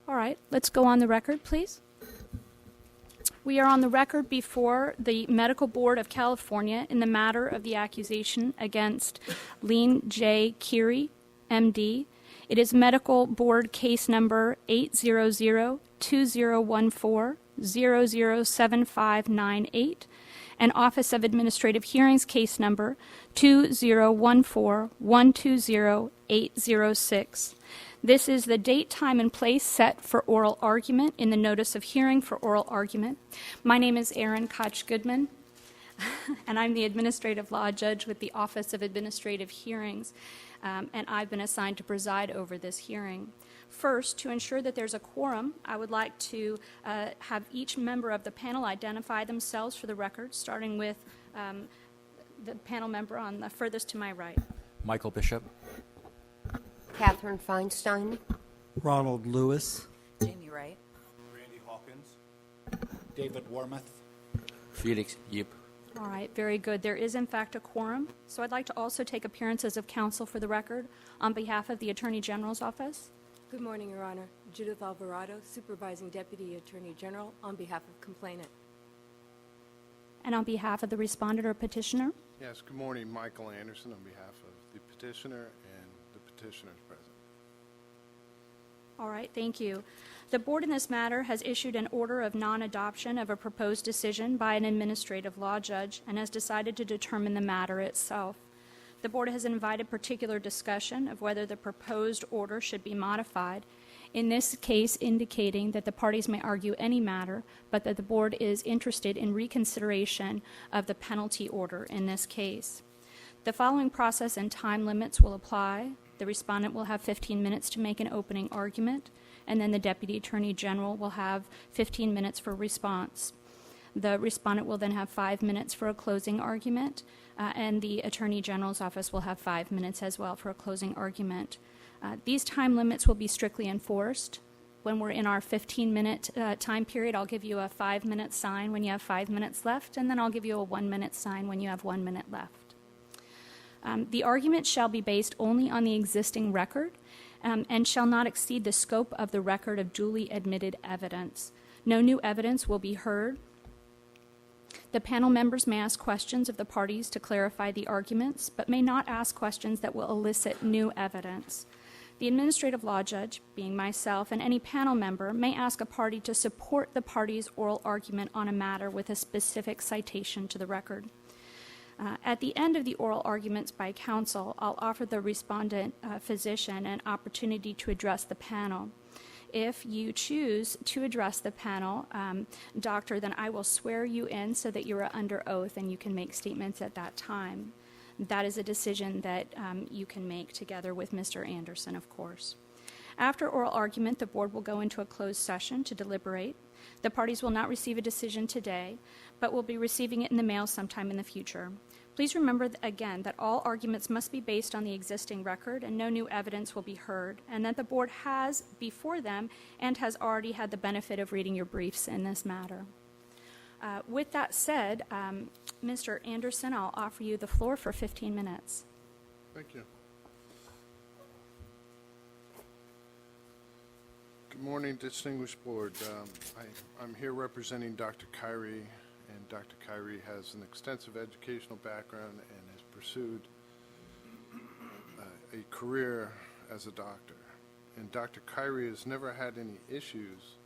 All right, let's go on the record, please. We are on the record before the Medical Board of California in the matter of the accusation against Lean J. Keary, MD. It is Medical Board case number 800-2014-007598 and Office of Administrative Hearings case number 2014-120806. This is the date, time, and place set for oral argument in the notice of hearing for oral argument. My name is Erin Koch-Goodman, and I'm the Administrative Law Judge with the Office of Administrative Hearings, and I've been assigned to preside over this hearing. First, to ensure that there's a quorum, I would like to have each member of the panel identify themselves for the record, starting with the panel member on the furthest to my right. Michael Bishop. Catherine Feinstein. Ronald Lewis. Jamie Wright. Randy Hawkins. David Wormuth. Felix Yip. All right, very good. There is, in fact, a quorum. So I'd like to also take appearances of counsel for the record on behalf of the Attorney General's office. Good morning, Your Honor. Judith Alvarado, Supervising Deputy Attorney General, on behalf of complainant. And on behalf of the respondent or petitioner. Yes, good morning. Michael Anderson on behalf of the petitioner and the petitioner's present. All right, thank you. The board in this matter has issued an order of non-adoption of a proposed decision by an administrative law judge and has decided to determine the matter itself. The board has invited particular discussion of whether the proposed order should be modified, in this case indicating that the parties may argue any matter, but that the board is interested in reconsideration of the penalty order in this case. The following process and time limits will apply. The respondent will have 15 minutes to make an opening argument, and then the Deputy Attorney General will have 15 minutes for response. The respondent will then have 5 minutes for a closing argument, and the Attorney General's office will have 5 minutes as well for a closing argument. These time limits will be strictly enforced. When we're in our 15-minute time period, I'll give you a 5-minute sign when you have 5 minutes left, and then I'll give you a 1-minute sign when you have 1 minute left. The argument shall be based only on the existing record and shall not exceed the scope of the record of duly admitted evidence. No new evidence will be heard. The panel members may ask questions of the parties to clarify the arguments, but may not ask questions that will elicit new evidence. The administrative law judge, being myself, and any panel member may ask a party to support the party's oral argument on a matter with a specific citation to the record. At the end of the oral arguments by counsel, I'll offer the respondent physician an opportunity to address the panel. If you choose to address the panel, doctor, then I will swear you in so that you are under oath and you can make statements at that time. That is a decision that you can make together with Mr. Anderson, of course. After oral argument, the board will go into a closed session to deliberate. The parties will not receive a decision today, but will be receiving it in the mail sometime in the future. Please remember again that all arguments must be based on the existing record and no new evidence will be heard, and that the board has before them and has already had the benefit of reading your briefs in this matter. With that said, Mr. Anderson, I'll offer you the floor for 15 minutes. Thank you. Good morning, distinguished board. I'm here representing Dr. Kyrie, and Dr. Kyrie has an extensive educational background and has pursued a career as a doctor. And Dr. Kyrie has never had any issues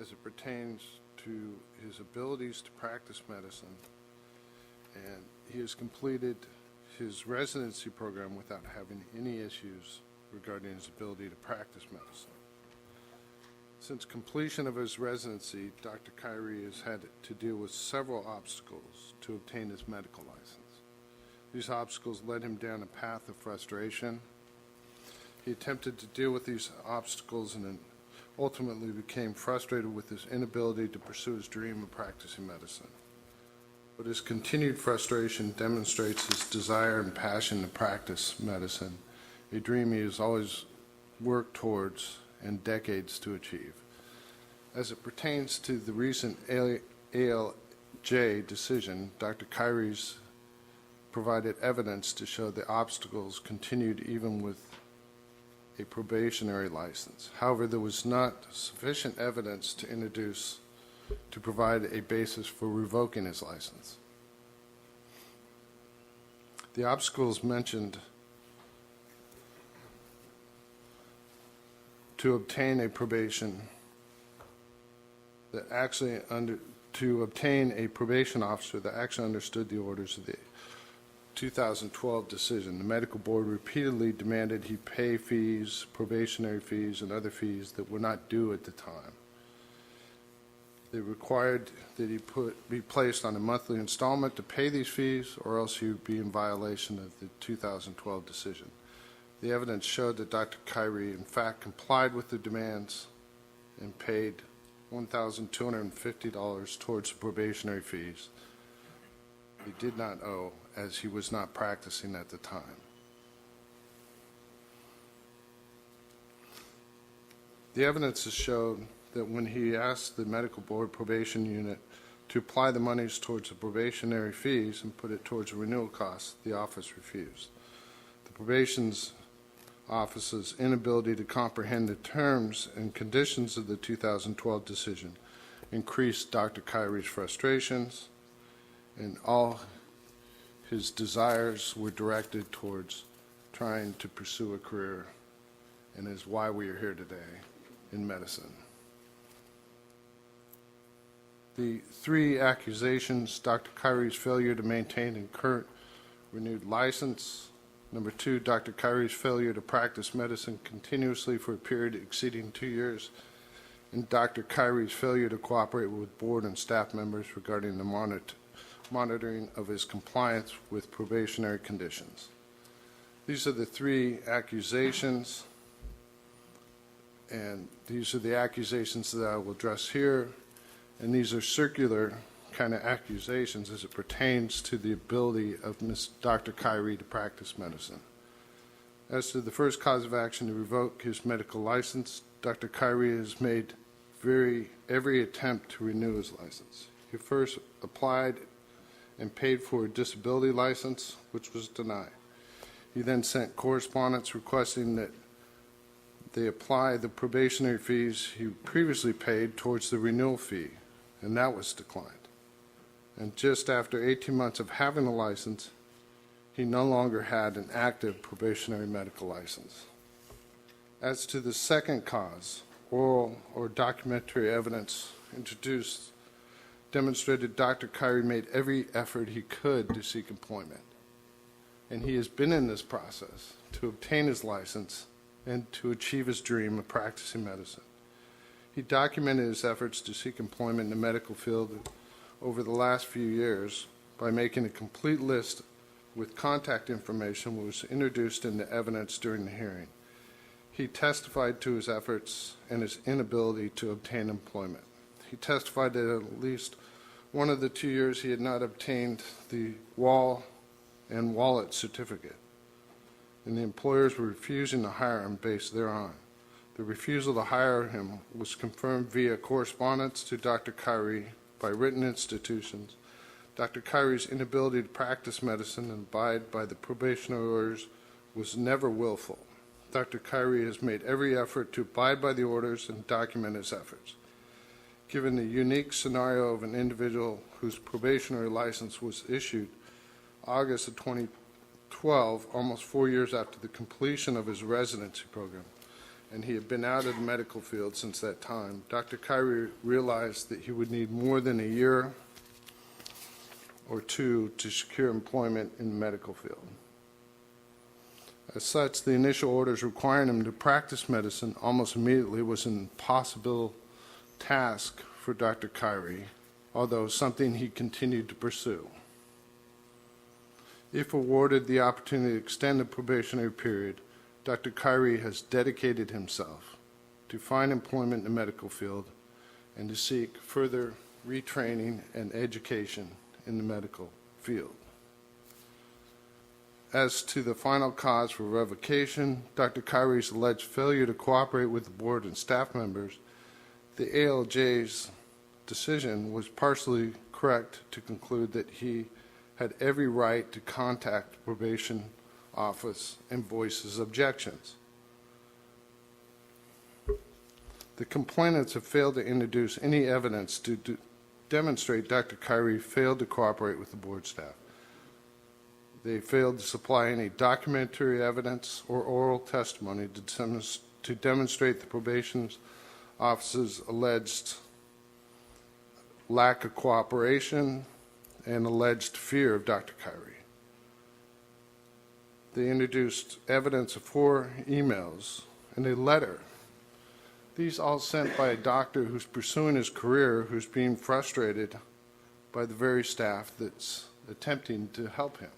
as it pertains to his abilities to practice medicine, and he has completed his residency program without having any issues regarding his ability to practice medicine. Since completion of his residency, Dr. Kyrie has had to deal with several obstacles to obtain his medical license. These obstacles led him down a path of frustration. He attempted to deal with these obstacles and then ultimately became frustrated with his inability to pursue his dream of practicing medicine. But his continued frustration demonstrates his desire and passion to practice medicine, a dream he has always worked towards and decades to achieve. As it pertains to the recent ALJ decision, Dr. Kyrie's provided evidence to show the obstacles continued even with a probationary license. However, there was not sufficient evidence to introduce to provide a basis for revoking his license. The obstacles mentioned to obtain a probation to obtain a probation officer that actually understood the orders of the 2012 decision. The medical board repeatedly demanded he pay fees, probationary fees, and other fees that were not due at the time. They required that he be placed on a monthly installment to pay these fees, or else he would be in violation of the 2012 decision. The evidence showed that Dr. Kyrie, in fact, complied with the demands and paid $1,250 towards the probationary fees he did not owe, as he was not practicing at the time. The evidence has showed that when he asked the medical board probation unit to apply the monies towards the probationary fees and put it towards renewal costs, the office refused. The probation's office's inability to comprehend the terms and conditions of the 2012 decision increased Dr. Kyrie's frustrations, and all his desires were directed towards trying to pursue a career, and is why we are here today in medicine. The three accusations: Dr. Kyrie's failure to maintain a current renewed license; number two, Dr. Kyrie's failure to practice medicine continuously for a period exceeding 2 years; and Dr. Kyrie's failure to cooperate with board and staff members regarding the monitoring of his compliance with probationary conditions. These are the three accusations, and these are the accusations that I will address here, and these are circular kind of accusations as it pertains to the ability of Dr. Kyrie to practice medicine. As to the first cause of action to revoke his medical license, Dr. Kyrie has made every attempt to renew his license. He first applied and paid for a disability license, which was denied. He then sent correspondence requesting that they apply the probationary fees he previously paid towards the renewal fee, and that was declined. And just after 18 months of having a license, he no longer had an active probationary medical license. As to the second cause, oral or documentary evidence introduced demonstrated Dr. Kyrie made every effort he could to seek employment. And he has been in this process to obtain his license and to achieve his dream of practicing medicine. He documented his efforts to seek employment in the medical field over the last few years by making a complete list with contact information, which was introduced into evidence during the hearing. He testified to his efforts and his inability to obtain employment. He testified that at least one of the 2 years he had not obtained the wall and wallet certificate, and the employers were refusing to hire him based thereon. The refusal to hire him was confirmed via correspondence to Dr. Kyrie by written institutions. Dr. Kyrie's inability to practice medicine and abide by the probationary orders was never willful. Dr. Kyrie has made every effort to abide by the orders and document his efforts. Given the unique scenario of an individual whose probationary license was issued August of 2012, almost 4 years after the completion of his residency program, and he had been out of the medical field since that time, Dr. Kyrie realized that he would need more than a year or two to secure employment in the medical field. As such, the initial orders requiring him to practice medicine almost immediately was an impossible task for Dr. Kyrie, although something he continued to pursue. If awarded the opportunity to extend the probationary period, Dr. Kyrie has dedicated himself to find employment in the medical field and to seek further retraining and education in the medical field. As to the final cause for revocation, Dr. Kyrie's alleged failure to cooperate with the board and staff members, the ALJ's decision was partially correct to conclude that he had every right to contact the probation office and voice his objections. The complainants have failed to introduce any evidence to demonstrate Dr. Kyrie failed to cooperate with the board staff. They failed to supply any documentary evidence or oral testimony to demonstrate the probation office's alleged lack of cooperation and alleged fear of Dr. Kyrie. They introduced evidence of 4 emails and a letter. These all sent by a doctor who's pursuing his career, who's being frustrated by the very staff that's attempting to help him.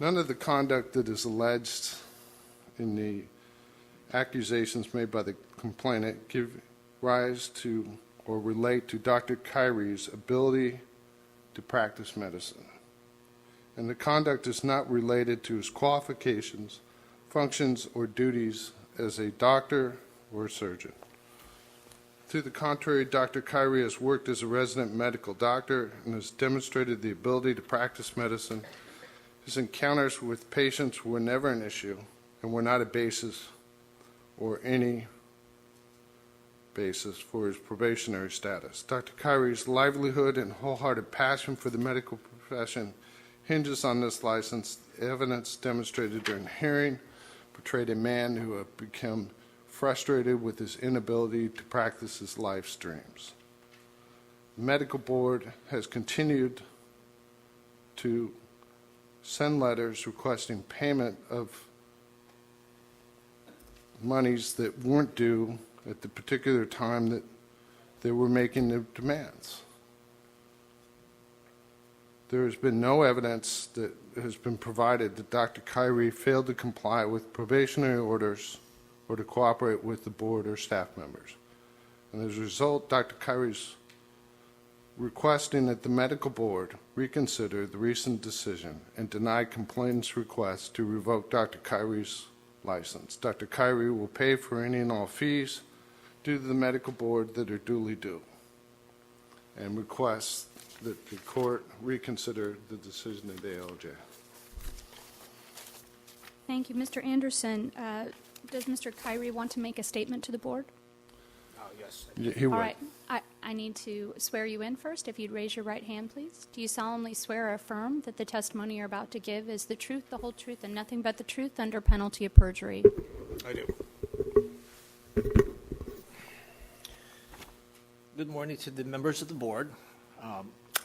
None of the conduct that is alleged in the accusations made by the complainant give rise to or relate to Dr. Kyrie's ability to practice medicine. And the conduct is not related to his qualifications, functions, or duties as a doctor or a surgeon. To the contrary, Dr. Kyrie has worked as a resident medical doctor and has demonstrated the ability to practice medicine. His encounters with patients were never an issue and were not a basis or any basis for his probationary status. Dr. Kyrie's livelihood and wholehearted passion for the medical profession hinges on this license. Evidence demonstrated during the hearing portrayed a man who had become frustrated with his inability to practice his life's dreams. The medical board has continued to send letters requesting payment of monies that weren't due at the particular time that they were making their demands. There has been no evidence that has been provided that Dr. Kyrie failed to comply with probationary orders or to cooperate with the board or staff members. And as a result, Dr. Kyrie's requesting that the medical board reconsider the recent decision and deny complainant's request to revoke Dr. Kyrie's license. Dr. Kyrie will pay for any and all fees due to the medical board that are duly due and requests that the court reconsider the decision of the ALJ. Thank you. Mr. Anderson, does Mr. Kyrie want to make a statement to the board? Yes. He All would. right. I need to swear you in first. If you'd raise your right hand, please. Do you solemnly swear or affirm that the testimony you're about to give is the truth, the whole truth, and nothing but the truth under penalty of perjury? I do. Good morning to the members of the board.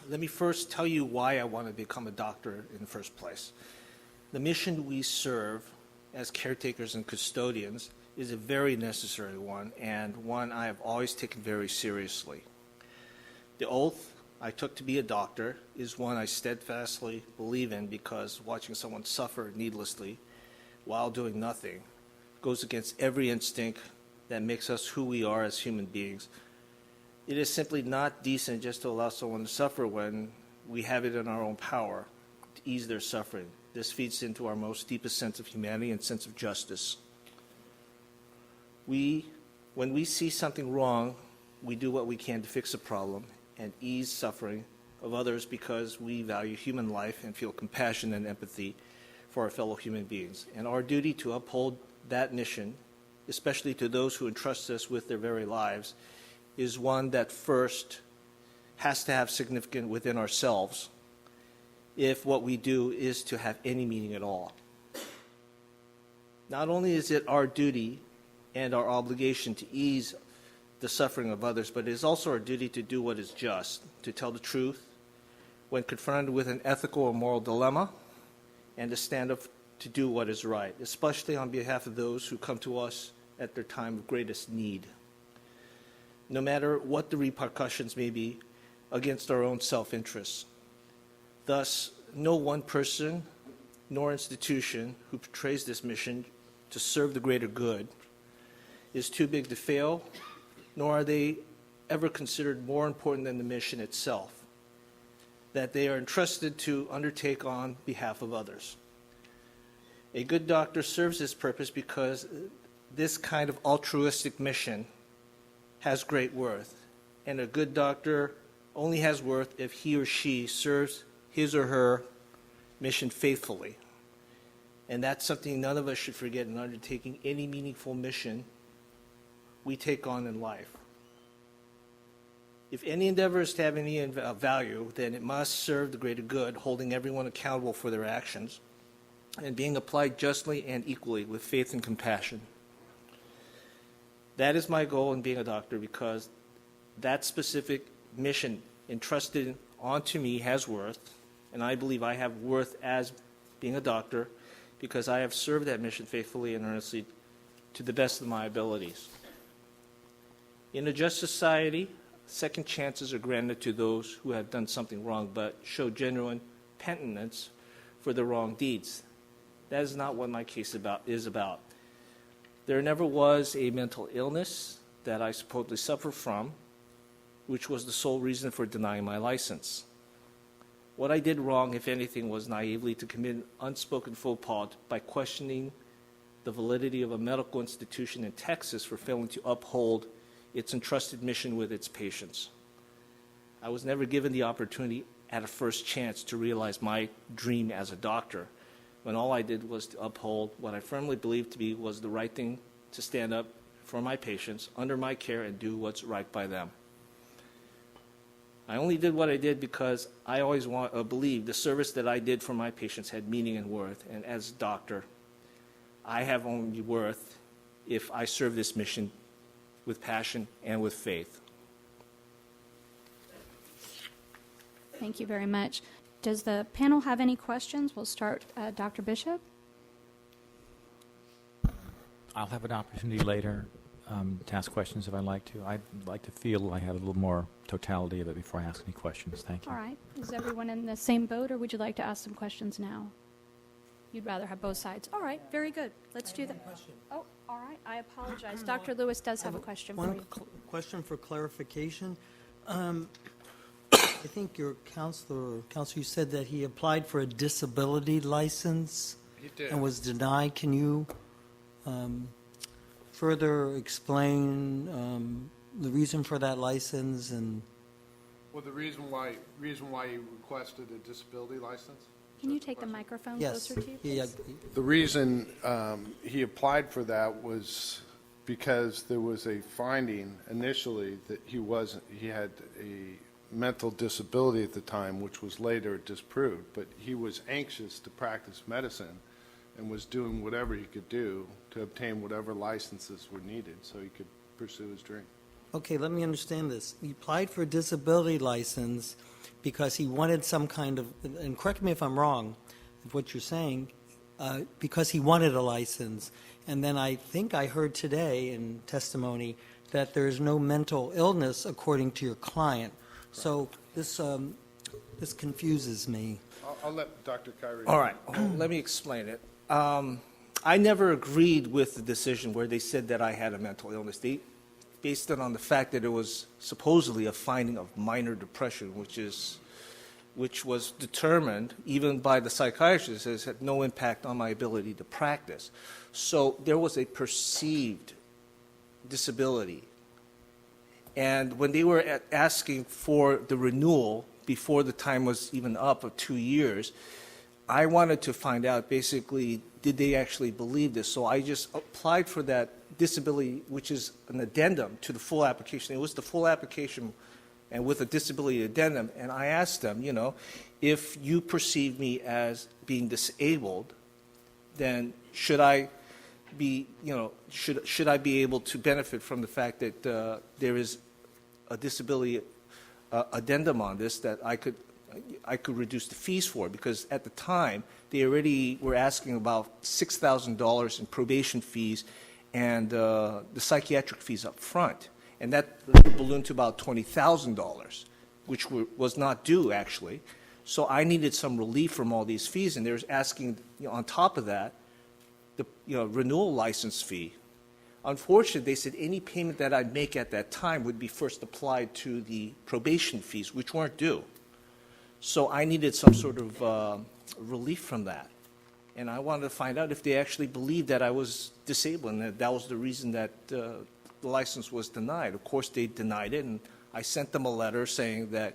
Let me first tell you why I want to become a doctor in the first place. The mission we serve as caretakers and custodians is a very necessary one, and one I have always taken very seriously. The oath I took to be a doctor is one I steadfastly believe in because watching someone suffer needlessly while doing nothing goes against every instinct that makes us who we are as human beings. It is simply not decent just to allow someone to suffer when we have it in our own power to ease their suffering. This feeds into our most deepest sense of humanity and sense of justice. When we see something wrong, we do what we can to fix a problem and ease suffering of others because we value human life and feel compassion and empathy for our fellow human beings. And our duty to uphold that mission, especially to those who entrust us with their very lives, is one that first has to have significance within ourselves if what we do is to have any meaning at all. Not only is it our duty and our obligation to ease the suffering of others, but it is also our duty to do what is just, to tell the truth when confronted with an ethical or moral dilemma, and to stand up to do what is right, especially on behalf of those who come to us at their time of greatest need, no matter what the repercussions may be against our own self-interests. Thus, no one person nor institution who portrays this mission to serve the greater good is too big to fail, nor are they ever considered more important than the mission itself that they are entrusted to undertake on behalf of others. A good doctor serves this purpose because this kind of altruistic mission has great worth, and a good doctor only has worth if he or she serves his or her mission faithfully And that's something none of us should forget in undertaking any meaningful mission we take on in life. If any endeavor is to have any value, then it must serve the greater good, holding everyone accountable for their actions, and being applied justly and equally with faith and compassion. That is my goal in being a doctor, because that specific mission entrusted onto me has worth, and I believe I have worth as being a doctor because I have served that mission faithfully and earnestly to the best of my abilities. In a just society, second chances are granted to those who have done something wrong but show genuine penitence for their wrong deeds. That is not what my case is about. There never was a mental illness that I supposedly suffer from, which was the sole reason for denying my license. What I did wrong, if anything, was naively to commit an unspoken faux pas by questioning the validity of a medical institution in Texas for failing to uphold its entrusted mission with its patients. I was never given the opportunity at a first chance to realize my dream as a doctor, when all I did was to uphold what I firmly believed to be was the right thing, to stand up for my patients under my care and do what's right by them. I only did what I did because I always believed the service that I did for my patients had meaning and worth, and as a doctor, I have only worth if I serve this mission with passion and with faith. Thank you very much. Does the panel have any questions? We'll start, Dr. Bishop. I'll have an opportunity later to ask questions if I'd like to. I'd like to feel I have a little more totality of it before I ask any questions. Thank you. All right. Is everyone in the same boat, or would you like to ask some questions now? You'd rather have both sides. All right. Very good. Let's do that. Oh, all right. I apologize. Dr. Lewis does have a question for One you. question for clarification. I think your counselor, you said that he applied for a disability license He did. and was denied. Can you further explain the reason for that license? And Well, the reason why he requested a disability license? Can you take the microphone yes, closer to you, yeah, please? The reason he applied for that was because there was a finding initially that he had a mental disability at the time, which was later disproved, but he was anxious to practice medicine and was doing whatever he could do to obtain whatever licenses were needed so he could pursue his dream. Okay, let me understand this. He applied for a disability license because he wanted some kind of, and correct me if I'm wrong, of what you're saying, because he wanted a license. And then I think I heard today in testimony that there is no mental illness according to your client. So this confuses me. I'll let Dr. Kyrie. All right, let me explain it. I never agreed with the decision where they said that I had a mental illness. They based it on the fact that it was supposedly a finding of minor depression, which was determined even by the psychiatrist as had no impact on my ability to practice. So there was a perceived disability. And when they were asking for the renewal before the time was even up of 2 years, I wanted to find out basically, did they actually believe this? So I just applied for that disability, which is an addendum to the full application. It was the full application and with a disability addendum. And I asked them, if you perceive me as being disabled, then should I be, should I be able to benefit from the fact that there is a disability addendum on this that I could reduce the fees for? Because at the time, they already were asking about $6,000 in probation fees and the psychiatric fees up front. And that ballooned to about $20,000, which was not due, actually. So I needed some relief from all these fees, and they were asking, on top of that, the renewal license fee. Unfortunately, they said any payment that I'd make at that time would be first applied to the probation fees, which weren't due. So I needed some sort of relief from that. And I wanted to find out if they actually believed that I was disabled and that was the reason that the license was denied. Of course, they denied it, and I sent them a letter saying that,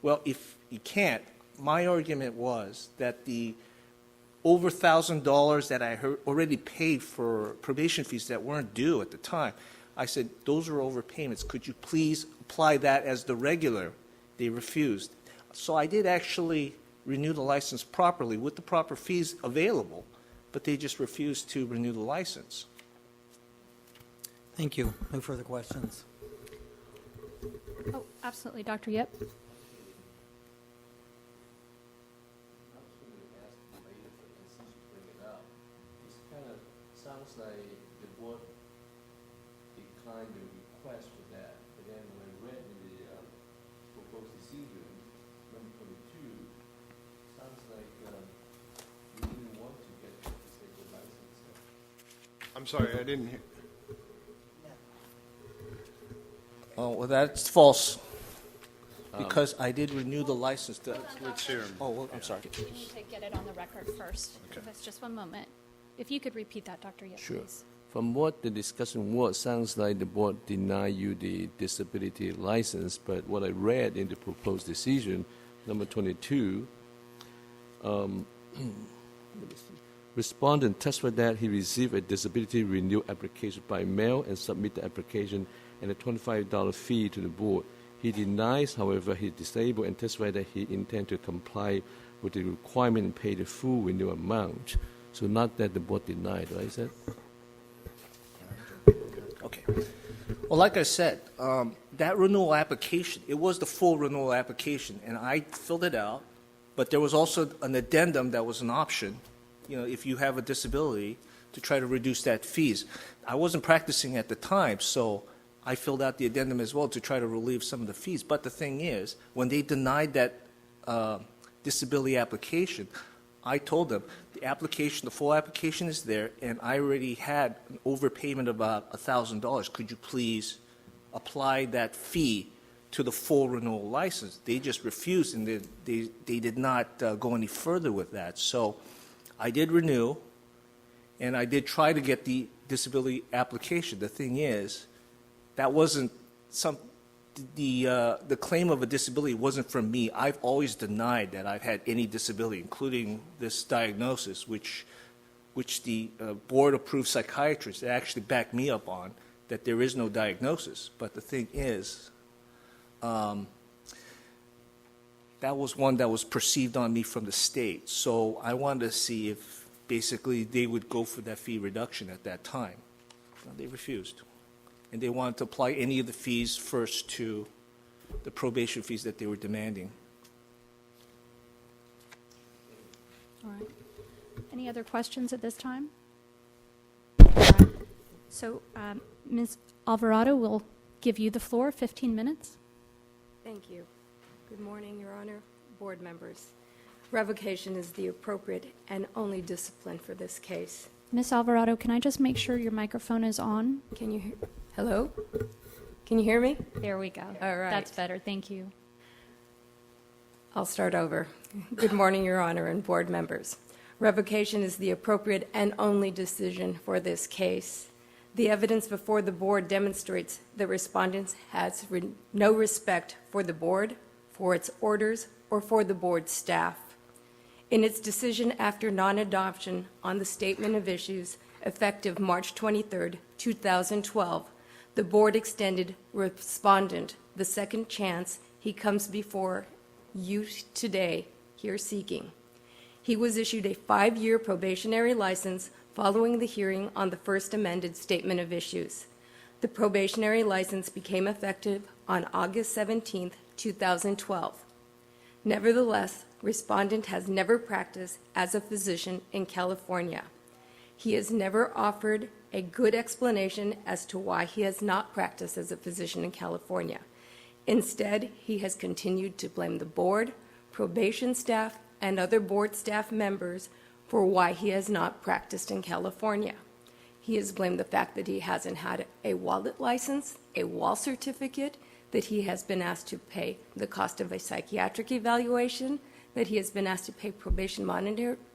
well, if you can't, my argument was that the over $1,000 that I already paid for probation fees that weren't due at the time. I said, those are overpayments. Could you please apply that as the regular? They refused. So I did actually renew the license properly with the proper fees available, but they just refused to renew the license. Thank you. No further questions. Oh, absolutely, Dr. Yip. Sounds like the board declined the request for that, but then when I read the proposed decision, number 22, sounds like you didn't want to get the state license. I'm sorry, I didn't hear. Oh, well, that's false, because I did renew the license. Let's hear him. Oh, well, I'm sorry. We need to get it on the record first. Give us just one moment. If you could repeat that, Dr. Yip, Sure. please. From what the discussion was, sounds like the board denied you the disability license, but what I read in the proposed decision, number 22, let me see. Respondent testified that he received a disability renewal application by mail and submitted the application and a $25 fee to the board. He denies, however, he's disabled and testified that he intends to comply with the requirement and pay the full renewal amount. So not that the board denied, right, sir? Okay. Well, like I said, that renewal application, it was the full renewal application, and I filled it out, but there was also an addendum that was an option, if you have a disability, to try to reduce that fees. I wasn't practicing at the time, so I filled out the addendum as well to try to relieve some of the fees. But the thing is, when they denied that disability application, I told them the full application is there, and I already had an overpayment of about $1,000. Could you please apply that fee to the full renewal license? They just refused, and they did not go any further with that. So I did renew, and I did try to get the disability application. The thing is, that wasn't the claim of a disability wasn't from me. I've always denied that I've had any disability, including this diagnosis, which the board-approved psychiatrist actually backed me up on, that there is no diagnosis. But the thing is, that was one that was perceived on me from the state. So I wanted to see if basically they would go for that fee reduction at that time. They refused. And they wanted to apply any of the fees first to the probation fees that they were demanding. All right. Any other questions at this time? All right. So, Ms. Alvarado, we'll give you the floor, 15 minutes. Thank you. Good morning, Your Honor, board members. Revocation is the appropriate and only discipline for this case. Ms. Alvarado, can I just make sure your microphone is on? Can you hear? Hello? Can you hear me? There we go. All right. That's better. Thank you. I'll start over. Good morning, Your Honor, and board members. Revocation is the appropriate and only decision for this case. The evidence before the board demonstrates the respondent has no respect for the board, for its orders, or for the board staff. In its decision after non-adoption on the Statement of Issues, effective March 23, 2012, the board extended respondent the second chance he comes before you today here seeking. He was issued a 5-year probationary license following the hearing on the first amended Statement of Issues. The probationary license became effective on August 17, 2012. Nevertheless, respondent has never practiced as a physician in California. He has never offered a good explanation as to why he has not practiced as a physician in California. Instead, he has continued to blame the board, probation staff, and other board staff members for why he has not practiced in California. He has blamed the fact that he hasn't had a wallet license, a wall certificate, that he has been asked to pay the cost of a psychiatric evaluation, that he has been asked to pay probation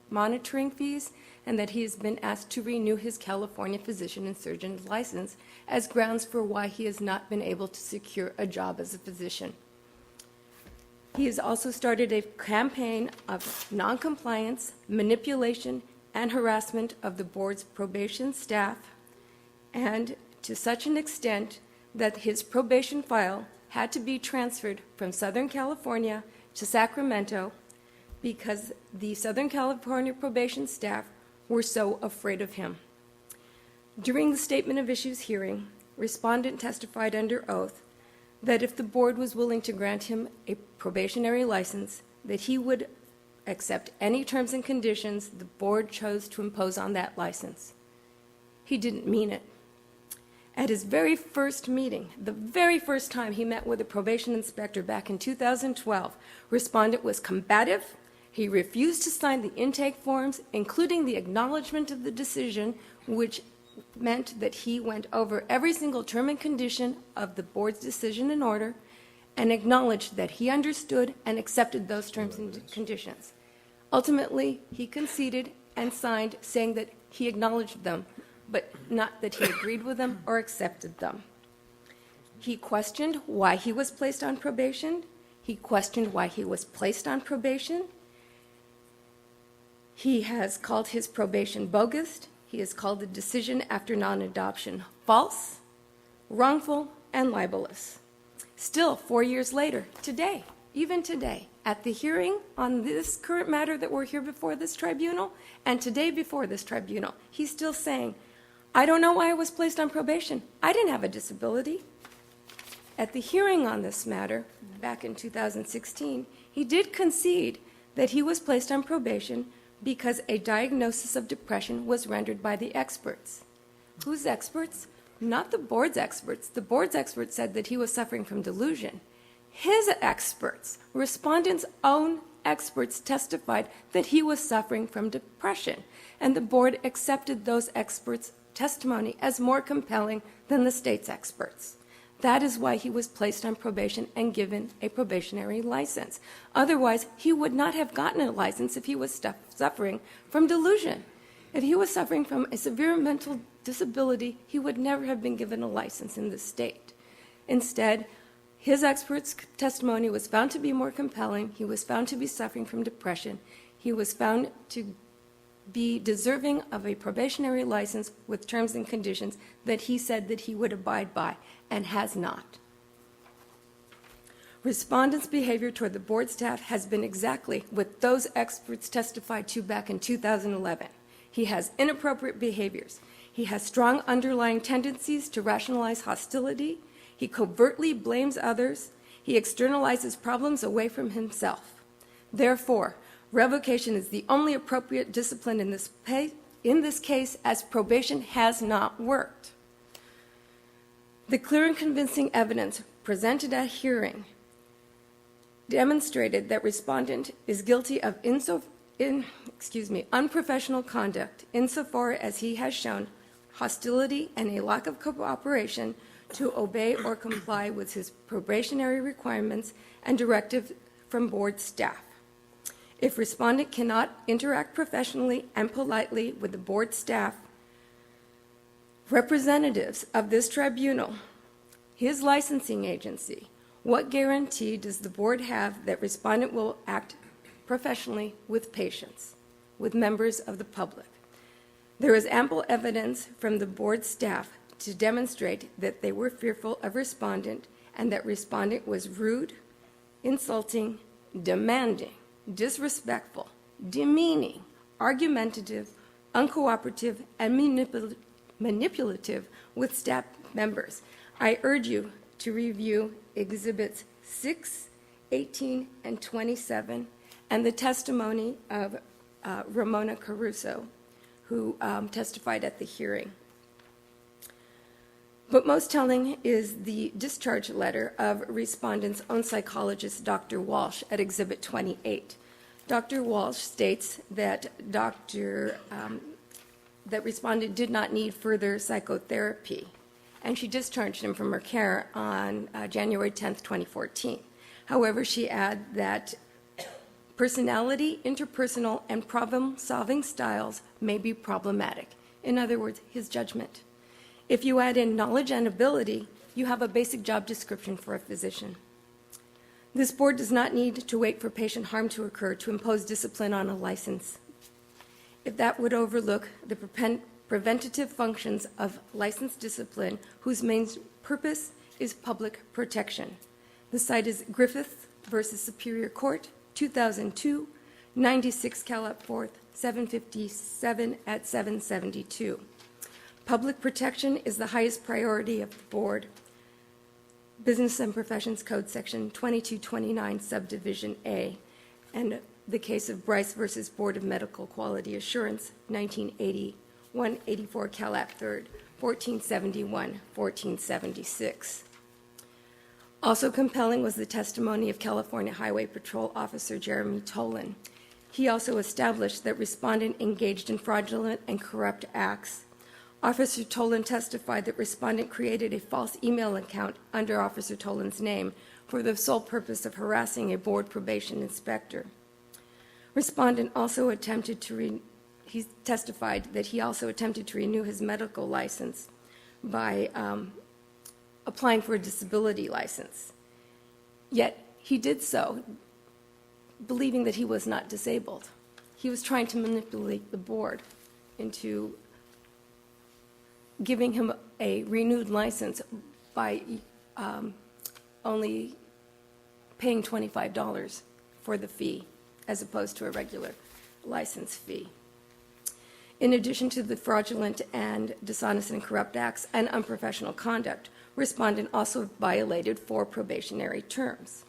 monitoring fees, and that he has been asked to renew his California physician and surgeon's license as grounds for why he has not been able to secure a job as a physician. He has also started a campaign of noncompliance, manipulation, and harassment of the board's probation staff, and to such an extent that his probation file had to be transferred from Southern California to Sacramento because the Southern California probation staff were so afraid of him. During the Statement of Issues hearing, respondent testified under oath that if the board was willing to grant him a probationary license, that he would accept any terms and conditions the board chose to impose on that license. He didn't mean it. At his very first meeting, the very first time he met with a probation inspector back in 2012, respondent was combative. He refused to sign the intake forms, including the acknowledgement of the decision, which meant that he went over every single term and condition of the board's decision and order and acknowledged that he understood and accepted those terms and conditions. Ultimately, he conceded and signed, saying that he acknowledged them, but not that he agreed with them or accepted them. He questioned why he was placed on probation. He questioned why he was placed on probation. He has called his probation bogus. He has called the decision after non-adoption false, wrongful, and libelous. Still, 4 years later, today, even today, at the hearing on this current matter that we're here before this tribunal, and today before this tribunal, he's still saying, I don't know why I was placed on probation. I didn't have a disability. At the hearing on this matter, back in 2016, he did concede that he was placed on probation because a diagnosis of depression was rendered by the experts. Whose experts? Not the board's experts. The board's experts said that he was suffering from delusion. His experts, respondent's own experts, testified that he was suffering from depression, and the board accepted those experts' testimony as more compelling than the state's experts. That is why he was placed on probation and given a probationary license. Otherwise, he would not have gotten a license if he was suffering from delusion. If he was suffering from a severe mental disability, he would never have been given a license in this state. Instead, his expert's testimony was found to be more compelling. He was found to be suffering from depression. He was found to be deserving of a probationary license with terms and conditions that he said that he would abide by, and has not. Respondent's behavior toward the board staff has been exactly what those experts testified to back in 2011. He has inappropriate behaviors. He has strong underlying tendencies to rationalize hostility. He covertly blames others. He externalizes problems away from himself. Therefore, revocation is the only appropriate discipline in this case, as probation has not worked. The clear and convincing evidence presented at hearing demonstrated that respondent is guilty of unprofessional conduct insofar as he has shown hostility and a lack of cooperation to obey or comply with his probationary requirements and directives from board staff. If respondent cannot interact professionally and politely with the board staff, representatives of this tribunal, his licensing agency, what guarantee does the board have that respondent will act professionally with patients, with members of the public? There is ample evidence from the board staff to demonstrate that they were fearful of respondent and that respondent was rude, insulting, demanding, disrespectful, demeaning, argumentative, uncooperative, and manipulative with staff members. I urge you to review Exhibits 6, 18, and 27, and the testimony of Ramona Caruso, who testified at the hearing. But most telling is the discharge letter of respondent's own psychologist, Dr. Walsh, at Exhibit 28. Dr. Walsh states that that respondent did not need further psychotherapy, and she discharged him from her care on January 10th, 2014. However, she adds that personality, interpersonal, and problem-solving styles may be problematic. In other words, his judgment. If you add in knowledge and ability, you have a basic job description for a physician. This board does not need to wait for patient harm to occur to impose discipline on a license. If that would overlook the preventative functions of license discipline, whose main purpose is public protection. The site is Griffith versus Superior Court, 2002, 96 Calap 4th, 757 at 772. Public protection is the highest priority of the board. Business and Professions Code Section 2229, Subdivision A, and the case of Bryce versus Board of Medical Quality Assurance, 1980, 184 Calap 3rd, 1471, 1476. Also compelling was the testimony of California Highway Patrol Officer Jeremy Tolan. He also established that respondent engaged in fraudulent and corrupt acts. Officer Tolan testified that respondent created a false email account under Officer Tolan's name for the sole purpose of harassing a board probation inspector. Respondent also attempted to he testified that he also attempted to renew his medical license by applying for a disability license. Yet he did so believing that he was not disabled. He was trying to manipulate the board into giving him a renewed license by only paying $25 for the fee as opposed to a regular license fee. In addition to the fraudulent and dishonest and corrupt acts and unprofessional conduct, respondent also violated 4 probationary terms.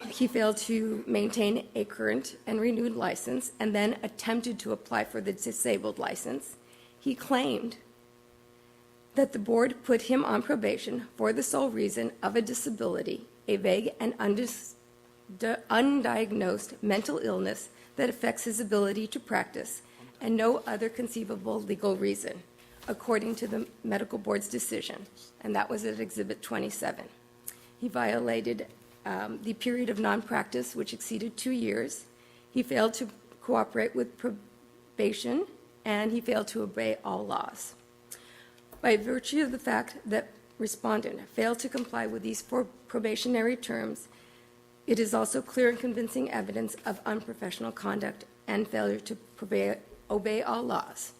He failed to maintain a current and renewed license and then attempted to apply for the disabled license. He claimed that the board put him on probation for the sole reason of a disability, a vague and undiagnosed mental illness that affects his ability to practice, and no other conceivable legal reason, according to the medical board's decision, and that was at Exhibit 27. He violated the period of non-practice, which exceeded 2 years. He failed to cooperate with probation, and he failed to obey all laws. By virtue of the fact that respondent failed to comply with these 4 probationary terms, it is also clear and convincing evidence of unprofessional conduct and failure to obey all laws,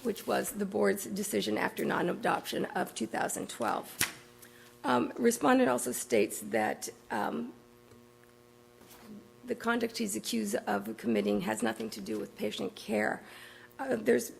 which was the board's decision after non-adoption of 2012. Respondent also states that the conduct he's accused of committing has nothing to do with patient care. There's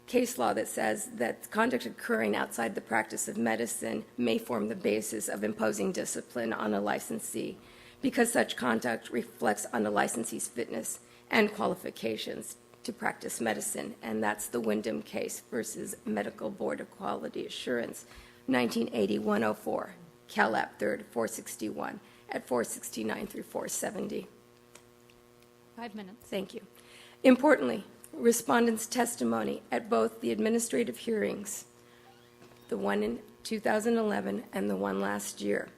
case law that says that conduct occurring outside the practice of medicine may form the basis of imposing discipline on a licensee because such conduct reflects on the licensee's fitness and qualifications to practice medicine, and that's the Wyndham case versus Medical Board of Quality Assurance, 1980-104, Calap 3rd, 461, at 469 through 470. 5 minutes. Thank you. Importantly, respondent's testimony at both the administrative hearings, the one in 2011 and the one last year,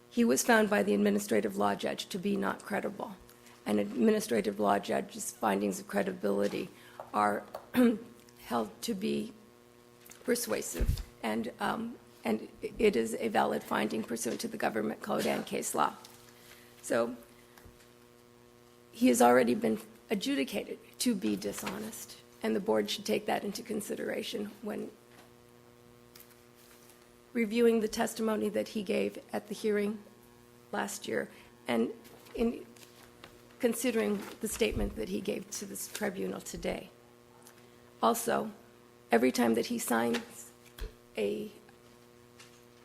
he was found by the administrative law judge to be not credible. An administrative law judge's findings of credibility are held to be persuasive, and it is a valid finding pursuant to the government code and case law. So he has already been adjudicated to be dishonest, and the board should take that into consideration when reviewing the testimony that he gave at the hearing last year and in considering the statement that he gave to this tribunal today. Also, every time that he signs a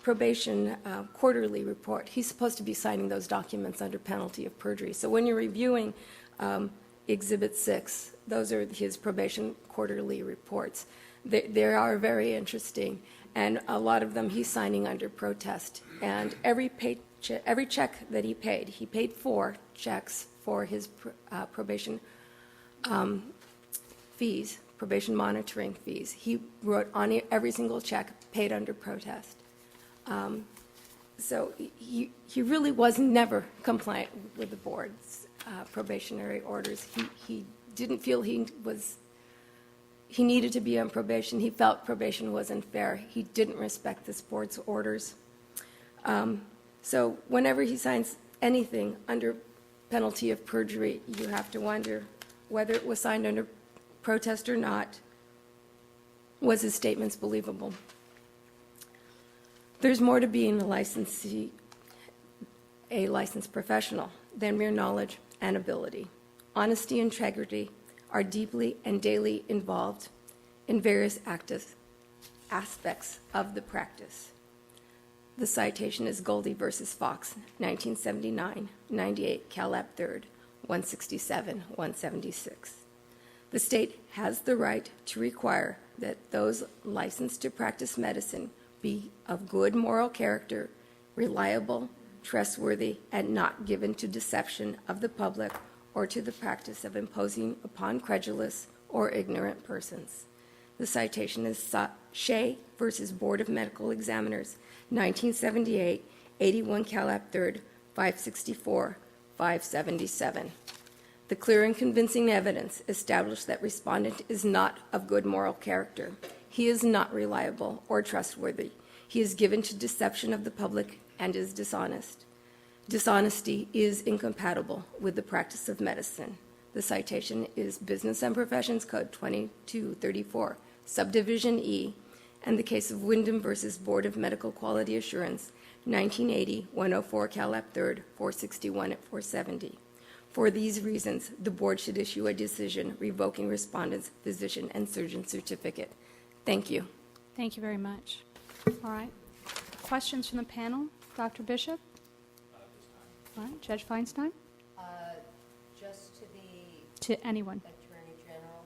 probation quarterly report, he's supposed to be signing those documents under penalty of perjury. So when you're reviewing Exhibit 6, those are his probation quarterly reports. They are very interesting, and a lot of them he's signing under protest. And every check that he paid 4 checks for his probation fees, probation monitoring fees. He wrote on every single check paid under protest. So he really was never compliant with the board's probationary orders. He didn't feel he needed to be on probation. He felt probation was unfair. He didn't respect this board's orders. So whenever he signs anything under penalty of perjury, you have to wonder whether it was signed under protest or not, was his statements believable? There's more to being a licensee, a licensed professional, than mere knowledge and ability. Honesty and integrity are deeply and daily involved in various aspects of the practice. The citation is Goldie versus Fox, 1979, 98, Calap 3rd, 167, 176. The state has the right to require that those licensed to practice medicine be of good moral character, reliable, trustworthy, and not given to deception of the public or to the practice of imposing upon credulous or ignorant persons. The citation is Shea versus Board of Medical Examiners, 1978, 81 Calap 3rd, 564, 577. The clear and convincing evidence established that respondent is not of good moral character. He is not reliable or trustworthy. He is given to deception of the public and is dishonest. Dishonesty is incompatible with the practice of medicine. The citation is Business and Professions Code 2234, Subdivision E, and the case of Wyndham versus Board of Medical Quality Assurance, 1980, 104 Calap 3rd, 461 at 470. For these reasons, the board should issue a decision revoking respondent's physician and surgeon certificate. Thank you. Thank you very much. All right. Questions from the panel? Dr. Bishop? All right. Judge Feinstein? Just to the To anyone. Attorney General.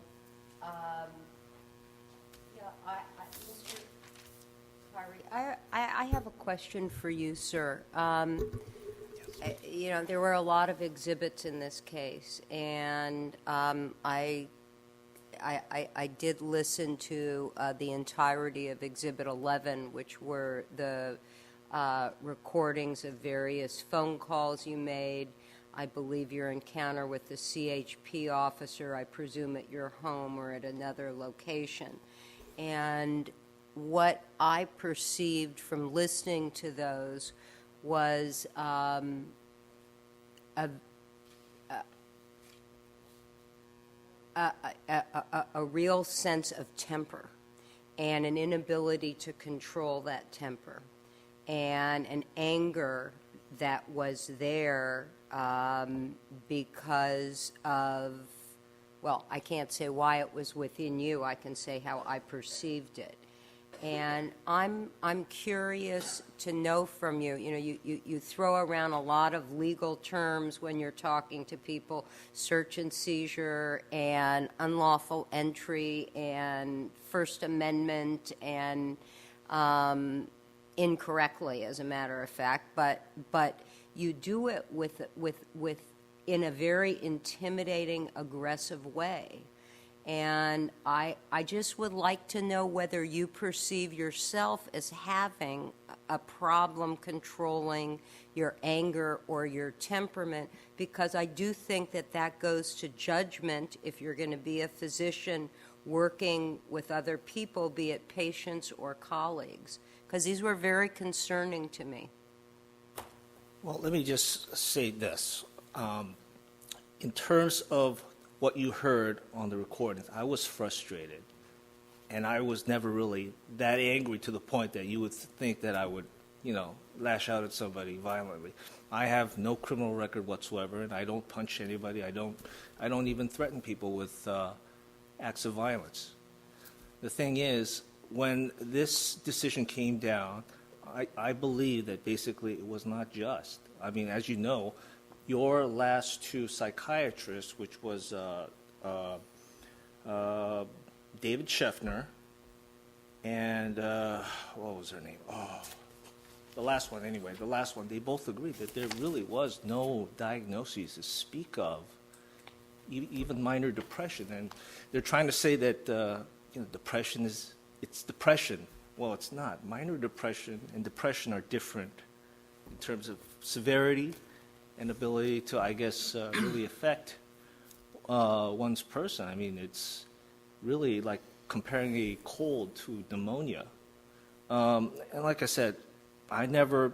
Mr. Kyrie, I have a question for you, sir. You know, there were a lot of exhibits in this case, and I did listen to the entirety of Exhibit 11, which were the recordings of various phone calls you made. I believe your encounter with the CHP officer, I presume at your home or at another location. And what I perceived from listening to those was a real sense of temper and an inability to control that temper and an anger that was there because of, well, I can't say why it was within you. I can say how I perceived it. And I'm curious to know from you, you know, you throw around a lot of legal terms when you're talking to people, search and seizure and unlawful entry and First Amendment and incorrectly, as a matter of fact, but you do it with in a very intimidating, aggressive way. And I just would like to know whether you perceive yourself as having a problem controlling your anger or your temperament, because I do think that that goes to judgment if you're going to be a physician working with other people, be it patients or colleagues, because these were very concerning to me. Well, let me just say this. In terms of what you heard on the recordings, I was frustrated, and I was never really that angry to the point that you would think that I would, you know, lash out at somebody violently. I have no criminal record whatsoever, and I don't punch anybody. I don't even threaten people with acts of violence. The thing is, when this decision came down, I believe that basically it was not just. I mean, as you know, your last two psychiatrists, which was David Scheffner and what was her name? Oh, the last one anyway. The last one. They both agreed that there really was no diagnoses to speak of, even minor depression. And they're trying to say that you know, depression it's depression. Well, it's not. Minor depression and depression are different in terms of severity and ability to, I guess, really affect one's person. I mean, it's really like comparing a cold to pneumonia. And like I said, I never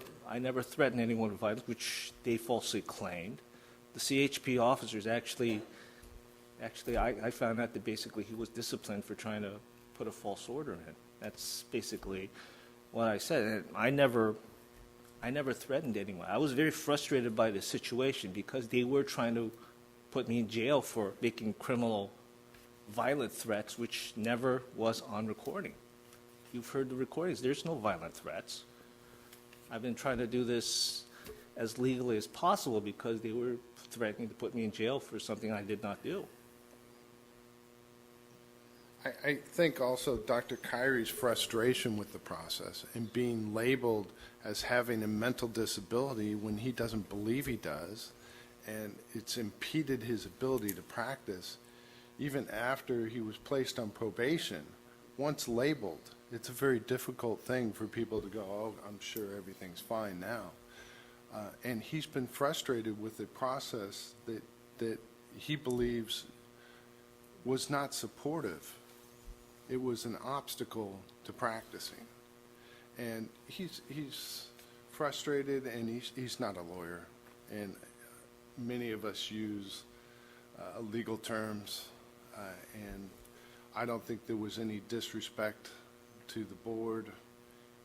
threatened anyone with violence, which they falsely claimed. The CHP officers actually, I found out that basically he was disciplined for trying to put a false order in. That's basically what I said. And I never threatened anyone. I was very frustrated by the situation because they were trying to put me in jail for making criminal, violent threats, which never was on recording. You've heard the recordings. There's no violent threats. I've been trying to do this as legally as possible because they were threatening to put me in jail for something I did not do. I think also Dr. Kyrie's frustration with the process and being labeled as having a mental disability when he doesn't believe he does, and it's impeded his ability to practice, even after he was placed on probation. Once labeled, it's a very difficult thing for people to go, oh, I'm sure everything's fine now. And he's been frustrated with the process that he believes was not supportive. It was an obstacle to practicing. And he's frustrated, and he's not a lawyer. And many of us use legal terms, and I don't think there was any disrespect to the board.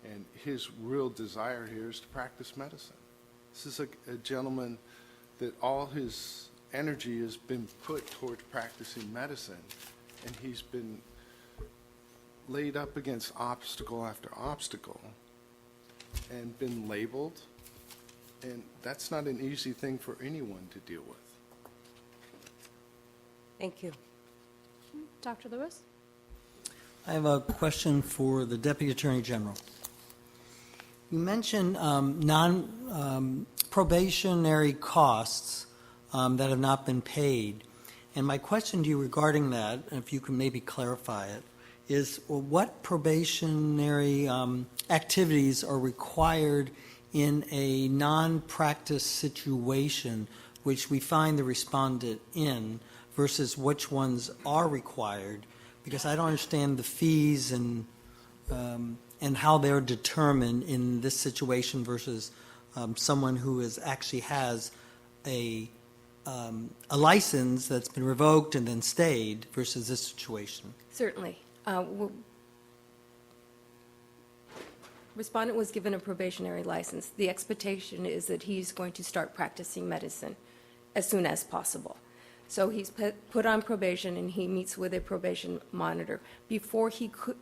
And his real desire here is to practice medicine. This is a gentleman that all his energy has been put towards practicing medicine, and he's been laid up against obstacle after obstacle and been labeled, and that's not an easy thing for anyone to deal with. Thank you. Dr. Lewis? I have a question for the Deputy Attorney General. You mentioned non-probationary costs that have not been paid. And my question to you regarding that, if you can maybe clarify it, is what probationary activities are required in a non-practice situation which we find the respondent in versus which ones are required? Because I don't understand the fees and how they're determined in this situation versus someone who actually has a license that's been revoked and then stayed versus this situation. Certainly. Respondent was given a probationary license. The expectation is that he's going to start practicing medicine as soon as possible. So he's put on probation, and he meets with a probation monitor. Before he could,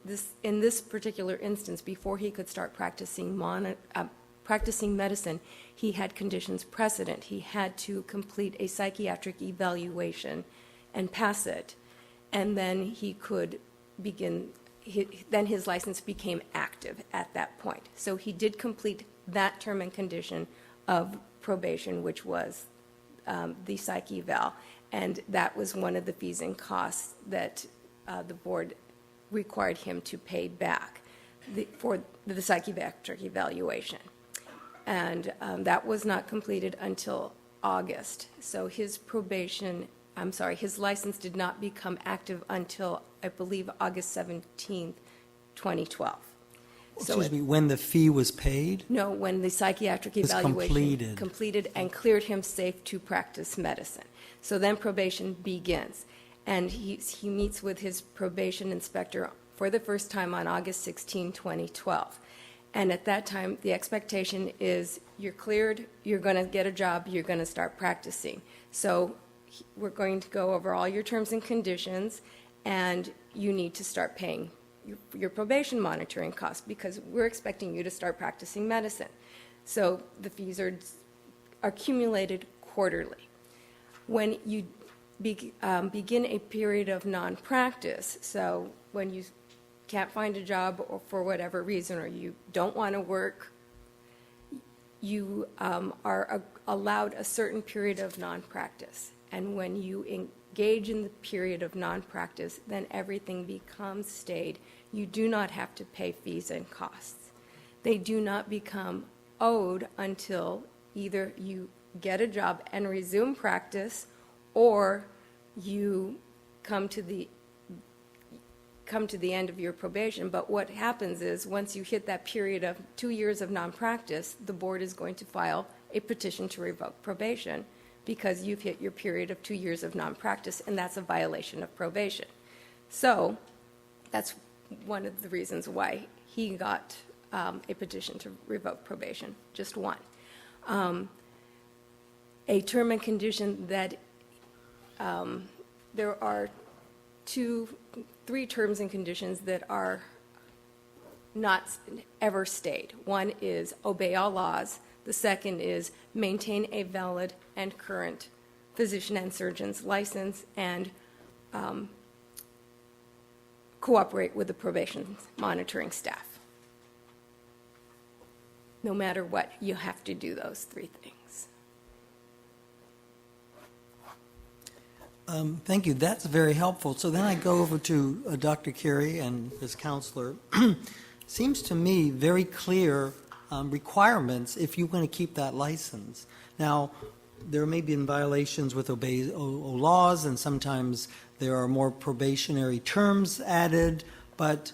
in this particular instance, before he could start practicing medicine, he had conditions precedent. He had to complete a psychiatric evaluation and pass it, and then he could begin. Then his license became active at that point. So he did complete that term and condition of probation, which was the psych eval. And that was one of the fees and costs that the board required him to pay back for the psychiatric evaluation. And that was not completed until August. So his his license did not become active until, I believe, August 17th, 2012. Excuse me, when the fee was paid? No, when the psychiatric Was evaluation completed and cleared him safe to practice medicine. So then probation begins, and he meets with his probation inspector for the first time on August 16, 2012. And at that time, the expectation is you're cleared, you're going to get a job, you're going to start practicing. So we're going to go over all your terms and conditions, and you need to start paying your probation monitoring costs because we're expecting you to start practicing medicine. So the fees are accumulated quarterly. When you begin a period of non-practice, so when you can't find a job or for whatever reason, or you don't want to work, you are allowed a certain period of non-practice. And when you engage in the period of non-practice, then everything becomes stayed. You do not have to pay fees and costs. They do not become owed until either you get a job and resume practice, or you come to come to the end of your probation, but what happens is, once you hit that period of 2 years of non-practice, the board is going to file a petition to revoke probation because you've hit your period of 2 years of non-practice, and that's a violation of probation. So that's one of the reasons why he got a petition to revoke probation, just one. A term and condition that there are 3 terms and conditions that are not ever stayed. One is obey all laws. The second is maintain a valid and current physician and surgeon's license, and cooperate with the probation monitoring staff. No matter what, you have to do those 3 things. Thank you. That's very helpful. So then I go over to Dr. Carey and his counselor. Seems to me very clear requirements if you're going to keep that license. Now, there may be violations with obey laws, and sometimes there are more probationary terms added, but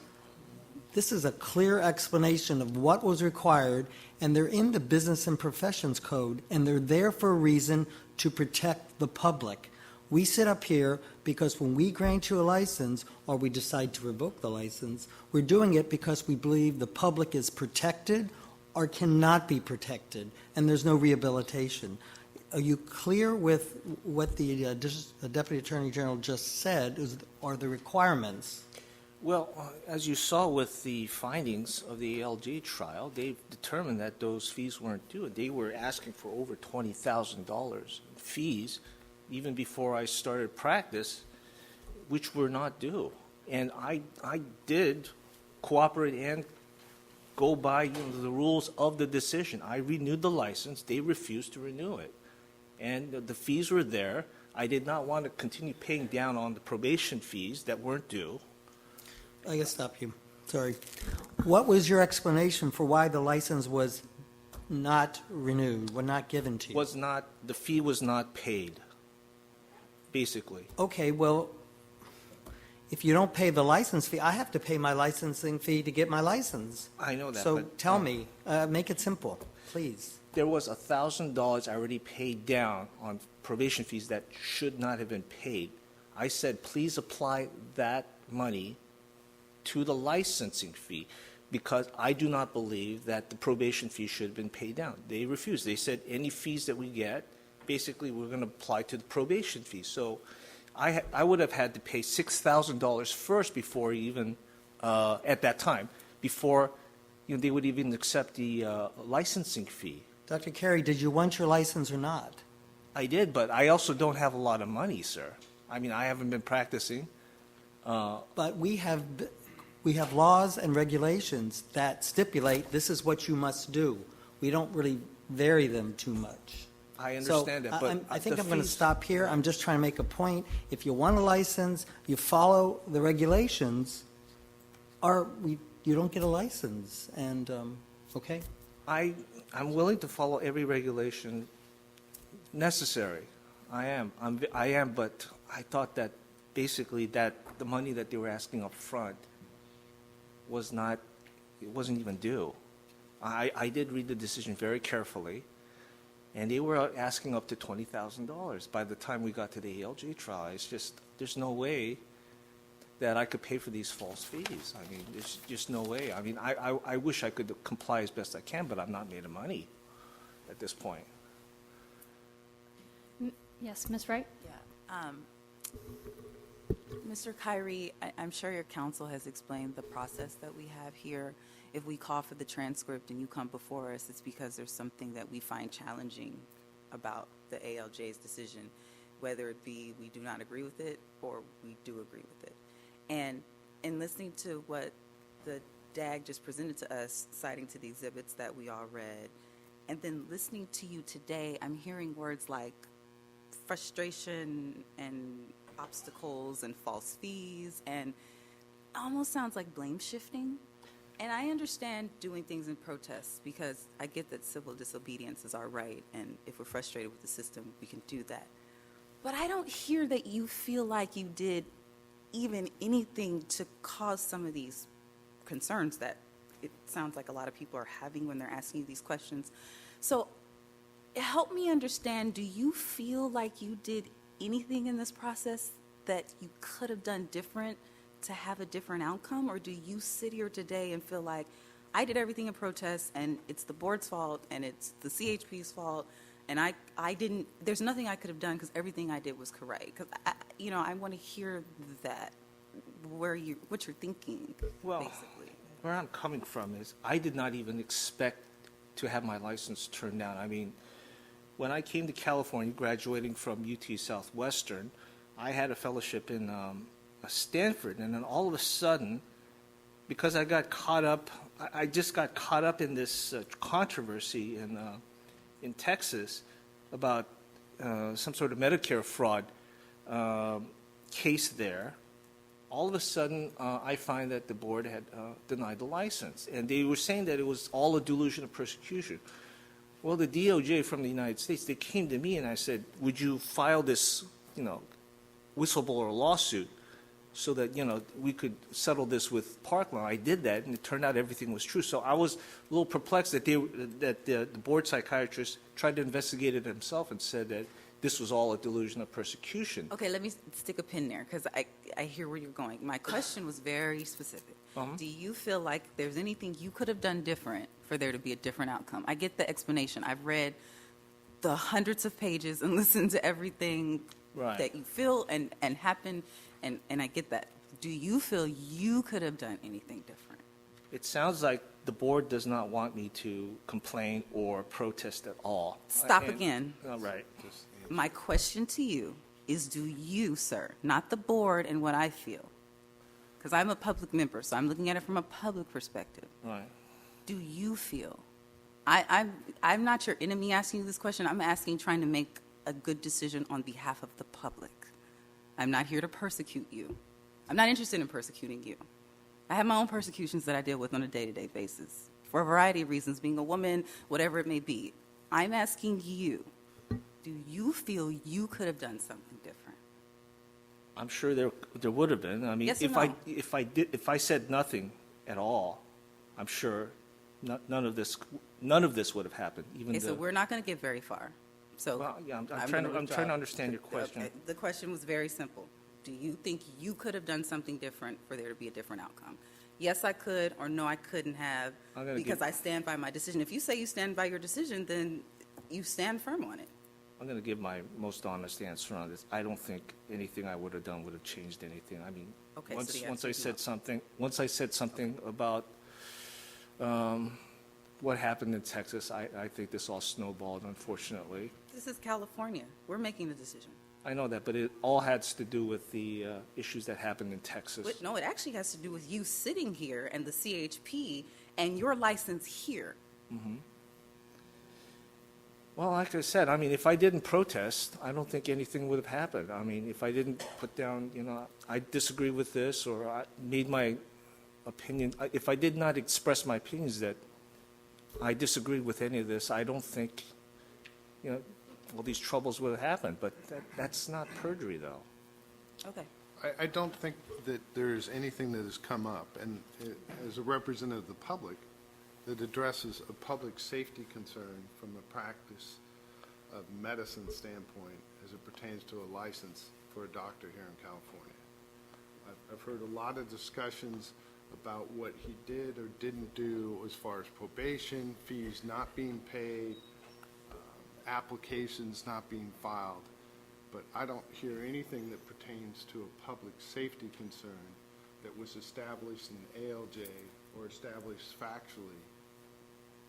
this is a clear explanation of what was required, and they're in the Business and Professions Code, and they're there for a reason to protect the public. We sit up here because when we grant you a license or we decide to revoke the license, we're doing it because we believe the public is protected or cannot be protected, and there's no rehabilitation. Are you clear with what the Deputy Attorney General just said are the requirements? Well, as you saw with the findings of the ALJ trial, they determined that those fees weren't due. They were asking for over $20,000 in fees even before I started practice, which were not due. And I did cooperate and go by the rules of the decision. I renewed the license. They refused to renew it. And the fees were there. I did not want to continue paying down on the probation fees that weren't due. I gotta stop you. Sorry. What was your explanation for why the license was not renewed, was not given to you? The fee was not paid, basically. Okay, well, if you don't pay the license fee, I have to pay my licensing fee to get my license. I know that. So but, tell me, make it simple, please. There was $1,000 already paid down on probation fees that should not have been paid. I said, please apply that money to the licensing fee because I do not believe that the probation fee should have been paid down. They refused. They said any fees that we get, basically we're going to apply to the probation fee. So I would have had to pay $6,000 first before even, at that time, before they would even accept the licensing fee. Dr. Carey, did you want your license or not? I did, but I also don't have a lot of money, sir. I mean, I haven't been practicing. But we have laws and regulations that stipulate this is what you must do. We don't really vary them too much. I understand that, but I think the I'm going to fees- stop here. I'm just trying to make a point. If you want a license, you follow the regulations, or you don't get a license. And, okay? I'm willing to follow every regulation necessary. I am, but I thought that basically that the money that they were asking up front wasn't even due. I did read the decision very carefully, and they were asking up to $20,000 by the time we got to the ALJ trial. It's just, there's no way that I could pay for these false fees. I mean, there's just no way. I mean, I wish I could comply as best I can, but I'm not made of money at this point. Yes, Ms. Wright? Yeah. Mr. Kyrie, I'm sure your counsel has explained the process that we have here. If we call for the transcript and you come before us, it's because there's something that we find challenging about the ALJ's decision, whether it be we do not agree with it or we do agree with it. And in listening to what the DAG just presented to us, citing to the exhibits that we all read, and then listening to you today, I'm hearing words like frustration and obstacles and false fees, and it almost sounds like blame shifting. And I understand doing things in protest because I get that civil disobedience is our right, and if we're frustrated with the system, we can do that. But I don't hear that you feel like you did even anything to cause some of these concerns that it sounds like a lot of people are having when they're asking you these questions. So help me understand, do you feel like you did anything in this process that you could have done different to have a different outcome? Or do you sit here today and feel like, I did everything in protest, and it's the board's fault, and it's the CHP's fault, and I didn't, there's nothing I could have done because everything I did was correct? Because, I want to hear that, what you're thinking, Well, basically. where I'm coming from is I did not even expect to have my license turned down. I mean, when I came to California, graduating from UT Southwestern, I had a fellowship in Stanford, and then all of a sudden, because I got caught up, I just got caught up in this controversy in Texas about some sort of Medicare fraud case there. All of a sudden, I find that the board had denied the license, and they were saying that it was all a delusion of persecution. Well, the DOJ from the United States, they came to me and I said, would you file this, whistleblower lawsuit so that, we could settle this with Parkland? I did that, and it turned out everything was true. So I was a little perplexed that the board psychiatrist tried to investigate it himself and said that this was all a delusion of persecution. Okay, let me stick a pin there, because I hear where you're going. My question was very specific. Do you feel like there's anything you could have done different for there to be a different outcome? I get the explanation. I've read the hundreds of pages and listened to everything Right. that you feel and happen, and I get that. Do you feel you could have done anything different? It sounds like the board does not want me to complain or protest at all. Stop And- again. All right. My question to you is, do you, sir, not the board and what I feel, because I'm a public member, so I'm looking at it from a public perspective. Right. Do you feel? I'm not your enemy asking you this question. I'm asking, trying to make a good decision on behalf of the public. I'm not here to persecute you. I'm not interested in persecuting you. I have my own persecutions that I deal with on a day-to-day basis for a variety of reasons, being a woman, whatever it may be. I'm asking you, do you feel you could have done something different? I'm sure there would have been. I mean, Yes or if I said nothing at all, I'm sure none of this would have happened. Even Okay, so we're not going to get very far. So Well, yeah, I'm gonna trying to withdraw. understand your question. Okay, the question was very simple. Do you think you could have done something different for there to be a different outcome? Yes, I could, or no, I couldn't have, I'm gonna because give- I stand by my decision. If you say you stand by your decision, then you stand firm on it. I'm going to give my most honest answer on this. I don't think anything I would have done would have changed anything. I mean, Okay, so once the once answer I is said no. something about what happened in Texas, I think this all snowballed, unfortunately. This is California. We're making the decision. I know that, but it all has to do with the issues that happened in Texas. But no, it actually has to do with you sitting here and the CHP and your license here. Well, like I said, I mean, if I didn't protest, I don't think anything would have happened. I mean, if I didn't put down, I disagree with this, or I made my opinion, if I did not express my opinions that I disagreed with any of this, I don't think, all these troubles would have happened. But that's not perjury, though. Okay. I don't think that there's anything that has come up, and as a representative of the public, that addresses a public safety concern from a practice of medicine standpoint as it pertains to a license for a doctor here in California. I've heard a lot of discussions about what he did or didn't do as far as probation, fees not being paid, applications not being filed, but I don't hear anything that pertains to a public safety concern that was established in ALJ or established factually.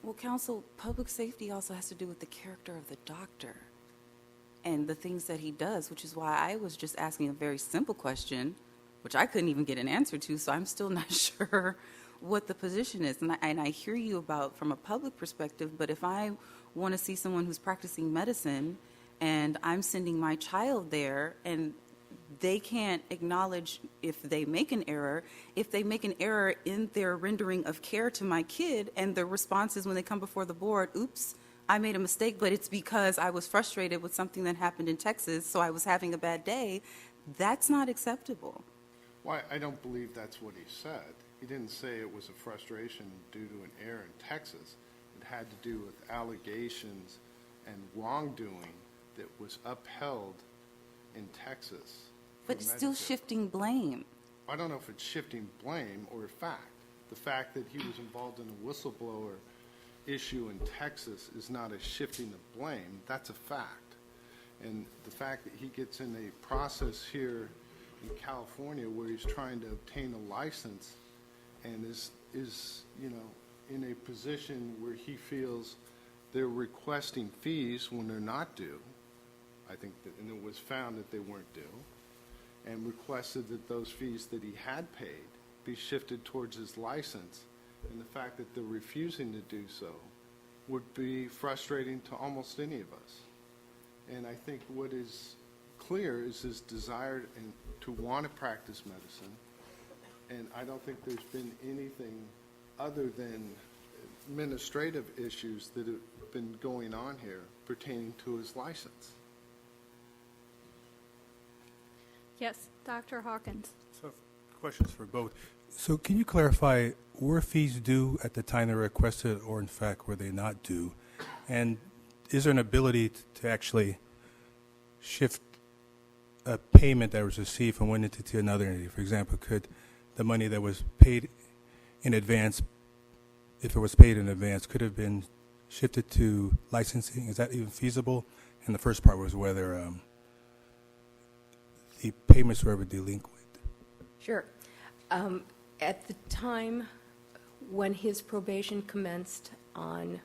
Well, counsel, public safety also has to do with the character of the doctor and the things that he does, which is why I was just asking a very simple question, which I couldn't even get an answer to, so I'm still not sure what the position is. And I hear you about from a public perspective, but if I want to see someone who's practicing medicine and I'm sending my child there and they can't acknowledge if they make an error, if they make an error in their rendering of care to my kid, and their response is when they come before the board, oops, I made a mistake, but it's because I was frustrated with something that happened in Texas, so I was having a bad day, that's not acceptable. Well, I don't believe that's what he said. He didn't say it was a frustration due to an error in Texas. It had to do with allegations and wrongdoing that was upheld in Texas. But for still Medicare. shifting blame. I don't know if it's shifting blame or fact. The fact that he was involved in a whistleblower issue in Texas is not a shifting of blame. That's a fact. And the fact that he gets in a process here in California where he's trying to obtain a license and is in a position where he feels they're requesting fees when they're not due. I think that, and it was found that they weren't due, and requested that those fees that he had paid be shifted towards his license, and the fact that they're refusing to do so would be frustrating to almost any of us. And I think what is clear is his desire to want to practice medicine, and I don't think there's been anything other than administrative issues that have been going on here pertaining to his license. Yes, Dr. Hawkins. So, questions for both. So, can you clarify, were fees due at the time they were requested, or in fact, were they not due? And is there an ability to actually shift a payment that was received from one entity to another entity? For example, could the money that was paid in advance, if it was paid in advance, could have been shifted to licensing? Is that even feasible? And the first part was whether the payments were ever delinquent. Sure. At the time when his probation commenced on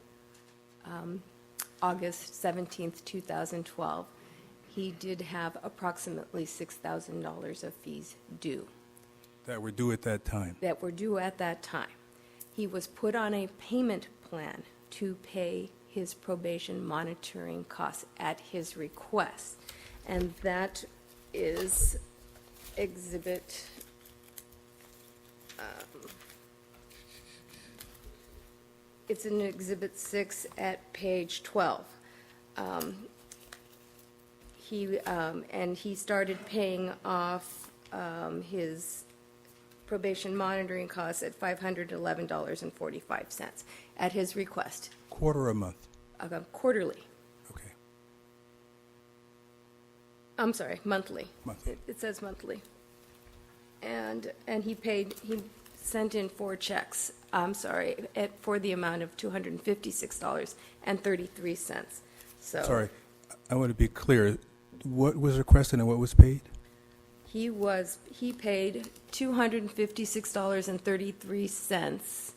August 17th, 2012, he did have approximately $6,000 of fees due. That were due at that time. That were due at that time. He was put on a payment plan to pay his probation monitoring costs at his request. And that is exhibit it's in Exhibit 6 at page 12. He started paying off his probation monitoring costs at $511.45 at his request, Quarter a month. quarterly. Okay. I'm sorry, monthly. Monthly. It says monthly. And he sent in 4 checks, for the amount of $256.33. So Sorry, I want to be clear. What was requested and what was paid? he paid $256.33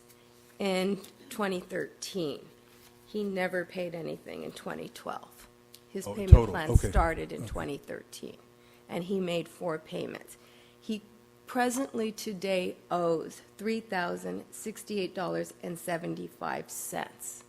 in 2013. He never paid anything in 2012. His Oh, payment total, plan okay. started in Okay. 2013, and he made 4 payments. He presently today owes $3,068.75.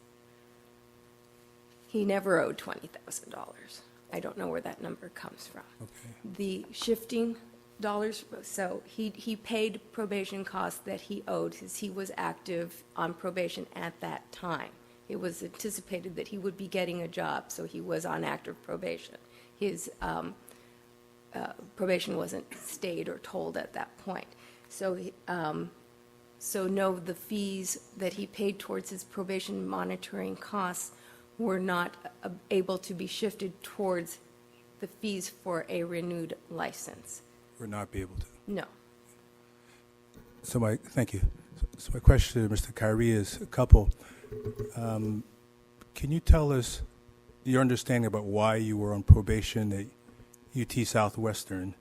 He never owed $20,000. I don't know where that number comes from. Okay. The shifting dollars, so he paid probation costs that he owed as he was active on probation at that time. It was anticipated that he would be getting a job, so he was on active probation. His probation wasn't stayed or told at that point. So no, the fees that he paid towards his probation monitoring costs were not able to be shifted towards the fees for a renewed license. Or not be able to. No. Thank you. So my question to Mr. Kyrie is a couple. Can you tell us your understanding about why you were on probation at UT Southwestern?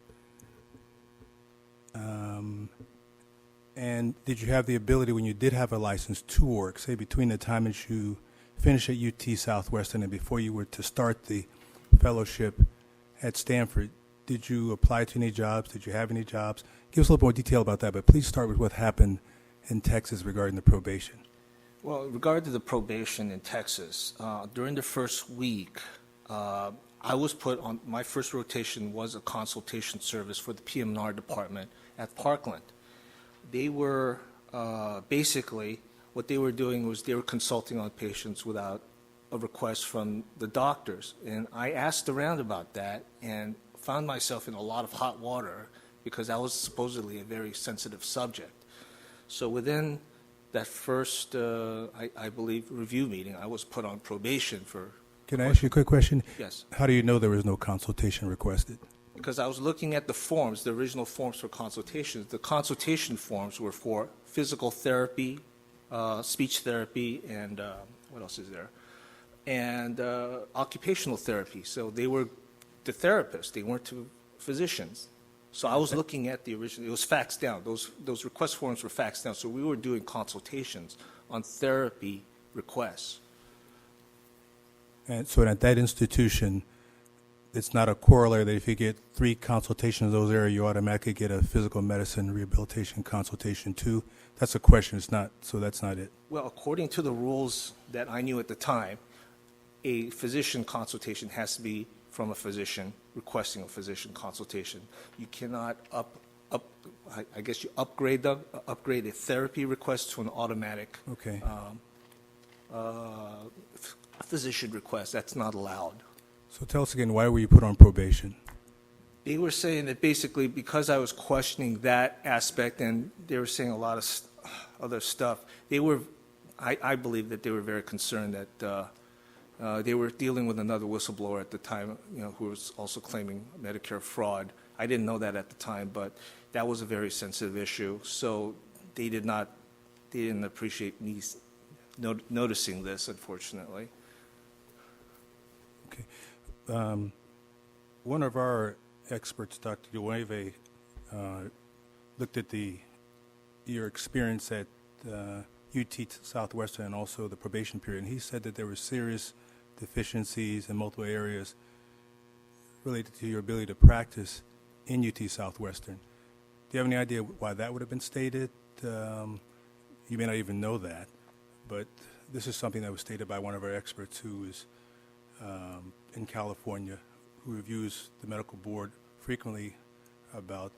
And did you have the ability, when you did have a license, to work, say, between the time that you finished at UT Southwestern and before you were to start the fellowship at Stanford? Did you apply to any jobs? Did you have any jobs? Give us a little more detail about that, but please start with what happened in Texas regarding the probation. Well, in regard to the probation in Texas, during the first week, I was put on, my first rotation was a consultation service for the PM&R department at Parkland. They were, basically, what they were doing was they were consulting on patients without a request from the doctors. And I asked around about that and found myself in a lot of hot water because that was supposedly a very sensitive subject. So within that first, I believe, review meeting, I was put on probation for, Can I ask you a quick question? yes, How do you know there was no consultation requested? because I was looking at the forms, the original forms for consultations. The consultation forms were for physical therapy, speech therapy, and what else is there? And occupational therapy. So they were the therapists, they weren't to physicians. So I was looking at the original, it was faxed down. Those request forms were faxed down. So we were doing consultations on therapy requests. And so at that institution, it's not a corollary that if you get 3 consultations in those areas, you automatically get a physical medicine rehabilitation consultation too? That's a question. It's not, so that's not it. Well, according to the rules that I knew at the time, a physician consultation has to be from a physician requesting a physician consultation. You cannot I guess you upgrade a therapy request to an automatic Okay. physician request. That's not allowed. So tell us again, why were you put on probation? They were saying that basically because I was questioning that aspect, and they were saying a lot of other stuff, I believe that they were very concerned that they were dealing with another whistleblower at the time, who was also claiming Medicare fraud. I didn't know that at the time, but that was a very sensitive issue. So they didn't appreciate me noticing this, unfortunately. Okay. One of our experts, Dr. Dueve, looked at your experience at UT Southwestern and also the probation period, and he said that there were serious deficiencies in multiple areas related to your ability to practice in UT Southwestern. Do you have any idea why that would have been stated? You may not even know that, but this is something that was stated by one of our experts who is in California, who reviews the medical board frequently about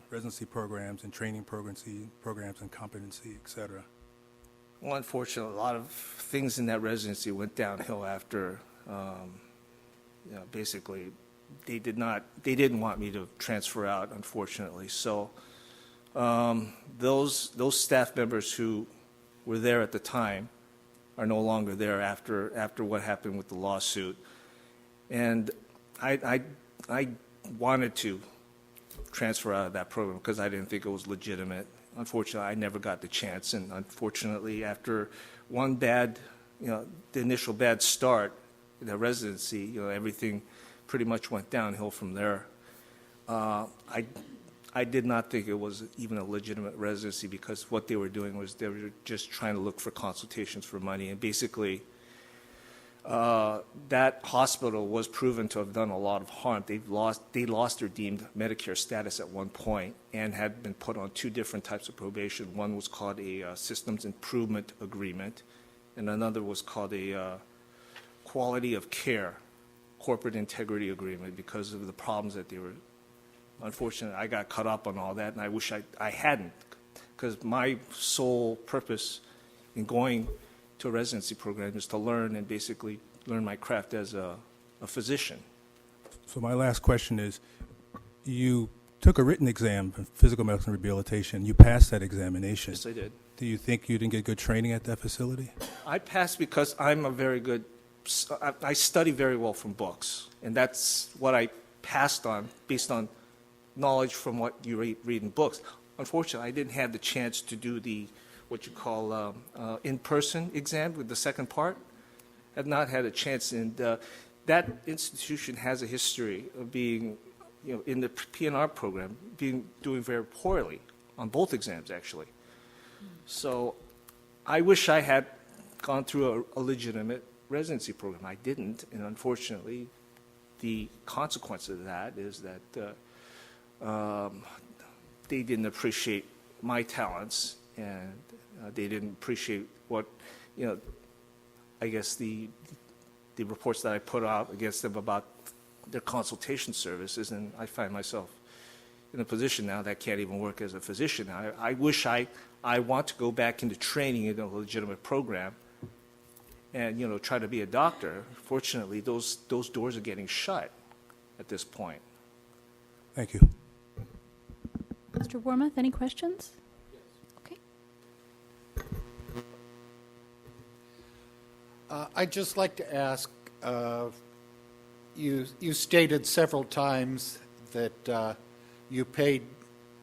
residency programs and training programs and competency, et cetera. Well, unfortunately, a lot of things in that residency went downhill after, basically, they didn't want me to transfer out, unfortunately. So those staff members who were there at the time are no longer there after what happened with the lawsuit. And I wanted to transfer out of that program because I didn't think it was legitimate. Unfortunately, I never got the chance, and unfortunately, after one bad, the initial bad start in the residency, everything pretty much went downhill from there. I did not think it was even a legitimate residency because what they were doing was they were just trying to look for consultations for money, and basically, that hospital was proven to have done a lot of harm. They lost their deemed Medicare status at one point and had been put on 2 different types of probation. One was called a Systems Improvement Agreement, and another was called a Quality of Care Corporate Integrity Agreement because of the problems that they were. Unfortunately, I got caught up on all that, and I wish I hadn't, because my sole purpose in going to a residency program is to learn and basically learn my craft as a physician. So my last question is, you took a written exam for physical medicine rehabilitation. You passed that examination. Yes, I did. Do you think you didn't get good training at that facility? I passed because I'm a very good, I study very well from books, and that's what I passed on based on knowledge from what you read in books. Unfortunately, I didn't have the chance to do what you call in-person exam with the second part. I've not had a chance, and that institution has a history of being, in the PNR program, doing very poorly on both exams, actually. So I wish I had gone through a legitimate residency program. I didn't, and unfortunately, the consequence of that is that they didn't appreciate my talents, and they didn't appreciate what, I guess the reports that I put out against them about their consultation services, and I find myself in a position now that I can't even work as a physician. I wish I want to go back into training in a legitimate program and, try to be a doctor. Fortunately, those doors are getting shut at this point. Thank you. Mr. Wormuth, any questions? Okay. I'd just like to ask, you stated several times that you paid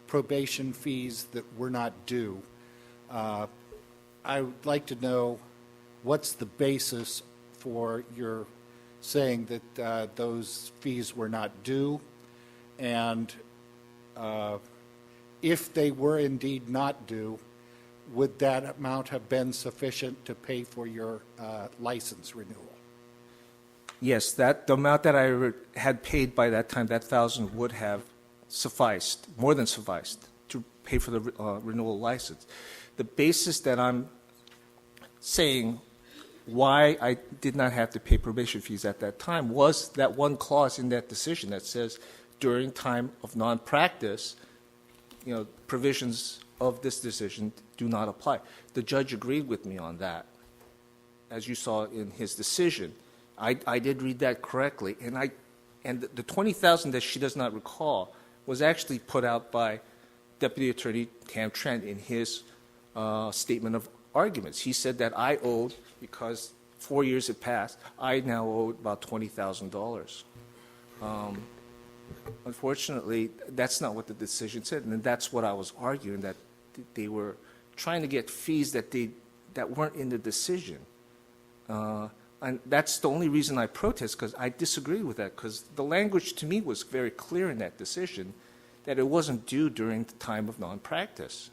probation fees that were not due. I would like to know what's the basis for your saying that those fees were not due, and if they were indeed not due, would that amount have been sufficient to pay for your license renewal? Yes, the amount that I had paid by that time, that 1,000 would have sufficed, more than sufficed, to pay for the renewal license. The basis that I'm saying why I did not have to pay probation fees at that time was that one clause in that decision that says during time of non-practice, provisions of this decision do not apply. The judge agreed with me on that, as you saw in his decision. I did read that correctly, and the $20,000 that she does not recall was actually put out by Deputy Attorney Tam Trent in his statement of arguments. He said that I owed, because 4 years had passed, I now owed about $20,000. Unfortunately, that's not what the decision said, and that's what I was arguing, that they were trying to get fees that weren't in the decision. And that's the only reason I protest, because I disagree with that, because the language to me was very clear in that decision that it wasn't due during the time of non-practice.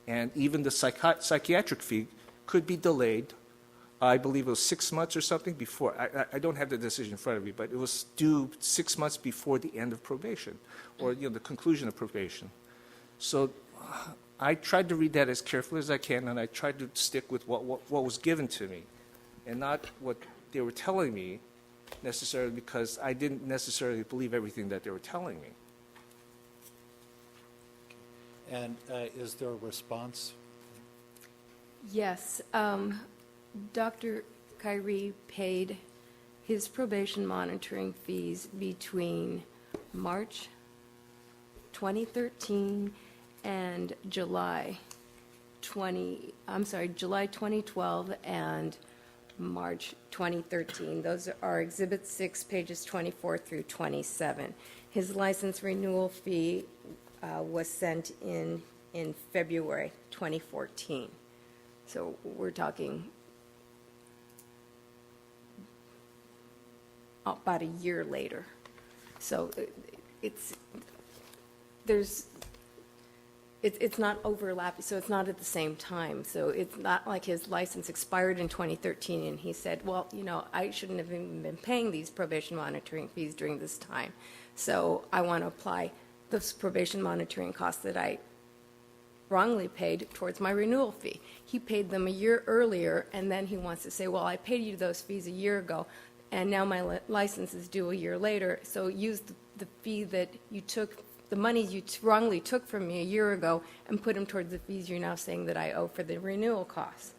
And even the psychiatric fee could be delayed. I believe it was 6 months or something before. I don't have the decision in front of me, but it was due 6 months before the end of probation, or the conclusion of probation. So I tried to read that as carefully as I can, and I tried to stick with what was given to me, and not what they were telling me necessarily, because I didn't necessarily believe everything that they were telling me. And is there a response? Yes. Dr. Kyrie paid his probation monitoring fees between March 2013 and July 2012 and March 2013. Those are Exhibit 6, pages 24 through 27. His license renewal fee was sent in February 2014. So we're talking about a year later. So it's not overlapping, so it's not at the same time. So it's not like his license expired in 2013 and he said, well, I shouldn't have even been paying these probation monitoring fees during this time. So I want to apply those probation monitoring costs that I wrongly paid towards my renewal fee. He paid them a year earlier, and then he wants to say, well, I paid you those fees a year ago, and now my license is due a year later, so use the fee that you took, the money you wrongly took from me a year ago, and put them towards the fees you're now saying that I owe for the renewal costs.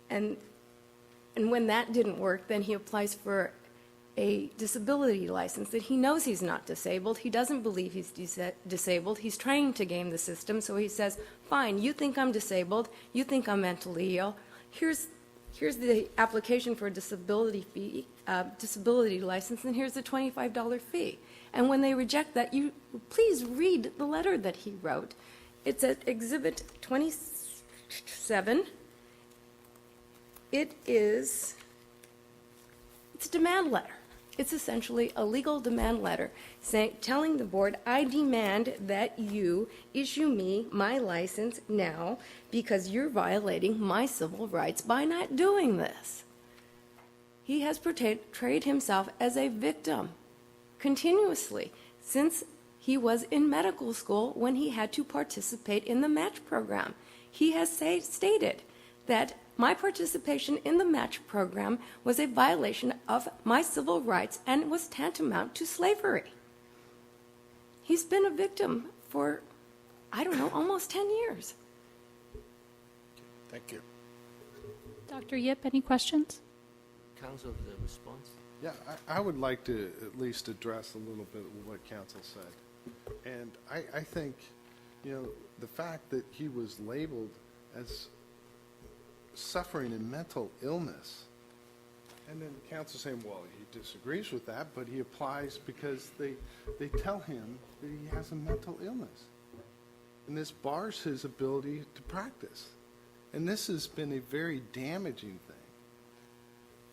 And when that didn't work, then he applies for a disability license that he knows he's not disabled. He doesn't believe he's disabled. He's trying to game the system, so he says, fine, you think I'm disabled, you think I'm mentally ill, here's the application for a disability license, and here's the $25 fee. And when they reject that, you please read the letter that he wrote. It's at Exhibit 27. It's a demand letter. It's essentially a legal demand letter telling the board, I demand that you issue me my license now because you're violating my civil rights by not doing this. He has portrayed himself as a victim continuously since he was in medical school when he had to participate in the match program. He has stated that my participation in the match program was a violation of my civil rights and was tantamount to slavery. He's been a victim for, almost 10 years. Thank you. Dr. Yip, any questions? Counsel, the response? Yeah, I would like to at least address a little bit of what counsel said. And I think You know, the fact that he was labeled as suffering a mental illness, and then the council saying, well, he disagrees with that, but he applies because they tell him that he has a mental illness. And this bars his ability to practice. And this has been a very damaging thing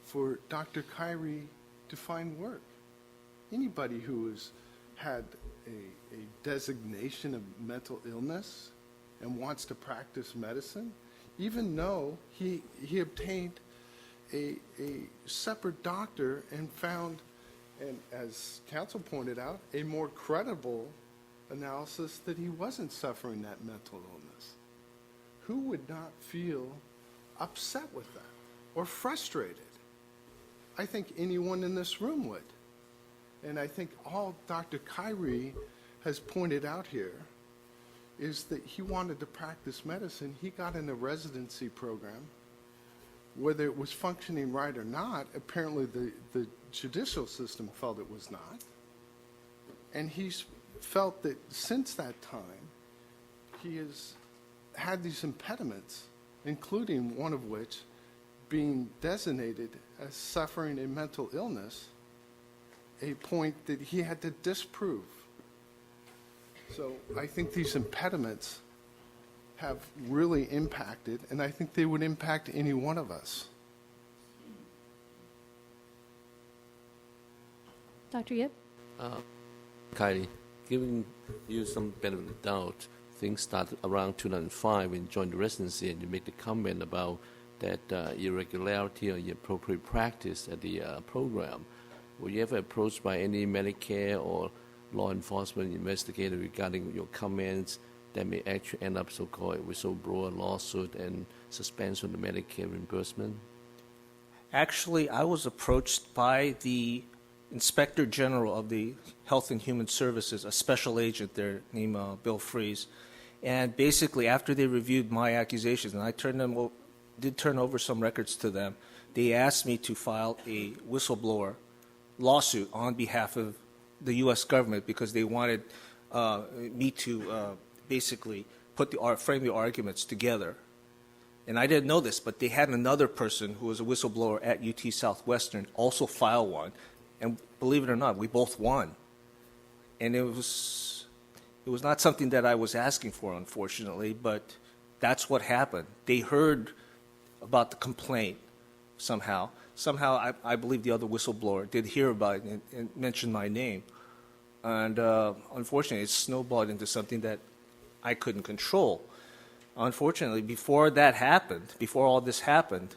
for Dr. Kyrie to find work. Anybody who has had a designation of mental illness and wants to practice medicine, even though he obtained a separate doctor and found, and as counsel pointed out, a more credible analysis that he wasn't suffering that mental illness. Who would not feel upset with that or frustrated? I think anyone in this room would. And I think all Dr. Kyrie has pointed out here is that he wanted to practice medicine. He got in a residency program. Whether it was functioning right or not, apparently the judicial system felt it was not. And he's felt that since that time, he has had these impediments, including one of which being designated as suffering a mental illness, a point that he had to disprove. So I think these impediments have really impacted, and I think they would impact any one of us. Dr. Yip? Kylie, giving you some benefit of the doubt, things started around 2005 when you joined the residency, and you make the comment about that irregularity or inappropriate practice at the program. Were you ever approached by any Medicare or law enforcement investigator regarding your comments that may actually end up so-called whistleblower lawsuit and suspension of the Medicare reimbursement? Actually, I was approached by the Inspector General of the Health and Human Services, a special agent there named Bill Freeze. And basically, after they reviewed my accusations, and I did turn over some records to them, they asked me to file a whistleblower lawsuit on behalf of the U.S. government because they wanted me to basically frame the arguments together. And I didn't know this, but they had another person who was a whistleblower at UT Southwestern also file one. And believe it or not, we both won. And it was not something that I was asking for, unfortunately, but that's what happened. They heard about the complaint somehow. Somehow, I believe the other whistleblower did hear about it and mention my name. And unfortunately, it snowballed into something that I couldn't control. Unfortunately, before all this happened,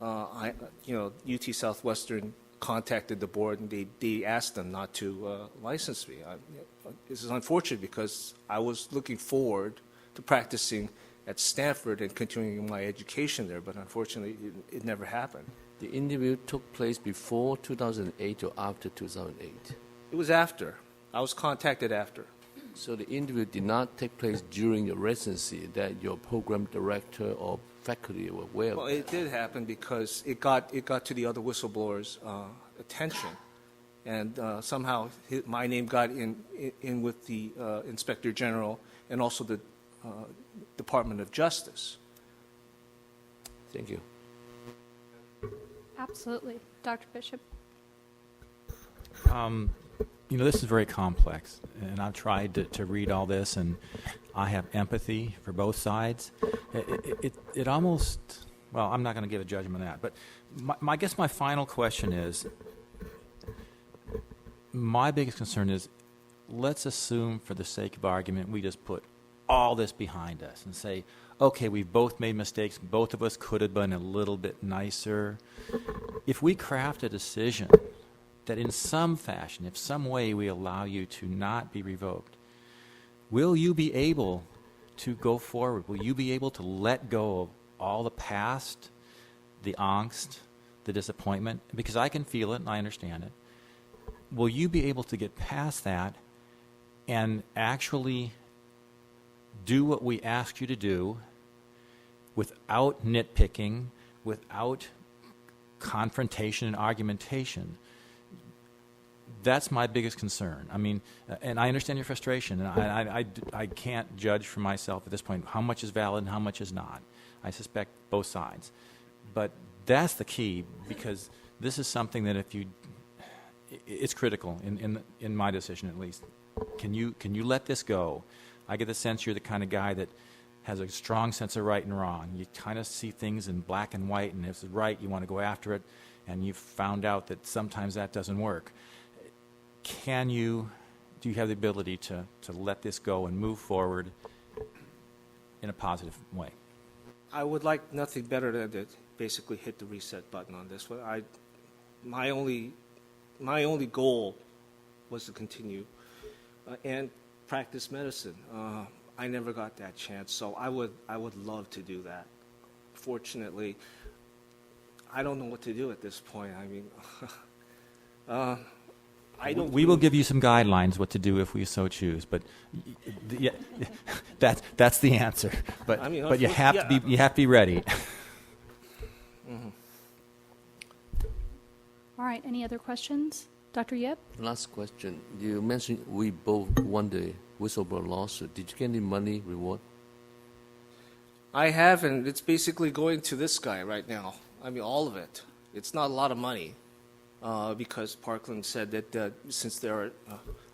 UT Southwestern contacted the board and they asked them not to license me. This is unfortunate because I was looking forward to practicing at Stanford and continuing my education there, but unfortunately it never happened. The interview took place before 2008 or after 2008? It was after. I was contacted after. So the interview did not take place during your residency, that your program director or faculty were aware of? Well, it did happen because it got to the other whistleblowers' attention, and somehow my name got in with the Inspector General and also the Department of Justice. Thank you. Absolutely. Dr. Bishop? This is very complex, and I've tried to read all this, and I have empathy for both sides. It almost, well, I'm not going to give a judgment on that, but I guess my final question is, my biggest concern is, let's assume for the sake of argument we just put all this behind us and say, okay, we've both made mistakes, both of us could have been a little bit nicer. If we craft a decision that in some fashion, if some way we allow you to not be revoked, will you be able to go forward? Will you be able to let go of all the past, the angst, the disappointment? Because I can feel it and I understand it. Will you be able to get past that and actually do what we asked you to do without nitpicking, without confrontation and argumentation? That's my biggest concern. I mean, and I understand your frustration, and I can't judge for myself at this point how much is valid and how much is not. I suspect both sides. But that's the key, because this is something that it's critical in my decision, at least. Can you let this go? I get the sense you're the kind of guy that has a strong sense of right and wrong. You kind of see things in black and white, and if it's right, you want to go after it, and you've found out that sometimes that doesn't work. Do you have the ability to let this go and move forward in a positive way? I would like nothing better than to basically hit the reset button on this one. My only goal was to continue and practice medicine. I never got that chance, so I would love to do that. Fortunately, I don't know what to do at this point. I mean, We will give you some guidelines what to do if we so choose, but yeah, that's the answer. But I mean, but you have to be ready. Mm-hmm. All right, any other questions? Dr. Yip? Last question. You mentioned we both won the whistleblower lawsuit. Did you get any money reward? I have, and it's basically going to this guy right now. I mean, all of it. It's not a lot of money, because Parkland said that since they're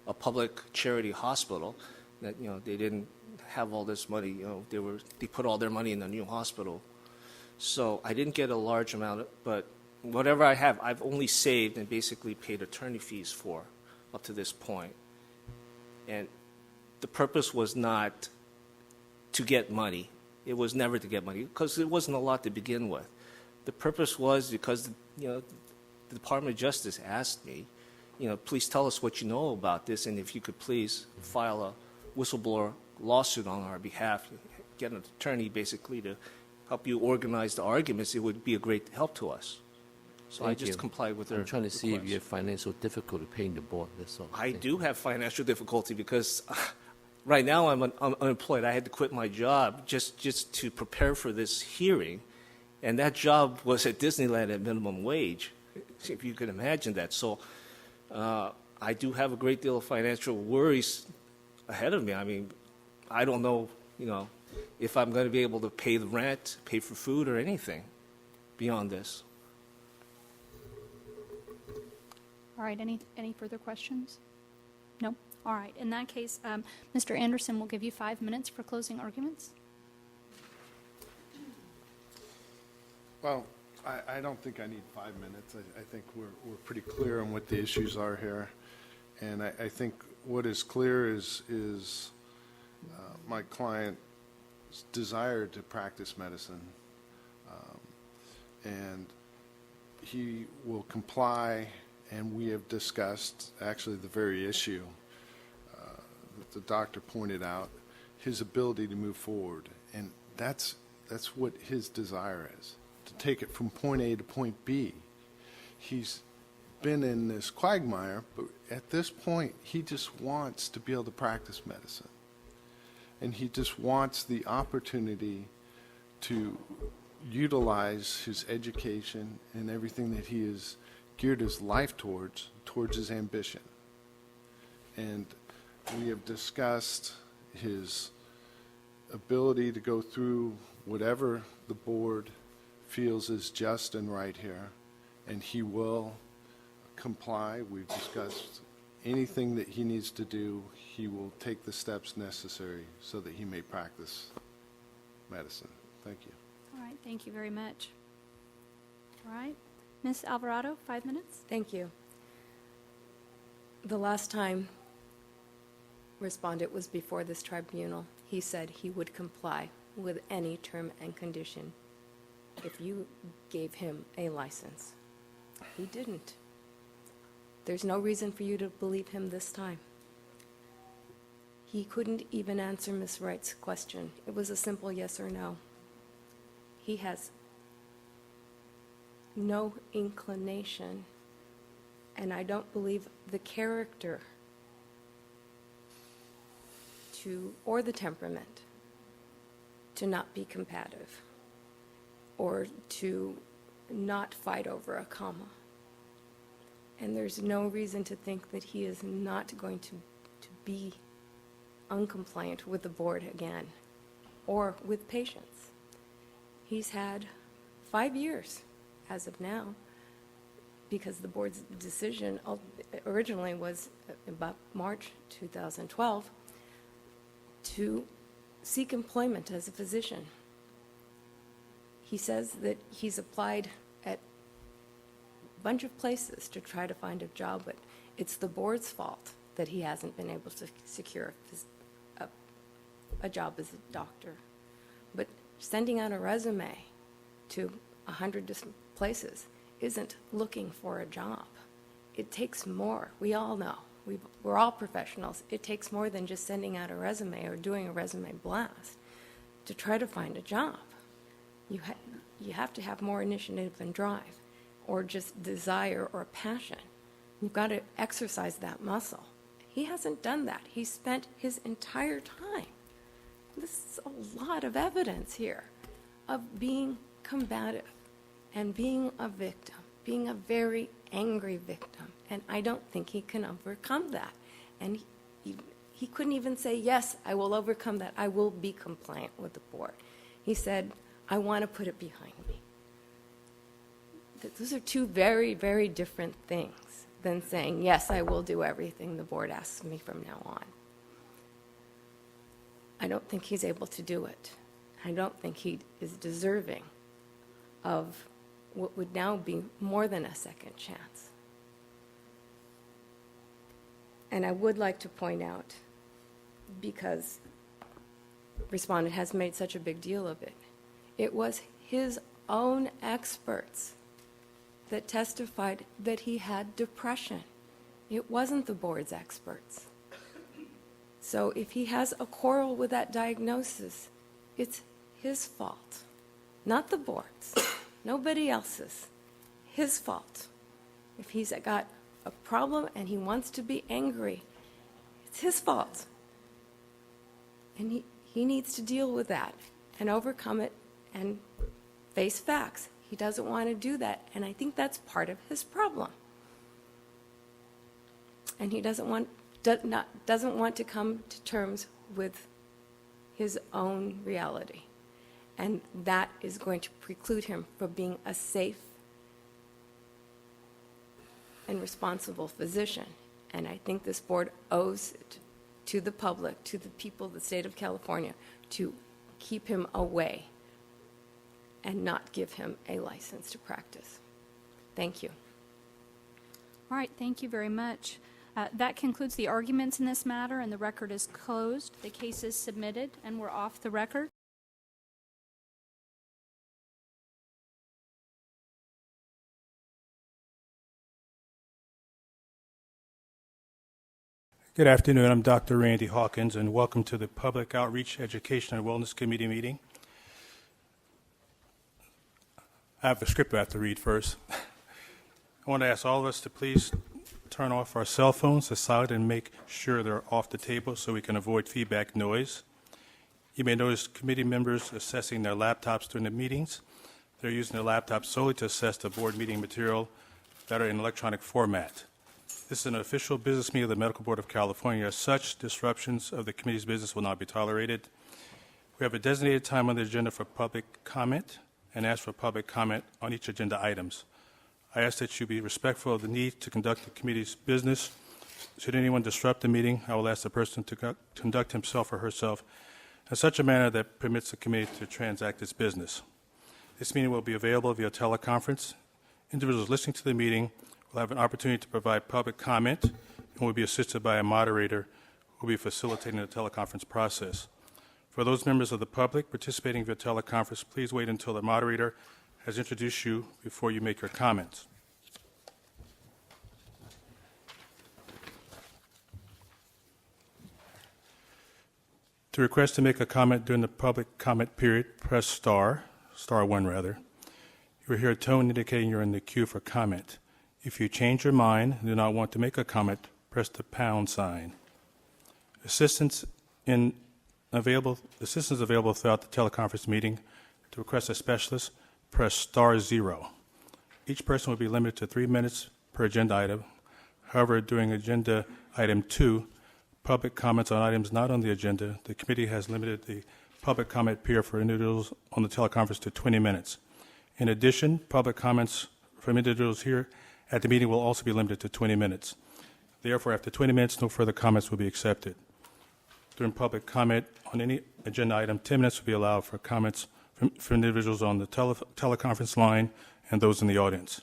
a public charity hospital, that they didn't have all this money. They put all their money in the new hospital. So I didn't get a large amount, but whatever I have, I've only saved and basically paid attorney fees for up to this point. And the purpose was not to get money. It was never to get money, because it wasn't a lot to begin with. The purpose was because, the Department of Justice asked me, please tell us what you know about this, and if you could please file a whistleblower lawsuit on our behalf, get an attorney basically to help you organize the arguments, it would be a great help to us. So Thank I just you. complied with their I'm trying to see if request. you have financial difficulty paying the board, that's all. I do have financial difficulty because right now I'm unemployed. I had to quit my job just to prepare for this hearing, and that job was at Disneyland at minimum wage, if you can imagine that. So I do have a great deal of financial worries ahead of me. I mean, I don't know, if I'm going to be able to pay the rent, pay for food, or anything beyond this. All right, any further questions? No? All right, in that case, Mr. Anderson will give you 5 minutes for closing arguments. Well, I don't think I need 5 minutes. I think we're pretty clear on what the issues are here. And I think what is clear is my client's desire to practice medicine. And he will comply, and we have discussed actually the very issue that the doctor pointed out, his ability to move forward. And that's what his desire is, to take it from point A to point B. He's been in this quagmire, but at this point, he just wants to be able to practice medicine. And he just wants the opportunity to utilize his education and everything that he has geared his life towards his ambition. And we have discussed his ability to go through whatever the board feels is just and right here, and he will comply. We've discussed anything that he needs to do, he will take the steps necessary so that he may practice medicine. Thank you. All right, thank you very much. All right, Ms. Alvarado, 5 minutes. Thank you. The last time respondent was before this tribunal, he said he would comply with any term and condition if you gave him a license. He didn't. There's no reason for you to believe him this time. He couldn't even answer Ms. Wright's question. It was a simple yes or no. He has no inclination, and I don't believe the character or the temperament to not be combative or to not fight over a comma. And there's no reason to think that he is not going to be uncompliant with the board again, or with patients. He's had 5 years as of now, because the board's decision originally was about March 2012 to seek employment as a physician. He says that he's applied at a bunch of places to try to find a job, but it's the board's fault that he hasn't been able to secure a job as a doctor. But sending out a resume to 100 different places isn't looking for a job. It takes more. We all know. We're all professionals. It takes more than just sending out a resume or doing a resume blast to try to find a job. You have to have more initiative and drive, or just desire or passion. You've got to exercise that muscle. He hasn't done that. He spent his entire time. This is a lot of evidence here of being combative and being a victim, being a very angry victim. And I don't think he can overcome that. And he couldn't even say, yes, I will overcome that. I will be compliant with the board. He said, I want to put it behind me. Those are two very, very different things than saying, yes, I will do everything the board asks me from now on. I don't think he's able to do it. I don't think he is deserving of what would now be more than a second chance. And I would like to point out, because respondent has made such a big deal of it, it was his own experts that testified that he had depression. It wasn't the board's experts. So if he has a quarrel with that diagnosis, it's his fault, not the board's, nobody else's, his fault. If he's got a problem and he wants to be angry, it's his fault. And he needs to deal with that and overcome it and face facts. He doesn't want to do that, and I think that's part of his problem. And he doesn't want to come to terms with his own reality. And that is going to preclude him from being a safe and responsible physician. And I think this board owes it to the public, to the people of the state of California, to keep him away and not give him a license to practice. Thank you. All right, thank you very much. That concludes the arguments in this matter, and the record is closed. The case is submitted, and we're off the record. Good afternoon. I'm Dr. Randy Hawkins, and welcome to the Public Outreach, Education, and Wellness Committee meeting. I have a script I have to read first. I want to ask all of us to please turn off our cell phones to silent and make sure they're off the table so we can avoid feedback noise. You may notice committee members assessing their laptops during the meetings. They're using their laptops solely to assess the board meeting material that are in electronic format. This is an official business meeting of the Medical Board of California. As such, disruptions of the committee's business will not be tolerated. We have a designated time on the agenda for public comment and ask for public comment on each agenda items. I ask that you be respectful of the need to conduct the committee's business. Should anyone disrupt the meeting, I will ask the person to conduct himself or herself in such a manner that permits the committee to transact its business. This meeting will be available via teleconference. Individuals listening to the meeting will have an opportunity to provide public comment and will be assisted by a moderator who will be facilitating the teleconference process. For those members of the public participating via teleconference, please wait until the moderator has introduced you before you make your comments. To request to make a comment during the public comment period, press star 1 rather. You will hear a tone indicating you're in the queue for comment. If you change your mind and do not want to make a comment, press the pound sign. Assistance available throughout the teleconference meeting. To request a specialist, press star 0. Each person will be limited to 3 minutes per agenda item. However, during agenda item 2, public comments on items not on the agenda, the committee has limited the public comment period for individuals on the teleconference to 20 minutes. In addition, public comments from individuals here at the meeting will also be limited to 20 minutes. Therefore, after 20 minutes, no further comments will be accepted. During public comment on any agenda item, 10 minutes will be allowed for comments from individuals on the teleconference line and those in the audience.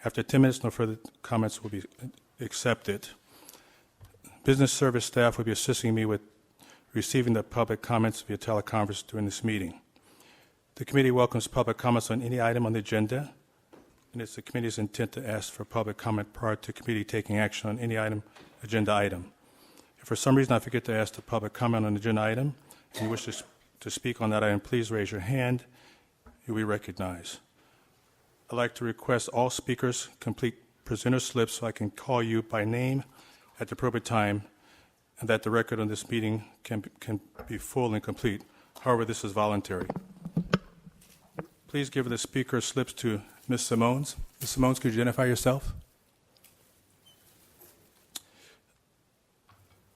After 10 minutes, no further comments will be accepted. Business service staff will be assisting me with receiving the public comments via teleconference during this meeting. The committee welcomes public comments on any item on the agenda, and it's the committee's intent to ask for public comment prior to committee taking action on any agenda item. If for some reason I forget to ask the public comment on an agenda item and you wish to speak on that item, please raise your hand. You'll be recognized. I'd like to request all speakers complete presenter slips so I can call you by name at the appropriate time, and that the record on this meeting can be full and complete. However, this is voluntary. Please give the speaker slips to Ms. Simones. Ms. Simones, could you identify yourself?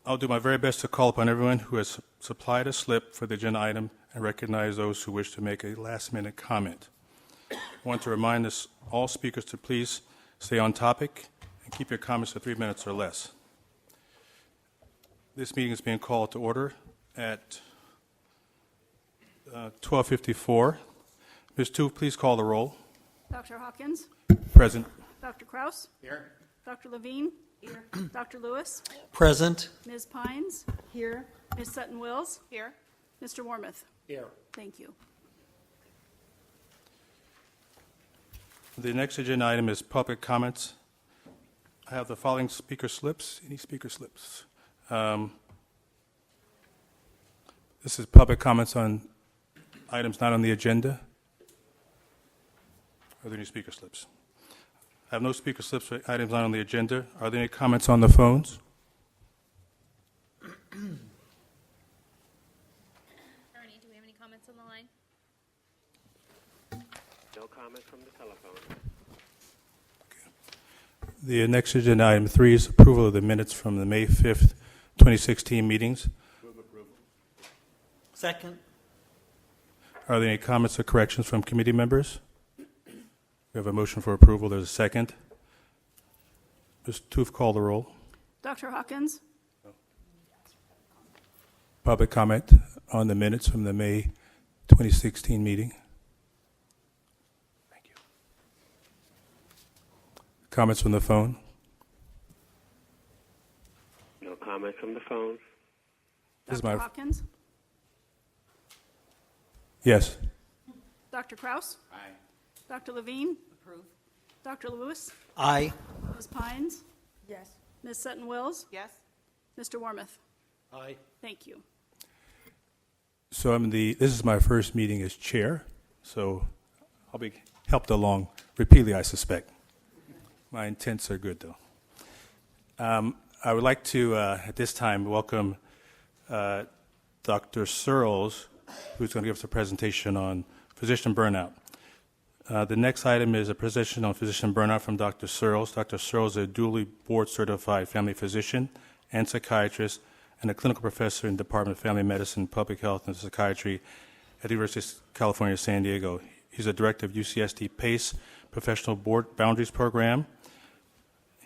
I'll do my very best to call upon everyone who has supplied a slip for the agenda item and recognize those who wish to make a last-minute comment. I want to remind all speakers to please stay on topic and keep your comments to 3 minutes or less. This meeting is being called to order at 12:54. Ms. Tu, please call the roll. Dr. Hawkins? Present. Dr. Kraus? Here. Dr. Levine? Here. Dr. Lewis? Present. Ms. Pines? Here. Ms. Sutton-Wills? Here. Mr. Wormuth? Here. Thank you. The next agenda item is public comments. I have the following speaker slips. Any speaker slips? This is public comments on items not on the agenda. Are there any speaker slips? I have no speaker slips for items not on the agenda. Are there any comments on the phones? Ernie, do we have any comments on the line? No comment from the telephone. The next agenda item 3 is approval of the minutes from the May 5th, 2016 meetings. Second. Are there any comments or corrections from committee members? We have a motion for approval. There's a second. Ms. Toof, call the roll. Dr. Hawkins? Public comment on the minutes from the May 2016 meeting. Thank you. Comments from the phone? No comment from the phone. This is Dr. my- Hawkins? Yes. Dr. Kraus? Aye. Dr. Levine? Approve. Dr. Lewis? Aye. Ms. Pines? Yes. Ms. Sutton-Wills? Yes. Mr. Wormuth? Aye. Thank you. So this is my first meeting as chair, so I'll be helped along repeatedly, I suspect. My intents are good, though. I would like to, at this time, welcome Dr. Searles, who's going to give us a presentation on physician burnout. The next item is a presentation on physician burnout from Dr. Searles. Dr. Searles is a duly board-certified family physician and psychiatrist and a clinical professor in the Department of Family Medicine, Public Health, and Psychiatry at the University of California, San Diego. He's a director of UCSD PACE Professional Board Boundaries Program.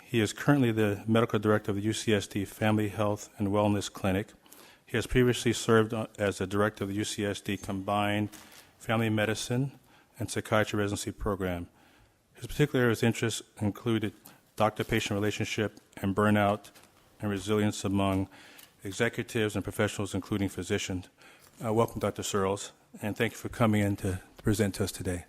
He is currently the medical director of the UCSD Family Health and Wellness Clinic. He has previously served as the director of the UCSD Combined Family Medicine and Psychiatry Residency Program. His particular areas of interest included doctor-patient relationship and burnout and resilience among executives and professionals, including physicians. Welcome, Dr. Searles, and thank you for coming in to present to us today.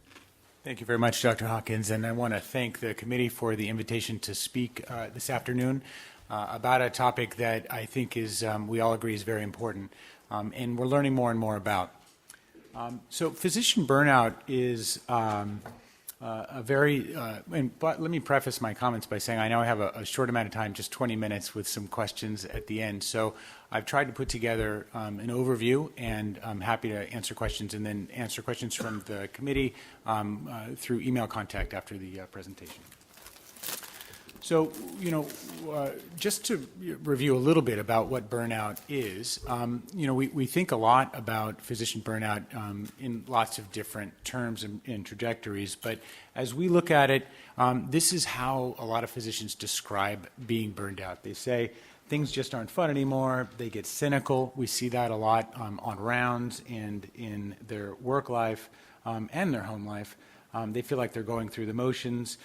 Thank you very much, Dr. Hawkins, and I want to thank the committee for the invitation to speak this afternoon about a topic that I think is, we all agree, is very important, and we're learning more and more about. So physician burnout is but let me preface my comments by saying I know I have a short amount of time, just 20 minutes with some questions at the end. So I've tried to put together an overview, and I'm happy to answer questions and then answer questions from the committee through email contact after the presentation. So, just to review a little bit about what burnout is, we think a lot about physician burnout in lots of different terms and trajectories, but as we look at it, this is how a lot of physicians describe being burned out. They say things just aren't fun anymore. They get cynical. We see that a lot on rounds and in their work life and their home life. They feel like they're going through the motions.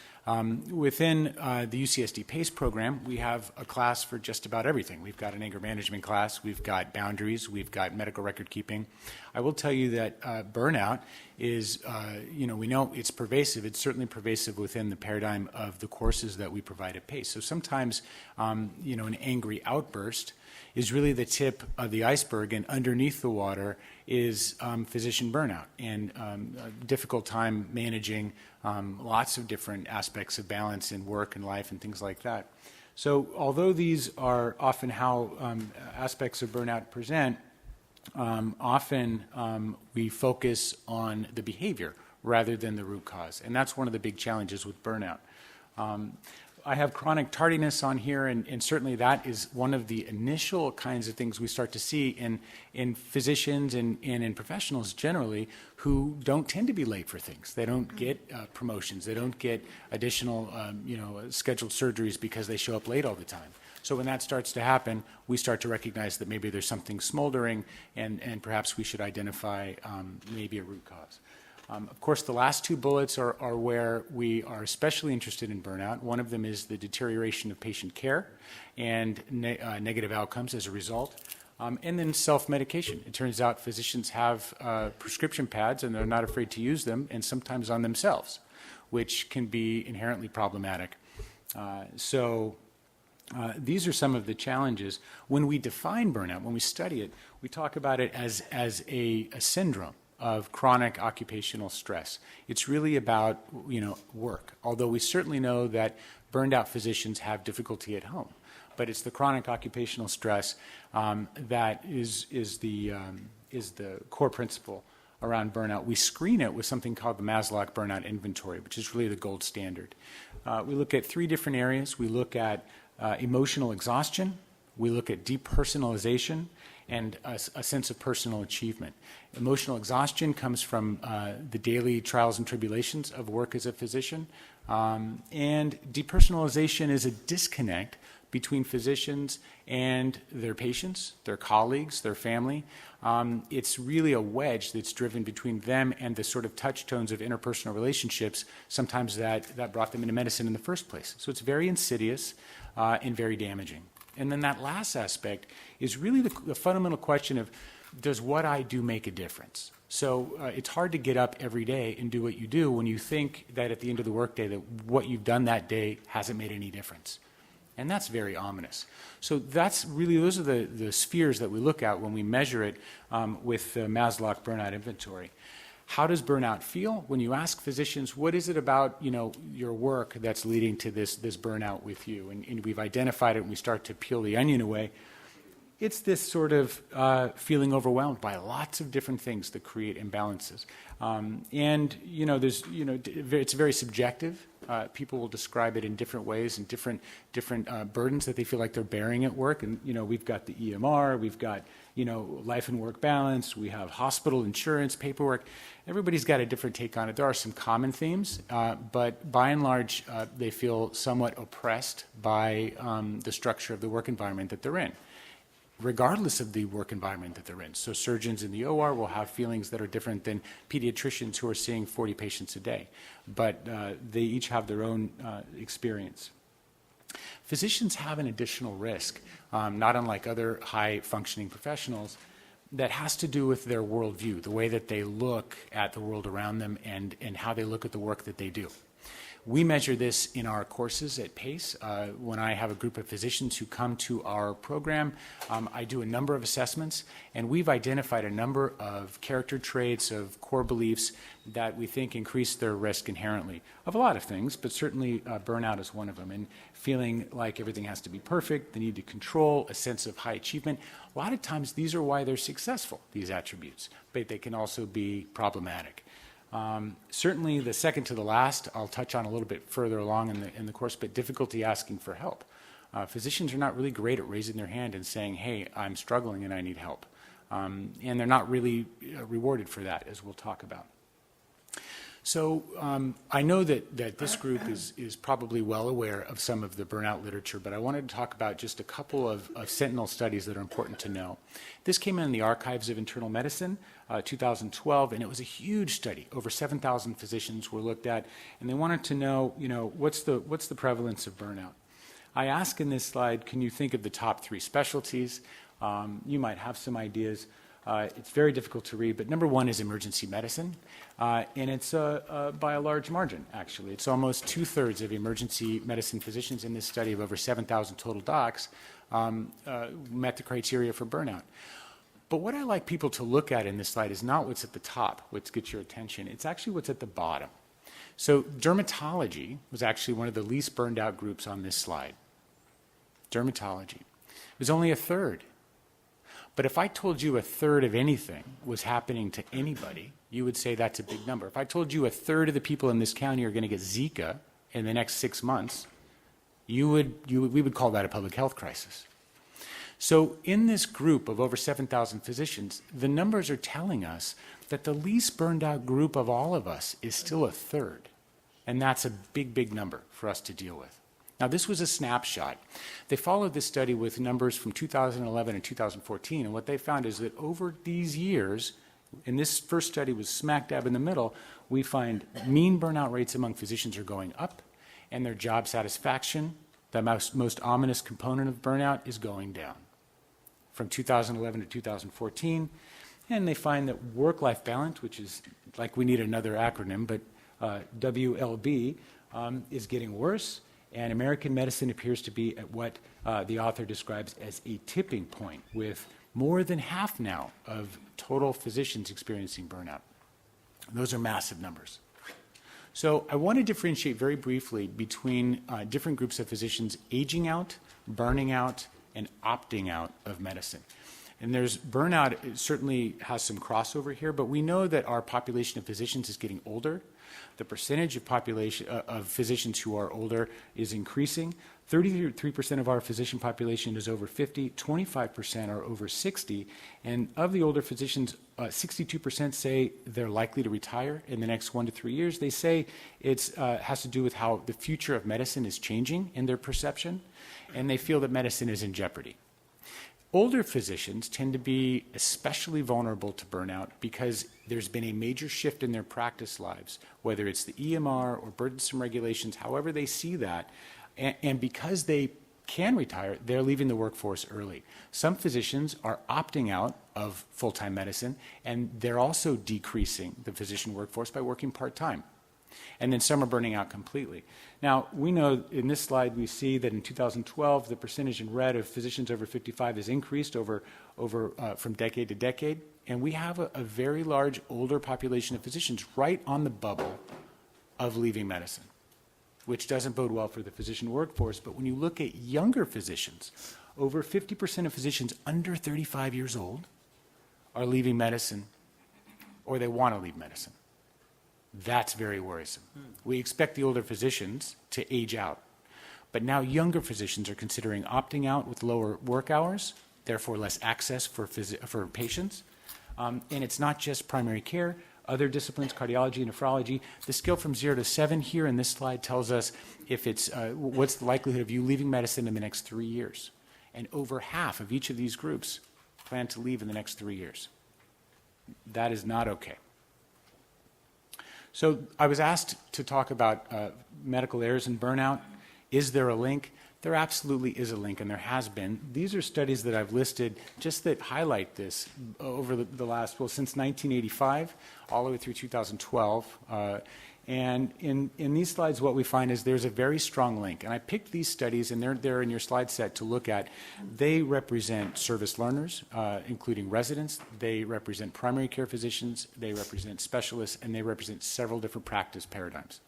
Within the UCSD PACE program, we have a class for just about everything. We've got an anger management class, we've got boundaries, we've got medical record keeping. I will tell you that burnout is, we know it's pervasive. It's certainly pervasive within the paradigm of the courses that we provide at PACE. So sometimes, an angry outburst is really the tip of the iceberg, and underneath the water is physician burnout and a difficult time managing lots of different aspects of balance in work and life and things like that. So although these are often how aspects of burnout present, often we focus on the behavior rather than the root cause, and that's one of the big challenges with burnout. I have chronic tardiness on here, and certainly that is one of the initial kinds of things we start to see in physicians and in professionals generally who don't tend to be late for things. They don't get promotions. They don't get additional, scheduled surgeries because they show up late all the time. So when that starts to happen, we start to recognize that maybe there's something smoldering, and perhaps we should identify maybe a root cause. Of course, the last two bullets are where we are especially interested in burnout. One of them is the deterioration of patient care and negative outcomes as a result. And then self-medication. It turns out physicians have prescription pads, and they're not afraid to use them, and sometimes on themselves, which can be inherently problematic. These are some of the challenges. When we define burnout, when we study it, we talk about it as a syndrome of chronic occupational stress. It's really about, work, although we certainly know that burned out physicians have difficulty at home. But it's the chronic occupational stress that is the core principle around burnout. We screen it with something called the Maslach Burnout Inventory, which is really the gold standard. We look at three different areas. We look at emotional exhaustion, we look at depersonalization, and a sense of personal achievement. Emotional exhaustion comes from the daily trials and tribulations of work as a physician, and depersonalization is a disconnect between physicians and their patients, their colleagues, their family. It's really a wedge that's driven between them and the sort of touchstones of interpersonal relationships, sometimes that brought them into medicine in the first place. So it's very insidious and very damaging. And then that last aspect is really the fundamental question of, does what I do make a difference? So it's hard to get up every day and do what you do when you think that at the end of the workday that what you've done that day hasn't made any difference. And that's very ominous. So those are the spheres that we look at when we measure it with the Maslach Burnout Inventory. How does burnout feel? When you ask physicians, what is it about your work that's leading to this burnout with you? And we've identified it, and we start to peel the onion away. It's this sort of feeling overwhelmed by lots of different things that create imbalances. It's very subjective. People will describe it in different ways and different burdens that they feel like they're bearing at work. And we've got the EMR, we've got life and work balance, we have hospital insurance, paperwork. Everybody's got a different take on it. There are some common themes, but by and large, they feel somewhat oppressed by the structure of the work environment that they're in, regardless of the work environment that they're in. So surgeons in the OR will have feelings that are different than pediatricians who are seeing 40 patients a day, but they each have their own experience. Physicians have an additional risk, not unlike other high-functioning professionals, that has to do with their worldview, the way that they look at the world around them and how they look at the work that they do. We measure this in our courses at PACE. When I have a group of physicians who come to our program, I do a number of assessments, and we've identified a number of character traits, of core beliefs that we think increase their risk inherently of a lot of things, but certainly burnout is one of them. And feeling like everything has to be perfect, the need to control, a sense of high achievement. A lot of times these are why they're successful, these attributes, but they can also be problematic. Certainly, the second to the last, I'll touch on a little bit further along in the course, but difficulty asking for help. Physicians are not really great at raising their hand and saying, hey, I'm struggling and I need help. And they're not really rewarded for that, as we'll talk about. So I know that this group is probably well aware of some of the burnout literature, but I wanted to talk about just a couple of sentinel studies that are important to know. This came in the Archives of Internal Medicine, 2012, and it was a huge study. Over 7,000 physicians were looked at, and they wanted to know, what's the prevalence of burnout? I ask in this slide, can you think of the top 3 specialties? You might have some ideas. It's very difficult to read, but number 1 is emergency medicine, and it's by a large margin, actually. It's almost 2/3 of emergency medicine physicians in this study of over 7,000 total docs met the criteria for burnout. But what I like people to look at in this slide is not what's at the top, what gets your attention. It's actually what's at the bottom. So dermatology was actually one of the least burned out groups on this slide. Dermatology. It was only 1/3. But if I told you 1/3 of anything was happening to anybody, you would say that's a big number. If I told you 1/3 of the people in this county are going to get Zika in the next 6 months, we would call that a public health crisis. So in this group of over 7,000 physicians, the numbers are telling us that the least burned out group of all of us is still 1/3. And that's a big, big number for us to deal with. Now, this was a snapshot. They followed this study with numbers from 2011 and 2014, and what they found is that over these years, and this first study was smack dab in the middle, we find mean burnout rates among physicians are going up, and their job satisfaction, the most ominous component of burnout, is going down from 2011 to 2014. And they find that work-life balance, which is like we need another acronym, but WLB, is getting worse. And American medicine appears to be at what the author describes as a tipping point, with more than half now of total physicians experiencing burnout. Those are massive numbers. So I want to differentiate very briefly between different groups of physicians aging out, burning out, and opting out of medicine. And there's burnout, it certainly has some crossover here, but we know that our population of physicians is getting older. The percentage of physicians who are older is increasing. 33% of our physician population is over 50, 25% are over 60, and of the older physicians, 62% say they're likely to retire in the next 1 to 3 years. They say it has to do with how the future of medicine is changing in their perception, and they feel that medicine is in jeopardy. Older physicians tend to be especially vulnerable to burnout because there's been a major shift in their practice lives, whether it's the EMR or burdensome regulations, however they see that, and because they can retire, they're leaving the workforce early. Some physicians are opting out of full-time medicine, and they're also decreasing the physician workforce by working part-time. And then some are burning out completely. Now, we know in this slide we see that in 2012, the percentage in red of physicians over 55 has increased from decade to decade, and we have a very large older population of physicians right on the bubble of leaving medicine, which doesn't bode well for the physician workforce. But when you look at younger physicians, over 50% of physicians under 35 years old are leaving medicine, or they want to leave medicine. That's very worrisome. We expect the older physicians to age out, but now younger physicians are considering opting out with lower work hours, therefore less access for patients. And it's not just primary care, other disciplines, cardiology, nephrology. The scale from 0 to 7 here in this slide tells us if it's what's the likelihood of you leaving medicine in the next 3 years. And over half of each of these groups plan to leave in the next 3 years. That is not okay. So I was asked to talk about medical errors and burnout. Is there a link? There absolutely is a link, and there has been. These are studies that I've listed just that highlight this over the last, since 1985 all the way through 2012. And in these slides, what we find is there's a very strong link. And I picked these studies, and they're there in your slide set to look at. They represent service learners, including residents. They represent primary care physicians. They represent specialists, and they represent several different practice paradigms.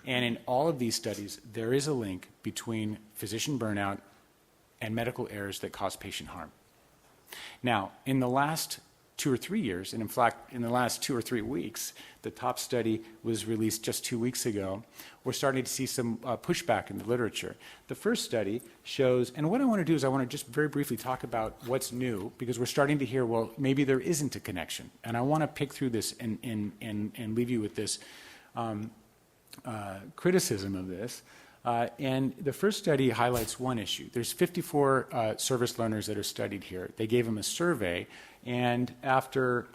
And in all of these studies, there is a link between physician burnout and medical errors that cause patient harm. Now, in the last 2 or 3 years. And in fact, in the last 2 or 3 weeks, the top study was released just 2 weeks ago. We're starting to see some pushback in the literature. The first study shows, and what I want to do is I want to just very briefly talk about what's new, because we're starting to hear, well, maybe there isn't a connection. And I want to pick through this and leave you with this criticism of this. And the first study highlights one issue. There's 54 service learners that are studied here. They gave them a survey, and after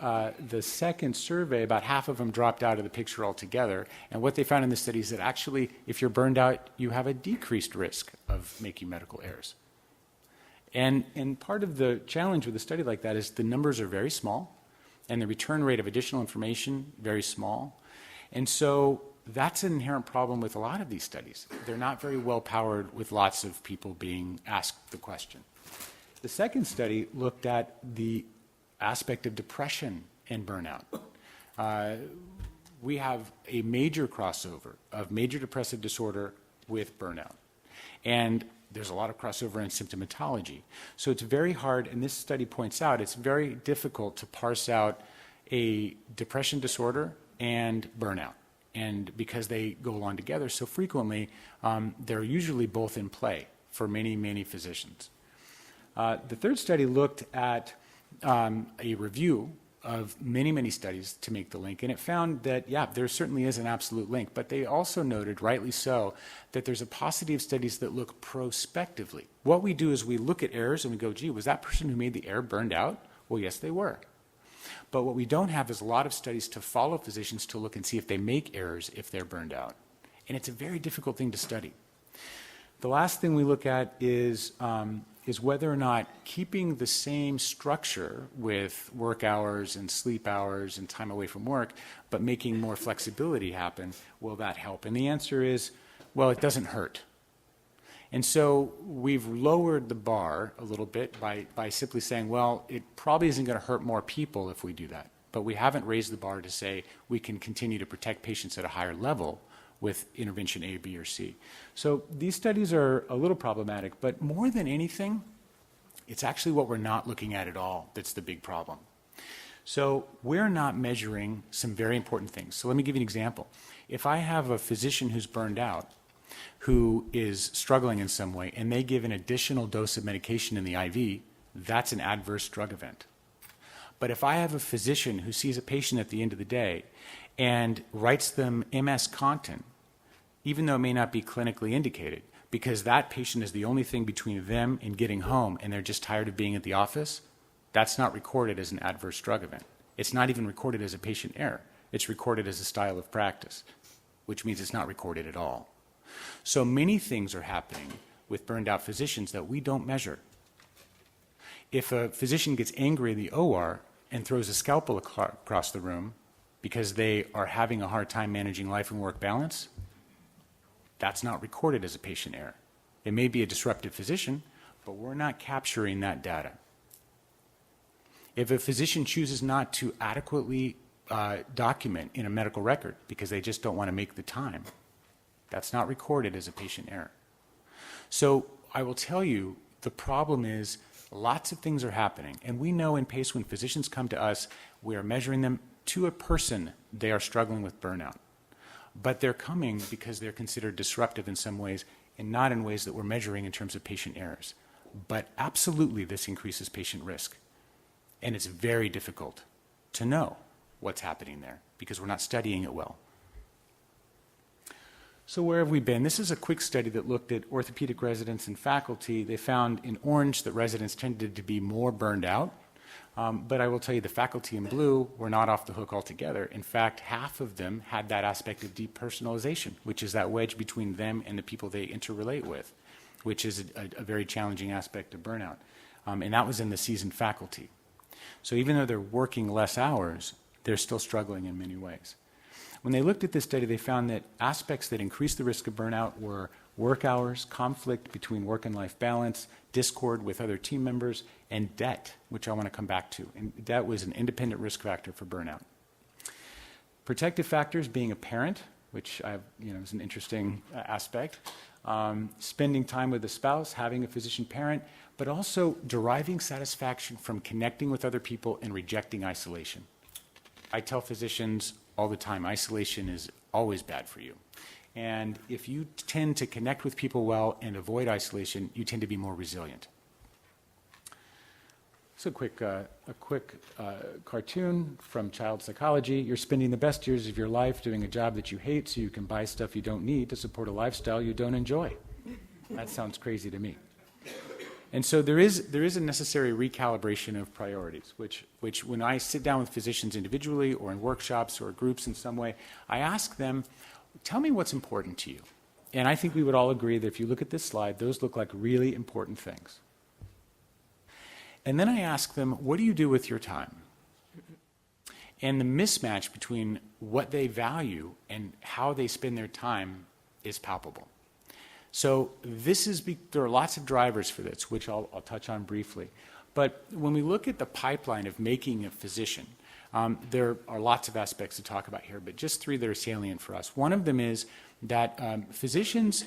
the second survey, about half of them dropped out of the picture altogether. And what they found in the study is that actually, if you're burned out, you have a decreased risk of making medical errors. And part of the challenge with a study like that is the numbers are very small, and the return rate of additional information very small. And so that's an inherent problem with a lot of these studies. They're not very well powered with lots of people being asked the question. The second study looked at the aspect of depression and burnout. We have a major crossover of major depressive disorder with burnout. And there's a lot of crossover in symptomatology. So it's very hard, and this study points out, it's very difficult to parse out a depression disorder and burnout. And because they go along together so frequently, they're usually both in play for many, many physicians. The third study looked at a review of many, many studies to make the link, and it found that, yeah, there certainly is an absolute link, but they also noted, rightly so, that there's a paucity of studies that look prospectively. What we do is we look at errors and we go, gee, was that person who made the error burned out? Well, yes, they were. But what we don't have is a lot of studies to follow physicians to look and see if they make errors if they're burned out. And it's a very difficult thing to study. The last thing we look at is whether or not keeping the same structure with work hours and sleep hours and time away from work, but making more flexibility happen, will that help? And the answer is, well, it doesn't hurt. And so we've lowered the bar a little bit by simply saying, well, it probably isn't going to hurt more people if we do that. But we haven't raised the bar to say we can continue to protect patients at a higher level with intervention A, B, or C. So these studies are a little problematic, but more than anything, it's actually what we're not looking at all that's the big problem. So we're not measuring some very important things. So let me give you an example. If I have a physician who's burned out, who is struggling in some way, and they give an additional dose of medication in the IV, that's an adverse drug event. But if I have a physician who sees a patient at the end of the day and writes them MS Contin, even though it may not be clinically indicated, because that patient is the only thing between them and getting home and they're just tired of being at the office, that's not recorded as an adverse drug event. It's not even recorded as a patient error. It's recorded as a style of practice, which means it's not recorded at all. So many things are happening with burned out physicians that we don't measure. If a physician gets angry in the OR and throws a scalpel across the room because they are having a hard time managing life and work balance, that's not recorded as a patient error. It may be a disruptive physician, but we're not capturing that data. If a physician chooses not to adequately document in a medical record because they just don't want to make the time, that's not recorded as a patient error. So I will tell you, the problem is lots of things are happening. And we know in PACE when physicians come to us, we are measuring them to a person, they are struggling with burnout. But they're coming because they're considered disruptive in some ways and not in ways that we're measuring in terms of patient errors. But absolutely this increases patient risk. And it's very difficult to know what's happening there because we're not studying it well. So where have we been? This is a quick study that looked at orthopedic residents and faculty. They found in orange that residents tended to be more burned out. But I will tell you the faculty in blue were not off the hook altogether. In fact, half of them had that aspect of depersonalization, which is that wedge between them and the people they interrelate with, which is a very challenging aspect of burnout. And that was in the seasoned faculty. So even though they're working less hours, they're still struggling in many ways. When they looked at this study, they found that aspects that increased the risk of burnout were work hours, conflict between work and life balance, discord with other team members, and debt, which I want to come back to. And debt was an independent risk factor for burnout. Protective factors being a parent, which is an interesting aspect. spending time with a spouse, having a physician parent, but also deriving satisfaction from connecting with other people and rejecting isolation. I tell physicians all the time, isolation is always bad for you. And if you tend to connect with people well and avoid isolation, you tend to be more resilient. So a quick cartoon from Child Psychology. You're spending the best years of your life doing a job that you hate so you can buy stuff you don't need to support a lifestyle you don't enjoy. That sounds crazy to me. And so there is a necessary recalibration of priorities, which when I sit down with physicians individually or in workshops or groups in some way, I ask them, tell me what's important to you. And I think we would all agree that if you look at this slide, those look like really important things. And then I ask them, what do you do with your time? And the mismatch between what they value and how they spend their time is palpable. So there are lots of drivers for this, which I'll touch on briefly. But when we look at the pipeline of making a physician, there are lots of aspects to talk about here, but just three that are salient for us. One of them is that physicians,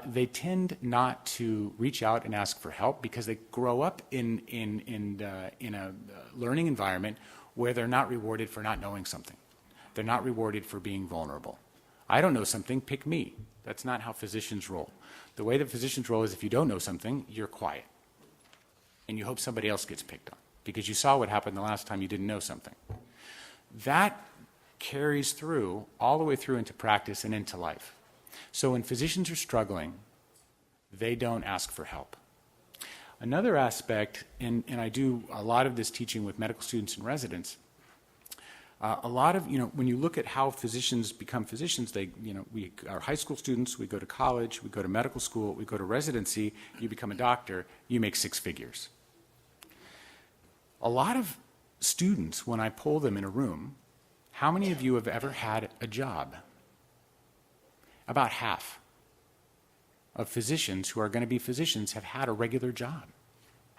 they tend not to reach out and ask for help because they grow up in a learning environment where they're not rewarded for not knowing something. They're not rewarded for being vulnerable. I don't know something, pick me. That's not how physicians roll. The way that physicians roll is if you don't know something, you're quiet. And you hope somebody else gets picked on because you saw what happened the last time you didn't know something. That carries through all the way through into practice and into life. So when physicians are struggling, they don't ask for help. Another aspect, and I do a lot of this teaching with medical students and residents, a lot of, when you look at how physicians become physicians, we are high school students, we go to college, we go to medical school, we go to residency, you become a doctor, you make 6 figures. A lot of students, when I poll them in a room, how many of you have ever had a job? About half of physicians who are going to be physicians have had a regular job,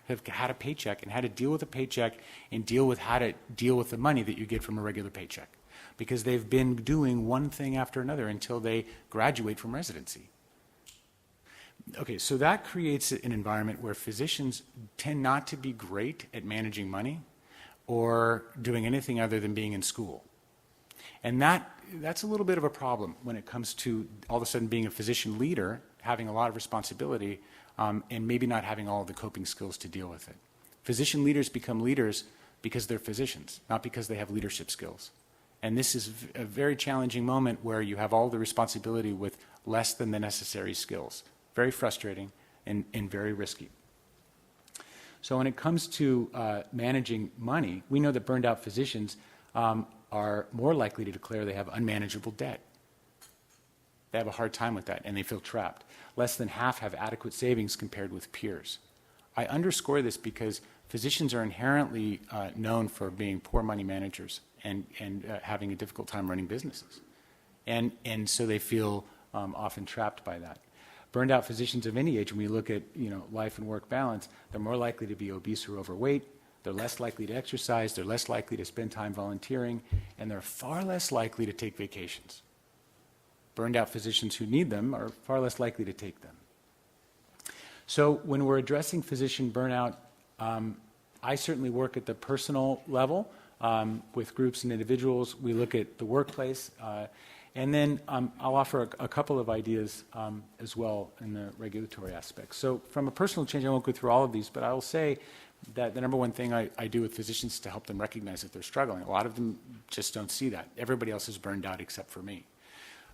have had a paycheck and had to deal with a paycheck and deal with how to deal with the money that you get from a regular paycheck because they've been doing one thing after another until they graduate from residency. Okay, so that creates an environment where physicians tend not to be great at managing money or doing anything other than being in school. And that's a little bit of a problem when it comes to all of a sudden being a physician leader, having a lot of responsibility, and maybe not having all of the coping skills to deal with it. Physician leaders become leaders because they're physicians, not because they have leadership skills. And this is a very challenging moment where you have all the responsibility with less than the necessary skills. Very frustrating and very risky. So when it comes to managing money, we know that burned out physicians are more likely to declare they have unmanageable debt. They have a hard time with that, and they feel trapped. Less than half have adequate savings compared with peers. I underscore this because physicians are inherently known for being poor money managers and having a difficult time running businesses. And so they feel often trapped by that. Burned out physicians of any age, when we look at life and work balance, they're more likely to be obese or overweight. They're less likely to exercise. They're less likely to spend time volunteering. And they're far less likely to take vacations. Burned out physicians who need them are far less likely to take them. So when we're addressing physician burnout, I certainly work at the personal level with groups and individuals. We look at the workplace. And then I'll offer a couple of ideas as well in the regulatory aspects. So from a personal change, I won't go through all of these, but I will say that the number one thing I do with physicians is to help them recognize that they're struggling. A lot of them just don't see that. Everybody else is burned out except for me.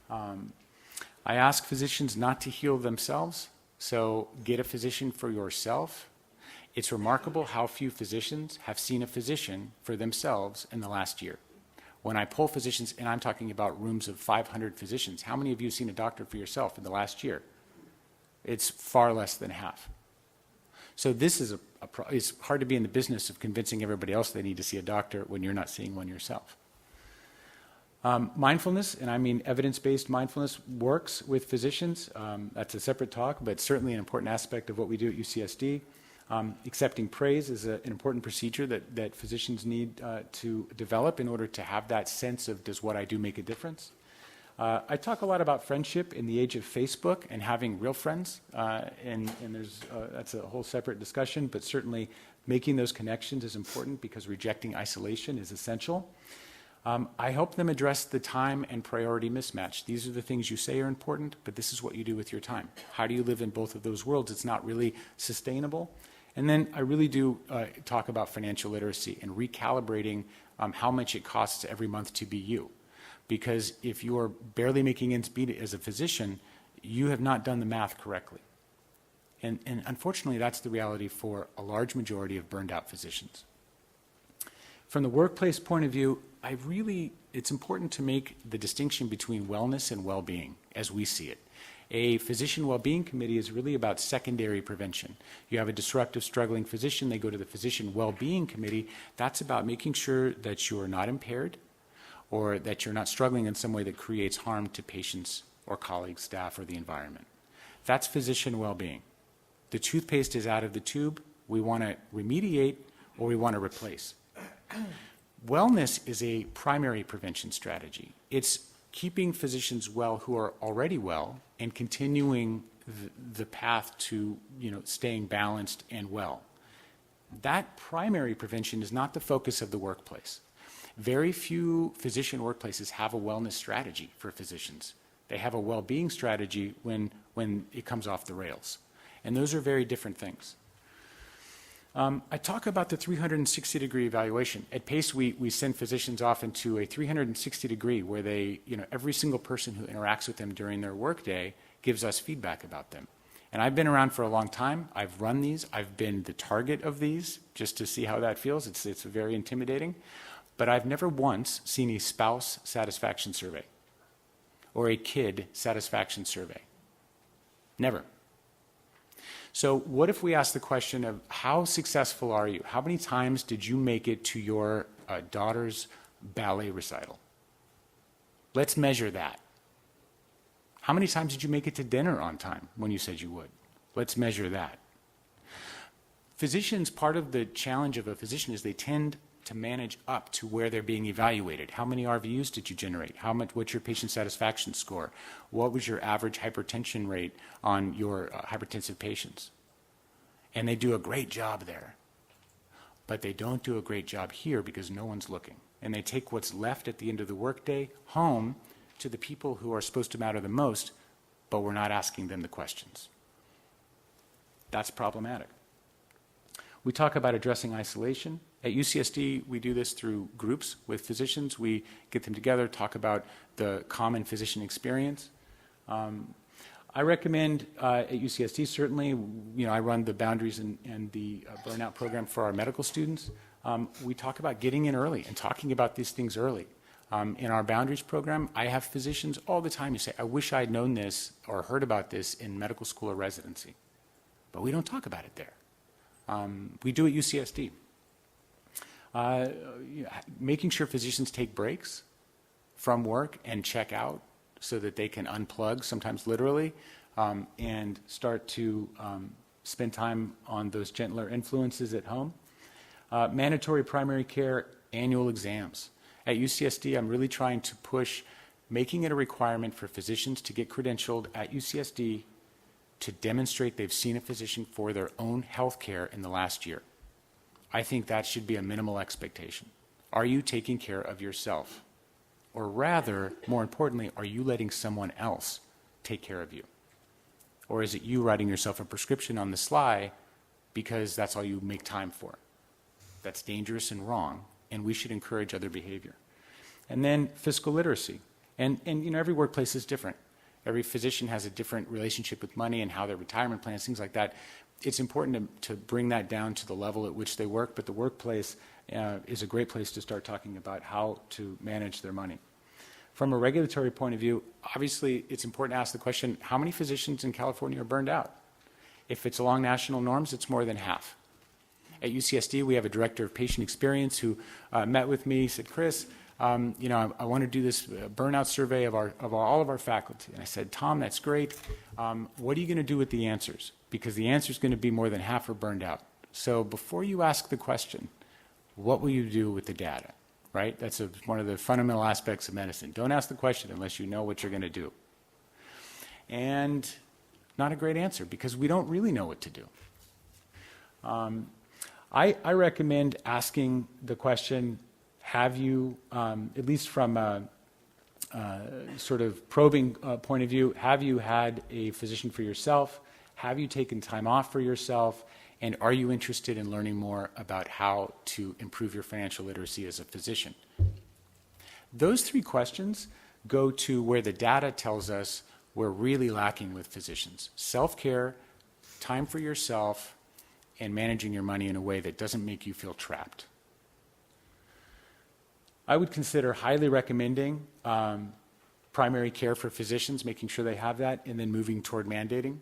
I ask physicians not to heal themselves, so get a physician for yourself. It's remarkable how few physicians have seen a physician for themselves in the last year. When I poll physicians, and I'm talking about rooms of 500 physicians, how many of you have seen a doctor for yourself in the last year? It's far less than half. So this is it's hard to be in the business of convincing everybody else they need to see a doctor when you're not seeing one yourself. Mindfulness, and I mean evidence-based mindfulness, works with physicians. That's a separate talk, but certainly an important aspect of what we do at UCSD. Accepting praise is an important procedure that physicians need to develop in order to have that sense of, does what I do make a difference? I talk a lot about friendship in the age of Facebook and having real friends, and that's a whole separate discussion, but certainly making those connections is important because rejecting isolation is essential. I help them address the time and priority mismatch. These are the things you say are important, but this is what you do with your time. How do you live in both of those worlds? It's not really sustainable. And then I really do talk about financial literacy and recalibrating how much it costs every month to be you. Because if you are barely making ends meet as a physician, you have not done the math correctly. And unfortunately, that's the reality for a large majority of burned out physicians. From the workplace point of view, it's important to make the distinction between wellness and well-being as we see it. A physician well-being committee is really about secondary prevention. You have a disruptive, struggling physician, they go to the physician well-being committee. That's about making sure that you are not impaired or that you're not struggling in some way that creates harm to patients or colleagues, staff, or the environment. That's physician well-being. The toothpaste is out of the tube. We want to remediate or we want to replace. Wellness is a primary prevention strategy. It's keeping physicians well who are already well and continuing the path to staying balanced and well. That primary prevention is not the focus of the workplace. Very few physician workplaces have a wellness strategy for physicians. They have a well-being strategy when it comes off the rails. And those are very different things. I talk about the 360-degree evaluation. At PACE, we send physicians off into a 360-degree where they, every single person who interacts with them during their workday gives us feedback about them. And I've been around for a long time. I've run these. I've been the target of these just to see how that feels. It's very intimidating. But I've never once seen a spouse satisfaction survey or a kid satisfaction survey. Never. So what if we ask the question of how successful are you? How many times did you make it to your daughter's ballet recital? Let's measure that. How many times did you make it to dinner on time when you said you would? Let's measure that. Physicians, part of the challenge of a physician is they tend to manage up to where they're being evaluated. How many RVUs did you generate? What's your patient satisfaction score? What was your average hypertension rate on your hypertensive patients? And they do a great job there. But they don't do a great job here because no one's looking. And they take what's left at the end of the workday home to the people who are supposed to matter the most, but we're not asking them the questions. That's problematic. We talk about addressing isolation. At UCSD, we do this through groups with physicians. We get them together, talk about the common physician experience. I recommend at UCSD, certainly, I run the Boundaries and the Burnout program for our medical students. We talk about getting in early and talking about these things early. In our Boundaries program, I have physicians all the time who say, I wish I'd known this or heard about this in medical school or residency. But we don't talk about it there. We do at UCSD. Making sure physicians take breaks from work and check out so that they can unplug, sometimes literally, and start to spend time on those gentler influences at home. Mandatory primary care annual exams. At UCSD, I'm really trying to push making it a requirement for physicians to get credentialed at UCSD to demonstrate they've seen a physician for their own health care in the last year. I think that should be a minimal expectation. Are you taking care of yourself? Or rather, more importantly, are you letting someone else take care of you? Or is it you writing yourself a prescription on the sly because that's all you make time for? That's dangerous and wrong, and we should encourage other behavior. And then fiscal literacy. And every workplace is different. Every physician has a different relationship with money and how their retirement plans, things like that. It's important to bring that down to the level at which they work, but the workplace is a great place to start talking about how to manage their money. From a regulatory point of view, obviously it's important to ask the question, how many physicians in California are burned out? If it's along national norms, it's more than half. At UCSD, we have a director of patient experience who met with me, said, Chris, I want to do this burnout survey of all of our faculty. And I said, Tom, that's great. What are you going to do with the answers? Because the answer is going to be more than half are burned out. So before you ask the question, what will you do with the data? right? That's one of the fundamental aspects of medicine. Don't ask the question unless you know what you're going to do. And not a great answer, because we don't really know what to do. I recommend asking the question, have you, at least from a sort of probing point of view, have you had a physician for yourself? Have you taken time off for yourself? And are you interested in learning more about how to improve your financial literacy as a physician? Those three questions go to where the data tells us we're really lacking with physicians. Self-care, time for yourself, and managing your money in a way that doesn't make you feel trapped. I would consider highly recommending primary care for physicians, making sure they have that, and then moving toward mandating.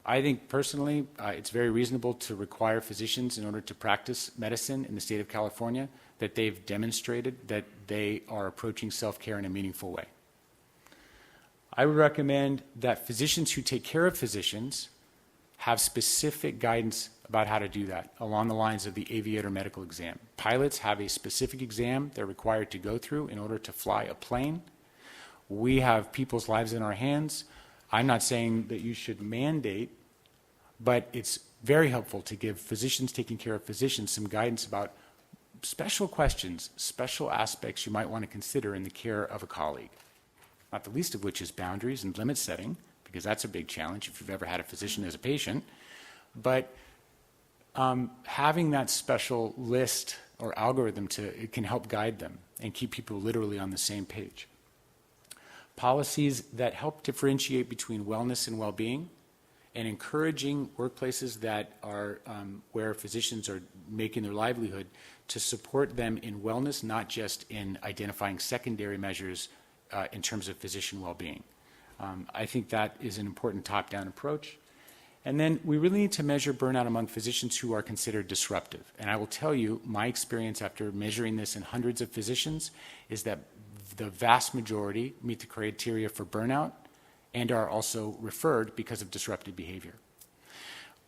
I think personally it's very reasonable to require physicians, in order to practice medicine in the state of California, that they've demonstrated that they are approaching self-care in a meaningful way. I would recommend that physicians who take care of physicians have specific guidance about how to do that, along the lines of the aviator medical exam. Pilots have a specific exam they're required to go through in order to fly a plane. We have people's lives in our hands. I'm not saying that you should mandate, but it's very helpful to give physicians taking care of physicians some guidance about special questions, special aspects you might want to consider in the care of a colleague. Not the least of which is boundaries and limit setting, because that's a big challenge if you've ever had a physician as a patient. But having that special list or algorithm it can help guide them and keep people literally on the same page. Policies that help differentiate between wellness and well-being, and encouraging workplaces that are where physicians are making their livelihood to support them in wellness, not just in identifying secondary measures in terms of physician well-being. I think that is an important top-down approach. And then we really need to measure burnout among physicians who are considered disruptive. And I will tell you, my experience after measuring this in hundreds of physicians is that the vast majority meet the criteria for burnout and are also referred because of disruptive behavior.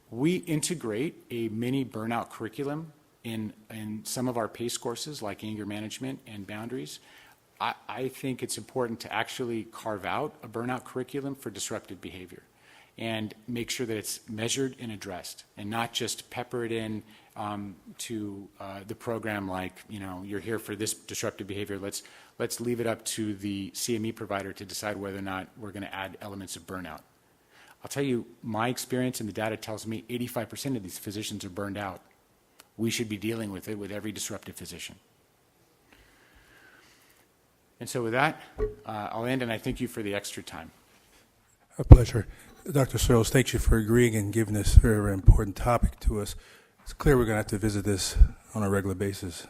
We integrate a mini burnout curriculum in some of our PACE courses, like anger management and boundaries. I think it's important to actually carve out a burnout curriculum for disruptive behavior and make sure that it's measured and addressed, and not just pepper it in to the program like, you're here for this disruptive behavior. Let's leave it up to the CME provider to decide whether or not we're going to add elements of burnout. I'll tell you, my experience and the data tells me 85% of these physicians are burned out. We should be dealing with it with every disruptive physician. And so with that, I'll end, and I thank you for the extra time. A pleasure. Dr. Searles, thank you for agreeing and giving this very, very important topic to us. It's clear we're going to have to visit this on a regular basis.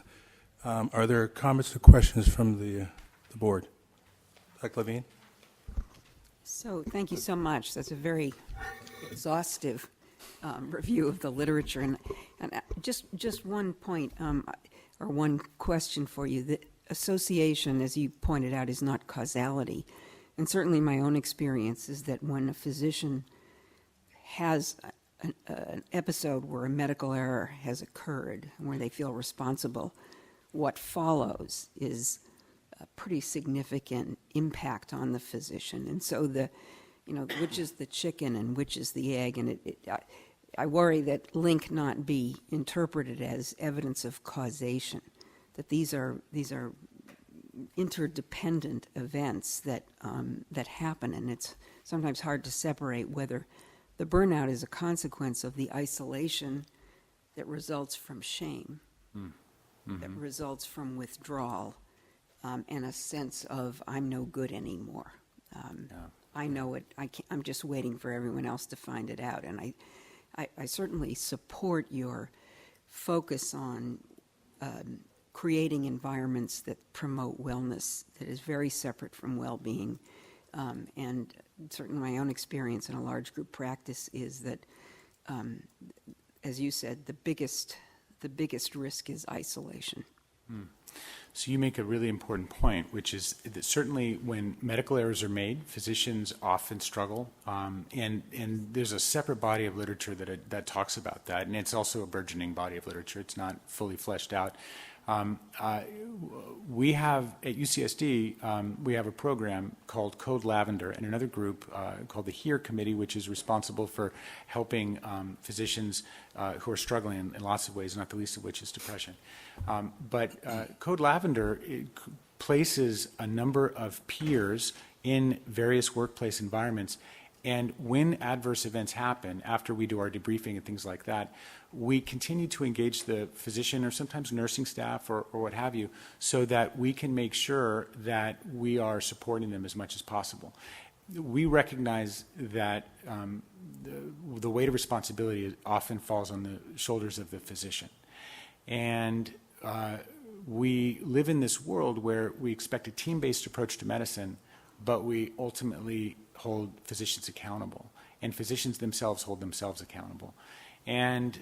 Are there comments or questions from the board? Dr. Levine? So thank you so much. That's a very exhaustive review of the literature. And just one point or one question for you. The association, as you pointed out, is not causality. And certainly my own experience is that when a physician has an episode where a medical error has occurred, where they feel responsible, what follows is a pretty significant impact on the physician. And so which is the chicken and which is the egg? And I worry that link not be interpreted as evidence of causation, that these are interdependent events that happen, and it's sometimes hard to separate whether the burnout is a consequence of the isolation that results from shame, that results from withdrawal, and a sense of I'm no good anymore. I know it. I'm just waiting for everyone else to find it out. And I certainly support your focus on creating environments that promote wellness that is very separate from well-being. And certainly my own experience in a large group practice is that, as you said, the biggest risk is isolation. So you make a really important point, which is that certainly when medical errors are made, physicians often struggle, and there's a separate body of literature that talks about that, and it's also a burgeoning body of literature. It's not fully fleshed out. We have, at UCSD, we have a program called Code Lavender and another group called the HERE Committee, which is responsible for helping physicians who are struggling in lots of ways, not the least of which is depression. But Code Lavender places a number of peers in various workplace environments, and when adverse events happen, after we do our debriefing and things like that, we continue to engage the physician or sometimes nursing staff or what have you, so that we can make sure that we are supporting them as much as possible. We recognize that the weight of responsibility often falls on the shoulders of the physician. And we live in this world where we expect a team-based approach to medicine, but we ultimately hold physicians accountable, and physicians themselves hold themselves accountable. And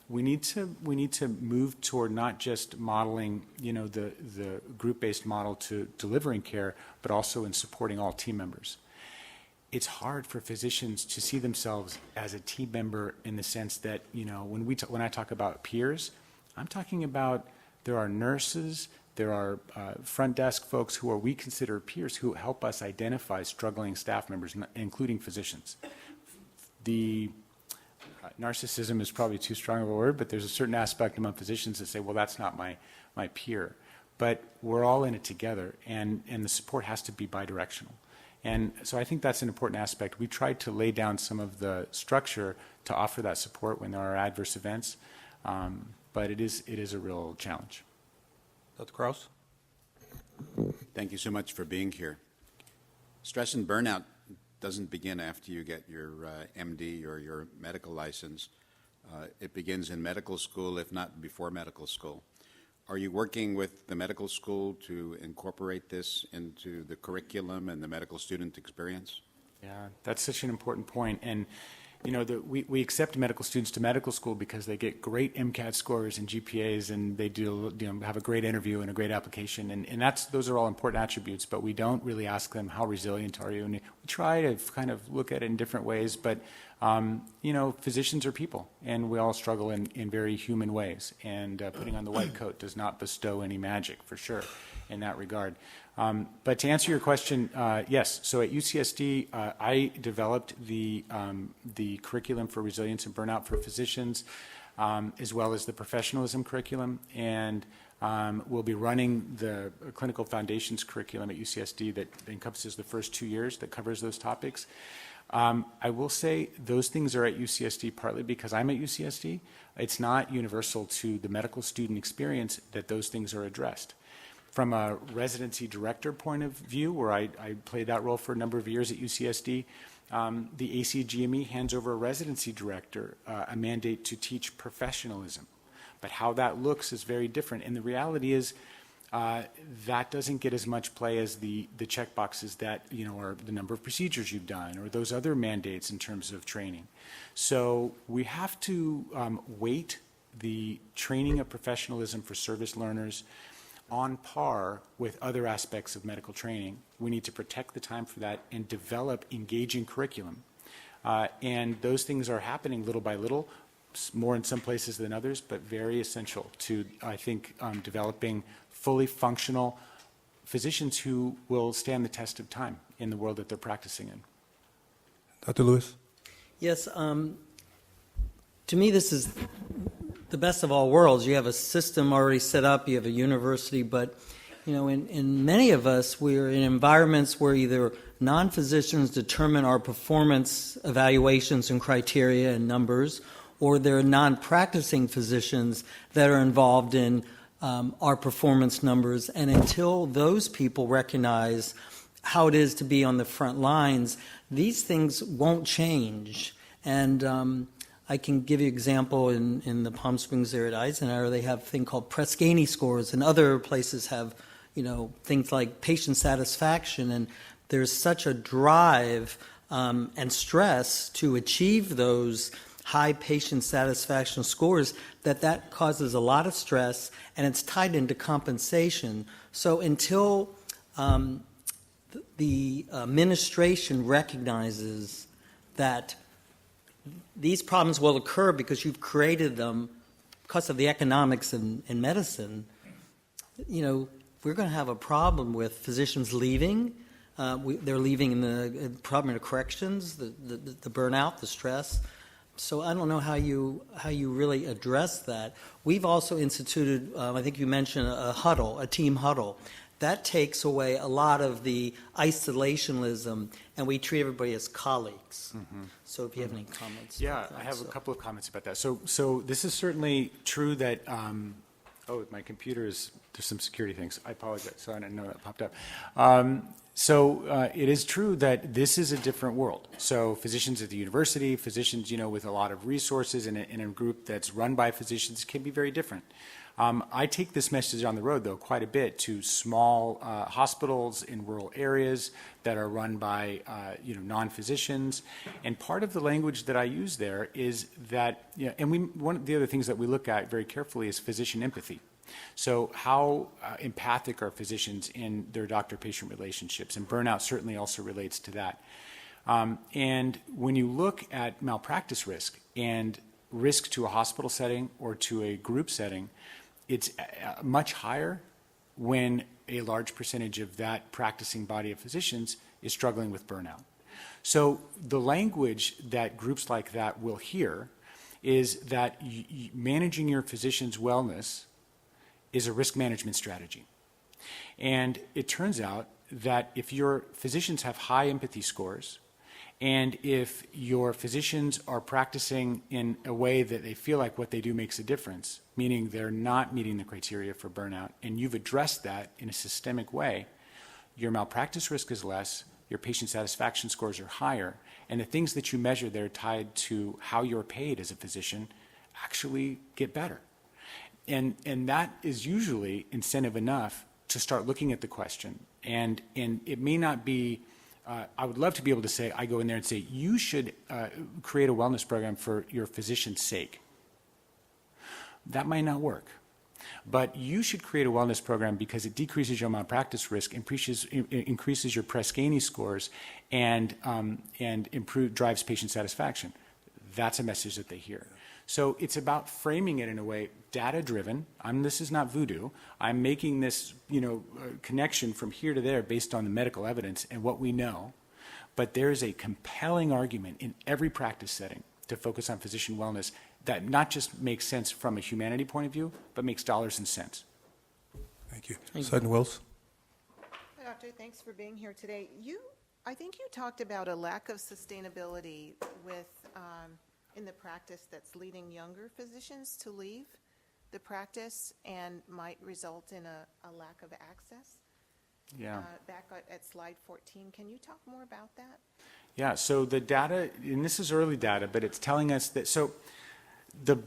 we need to move toward not just modeling, the group-based model to delivering care, but also in supporting all team members. It's hard for physicians to see themselves as a team member in the sense that, when I talk about peers, I'm talking about there are nurses, there are front desk folks who we consider peers who help us identify struggling staff members, including physicians. The narcissism is probably too strong of a word, but there's a certain aspect among physicians that say, well, that's not my peer. But we're all in it together, and the support has to be bidirectional. And so I think that's an important aspect. We tried to lay down some of the structure to offer that support when there are adverse events, but it is a real challenge. Dr. Kraus? Thank you so much for being here. Stress and burnout doesn't begin after you get your MD or your medical license. It begins in medical school, if not before medical school. Are you working with the medical school to incorporate this into the curriculum and the medical student experience? Yeah, that's such an important point. And we accept medical students to medical school because they get great MCAT scores and GPAs, and they have a great interview and a great application, and those are all important attributes. But we don't really ask them, how resilient are you? And we try to kind of look at it in different ways. But physicians are people, and we all struggle in very human ways. And putting on the white coat does not bestow any magic, for sure, in that regard. But to answer your question, yes. So at UCSD, I developed the curriculum for resilience and burnout for physicians, as well as the professionalism curriculum, and we'll be running the clinical foundations curriculum at UCSD that encompasses the first 2 years that covers those topics. I will say those things are at UCSD partly because I'm at UCSD. It's not universal to the medical student experience that those things are addressed. From a residency director point of view, where I played that role for a number of years at UCSD, the ACGME hands over a residency director a mandate to teach professionalism. But how that looks is very different. And the reality is that doesn't get as much play as the check boxes that, are the number of procedures you've done or those other mandates in terms of training. So we have to weight the training of professionalism for service learners on par with other aspects of medical training. We need to protect the time for that and develop engaging curriculum. And those things are happening little by little, more in some places than others, but very essential to, I think, developing fully functional physicians who will stand the test of time in the world that they're practicing in. Dr. Lewis? Yes, to me this is the best of all worlds. You have a system already set up, you have a university, but in many of us, we're in environments where either non-physicians determine our performance evaluations and criteria and numbers, or there are non-practicing physicians that are involved in our performance numbers. And until those people recognize how it is to be on the front lines, these things won't change. And I can give you an example in the Palm Springs there at Eisenhower. They have a thing called Press-Ganey scores, and other places have, things like patient satisfaction. And there's such a drive and stress to achieve those high patient satisfaction scores, that causes a lot of stress, and it's tied into compensation. So until the administration recognizes that these problems will occur because you've created them because of the economics in medicine, we're going to have a problem with physicians leaving. They're leaving in the Department of Corrections, the burnout, the stress. So I don't know how you really address that. We've also instituted, I think you mentioned a team huddle. That takes away a lot of the isolationism, and we treat everybody as colleagues. Mm-hmm. So if you have any comments. Yeah, about that, I have a couple of comments about that. So this is certainly true that, my computer is, there's some security things. I apologize. So I didn't know that popped up. It is true that this is a different world. So physicians at the university, physicians, with a lot of resources in a group that's run by physicians can be very different. I take this message on the road, though, quite a bit to small hospitals in rural areas that are run by, non-physicians. And part of the language that I use there is that, one of the other things that we look at very carefully is physician empathy. So how empathic are physicians in their doctor-patient relationships? And burnout certainly also relates to that. And when you look at malpractice risk and risk to a hospital setting or to a group setting, it's much higher when a large percentage of that practicing body of physicians is struggling with burnout. So the language that groups like that will hear is that managing your physician's wellness is a risk management strategy. And it turns out that if your physicians have high empathy scores, and if your physicians are practicing in a way that they feel like what they do makes a difference, meaning they're not meeting the criteria for burnout, and you've addressed that in a systemic way, your malpractice risk is less, your patient satisfaction scores are higher, and the things that you measure that are tied to how you're paid as a physician actually get better. And that is usually incentive enough to start looking at the question. And it may not be, I would love to be able to say, I go in there and say, you should create a wellness program for your physician's sake. That might not work. But you should create a wellness program because it decreases your malpractice risk, increases your Press-Ganey scores, and drives patient satisfaction. That's a message that they hear. So it's about framing it in a way, data-driven. This is not voodoo. I'm making this, connection from here to there based on the medical evidence and what we know. But there is a compelling argument in every practice setting to focus on physician wellness that not just makes sense from a humanity point of view, but makes dollars and cents. Thank you. Sutton Wills. Hi, Doctor. Thanks for being here today. I think you talked about a lack of sustainability with in the practice that's leading younger physicians to leave the practice and might result in a lack of access. Yeah. Back at slide 14, can you talk more about that? Yeah, so the data, and this is early data, but it's telling us that, so the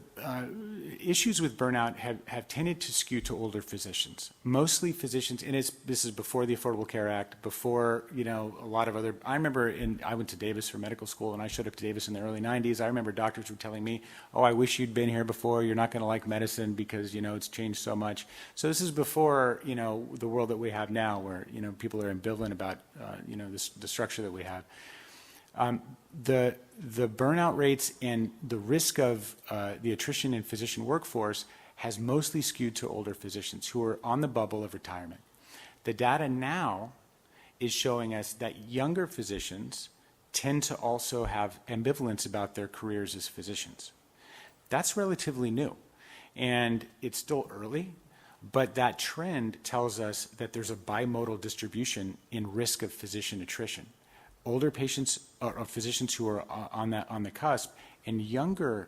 issues with burnout have tended to skew to older physicians, mostly physicians, and this is before the Affordable Care Act, before, a lot of other, I remember I went to Davis for medical school, and I showed up to Davis in the early 90s. I remember doctors were telling me, oh, I wish you'd been here before, you're not going to like medicine because, it's changed so much. So this is before, the world that we have now where, people are ambivalent about, the structure that we have. The burnout rates and the risk of the attrition in physician workforce has mostly skewed to older physicians who are on the bubble of retirement. The data now is showing us that younger physicians tend to also have ambivalence about their careers as physicians. That's relatively new, and it's still early, but that trend tells us that there's a bimodal distribution in risk of physician attrition. Older patients or physicians who are on the cusp, and younger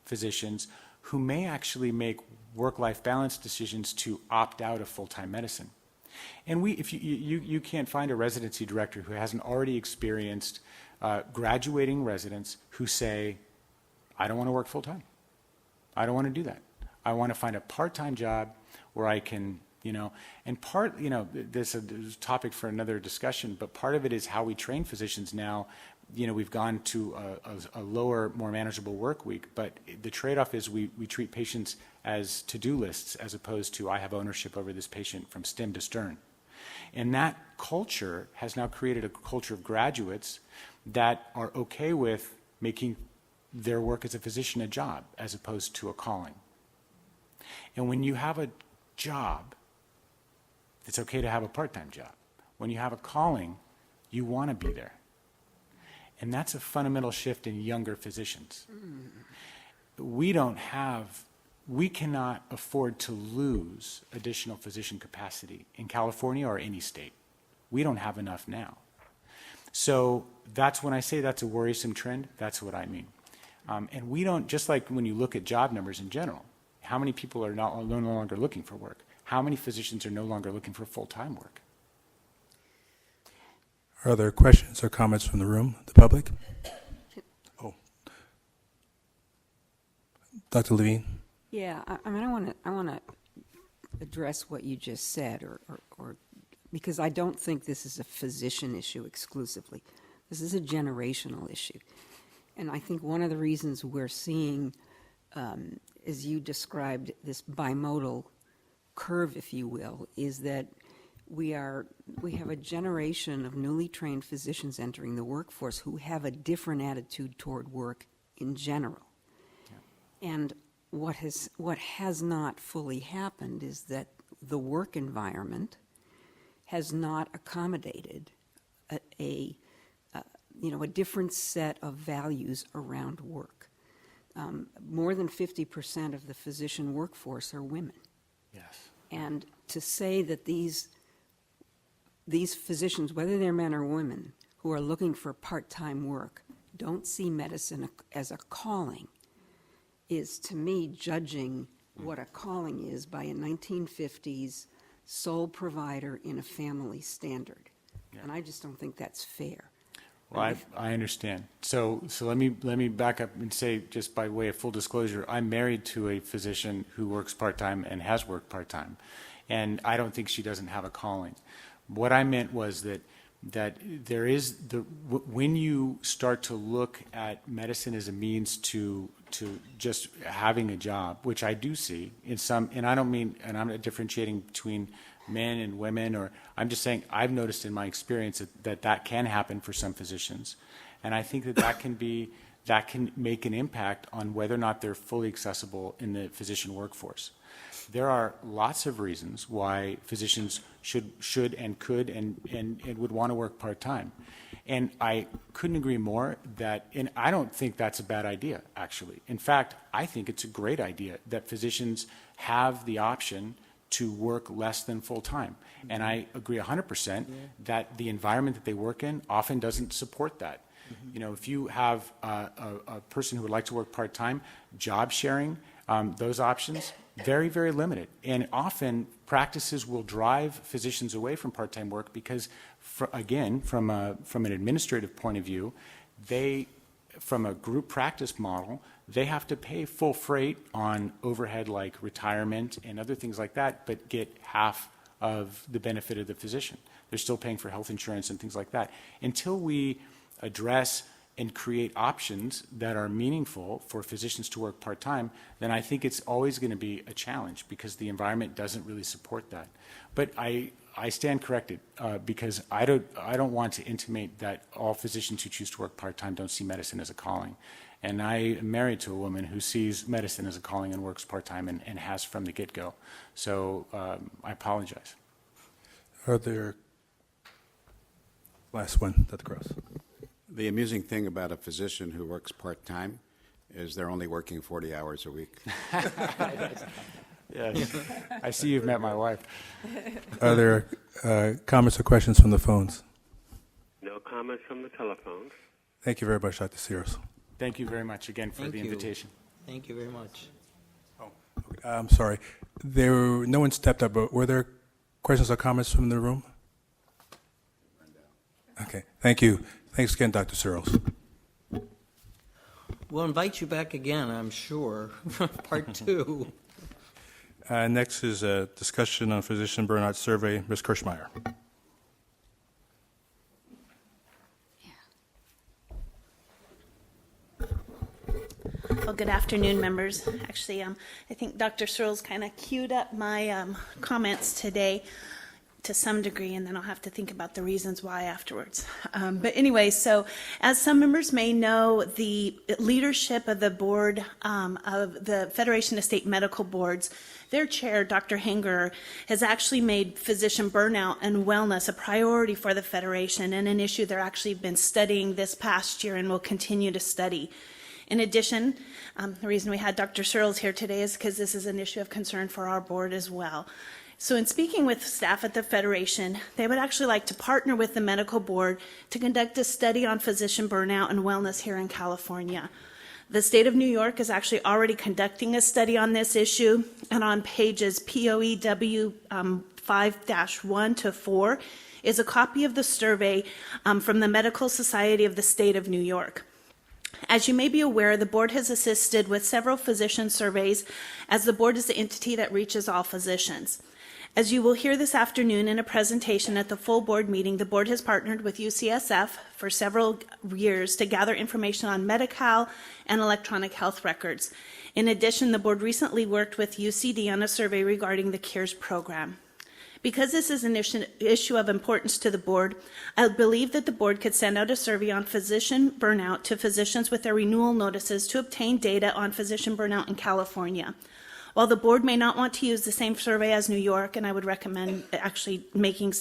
physicians who may actually make work-life balance decisions to opt out of full-time medicine. And if you can't find a residency director who hasn't already experienced graduating residents who say, I don't want to work full-time. I don't want to do that. I want to find a part-time job where I can and this is a topic for another discussion, but part of it is how we train physicians now we've gone to a lower, more manageable work week, but the trade-off is we treat patients as to-do lists as opposed to I have ownership over this patient from stem to stern. And that culture has now created a culture of graduates that are okay with making their work as a physician a job as opposed to a calling. And when you have a job, it's okay to have a part-time job. When you have a calling, you want to be there. And that's a fundamental shift in younger physicians. We cannot afford to lose additional physician capacity in California or any state. We don't have enough now. So that's when I say that's a worrisome trend, that's what I mean. And we don't, just like when you look at job numbers in general, how many people are no longer looking for work? How many physicians are no longer looking for full-time work? Are there questions or comments from the room, the public? Oh. Dr. Levine? Yeah, I mean, I want to address what you just said, or because I don't think this is a physician issue exclusively. This is a generational issue. And I think one of the reasons we're seeing, as you described, this bimodal curve, if you will, is that we have a generation of newly trained physicians entering the workforce who have a different attitude toward work in general. Yeah. And what has not fully happened is that the work environment has not accommodated a different set of values around work. More than 50% of the physician workforce are women. Yes. And to say that these physicians, whether they're men or women, who are looking for part-time work, don't see medicine as a calling, is to me judging what a calling is by a 1950s sole provider in a family standard. Yeah. And I just don't think that's fair. Well, I understand. So let me back up and say, just by way of full disclosure, I'm married to a physician who works part-time and has worked part-time, and I don't think she doesn't have a calling. What I meant was that there is when you start to look at medicine as a means to just having a job, which I do see in some, and I don't mean, and I'm not differentiating between men and women, or I'm just saying I've noticed in my experience that can happen for some physicians, and I think that can make an impact on whether or not they're fully accessible in the physician workforce. There are lots of reasons why physicians should and could and would want to work part-time. And I couldn't agree more and I don't think that's a bad idea, actually. In fact, I think it's a great idea that physicians have the option to work less than full-time. And I agree 100% that the environment that they work in often doesn't support that. If you have a person who would like to work part-time, job sharing, those options, very, very limited. And often practices will drive physicians away from part-time work because, again, from an administrative point of view, from a group practice model, they have to pay full freight on overhead like retirement and other things like that, but get half of the benefit of the physician. They're still paying for health insurance and things like that. Until we address and create options that are meaningful for physicians to work part-time, then I think it's always going to be a challenge because the environment doesn't really support that. But I stand corrected because I don't want to intimate that all physicians who choose to work part-time don't see medicine as a calling. And I am married to a woman who sees medicine as a calling and works part-time and has from the get-go. So I apologize. Are there... Last one, Dr. Cross. The amusing thing about a physician who works part-time is they're only working 40 hours a week. Yes. I see you've met my wife. Are there comments or questions from the phones? No comments from the telephones. Thank you very much, Dr. Sears. Thank you very much again for the invitation. Thank you very much. I'm sorry. No one stepped up, but were there questions or comments from the room? Okay, thank you. Thanks again, Dr. Searles. We'll invite you back again, I'm sure, part 2. Next is a discussion on physician burnout survey. Ms. Kirschmeyer. Well, good afternoon, members. Actually, I think Dr. Searles kind of queued up my comments today to some degree, and then I'll have to think about the reasons why afterwards. But anyway, so as some members may know, the leadership of the board of the Federation of State Medical Boards, their chair, Dr. Hanger, has actually made physician burnout and wellness a priority for the Federation and an issue they're actually been studying this past year and will continue to study. In addition, the reason we had Dr. Searles here today is because this is an issue of concern for our board as well. So in speaking with staff at the Federation, they would actually like to partner with the medical board to conduct a study on physician burnout and wellness here in California. The state of New York is actually already conducting a study on this issue, and on pages POEW 5-1 to 4 is a copy of the survey from the Medical Society of the State of New York. As you may be aware, the board has assisted with several physician surveys, as the board is the entity that reaches all physicians. As you will hear this afternoon in a presentation at the full board meeting, the board has partnered with UCSF for several years to gather information on Medi-Cal and electronic health records. In addition, the board recently worked with UCD on a survey regarding the CARES program. Because this is an issue of importance to the board, I believe that the board could send out a survey on physician burnout to physicians with their renewal notices to obtain data on physician burnout in California. While the board may not want to use the same survey as New York, and I would recommend actually making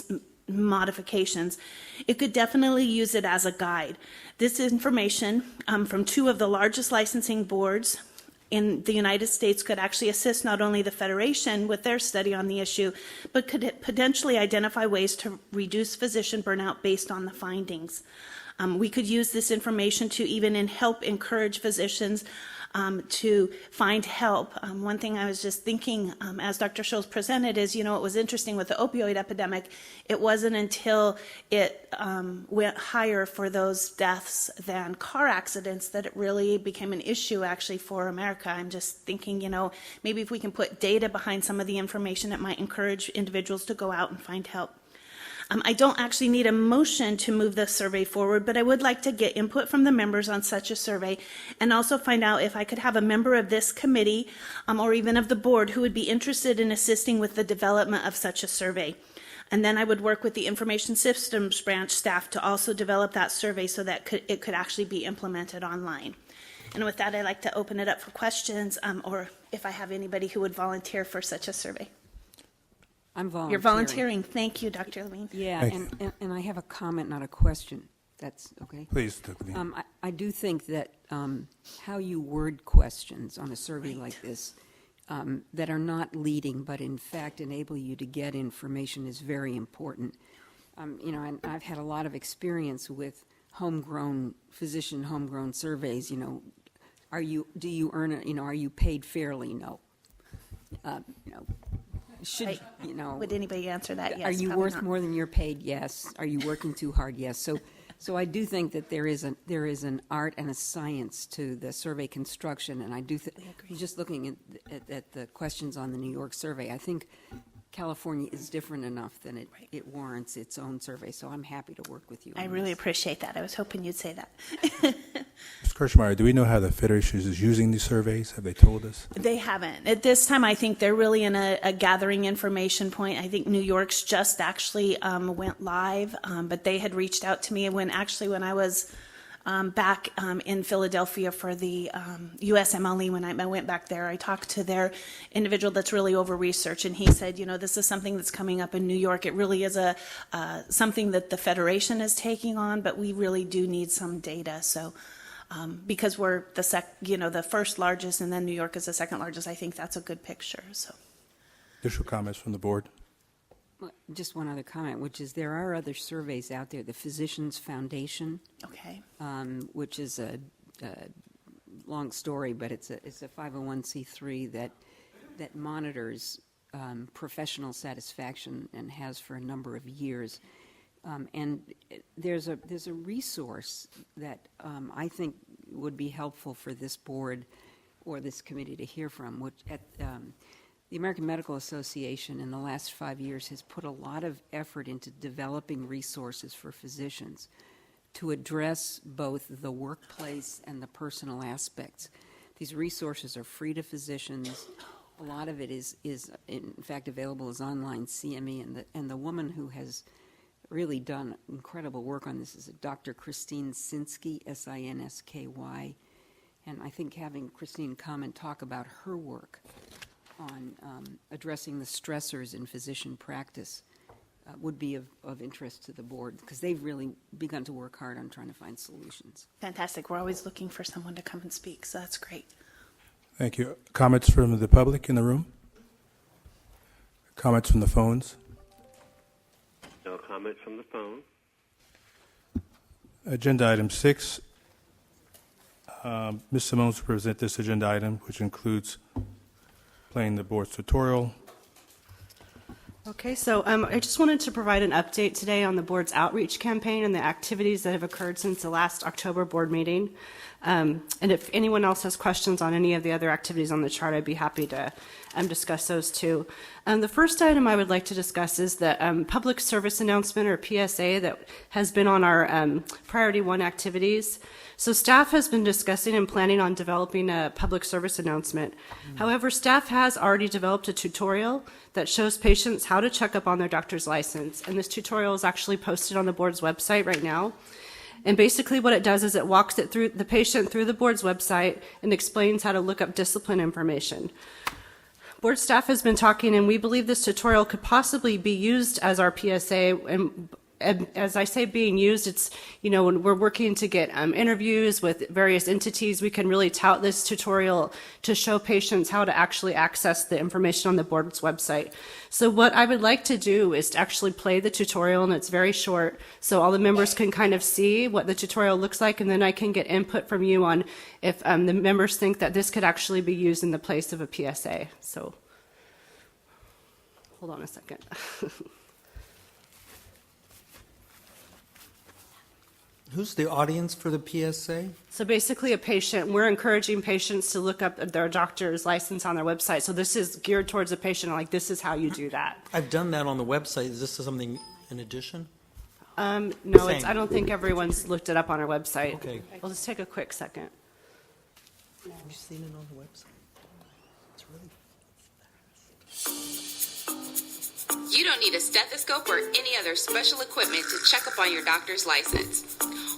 modifications, it could definitely use it as a guide. This information from two of the largest licensing boards in the United States could actually assist not only the Federation with their study on the issue, but could potentially identify ways to reduce physician burnout based on the findings. We could use this information to even help encourage physicians to find help. One thing I was just thinking as Dr. Schultz presented is, it was interesting with the opioid epidemic, it wasn't until it went higher for those deaths than car accidents that it really became an issue actually for America. I'm just thinking, maybe if we can put data behind some of the information, it might encourage individuals to go out and find help. I don't actually need a motion to move the survey forward, but I would like to get input from the members on such a survey and also find out if I could have a member of this committee or even of the board who would be interested in assisting with the development of such a survey. And then I would work with the Information Systems Branch staff to also develop that survey so that it could actually be implemented online. And with that, I'd like to open it up for questions or if I have anybody who would volunteer for such a survey. I'm volunteering. You're volunteering. Thank you, Dr. Levine. Yeah, and I have a comment, not a question. That's okay? Please, Dr. Levine. I do think that how you word questions on a survey like this that are not leading but in fact enable you to get information is very important. And I've had a lot of experience with homegrown surveys. Do you earn are you paid fairly? No. Would anybody answer that? Yes. Are you probably worth not. more than you're paid? Yes. Are you working too hard? Yes. So I do think that there is an art and a science to the survey construction, and I do just looking at the questions on the New York survey, I think California is different enough than it warrants its own survey. So I'm happy to work with you. I really appreciate that. I was hoping you'd say that. Ms. Kirschmeyer, do we know how the Federation is using these surveys? Have they told us? They haven't. At this time, I think they're really in a gathering information point. I think New York's just actually went live, but they had reached out to me when I was back in Philadelphia for the USMLE. When I went back there, I talked to their individual that's really over research, and he said, this is something that's coming up in New York. It really is something that the Federation is taking on, but we really do need some data. So because we're the first largest, and then New York is the second largest, I think that's a good picture. So, additional comments from the board? Just one other comment, which is there are other surveys out there. The Physicians Foundation, okay, which is a long story, but it's a 501c3 that monitors professional satisfaction and has for a number of years. And there's a resource that I think would be helpful for this board or this committee to hear from, which the American Medical Association in the last 5 years has put a lot of effort into developing resources for physicians to address both the workplace and the personal aspects. these resources are free to physicians. A lot of it is in fact available as online CME, and the woman who has really done incredible work on this is Dr. Christine Sinsky, Sinsky, and I think having Christine come and talk about her work on addressing the stressors in physician practice would be of interest to the board, because they've really begun to work hard on trying to find solutions. Fantastic. We're always looking for someone to come and speak, so that's great. Thank you. Comments from the public in the room? Comments from the phones? No comments from the phone. Agenda item 6. Ms. Simone will present this agenda item, which includes playing the board's tutorial. Okay, so I just wanted to provide an update today on the board's outreach campaign and the activities that have occurred since the last October board meeting. And if anyone else has questions on any of the other activities on the chart, I'd be happy to discuss those too. The first item I would like to discuss is the public service announcement, or PSA, that has been on our priority 1 activities. So staff has been discussing and planning on developing a public service announcement. However, staff has already developed a tutorial that shows patients how to check up on their doctor's license. And this tutorial is actually posted on the board's website right now. And basically what it does is it walks the patient through the board's website and explains how to look up discipline information. Board staff has been talking, and we believe this tutorial could possibly be used as our PSA. And as I say being used, it's, when we're working to get interviews with various entities, we can really tout this tutorial to show patients how to actually access the information on the board's website. So what I would like to do is to actually play the tutorial, and it's very short, so all the members can kind of see what the tutorial looks like, and then I can get input from you on if the members think that this could actually be used in the place of a PSA. So hold on a second. Who's the audience for the PSA? So basically we're encouraging patients to look up their doctor's license on their website. So this is geared towards a patient, like this is how you do that. I've done that on the website. Is this something in addition? No, I don't think everyone's looked it up on our website. Okay. We'll just take a quick second. Have you seen it on the website? It's really You don't need a stethoscope or any other special equipment to check up on your doctor's license.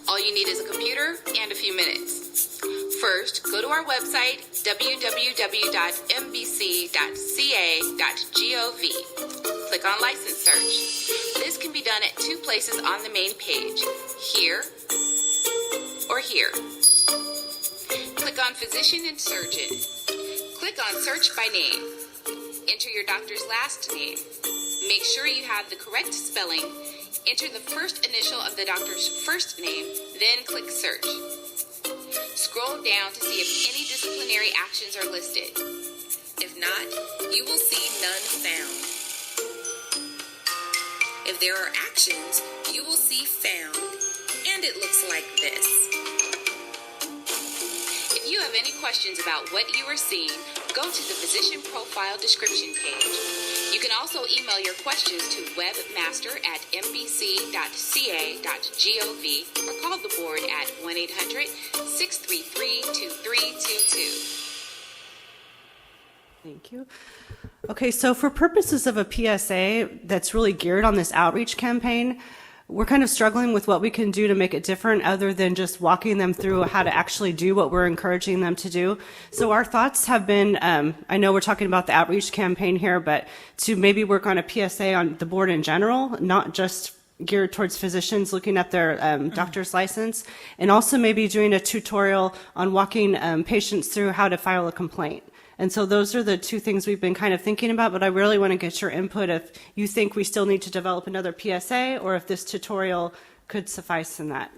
All you need is a computer and a few minutes. First, go to our website, www.mbc.ca.gov. Click on License Search. This can be done at 2 places on the main page, here or here. Click on Physician and Surgeon. Click on Search by Name. Enter your doctor's last name. Make sure you have the correct spelling. Enter the first initial of the doctor's first name, then click Search. Scroll down to see if any disciplinary actions are listed. If not, you will see none found. If there are actions, you will see Found, and it looks like this. If you have any questions about what you are seeing, go to the Physician Profile Description page. You can also email your questions to webmaster@mbc.ca.gov or call the board at 1-800-633-2322. Thank you. Okay, so for purposes of a PSA that's really geared on this outreach campaign, we're kind of struggling with what we can do to make it different other than just walking them through how to actually do what we're encouraging them to do. So our thoughts have been, I know we're talking about the outreach campaign here, but to maybe work on a PSA on the board in general, not just geared towards physicians looking at their doctor's license, and also maybe doing a tutorial on walking patients through how to file a complaint. And so those are the 2 things we've been kind of thinking about, but I really want to get your input if you think we still need to develop another PSA or if this tutorial could suffice in that.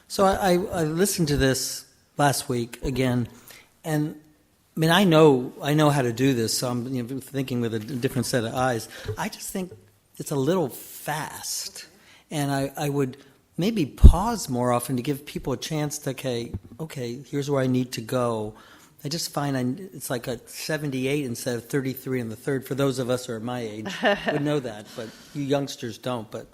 So I listened to this last week again, and I mean I know how to do this, so I'm thinking with a different set of eyes. I just think it's a little fast, and I would maybe pause more often to give people a chance to, okay, here's where I need to go. I just find it's like a 78 instead of 33 in the third. For those of us who are my age, would know that, but you youngsters don't. But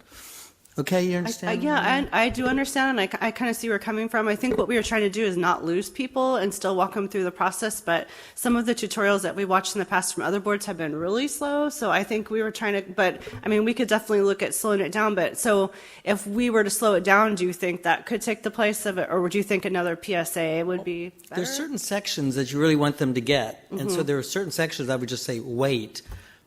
Okay, you understand? Yeah, I do understand, and I kind of see where you're coming from. I think what we were trying to do is not lose people and still walk them through the process, but some of the tutorials that we watched in the past from other boards have been really slow, so I think we were trying to, but, I mean, we could definitely look at slowing it down, but, so if we were to slow it down, do you think that could take the place of it, or would you think another PSA would be better? There's certain sections that you really want them to get, and so there are certain sections I would just say, wait.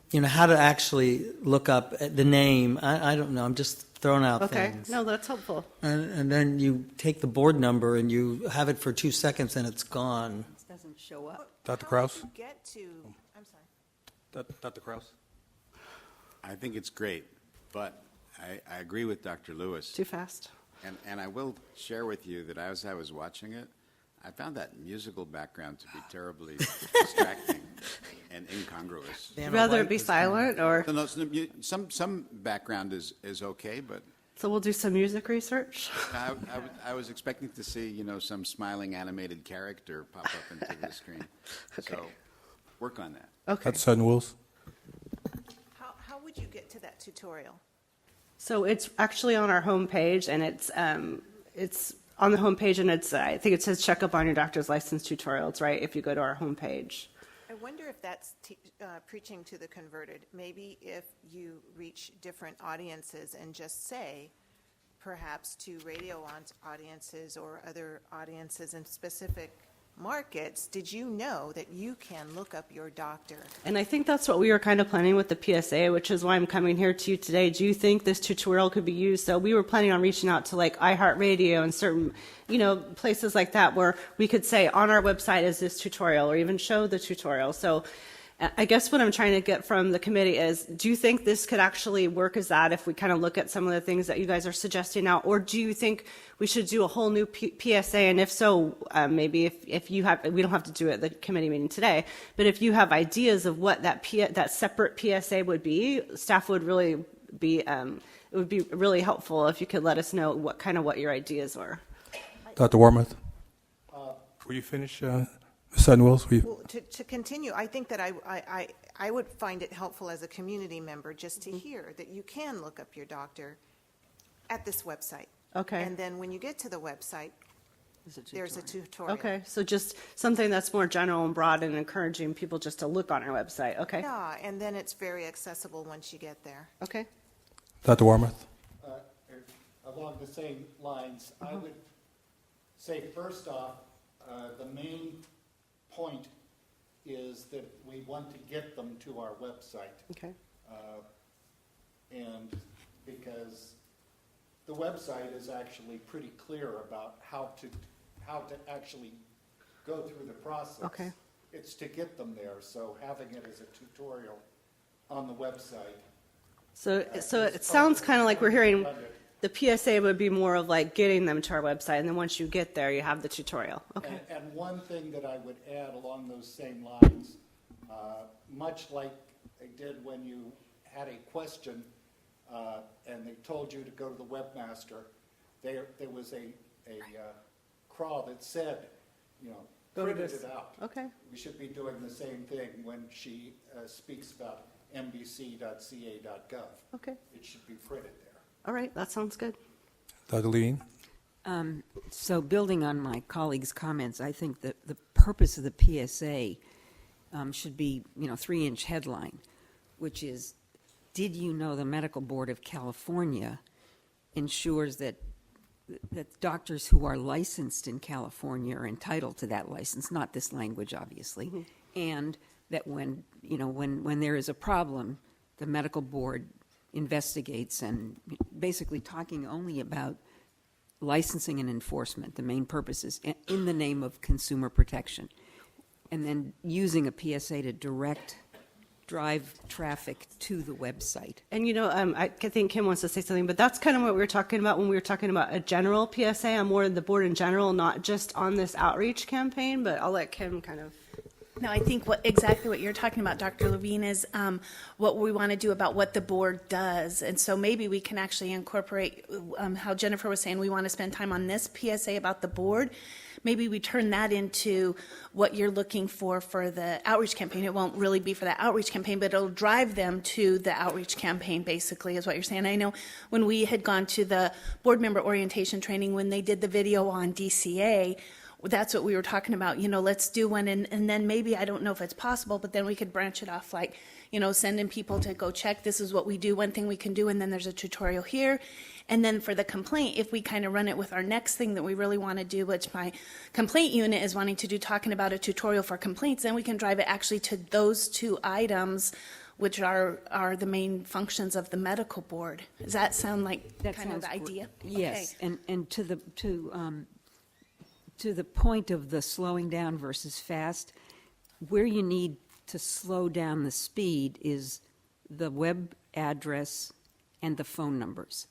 You know, how to actually look up the name. I don't know. I'm just throwing out Okay, things. no, that's helpful. And then you take the board number and you have it for 2 seconds and it's gone. It doesn't show up. Dr. Kraus? Get to, I'm sorry. Dr. Kraus? I think it's great, but I agree with Dr. Lewis. Too fast. And I will share with you that as I was watching it, I found that musical background to be terribly distracting and incongruous. Would you rather it be silent, or? No, some background is okay, but So we'll do some music research? I was expecting to see, you know, some smiling animated character pop up into the screen. Okay. So work on that. Okay. That's Sutton Wills. How would you get to that tutorial? So it's actually on our homepage, and it's on the homepage, and it's I think it says check up on your doctor's license tutorial. It's right if you go to our homepage. I wonder if that's preaching to the converted. Maybe if you reach different audiences and just say, perhaps to radio audiences or other audiences in specific markets, did you know that you can look up your doctor? And I think that's what we were kind of planning with the PSA, which is why I'm coming here to you today. Do you think this tutorial could be used? So we were planning on reaching out to like iHeartRadio and certain, you know, places like that where we could say on our website is this tutorial, or even show the tutorial. So I guess what I'm trying to get from the committee is, do you think this could actually work as that if we kind of look at some of the things that you guys are suggesting now? Or do you think we should do a whole new PSA? And if so, maybe if you have, we don't have to do it at the committee meeting today, but if you have ideas of what that separate PSA would be, staff would really be, it would be really helpful if you could let us know what your ideas were. Dr. Warmoth? Will you finish, Sutton Wills? Well, to continue, I think that I would find it helpful as a community member just to hear that you can look up your doctor at this website. Okay. And then when you get to the website, there's a tutorial. Okay, so just something that's more general and broad and encouraging people just to look on our website. Okay. Yeah, and then it's very accessible once you get there. Okay. Dr. Warmoth? Along the same lines, I would say first off, the main point is that we want to get them to our website. Okay. And because the website is actually pretty clear about how to actually go through the process. Okay. It's to get them there, so having it as a tutorial on the website. So it sounds kind of like we're hearing the PSA would be more of like getting them to our website, and then once you get there, you have the tutorial. Okay. And one thing that I would add along those same lines, much like they did when you had a question and they told you to go to the webmaster, there was a crawl that said, you know, printed it out. Okay. We should be doing the same thing when she speaks about mbc.ca.gov. Okay. It should be printed there. All right, that sounds good. Dr. Levine? So building on my colleague's comments, I think that the purpose of the PSA should be, 3-inch headline, which is, did you know the Medical Board of California ensures that doctors who are licensed in California are entitled to that license, not this language, obviously, and that when there is a problem, the medical board investigates, and basically talking only about licensing and enforcement, the main purposes, in the name of consumer protection, and then using a PSA to drive traffic to the website. And I think Kim wants to say something, but that's kind of what we were talking about when we were talking about a general PSA on more of the board in general, not just on this outreach campaign, but I'll let Kim kind of... No, I think exactly what you're talking about, Dr. Levine, is what we want to do about what the board does. And so maybe we can actually incorporate how Jennifer was saying we want to spend time on this PSA about the board, maybe we turn that into what you're looking for the outreach campaign. It won't really be for the outreach campaign, but it'll drive them to the outreach campaign, basically, is what you're saying. I know when we had gone to the board member orientation training, when they did the video on DCA, that's what we were talking about, let's do one, and then maybe, I don't know if it's possible, but then we could branch it off, like, sending people to go check, this is what we do, one thing we can do, and then there's a tutorial here. And then for the complaint, if we kind of run it with our next thing that we really want to do, which my complaint unit is wanting to do, talking about a tutorial for complaints, then we can drive it actually to those two items, which are the main functions of the medical board. Does that sound like kind of the idea? Yes, and to the point of the slowing down versus fast, where you need to slow down the speed is the web address and the phone numbers.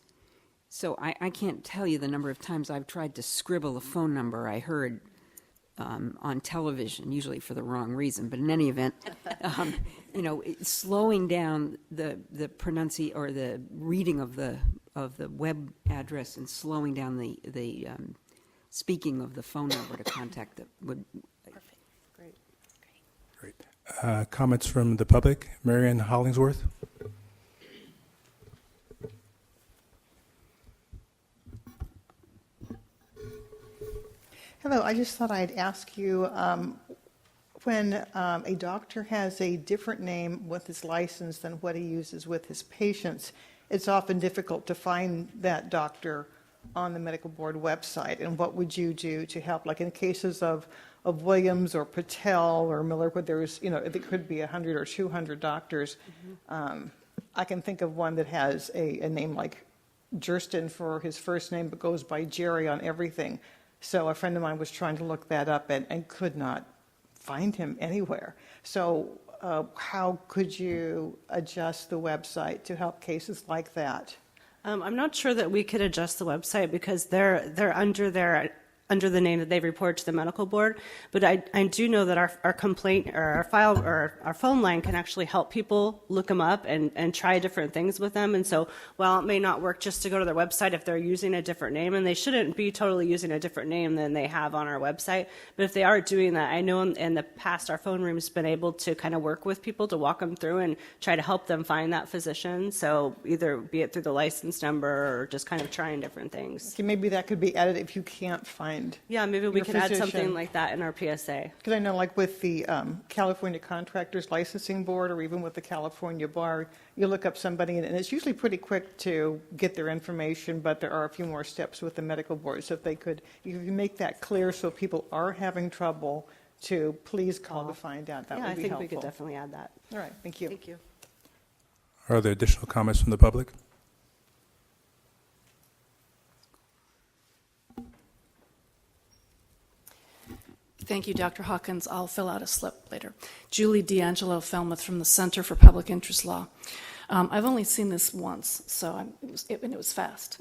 So I can't tell you the number of times I've tried to scribble a phone number I heard on television, usually for the wrong reason. But in any event, slowing down the or the reading of the web address and slowing down the speaking of the phone number to contact would. Perfect. Great. Comments from the public? Marianne Hollingsworth? Hello, I just thought I'd ask you, when a doctor has a different name with his license than what he uses with his patients, it's often difficult to find that doctor on the medical board website. And what would you do to help? Like in cases of Williams or Patel or Miller, where there's, it could be 100 or 200 doctors. I can think of one that has a name like Jurston for his first name, but goes by Jerry on everything. So a friend of mine was trying to look that up and could not find him anywhere. So how could you adjust the website to help cases like that? I'm not sure that we could adjust the website because they're under the name that they report to the medical board. But I do know that our complaint or our file or our phone line can actually help people look them up and try different things with them. And so while it may not work just to go to their website if they're using a different name, and they shouldn't be totally using a different name than they have on our website, but if they are doing that, I know in the past our phone room's been able to kind of work with people to walk them through and try to help them find that physician. So either be it through the license number or just kind of trying different things. Okay, maybe that could be added if you can't find. Yeah, maybe we can add something like that in our PSA. Because I know, like with the California Contractors Licensing Board, or even with the California Bar, you look up somebody, and it's usually pretty quick to get their information, but there are a few more steps with the medical board. So if you make that clear so people are having trouble, to please call to find out, that would be helpful. Yeah, I think we could definitely add that. All right, thank you. Thank you. Are there additional comments from the public? Thank you, Dr. Hawkins. I'll fill out a slip later. Julie D'Angelo Felmuth from the Center for Public Interest Law. I've only seen this once, so it was fast.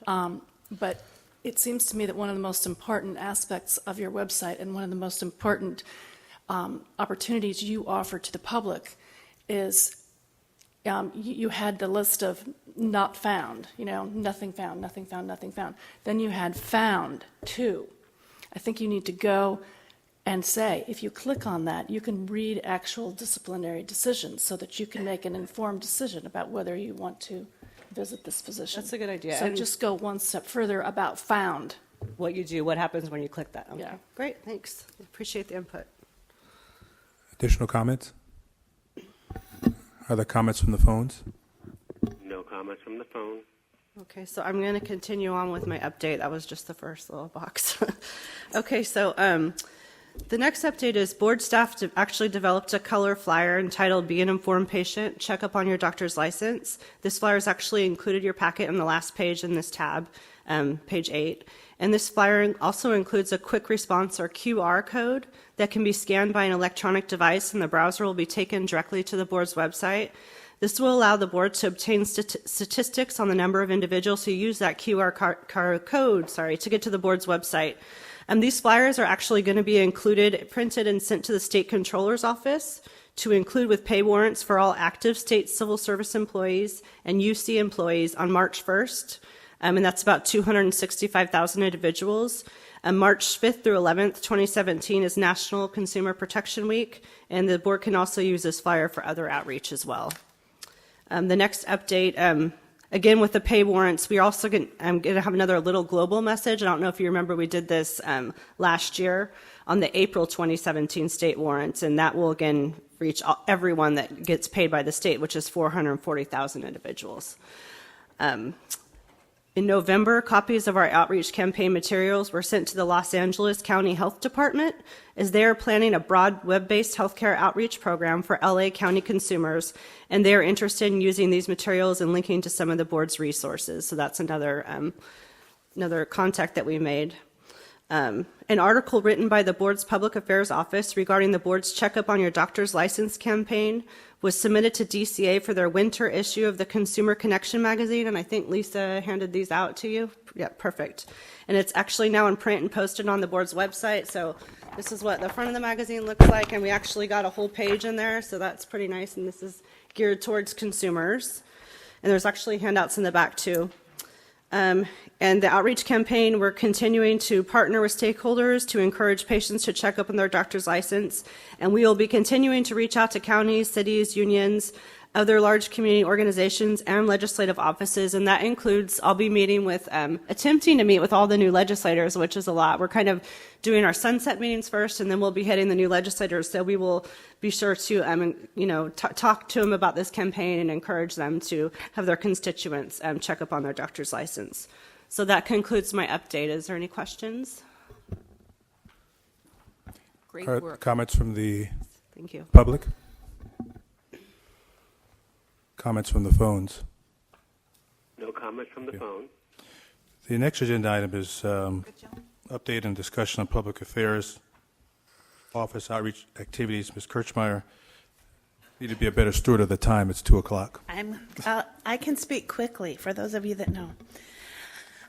But it seems to me that one of the most important aspects of your website and one of the most important opportunities you offer to the public is you had the list of not found, nothing found, nothing found, nothing found. Then you had found too. I think you need to go and say, if you click on that, you can read actual disciplinary decisions so that you can make an informed decision about whether you want to visit this physician. That's a good idea. So And just go one step further about found. what you do, what happens when you click that. Okay. Yeah. Great, thanks. Appreciate the input. Additional comments? Are there comments from the phones? No comments from the phone. Okay, so I'm going to continue on with my update. That was just the first little box. Okay, so the next update is board staff actually developed a color flyer entitled Be an Informed Patient, Check Up on Your Doctor's License. This flyer is actually included your packet in the last page in this tab, page 8. And this flyer also includes a quick response or QR code that can be scanned by an electronic device, and the browser will be taken directly to the board's website. This will allow the board to obtain statistics on the number of individuals who use that QR code to get to the board's website. These flyers are actually going to be included, printed, and sent to the state controller's office to include with pay warrants for all active state civil service employees and UC employees on March 1st. And that's about 265,000 individuals. March 5th through 11th, 2017 is National Consumer Protection Week, and the board can also use this flyer for other outreach as well. The next update, again with the pay warrants, we're also going to have another little global message. I don't know if you remember, we did this last year on the April 2017 state warrants, and that will again reach everyone that gets paid by the state, which is 440,000 individuals. In November, copies of our outreach campaign materials were sent to the Los Angeles County Health Department, as they are planning a broad web-based healthcare outreach program for LA County consumers, and they are interested in using these materials and linking to some of the board's resources. So that's another contact that we made. An article written by the board's public affairs office regarding the board's checkup on your doctor's license campaign was submitted to DCA for their winter issue of the Consumer Connection magazine, and I think Lisa handed these out to you. Yeah, perfect. And it's actually now in print and posted on the board's website, so this is what the front of the magazine looks like, and we actually got a whole page in there, so that's pretty nice, and this is geared towards consumers. And there's actually handouts in the back too. And the outreach campaign, we're continuing to partner with stakeholders to encourage patients to check up on their doctor's license. And we will be continuing to reach out to counties, cities, unions, other large community organizations, and legislative offices. And that includes, I'll be meeting with, attempting to meet with all the new legislators, which is a lot. We're kind of doing our sunset meetings first, and then we'll be hitting the new legislators. So we will be sure to, talk to them about this campaign and encourage them to have their constituents check up on their doctor's license. So that concludes my update. Is there any questions? Great work. Comments from the Thank you. public? Comments from the phones? No comments from the phone. The next agenda item is update and discussion on public affairs, office outreach activities. Ms. Kirchmeier, you need to be a better steward of the time. It's 2 o'clock. I can speak quickly for those of you that know.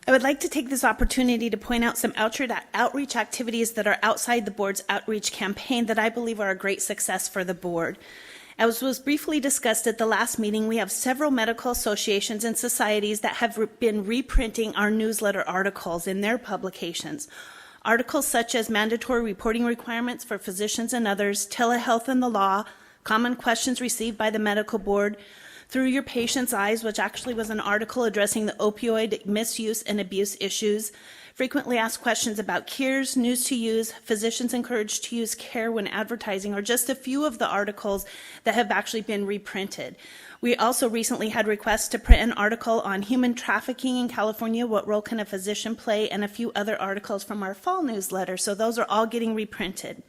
I would like to take this opportunity to point out some outreach activities that are outside the board's outreach campaign that I believe are a great success for the board. As was briefly discussed at the last meeting, we have several medical associations and societies that have been reprinting our newsletter articles in their publications. Articles such as mandatory reporting requirements for physicians and others, telehealth and the law, common questions received by the medical board, Through Your Patient's Eyes, which actually was an article addressing the opioid misuse and abuse issues, frequently asked questions about cures, news to use, physicians encouraged to use care when advertising, are just a few of the articles that have actually been reprinted. We also recently had requests to print an article on human trafficking in California, what role can a physician play, and a few other articles from our fall newsletter. So those are all getting reprinted.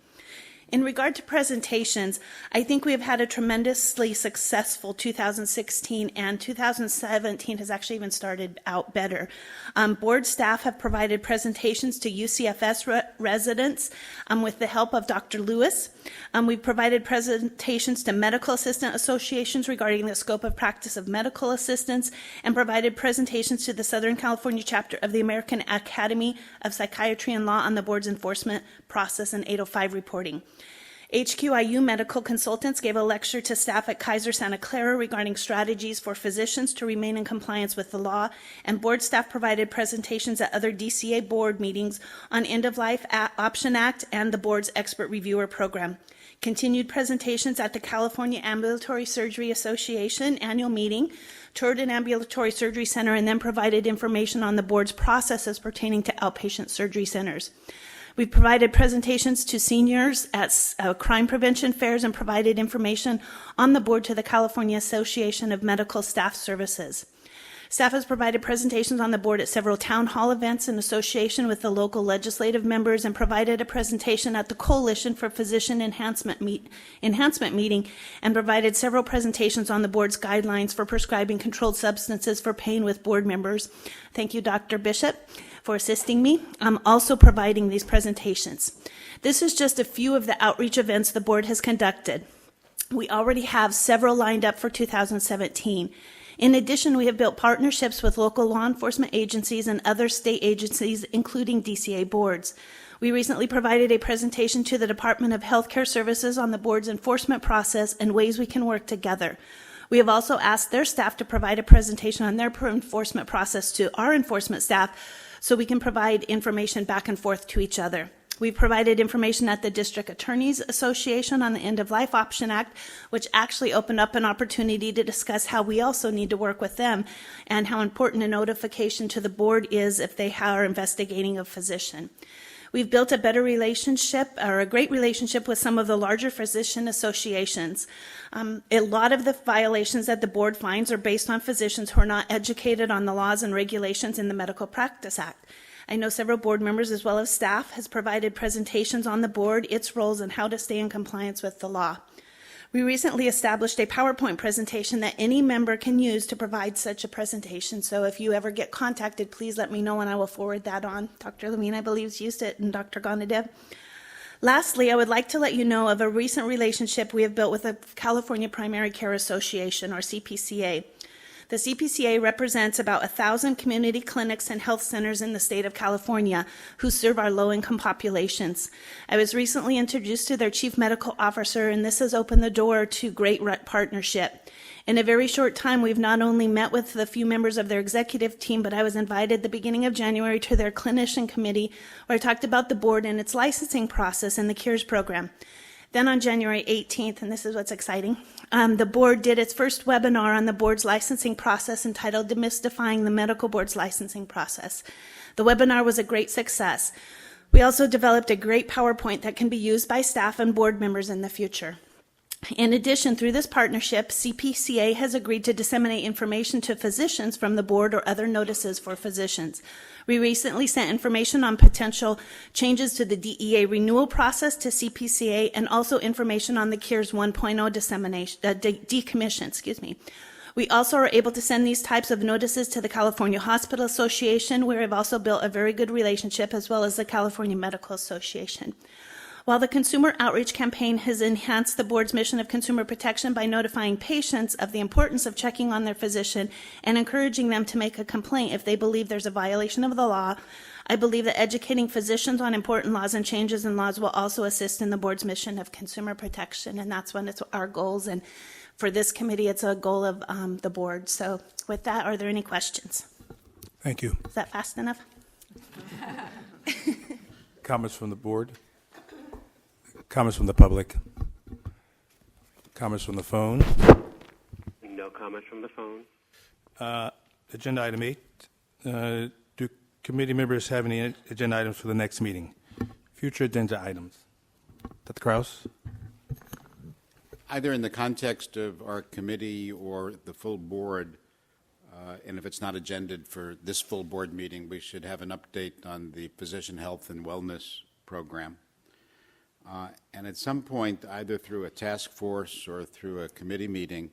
In regard to presentations, I think we have had a tremendously successful 2016, and 2017 has actually even started out better. Board staff have provided presentations to UCFS residents with the help of Dr. Lewis. We've provided presentations to medical assistant associations regarding the scope of practice of medical assistants, and provided presentations to the Southern California chapter of the American Academy of Psychiatry and Law on the board's enforcement process and 805 reporting. HQIU medical consultants gave a lecture to staff at Kaiser Santa Clara regarding strategies for physicians to remain in compliance with the law, and board staff provided presentations at other DCA board meetings on End-of-Life Option Act and the board's expert reviewer program. Continued presentations at the California Ambulatory Surgery Association annual meeting, toured an ambulatory surgery center, and then provided information on the board's processes pertaining to outpatient surgery centers. We've provided presentations to seniors at crime prevention fairs and provided information on the board to the California Association of Medical Staff Services. Staff has provided presentations on the board at several town hall events in association with the local legislative members, and provided a presentation at the Coalition for Physician Enhancement meeting, and provided several presentations on the board's guidelines for prescribing controlled substances for pain with board members. Thank you, Dr. Bishop, for assisting me. I'm also providing these presentations. This is just a few of the outreach events the board has conducted. We already have several lined up for 2017. In addition, we have built partnerships with local law enforcement agencies and other state agencies, including DCA boards. We recently provided a presentation to the Department of Healthcare Services on the board's enforcement process and ways we can work together. We have also asked their staff to provide a presentation on their enforcement process to our enforcement staff, so we can provide information back and forth to each other. We've provided information at the District Attorneys Association on the End of Life Option Act, which actually opened up an opportunity to discuss how we also need to work with them and how important a notification to the board is if they are investigating a physician. We've built a better relationship, or a great relationship, with some of the larger physician associations. A lot of the violations that the board finds are based on physicians who are not educated on the laws and regulations in the Medical Practice Act. I know several board members as well as staff has provided presentations on the board, its roles, and how to stay in compliance with the law. We recently established a PowerPoint presentation that any member can use to provide such a presentation. So if you ever get contacted, please let me know and I will forward that on. Dr. Levine, I believe, has used it, and Dr. Gonadev. Lastly, I would like to let you know of a recent relationship we have built with the California Primary Care Association, or CPCA. The CPCA represents about 1,000 community clinics and health centers in the state of California who serve our low-income populations. I was recently introduced to their chief medical officer, and this has opened the door to great partnership. In a very short time, we've not only met with the few members of their executive team, but I was invited at the beginning of January to their clinician committee, where I talked about the board and its licensing process and the CARES program. Then on January 18th, and this is what's exciting, the board did its first webinar on the board's licensing process entitled Demystifying the Medical Board's Licensing Process. The webinar was a great success. We also developed a great PowerPoint that can be used by staff and board members in the future. In addition, through this partnership, CPCA has agreed to disseminate information to physicians from the board or other notices for physicians. We recently sent information on potential changes to the DEA renewal process to CPCA, and also information on the CARES 1.0 decommission. We also are able to send these types of notices to the California Hospital Association, where we've also built a very good relationship, as well as the California Medical Association. While the consumer outreach campaign has enhanced the board's mission of consumer protection by notifying patients of the importance of checking on their physician and encouraging them to make a complaint if they believe there's a violation of the law, I believe that educating physicians on important laws and changes in laws will also assist in the board's mission of consumer protection, and that's one of our goals. And for this committee, it's a goal of the board. So with that, are there any questions? Thank you. Is that fast enough? Comments from the board? Comments from the public? Comments from the phone? No comments from the phone. Agenda item 8. Do committee members have any agenda items for the next meeting? Future agenda items. Dr. Kraus? Either in the context of our committee or the full board, and if it's not agended for this full board meeting, we should have an update on the physician health and wellness program. And at some point, either through a task force or through a committee meeting,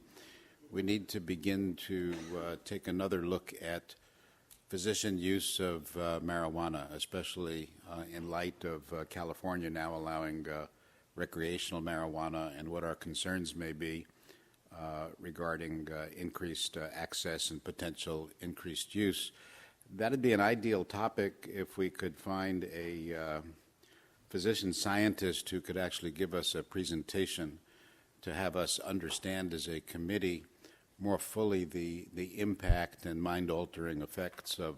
we need to begin to take another look at physician use of marijuana, especially in light of California now allowing recreational marijuana, and what our concerns may be regarding increased access and potential increased use. That'd be an ideal topic if we could find a physician scientist who could actually give us a presentation to have us understand as a committee more fully the impact and mind-altering effects of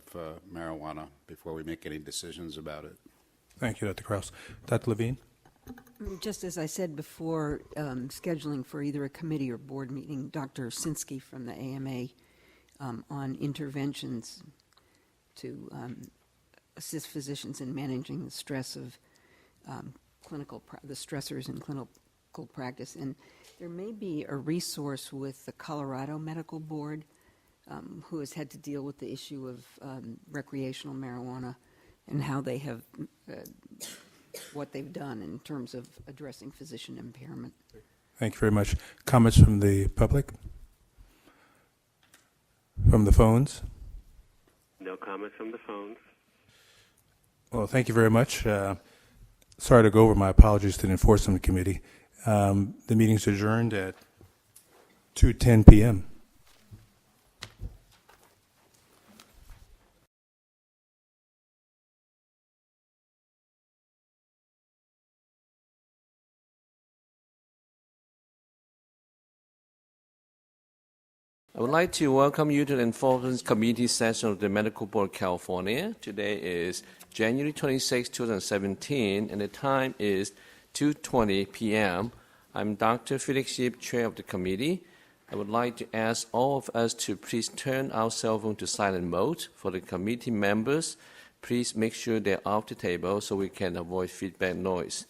marijuana before we make any decisions about it. Thank you, Dr. Kraus. Dr. Levine? Just as I said before, scheduling for either a committee or board meeting, Dr. Sinsky from the AMA on interventions to assist physicians in managing the stress of the stressors in clinical practice. And there may be a resource with the Colorado Medical Board, who has had to deal with the issue of recreational marijuana and how they have, what they've done in terms of addressing physician impairment. Thank you very much. Comments from the public? From the phones? No comments from the phones. Well, thank you very much. Sorry to go over. My apologies to the Enforcement Committee. The meeting's adjourned at 2:10 p.m. I would like to welcome you to the Enforcement Committee session of the Medical Board of California. Today is January 26, 2017, and the time is 2:20 p.m. I'm Dr. Felix Yip, Chair of the committee. I would like to ask all of us to please turn our cell phone to silent mode. For the committee members, please make sure they're off the table so we can avoid feedback noise.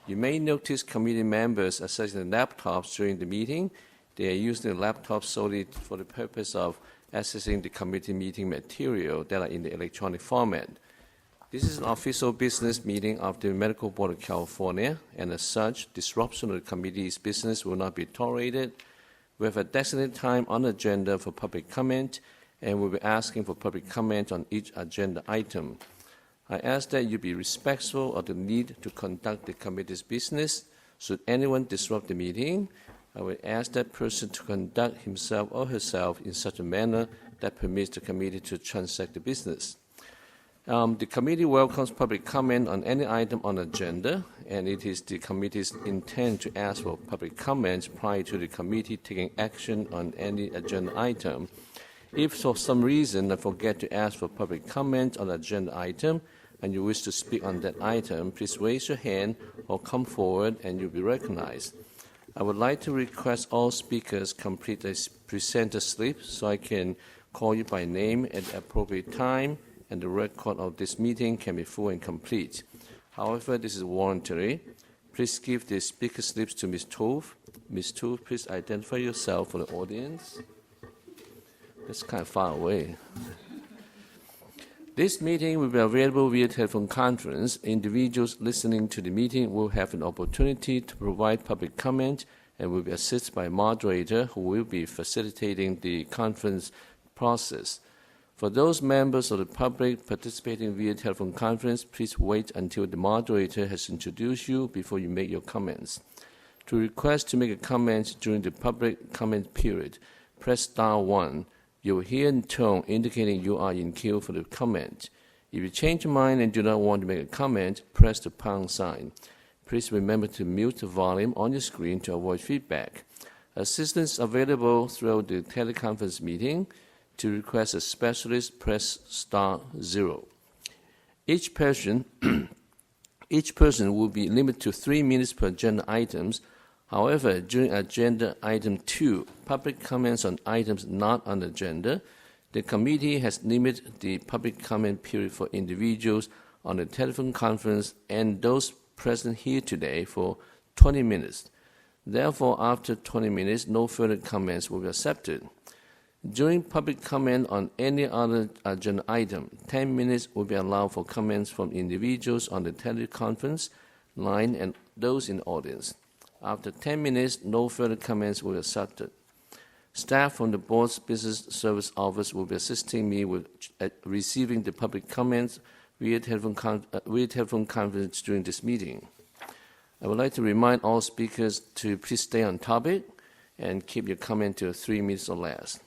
You may notice committee members accessing laptops during the meeting. They are using the laptops solely for the purpose of accessing the committee meeting material that are in the electronic format. This is an official business meeting of the Medical Board of California, and as such, disruption of the committee's business will not be tolerated. We have a designated time on the agenda for public comment, and we'll be asking for public comment on each agenda item. I ask that you be respectful of the need to conduct the committee's business. Should anyone disrupt the meeting, I will ask that person to conduct himself or herself in such a manner that permits the committee to transact the business. The committee welcomes public comment on any item on the agenda, and it is the committee's intent to ask for public comments prior to the committee taking action on any agenda item. If for some reason I forget to ask for public comment on the agenda item and you wish to speak on that item, please raise your hand or come forward and you'll be recognized. I would like to request all speakers complete a presenter slip so I can call you by name at the appropriate time, and the record of this meeting can be full and complete. However, this is voluntary. Please give the speaker slips to Ms. Tove. Ms. Tove, please identify yourself for the audience. That's kind of far away. This meeting will be available via telephone conference. Individuals listening to the meeting will have an opportunity to provide public comment and will be assisted by a moderator who will be facilitating the conference process. For those members of the public participating via telephone conference, please wait until the moderator has introduced you before you make your comments. To request to make a comment during the public comment period, press star 1. You will hear a tone indicating you are in queue for the comment. If you change your mind and do not want to make a comment, press the pound sign. Please remember to mute the volume on your screen to avoid feedback. Assistance available throughout the teleconference meeting. To request a specialist, press star 0. Each person will be limited to 3 minutes per agenda items. However, during agenda item 2, public comments on items not on the agenda, the committee has limited the public comment period for individuals on the telephone conference and those present here today for 20 minutes. Therefore, after 20 minutes, no further comments will be accepted. During public comment on any other agenda item, 10 minutes will be allowed for comments from individuals on the teleconference line and those in the audience. After 10 minutes, no further comments will be accepted. Staff from the board's business service office will be assisting me with receiving the public comments via telephone conference during this meeting. I would like to remind all speakers to please stay on topic and keep your comment to 3 minutes or less.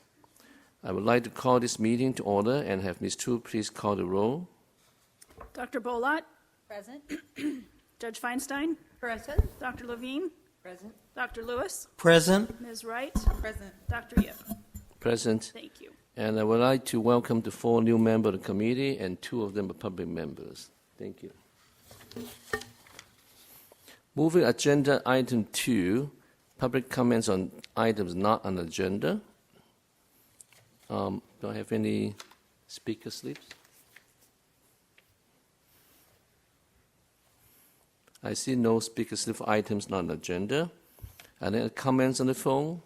I would like to call this meeting to order and have Ms. Tu please call the roll. Dr. Bolot? Present. Judge Feinstein? Present. Dr. Levine? Present. Dr. Lewis? Present. Ms. Wright? Present. Dr. Yip? Present. Thank you. And I would like to welcome the 4 new members of the committee, and 2 of them are public members. Thank you. Moving agenda item 2, public comments on items not on the agenda. Do I have any speaker slips? I see no speaker slip items not on the agenda. Are there comments on the phone?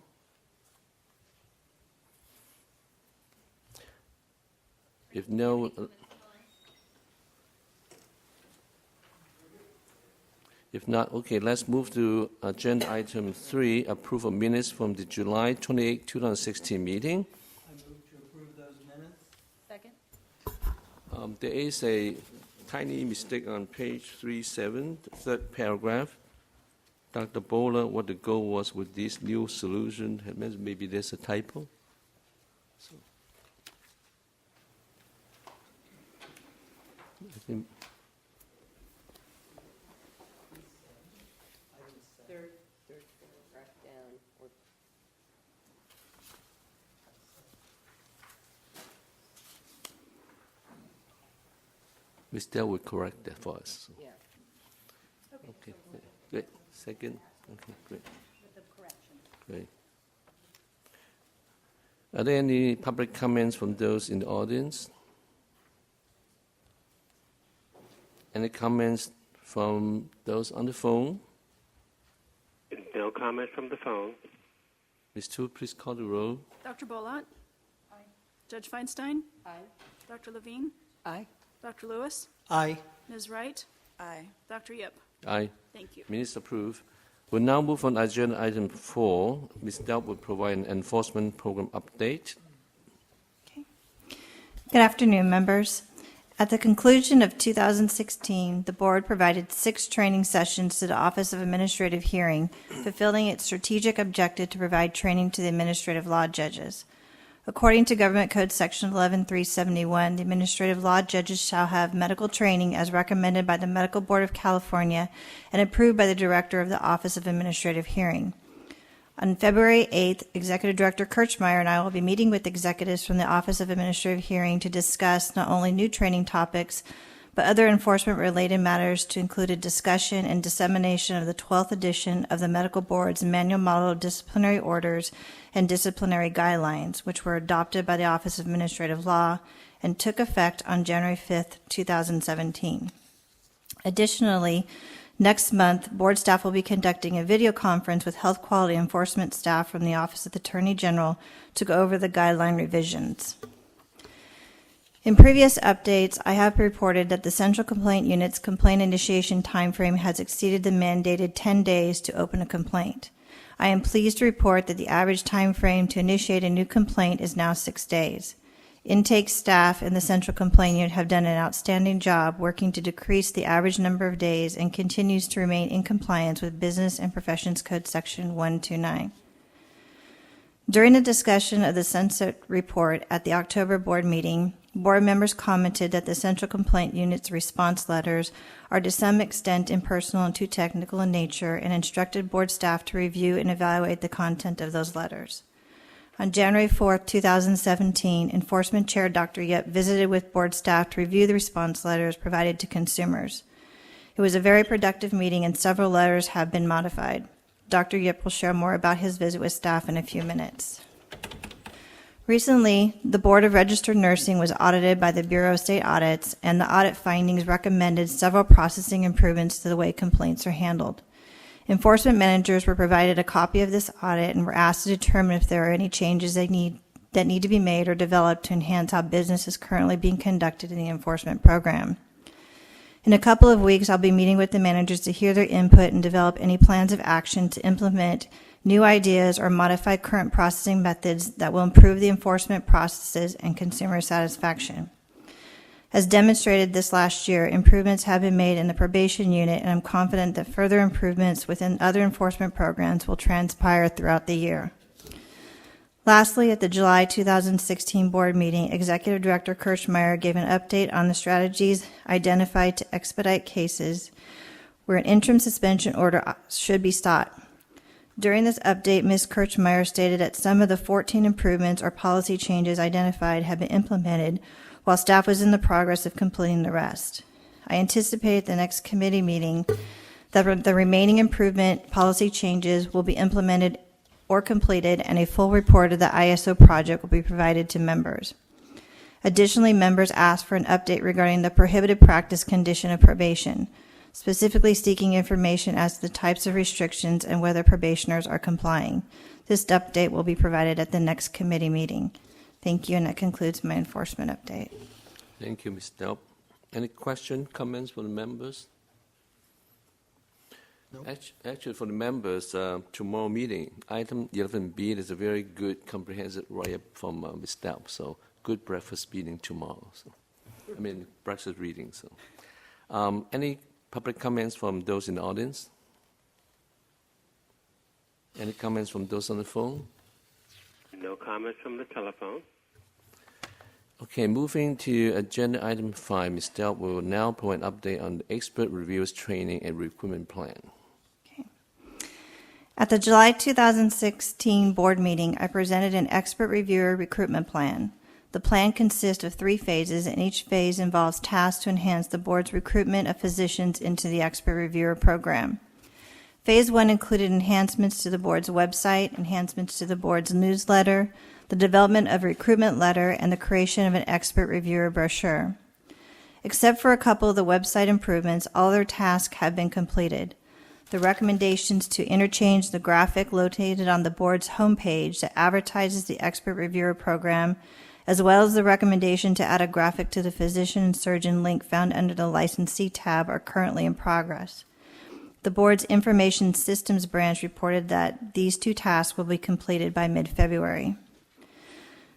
If no, if not, okay, let's move to agenda item 3, approval of minutes from the July 28, 2016 meeting. I move to approve those minutes. Second. There is a tiny mistake on page 37, the 3rd paragraph. Dr. Bowler, what the goal was with this new solution, maybe there's a typo. So, I think Third paragraph down. Ms. Dell will correct that for us. Yeah. Okay, great. Second? Okay, great. Great. Are there any public comments from those in the audience? Any comments from those on the phone? No comment from the phone. Ms. Tu, please call the roll. Dr. Bolat? Aye. Judge Feinstein? Aye. Dr. Levine? Aye. Dr. Lewis? Aye. Ms. Wright? Aye. Dr. Yip? Aye. Thank you. Minutes approved. We'll now move on to agenda item 4. Ms. Delp will provide an enforcement program update. Good afternoon, members. At the conclusion of 2016, the board provided 6 training sessions to the Office of Administrative Hearing, fulfilling its strategic objective to provide training to the administrative law judges. According to Government Code Section 11371, the administrative law judges shall have medical training as recommended by the Medical Board of California and approved by the Director of the Office of Administrative Hearing. On February 8th, Executive Director Kirchmeier and I will be meeting with executives from the Office of Administrative Hearing to discuss not only new training topics, but other enforcement-related matters, to include a discussion and dissemination of the 12th edition of the Medical Board's Manual Model of Disciplinary Orders and Disciplinary Guidelines, which were adopted by the Office of Administrative Law and took effect on January 5th, 2017. Additionally, next month, board staff will be conducting a video conference with health quality enforcement staff from the Office of the Attorney General to go over the guideline revisions. In previous updates, I have reported that the Central Complaint Unit's complaint initiation timeframe has exceeded the mandated 10 days to open a complaint. I am pleased to report that the average timeframe to initiate a new complaint is now 6 days. Intake staff in the Central Complaint Unit have done an outstanding job working to decrease the average number of days and continues to remain in compliance with Business and Professions Code Section 129. During the discussion of the Sunset Report at the October board meeting, board members commented that the Central Complaint Unit's response letters are to some extent impersonal and too technical in nature, and instructed board staff to review and evaluate the content of those letters. On January 4, 2017, Enforcement Chair Dr. Yip visited with board staff to review the response letters provided to consumers. It was a very productive meeting, and several letters have been modified. Dr. Yip will share more about his visit with staff in a few minutes. Recently, the Board of Registered Nursing was audited by the Bureau of State Audits, and the audit findings recommended several processing improvements to the way complaints are handled. Enforcement managers were provided a copy of this audit and were asked to determine if there are any changes that need to be made or developed to enhance how business is currently being conducted in the enforcement program. In a couple of weeks, I'll be meeting with the managers to hear their input and develop any plans of action to implement new ideas or modify current processing methods that will improve the enforcement processes and consumer satisfaction. As demonstrated this last year, improvements have been made in the probation unit, and I'm confident that further improvements within other enforcement programs will transpire throughout the year. Lastly, at the July 2016 board meeting, Executive Director Kirchmeier gave an update on the strategies identified to expedite cases where an interim suspension order should be sought. During this update, Ms. Kirchmeier stated that some of the 14 improvements or policy changes identified have been implemented, while staff was in the progress of completing the rest. I anticipate at the next committee meeting that the remaining improvement policy changes will be implemented or completed, and a full report of the ISO project will be provided to members. Additionally, members asked for an update regarding the prohibited practice condition of probation, specifically seeking information as to the types of restrictions and whether probationers are complying. This update will be provided at the next committee meeting. Thank you, and that concludes my enforcement update. Thank you, Ms. Delp. Any questions, comments from the members? No. Actually, for the members, tomorrow meeting, item 11B is a very good comprehensive write-up from Ms. Delp. So good breakfast meeting tomorrow. So, breakfast reading. So, any public comments from those in the audience? Any comments from those on the phone? No comments from the telephone. Okay, moving to agenda item 5, Ms. Delp will now provide an update on the expert reviewers training and recruitment plan. At the July 2016 board meeting, I presented an expert reviewer recruitment plan. The plan consists of 3 phases, and each phase involves tasks to enhance the board's recruitment of physicians into the expert reviewer program. Phase 1 included enhancements to the board's website, enhancements to the board's newsletter, the development of a recruitment letter, and the creation of an expert reviewer brochure. Except for a couple of the website improvements, all other tasks have been completed. The recommendations to interchange the graphic located on the board's homepage that advertises the expert reviewer program, as well as the recommendation to add a graphic to the physician and surgeon link found under the Licensee tab, are currently in progress. The board's Information Systems branch reported that these 2 tasks will be completed by mid-February.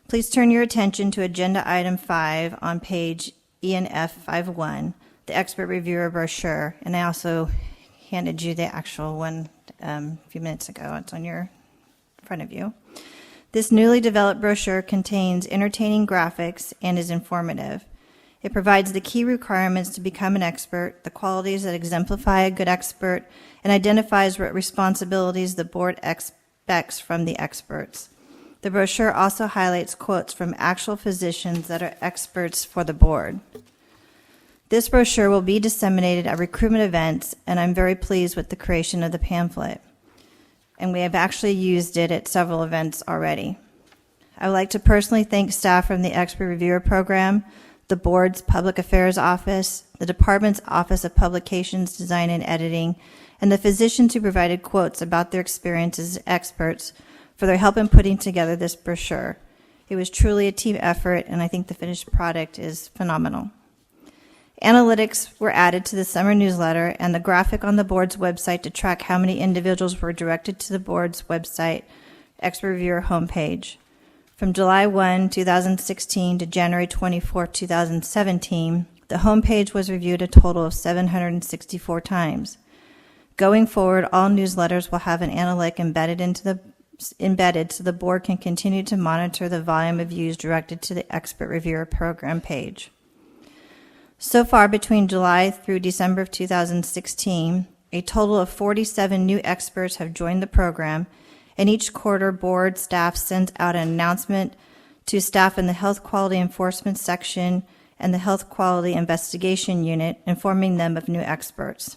Please turn your attention to Agenda Item 5 on page ENF 51, the Expert Reviewer Brochure, and I also handed you the actual one a few minutes ago. It's on your front of you. This newly developed brochure contains entertaining graphics and is informative. It provides the key requirements to become an expert, the qualities that exemplify a good expert, and identifies what responsibilities the board expects from the experts. The brochure also highlights quotes from actual physicians that are experts for the board. This brochure will be disseminated at recruitment events, and I'm very pleased with the creation of the pamphlet. And we have actually used it at several events already. I would like to personally thank staff from the Expert Reviewer Program, the board's Public Affairs Office, the department's Office of Publications, Design, and Editing, and the physicians who provided quotes about their experiences as experts for their help in putting together this brochure. It was truly a team effort, and I think the finished product is phenomenal. Analytics were added to the summer newsletter and the graphic on the board's website to track how many individuals were directed to the board's website, Expert Reviewer homepage. From July 1, 2016 to January 24, 2017, the homepage was reviewed a total of 764 times. Going forward, all newsletters will have an analytic embedded so the board can continue to monitor the volume of views directed to the Expert Reviewer program page. So far, between July through December of 2016, a total of 47 new experts have joined the program, and each quarter, board staff sends out an announcement to staff in the Health Quality Enforcement section and the Health Quality Investigation unit, informing them of new experts.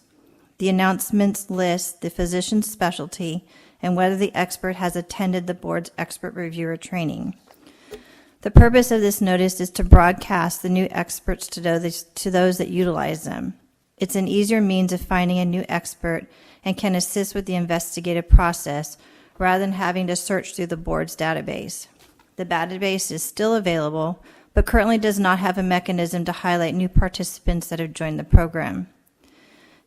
The announcements list the physician's specialty and whether the expert has attended the board's expert reviewer training. The purpose of this notice is to broadcast the new experts to those that utilize them. It's an easier means of finding a new expert and can assist with the investigative process rather than having to search through the board's database. The database is still available, but currently does not have a mechanism to highlight new participants that have joined the program.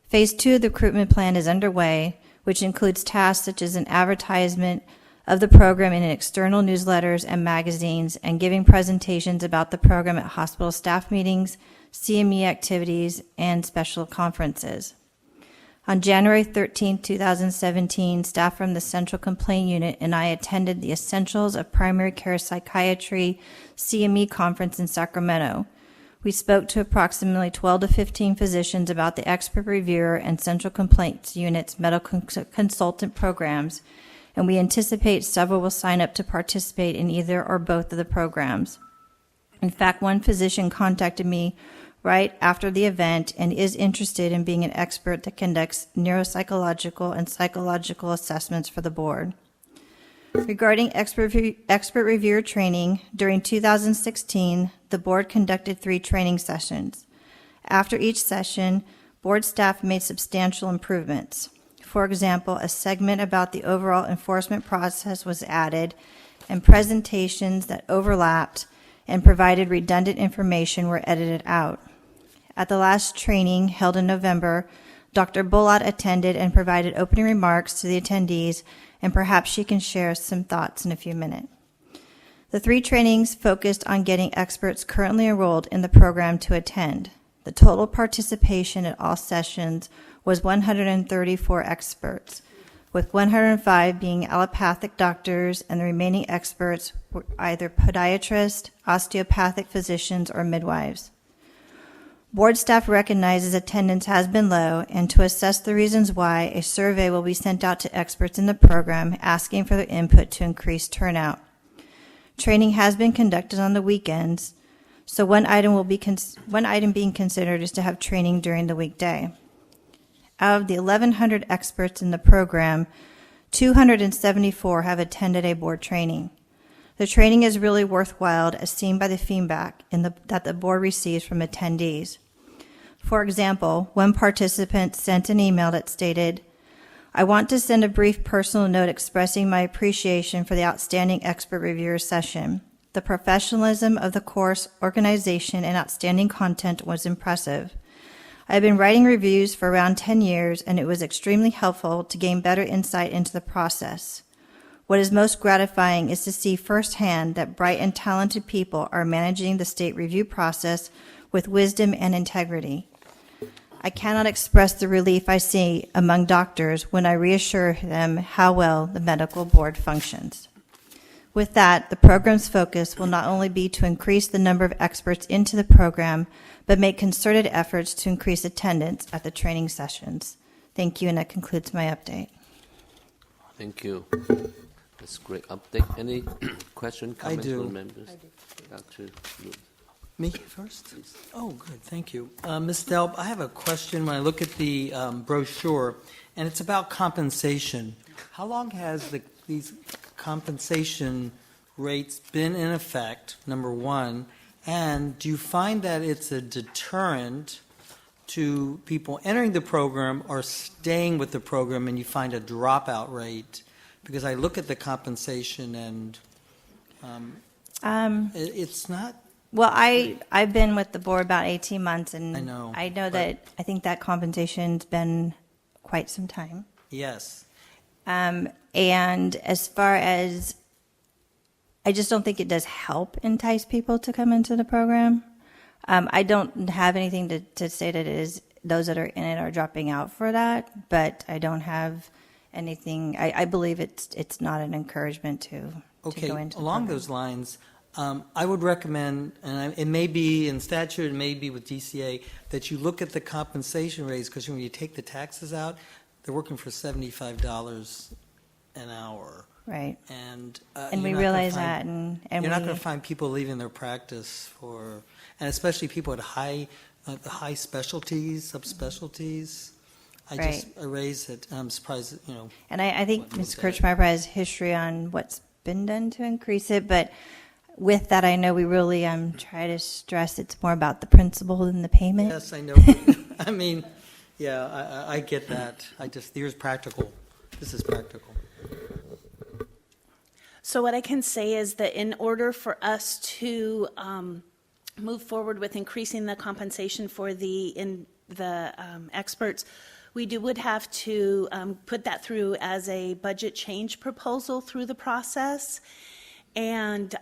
Phase 2 of the recruitment plan is underway, which includes tasks such as an advertisement of the program in external newsletters and magazines, and giving presentations about the program at hospital staff meetings, CME activities, and special conferences. On January 13, 2017, staff from the Central Complaint Unit and I attended the Essentials of Primary Care Psychiatry CME conference in Sacramento. We spoke to approximately 12 to 15 physicians about the Expert Reviewer and Central Complaints Unit's medical consultant programs, and we anticipate several will sign up to participate in either or both of the programs. In fact, one physician contacted me right after the event and is interested in being an expert that conducts neuropsychological and psychological assessments for the board. Regarding expert reviewer training, during 2016, the board conducted 3 training sessions. After each session, board staff made substantial improvements. For example, a segment about the overall enforcement process was added, and presentations that overlapped and provided redundant information were edited out. At the last training held in November, Dr. Bullard attended and provided opening remarks to the attendees, and perhaps she can share some thoughts in a few minutes. The 3 trainings focused on getting experts currently enrolled in the program to attend. The total participation at all sessions was 134 experts, with 105 being allopathic doctors, and the remaining experts were either podiatrists, osteopathic physicians, or midwives. Board staff recognizes attendance has been low, and to assess the reasons why, a survey will be sent out to experts in the program asking for their input to increase turnout. Training has been conducted on the weekends, so one item being considered is to have training during the weekday. Out of the 1,100 experts in the program, 274 have attended a board training. The training is really worthwhile, as seen by the feedback that the board receives from attendees. For example, one participant sent an email that stated, "I want to send a brief personal note expressing my appreciation for the outstanding expert reviewer session. The professionalism of the course, organization, and outstanding content was impressive. I've been writing reviews for around 10 years, and it was extremely helpful to gain better insight into the process. What is most gratifying is to see firsthand that bright and talented people are managing the state review process with wisdom and integrity. I cannot express the relief I see among doctors when I reassure them how well the medical board functions." With that, the program's focus will not only be to increase the number of experts into the program, but make concerted efforts to increase attendance at the training sessions. Thank you, and that concludes my update. Thank you. That's a great update. Any question, comments from members? Dr. Lewis. Me first? Oh, good, thank you. Ms. Delp, I have a question when I look at the brochure, and it's about compensation. How long has these compensation rates been in effect, number one? And do you find that it's a deterrent to people entering the program or staying with the program, and you find a dropout rate? Because I look at the compensation and it's not. Well, I've been with the board about 18 months, and I know that I think that compensation's been quite some time. Yes. And as far as, I just don't think it does help entice people to come into the program. I don't have anything to say that it is those that are in it are dropping out for that, but I don't have anything. I believe it's not an encouragement to go into the Along program. those lines, I would recommend, and it may be in statute, it may be with DCA, that you look at the compensation rates, because when you take the taxes out, they're working for $75 an hour. Right. And we realize that, and you're not going we- to find people leaving their practice and especially people at high specialties, subspecialties. I raise it. I'm surprised, And I think Ms. Kirchmeier has history on what's been done to increase it, but with that, I know we really try to stress it's more about the principle than the payment. Yes, I know. I mean, yeah, I get that. Here's practical. This is practical. So what I can say is that in order for us to move forward with increasing the compensation for the experts, we would have to put that through as a budget change proposal through the process. And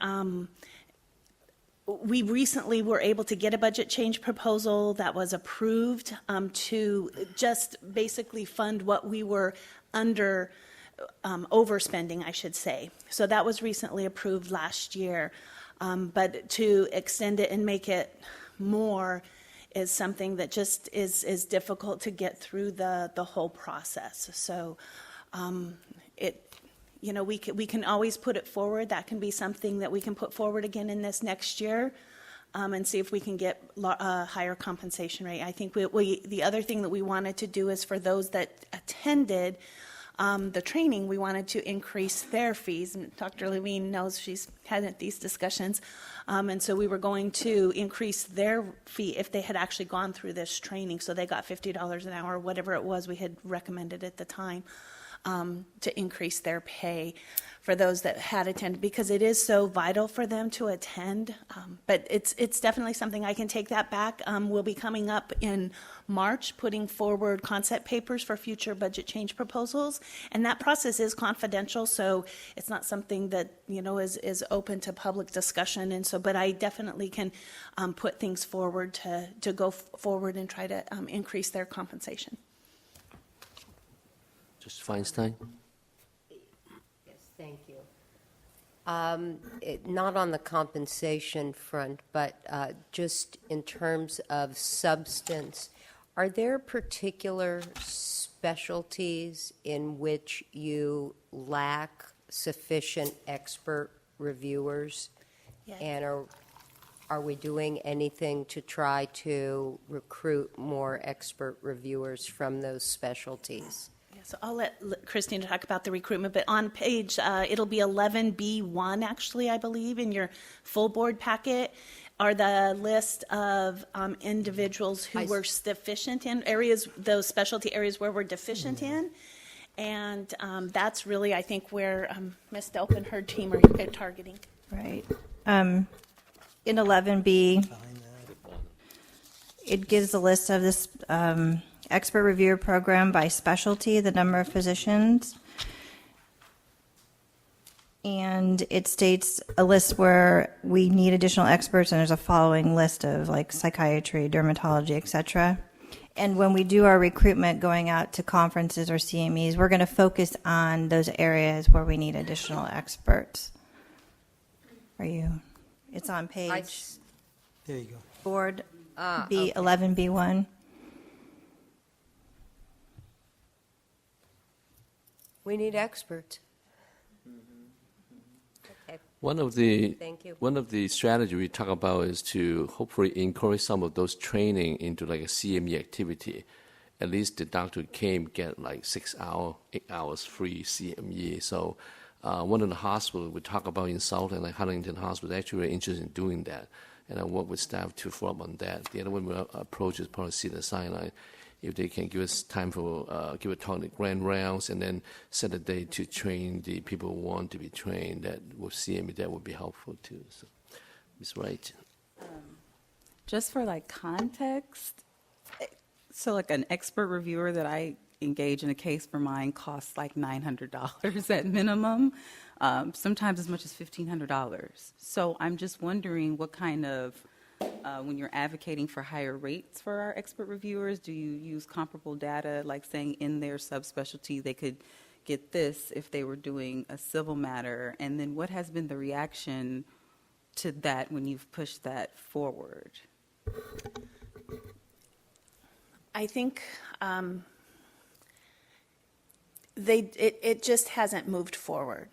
we recently were able to get a budget change proposal that was approved to just basically fund what we were overspending, I should say. So that was recently approved last year. But to extend it and make it more is something that just is difficult to get through the whole process. So we can always put it forward. That can be something that we can put forward again in this next year and see if we can get a higher compensation rate. I think the other thing that we wanted to do is for those that attended the training, we wanted to increase their fees. And Dr. Levine knows she's had these discussions. And so we were going to increase their fee if they had actually gone through this training. So they got $50 an hour, whatever it was we had recommended at the time, to increase their pay for those that had attended, because it is so vital for them to attend. But it's definitely something I can take that back. We'll be coming up in March, putting forward concept papers for future budget change proposals, and that process is confidential, so it's not something that is open to public discussion. And so, but I definitely can put things forward to go forward and try to increase their compensation. Just Feinstein. Yes, thank you. Not on the compensation front, but just in terms of substance, are there particular specialties in which you lack sufficient expert reviewers? Yeah. And are we doing anything to try to recruit more expert reviewers from those specialties? Yeah, so I'll let Christine talk about the recruitment, but on page, it'll be 11B1, actually, I believe, in your full board packet, are the list of individuals who were deficient in areas, those specialty areas where we're deficient in. And that's really, I think, where Ms. Delp and her team are targeting. Right. In 11B, it gives a list of this expert reviewer program by specialty, the number of physicians. And it states a list where we need additional experts, and there's a following list of like psychiatry, dermatology, et cetera. And when we do our recruitment going out to conferences or CMEs, we're going to focus on those areas where we need additional experts. It's on page There you go. board okay. 11B1. We need experts. Okay. Thank you. One of the strategy we talk about is to hopefully encourage some of those training into like a CME activity. At least the doctor came get like 8 hours free CME. So one of the hospitals we talk about in Southern, like Huntington Hospital, is actually very interested in doing that. And I work with staff to follow up on that. The other one we approach is probably Cedars-Sinai. If they can give us time for give a talk at grand rounds and then set a day to train the people who want to be trained that with CME, that would be helpful too. So, Ms. Wright. Just for like context, so like an expert reviewer that I engage in a case for mine costs like $900 at minimum, sometimes as much as $1,500. So I'm just wondering what kind of, when you're advocating for higher rates for our expert reviewers, do you use comparable data, like saying in their subspecialty they could get this if they were doing a civil matter? And then what has been the reaction to that when you've pushed that forward? I think it just hasn't moved forward.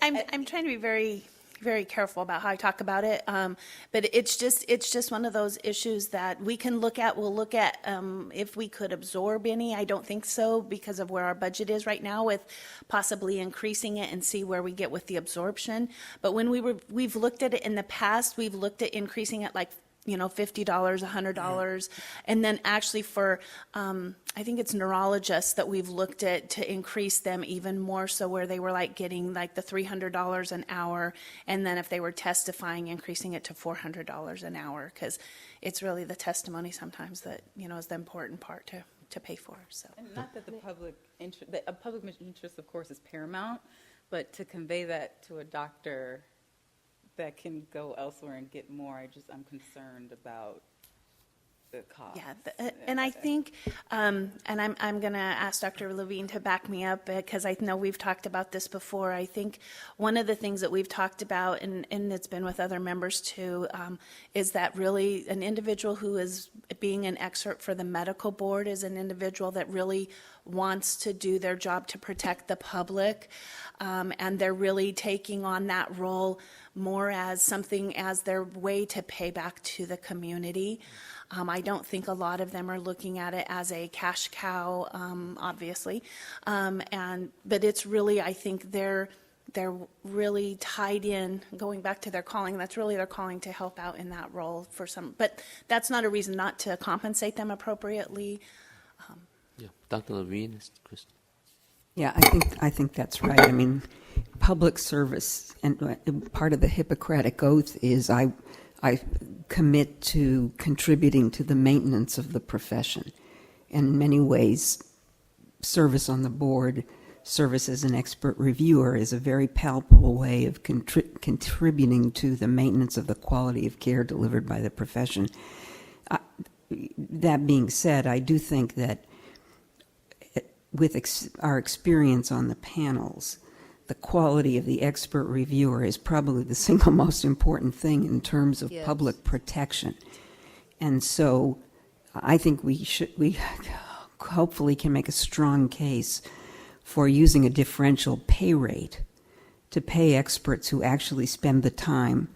I'm trying to be very, very careful about how I talk about it, but it's just one of those issues that we can look at. We'll look at if we could absorb any. I don't think so because of where our budget is right now, with possibly increasing it and see where we get with the absorption. But when we've looked at it in the past, we've looked at increasing it like $50, $100, and then actually for, I think it's neurologists that we've looked at to increase them even more, so where they were like getting like the $300 an hour, and then if they were testifying, increasing it to $400 an hour, because it's really the testimony sometimes that, is the important part to pay for. So, And not that the public interest, a public interest, of course, is paramount, but to convey that to a doctor that can go elsewhere and get more, I'm concerned about the cost. Yeah, and I think, and I'm going to ask Dr. Levine to back me up, because I know we've talked about this before. I think one of the things that we've talked about, and it's been with other members too, is that really an individual who is being an expert for the medical board is an individual that really wants to do their job to protect the public, and they're really taking on that role more as something as their way to pay back to the community. I don't think a lot of them are looking at it as a cash cow, obviously, but it's really, I think they're really tied in, going back to their calling. That's really their calling, to help out in that role for some. But that's not a reason not to compensate them appropriately. Yeah, Dr. Levine, Kristen. Yeah, I think that's right. I mean, public service, and part of the Hippocratic Oath is I commit to contributing to the maintenance of the profession. And in many ways, service on the board, service as an expert reviewer, is a very palpable way of contributing to the maintenance of the quality of care delivered by the profession. That being said, I do think that with our experience on the panels, the quality of the expert reviewer is probably the single most important thing in terms of public protection. And so I think we hopefully can make a strong case for using a differential pay rate to pay experts who actually spend the time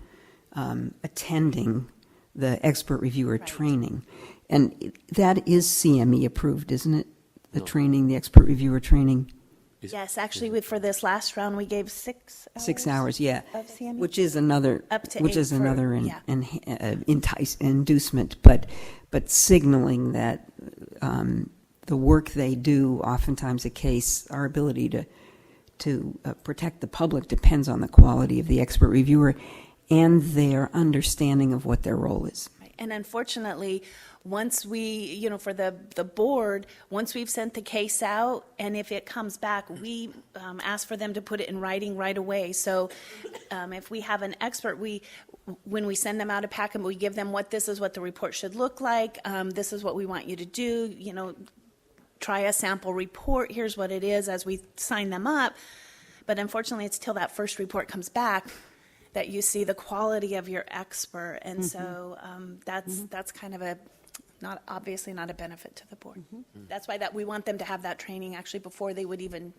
attending the expert reviewer training. And that is CME approved, isn't it? The training, the expert reviewer training? Yes, actually, for this last round, we gave 6 hours. 6 hours, yeah. Of CME. Which is another, Up to which 8 is for- another yeah. inducement, but signaling that the work they do, oftentimes a case, our ability to protect the public depends on the quality of the expert reviewer and their understanding of what their role is. And unfortunately, once we, for the board, once we've sent the case out, and if it comes back, we ask for them to put it in writing right away. So if we have an expert, when we send them out a packet, we give them this is what the report should look like. This is what we want you to do. Try a sample report. Here's what it is as we sign them up. But unfortunately, it's till that first report comes back that you see the quality of your expert, and so that's kind of obviously not a benefit to the board. That's why we want them to have that training actually before they would even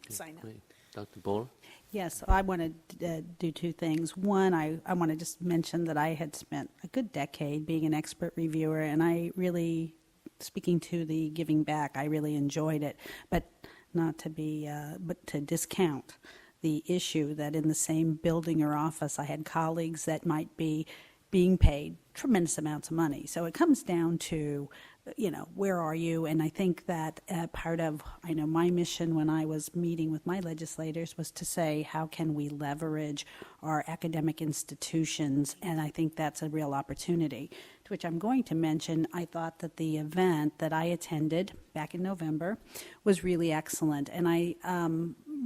sign up. Great. Dr. Bowler? Yes, I want to do 2 things. One, I want to just mention that I had spent a good decade being an expert reviewer, and I really, speaking to the giving back, I really enjoyed it, but not to be, but to discount the issue that in the same building or office I had colleagues that might be being paid tremendous amounts of money. So it comes down to, where are you? And I think that part of, my mission when I was meeting with my legislators was to say, how can we leverage our academic institutions? And I think that's a real opportunity, to which I'm going to mention, I thought that the event that I attended back in November was really excellent. And I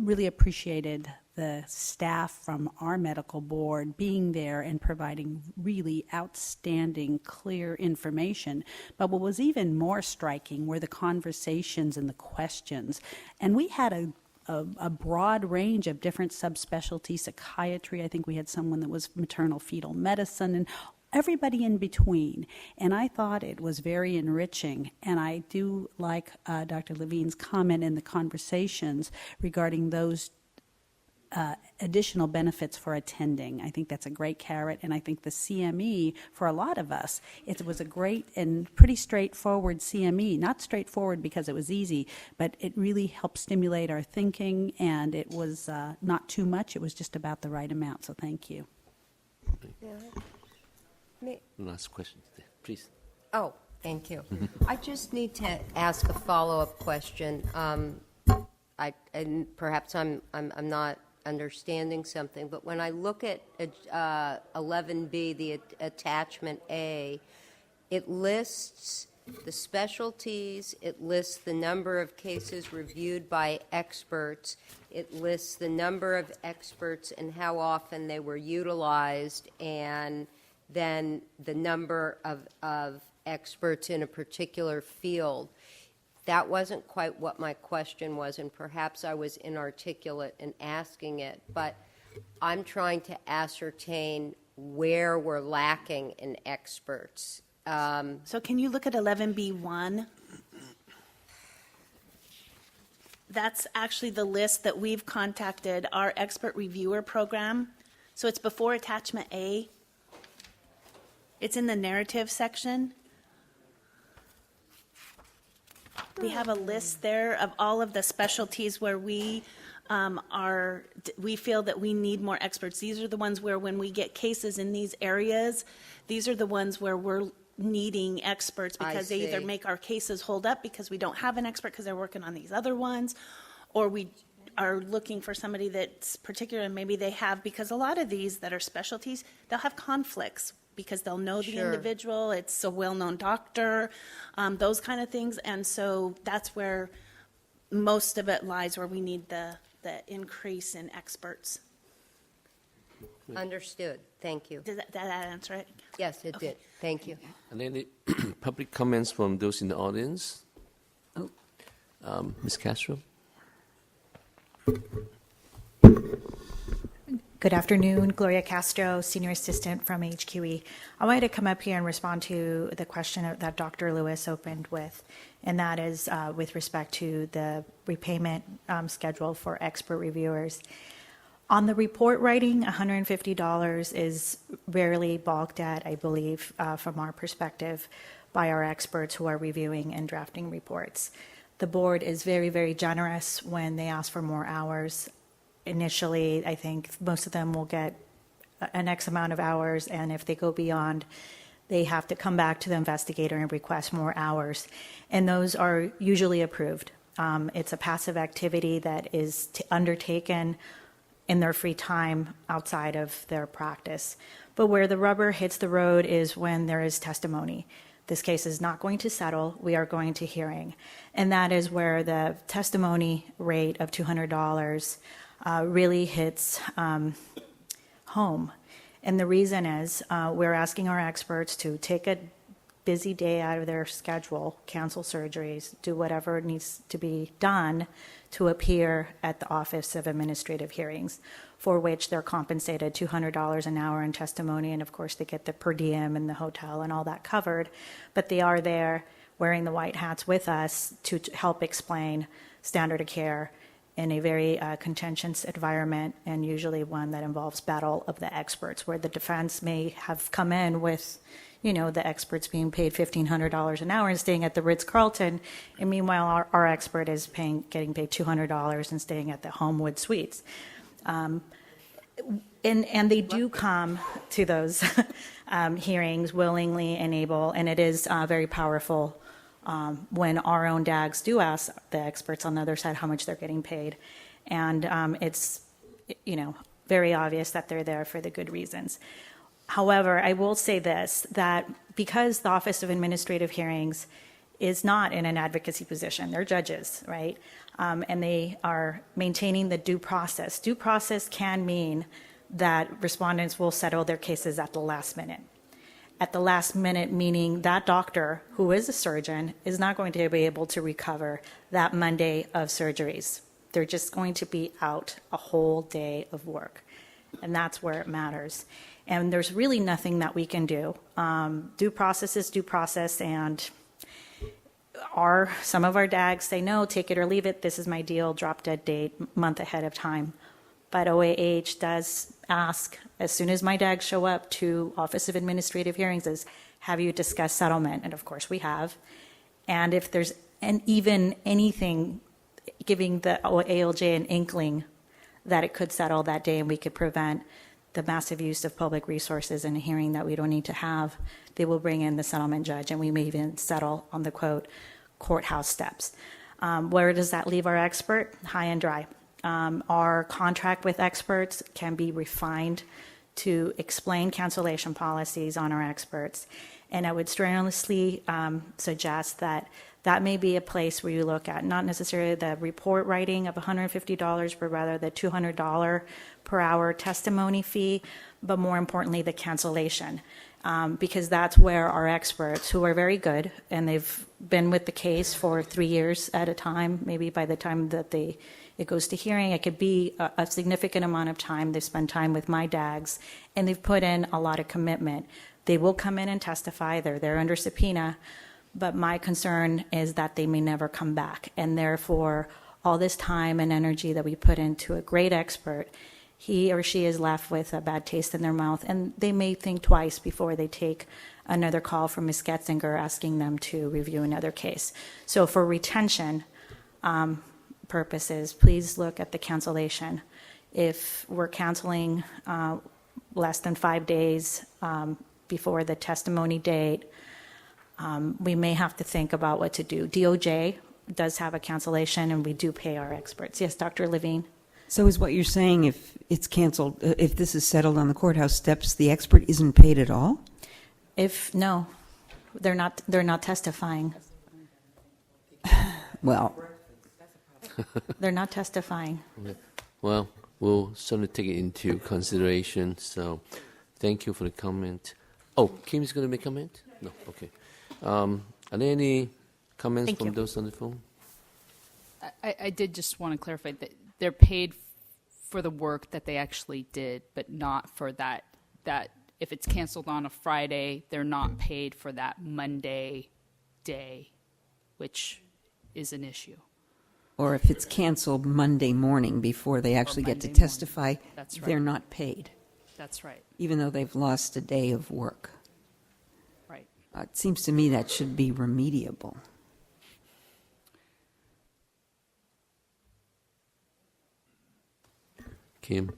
really appreciated the staff from our medical board being there and providing really outstanding, clear information. But what was even more striking were the conversations and the questions. And we had a broad range of different subspecialties, psychiatry. I think we had someone that was maternal fetal medicine, and everybody in between. And I thought it was very enriching. And I do like Dr. Levine's comment in the conversations regarding those additional benefits for attending. I think that's a great carrot, and I think the CME, for a lot of us, it was a great and pretty straightforward CME. Not straightforward because it was easy, but it really helped stimulate our thinking, and it was not too much. It was just about the right amount, so thank you. Last question, please. Oh, thank you. I just need to ask a follow-up question. And perhaps I'm not understanding something, but when I look at 11B, the attachment A, it lists the specialties, it lists the number of cases reviewed by experts, it lists the number of experts and how often they were utilized, and then the number of experts in a particular field. That wasn't quite what my question was, and perhaps I was inarticulate in asking it, but I'm trying to ascertain where we're lacking in experts. So can you look at 11B1? That's actually the list that we've contacted our expert reviewer program. So it's before attachment A. It's in the narrative section. We have a list there of all of the specialties where we feel that we need more experts. These are the ones where when we get cases in these areas, these are the ones where we're needing experts because they either make our cases hold up because we don't have an expert because they're working on these other ones, or we are looking for somebody that's particular, maybe they have, because a lot of these that are specialties, they'll have conflicts because they'll know the individual, it's a well-known doctor, those kind of things. And so that's where most of it lies, where we need the increase in experts. Understood. Thank you. Did that answer it? Yes, it did. Thank you. And any public comments from those in the audience? Ms. Castro? Good afternoon, Gloria Castro, Senior Assistant from HQE. I wanted to come up here and respond to the question that Dr. Lewis opened with, and that is with respect to the repayment schedule for expert reviewers. On the report writing, $150 is rarely balked at, I believe, from our perspective, by our experts who are reviewing and drafting reports. The board is very, very generous when they ask for more hours. Initially, I think most of them will get an X amount of hours, and if they go beyond, they have to come back to the investigator and request more hours. And those are usually approved. It's a passive activity that is undertaken in their free time outside of their practice. But where the rubber hits the road is when there is testimony. This case is not going to settle. We are going to hearing. And that is where the testimony rate of $200 really hits home. And the reason is we're asking our experts to take a busy day out of their schedule, cancel surgeries, do whatever needs to be done to appear at the Office of Administrative Hearings, for which they're compensated $200 an hour in testimony, and of course they get the per diem and the hotel and all that covered. But they are there wearing the white hats with us to help explain standard of care in a very contentious environment, and usually one that involves battle of the experts, where the defense may have come in with, you know, the experts being paid $1,500 an hour and staying at the Ritz-Carlton, and meanwhile our expert is getting paid $200 and staying at the Homewood Suites. And they do come to those hearings willingly and able, and it is very powerful when our own DAGs do ask the experts on the other side how much they're getting paid. And it's, you know, very obvious that they're there for the good reasons. However, I will say this, that because the Office of Administrative Hearings is not in an advocacy position, they're judges, right? And they are maintaining the due process. Due process can mean that respondents will settle their cases at the last minute. At the last minute, meaning that doctor, who is a surgeon, is not going to be able to recover that Monday of surgeries. They're just going to be out a whole day of work. And that's where it matters. And there's really nothing that we can do. Due process is due process, and some of our DAGs say, no, take it or leave it, this is my deal, drop dead date, month ahead of time. But OAH does ask, as soon as my DAGs show up to Office of Administrative Hearings, is, have you discussed settlement? And of course we have. And if there's even anything giving the ALJ an inkling that it could settle that day and we could prevent the massive use of public resources in a hearing that we don't need to have, they will bring in the settlement judge, and we may even settle on the, quote, courthouse steps. Where does that leave our expert? High and dry. Our contract with experts can be refined to explain cancellation policies on our experts, and I would strenuously suggest that that may be a place where you look at not necessarily the report writing of $150, but rather the $200 per hour testimony fee, but more importantly, the cancellation. Because that's where our experts, who are very good, and they've been with the case for 3 years at a time, maybe by the time that it goes to hearing, it could be a significant amount of time. They spend time with my DAGs, and they've put in a lot of commitment. They will come in and testify. They're there under subpoena. But my concern is that they may never come back, and therefore all this time and energy that we put into a great expert, he or she is left with a bad taste in their mouth, and they may think twice before they take another call from Ms. Getzinger asking them to review another case. So for retention purposes, please look at the cancellation. If we're canceling less than 5 days before the testimony date, we may have to think about what to do. DOJ does have a cancellation, and we do pay our experts. Yes, Dr. Levine? So is what you're saying, if it's canceled, if this is settled on the courthouse steps, the expert isn't paid at all? No, they're not testifying. Well, they're not testifying. Well, we'll certainly take it into consideration. So thank you for the comment. Oh, Kim is going to make a comment? No, okay. Are there any comments from those on the phone? I did just want to clarify that they're paid for the work that they actually did, but not for that if it's canceled on a Friday, they're not paid for that Monday day, which is an issue. Or if it's canceled Monday morning before they actually get to Monday testify, That's right. they're not paid, That's right. even though they've lost a day of work. Right. It seems to me that should be remediable. Kim?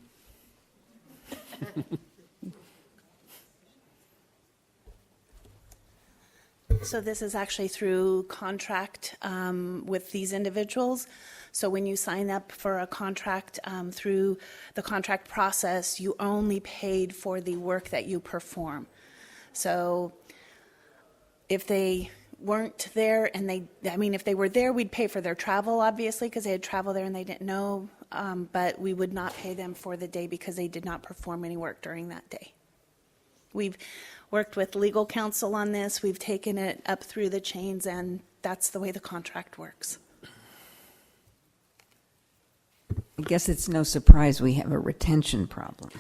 So this is actually through contract with these individuals. So when you sign up for a contract through the contract process, you only paid for the work that you perform. So if they weren't there and if they were there, we'd pay for their travel, obviously, because they had traveled there and they didn't know, but we would not pay them for the day because they did not perform any work during that day. We've worked with legal counsel on this. We've taken it up through the chains, and that's the way the contract works. I guess it's no surprise we have a retention problem.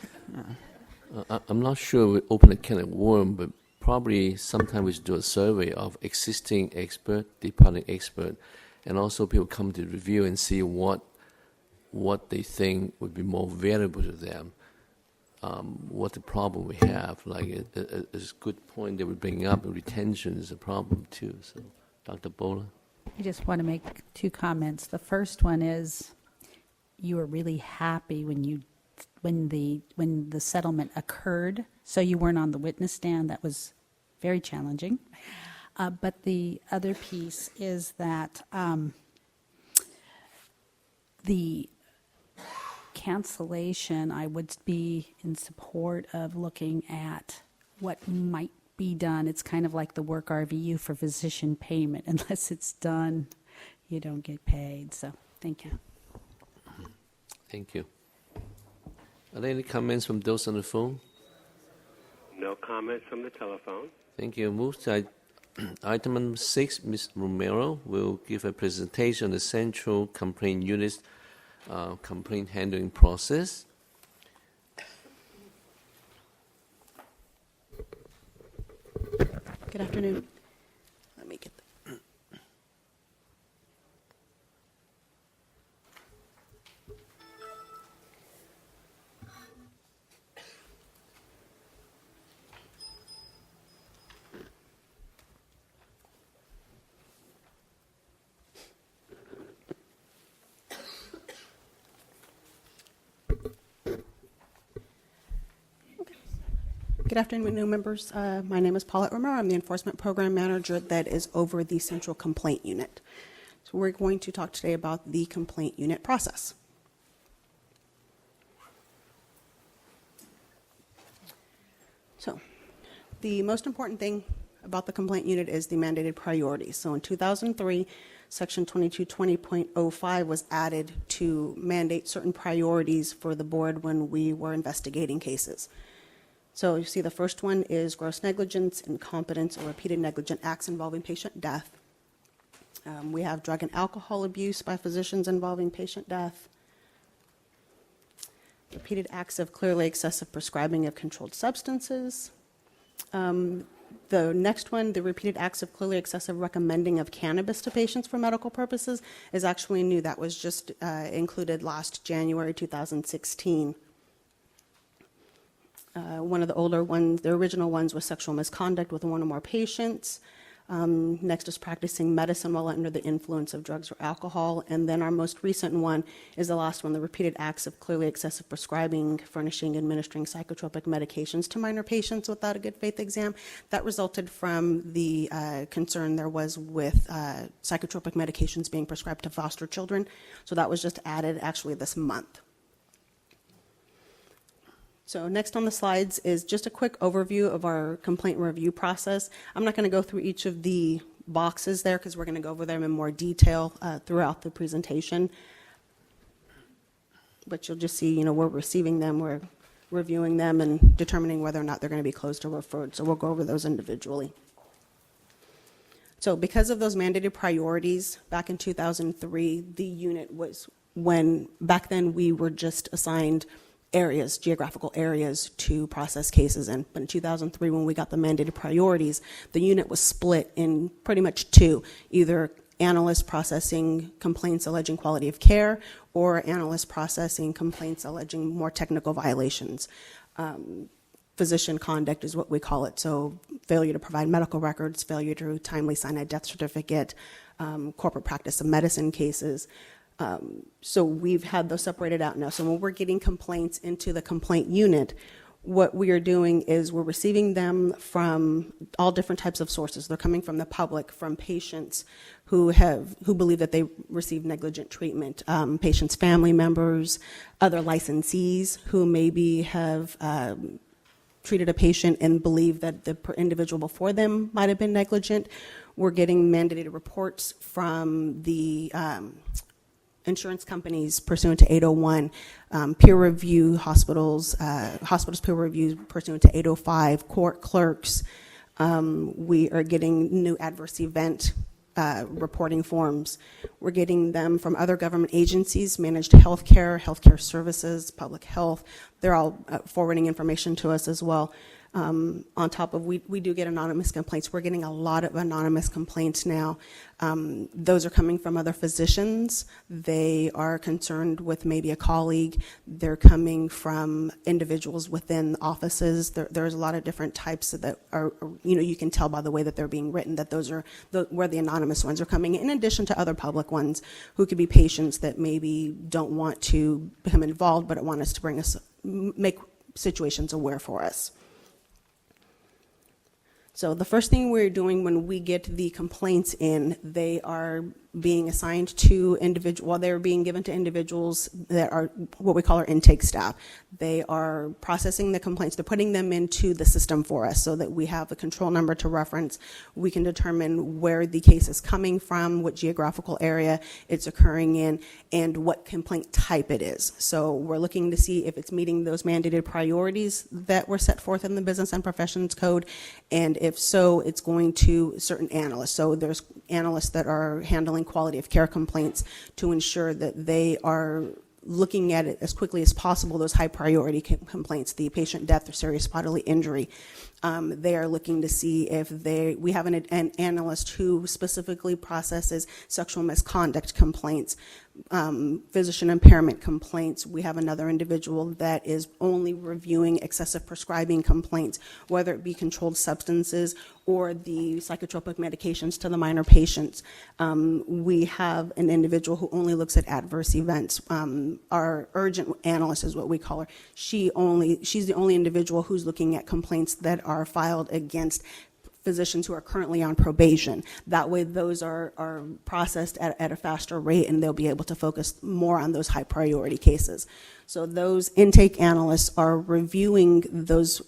I'm not sure we open a can of worm, but probably sometime we should do a survey of existing expert, departing expert, and also people come to review and see what they think would be more valuable to them. What the problem we have, like it's a good point that we bring up, retention is a problem too. So, Dr. Bola? I just want to make two comments. The first one is you were really happy when the settlement occurred, so you weren't on the witness stand. That was very challenging. But the other piece is that the cancellation, I would be in support of looking at what might be done. It's kind of like the work RVU for physician payment. Unless it's done, you don't get paid. So thank you. Thank you. Are there any comments from those on the phone? No comments from the telephone. Thank you. Move to item number 6. Ms. Romero will give a presentation on the Central Complaint Unit's complaint handling process. Good afternoon. Let me get the Good afternoon, new members. My name is Paulette Romero. I'm the Enforcement Program Manager that is over the Central Complaint Unit. So we're going to talk today about the complaint unit process. So the most important thing about the complaint unit is the mandated priorities. So in 2003, Section 2220.05 was added to mandate certain priorities for the board when we were investigating cases. So you see the first one is gross negligence, incompetence, or repeated negligent acts involving patient death. We have drug and alcohol abuse by physicians involving patient death. Repeated acts of clearly excessive prescribing of controlled substances. The next one, the repeated acts of clearly excessive recommending of cannabis to patients for medical purposes, is actually new. That was just included last January 2016. One of the older ones, the original ones, was sexual misconduct with one or more patients. Next is practicing medicine while under the influence of drugs or alcohol. And then our most recent one is the last one, the repeated acts of clearly excessive prescribing, furnishing, administering psychotropic medications to minor patients without a good faith exam. That resulted from the concern there was with psychotropic medications being prescribed to foster children. So that was just added actually this month. So next on the slides is just a quick overview of our complaint review process. I'm not going to go through each of the boxes there because we're going to go over them in more detail throughout the presentation. But you'll just see, we're receiving them, we're reviewing them, and determining whether or not they're going to be closed or referred. So we'll go over those individually. So because of those mandated priorities, back in 2003, the unit was when back then we were just assigned areas, geographical areas to process cases in. But in 2003, when we got the mandated priorities, the unit was split in pretty much two, either analysts processing complaints alleging quality of care or analysts processing complaints alleging more technical violations. Physician conduct is what we call it. So failure to provide medical records, failure to timely sign a death certificate, corporate practice of medicine cases. So we've had those separated out now. So when we're getting complaints into the complaint unit, what we are doing is we're receiving them from all different types of sources. They're coming from the public, from patients who believe that they received negligent treatment, patients' family members, other licensees who maybe have treated a patient and believe that the individual before them might have been negligent. We're getting mandated reports from the insurance companies pursuant to 801, peer review hospitals peer review pursuant to 805, court clerks. We are getting new adverse event reporting forms. We're getting them from other government agencies, managed healthcare services, public health. They're all forwarding information to us as well. On top of, we do get anonymous complaints. We're getting a lot of anonymous complaints now. Those are coming from other physicians. They are concerned with maybe a colleague. They're coming from individuals within offices. There's a lot of different types that are, you can tell by the way that they're being written that those are where the anonymous ones are coming, in addition to other public ones who could be patients that maybe don't want to become involved but want us to make situations aware for us. So the first thing we're doing when we get the complaints in, they are being assigned to they're being given to individuals that are what we call our intake staff. They are processing the complaints. They're putting them into the system for us so that we have the control number to reference. We can determine where the case is coming from, what geographical area it's occurring in, and what complaint type it is. So we're looking to see if it's meeting those mandated priorities that were set forth in the Business and Professions Code, and if so, it's going to certain analysts. So there's analysts that are handling quality of care complaints to ensure that they are looking at it as quickly as possible, those high priority complaints, the patient death or serious bodily injury. They are looking to see if we have an analyst who specifically processes sexual misconduct complaints, physician impairment complaints. We have another individual that is only reviewing excessive prescribing complaints, whether it be controlled substances or the psychotropic medications to the minor patients. We have an individual who only looks at adverse events. Our urgent analyst is what we call her. She's the only individual who's looking at complaints that are filed against physicians who are currently on probation. That way those are processed at a faster rate, and they'll be able to focus more on those high priority cases. So those intake analysts are reviewing those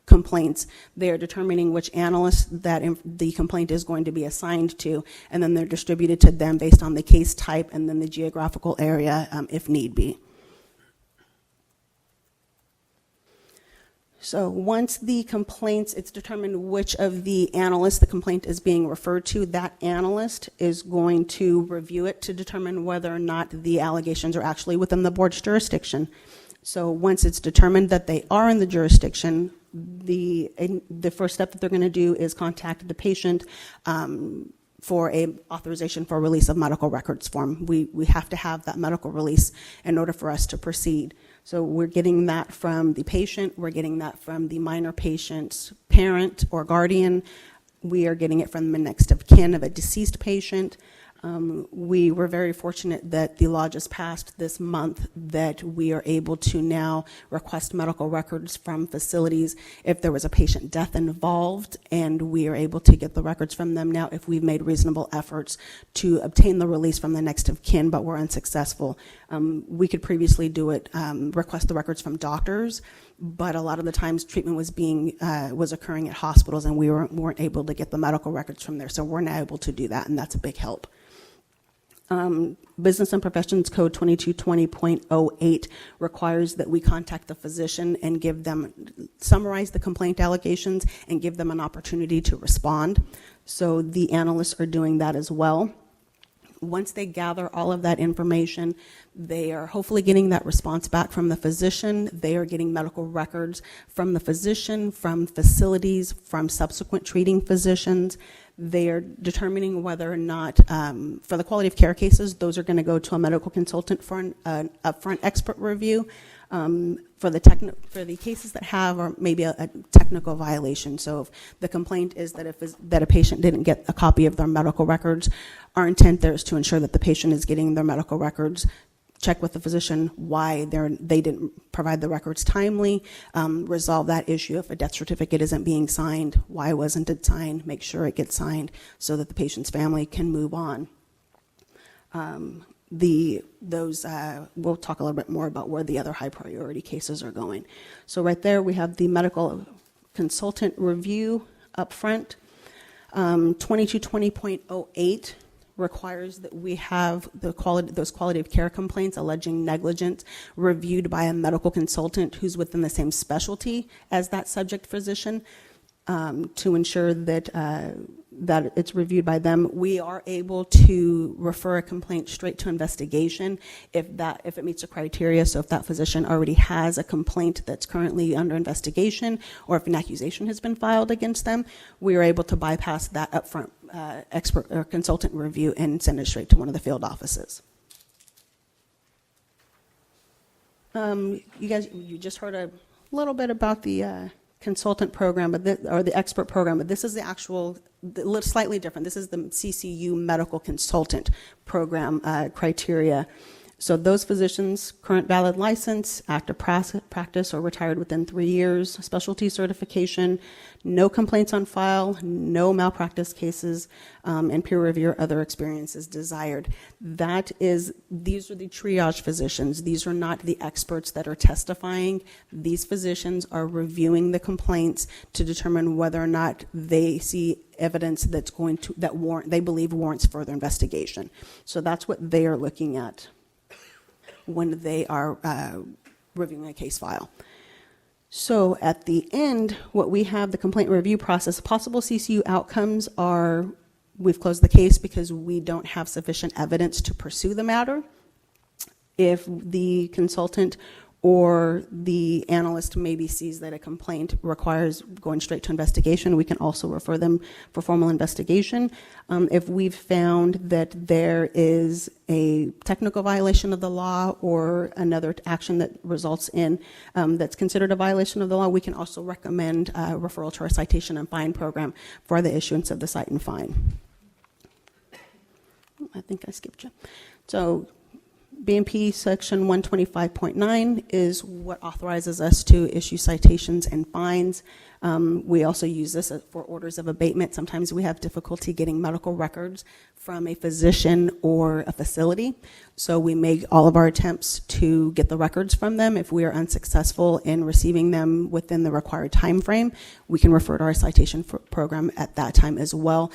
complaints. They are determining which analyst that the complaint is going to be assigned to, and then they're distributed to them based on the case type and then the geographical area if need be. So once the complaints, it's determined which of the analysts the complaint is being referred to, that analyst is going to review it to determine whether or not the allegations are actually within the board's jurisdiction. So once it's determined that they are in the jurisdiction, the first step that they're going to do is contact the patient for a authorization for release of medical records form. We have to have that medical release in order for us to proceed. So we're getting that from the patient, we're getting that from the minor patient's parent or guardian, we are getting it from the next of kin of a deceased patient. We were very fortunate that the law just passed this month that we are able to now request medical records from facilities if there was a patient death involved, and we are able to get the records from them now if we've made reasonable efforts to obtain the release from the next of kin, but we're unsuccessful. We could previously do it, request the records from doctors, but a lot of the times treatment was occurring at hospitals, and we weren't able to get the medical records from there. So we're now able to do that, and that's a big help. Business and Professions Code 2220.08 requires that we contact the physician and summarize the complaint allegations and give them an opportunity to respond. So the analysts are doing that as well. Once they gather all of that information, they are hopefully getting that response back from the physician. They are getting medical records from the physician, from facilities, from subsequent treating physicians. They are determining whether or not, for the quality of care cases, those are going to go to a medical consultant for an upfront expert review. For the cases that have or maybe a technical violation. So if the complaint is that a patient didn't get a copy of their medical records, our intent there is to ensure that the patient is getting their medical records. Check with the physician why they didn't provide the records timely, resolve that issue. If a death certificate isn't being signed, why wasn't it signed? Make sure it gets signed so that the patient's family can move on. We'll talk a little bit more about where the other high priority cases are going. So right there we have the medical consultant review up front. 2220.08 requires that we have those quality of care complaints alleging negligence reviewed by a medical consultant who's within the same specialty as that subject physician, to ensure that that it's reviewed by them. We are able to refer a complaint straight to investigation if it meets the criteria. So if that physician already has a complaint that's currently under investigation, or if an accusation has been filed against them, we are able to bypass that upfront expert or consultant review and send it straight to one of the field offices. You just heard a little bit about the consultant program, or the expert program, but this is the actual, slightly different. This is the CCU medical consultant program criteria. So those physicians, current valid license, active practice, or retired within 3 years, specialty certification, no complaints on file, no malpractice cases, and peer review or other experiences desired. These are the triage physicians. These are not the experts that are testifying. These physicians are reviewing the complaints to determine whether or not they see evidence they believe warrants further investigation. So that's what they are looking at when they are reviewing a case file. So at the end, what we have, the complaint review process, possible CCU outcomes are, we've closed the case because we don't have sufficient evidence to pursue the matter. If the consultant or the analyst maybe sees that a complaint requires going straight to investigation, we can also refer them for formal investigation. If we've found that there is a technical violation of the law or another action that results in that's considered a violation of the law, we can also recommend referral to our citation and fine program for the issuance of the cite and fine. I think I skipped you. So BMP section 125.9 is what authorizes us to issue citations and fines. We also use this for orders of abatement. Sometimes we have difficulty getting medical records from a physician or a facility. So we make all of our attempts to get the records from them. If we are unsuccessful in receiving them within the required time frame, we can refer to our citation program at that time as well.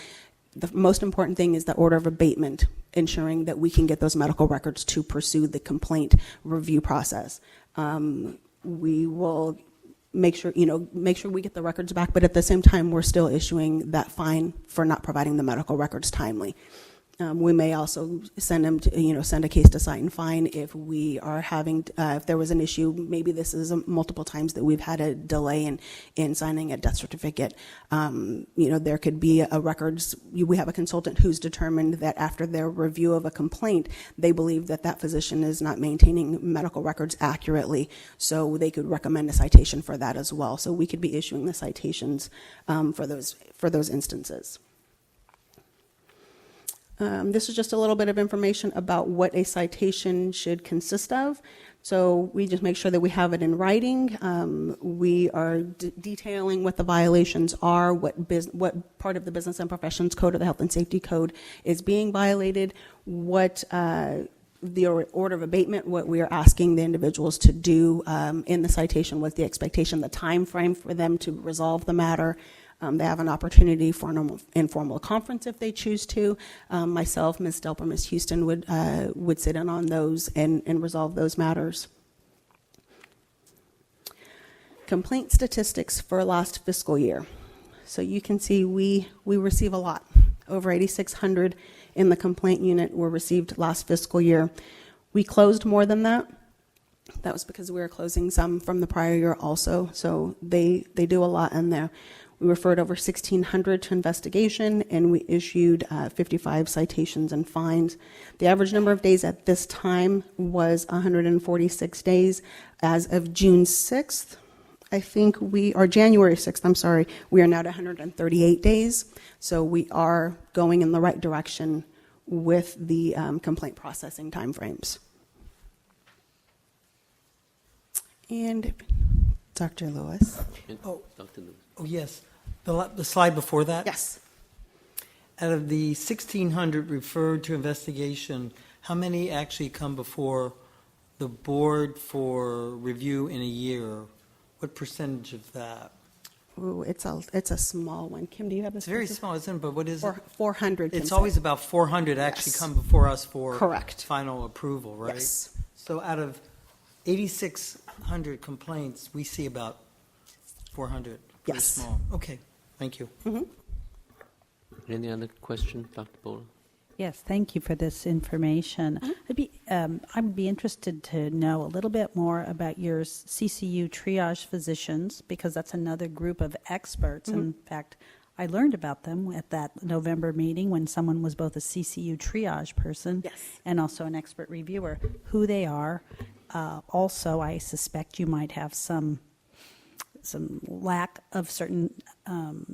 The most important thing is the order of abatement, ensuring that we can get those medical records to pursue the complaint review process. We will make sure we get the records back, but at the same time, we're still issuing that fine for not providing the medical records timely. We may also send them to, send a case to cite and fine if we are having, if there was an issue. Maybe this is multiple times that we've had a delay in signing a death certificate. There could be a records. We have a consultant who's determined that after their review of a complaint, they believe that physician is not maintaining medical records accurately, so they could recommend a citation for that as well. So we could be issuing the citations for those instances. This is just a little bit of information about what a citation should consist of. So we just make sure that we have it in writing. We are detailing what the violations are, what part of the Business and Professions Code or the Health and Safety Code is being violated, what the order of abatement, what we are asking the individuals to do in the citation, what's the expectation, the time frame for them to resolve the matter. They have an opportunity for an informal conference if they choose to. Myself, Ms. Delper, Ms. Houston would sit in on those and resolve those matters. Complaint statistics for last fiscal year. So you can see we receive a lot, over 8,600 in the complaint unit were received last fiscal year. We closed more than that. That was because we were closing some from the prior year also, so they do a lot in there. We referred over 1,600 to investigation, and we issued 55 citations and fines. The average number of days at this time was 146 days. As of June 6th, or January 6th, I'm sorry, we are now at 138 days. So we are going in the right direction with the complaint processing timeframes. And Dr. Lewis. Dr. Lewis. Oh, yes. The slide before that? Yes. Out of the 1,600 referred to investigation, how many actually come before the board for review in a year? What percentage of that? Ooh, it's a small one. Kim, do you have a It's very small, isn't it? But what is it? 400. It's always about 400 actually come before us for Correct. final approval, right? Yes. So out of 8,600 complaints, we see about 400. Very Yes. small. Okay, thank you. Any other question, Dr. Bowler? Yes, thank you for this information. I'd be interested to know a little bit more about your CCU triage physicians, because that's another group of experts. In fact, I learned about them at that November meeting when someone was both a CCU triage person and also an expert reviewer, who they are. Also, I suspect you might have some lack of certain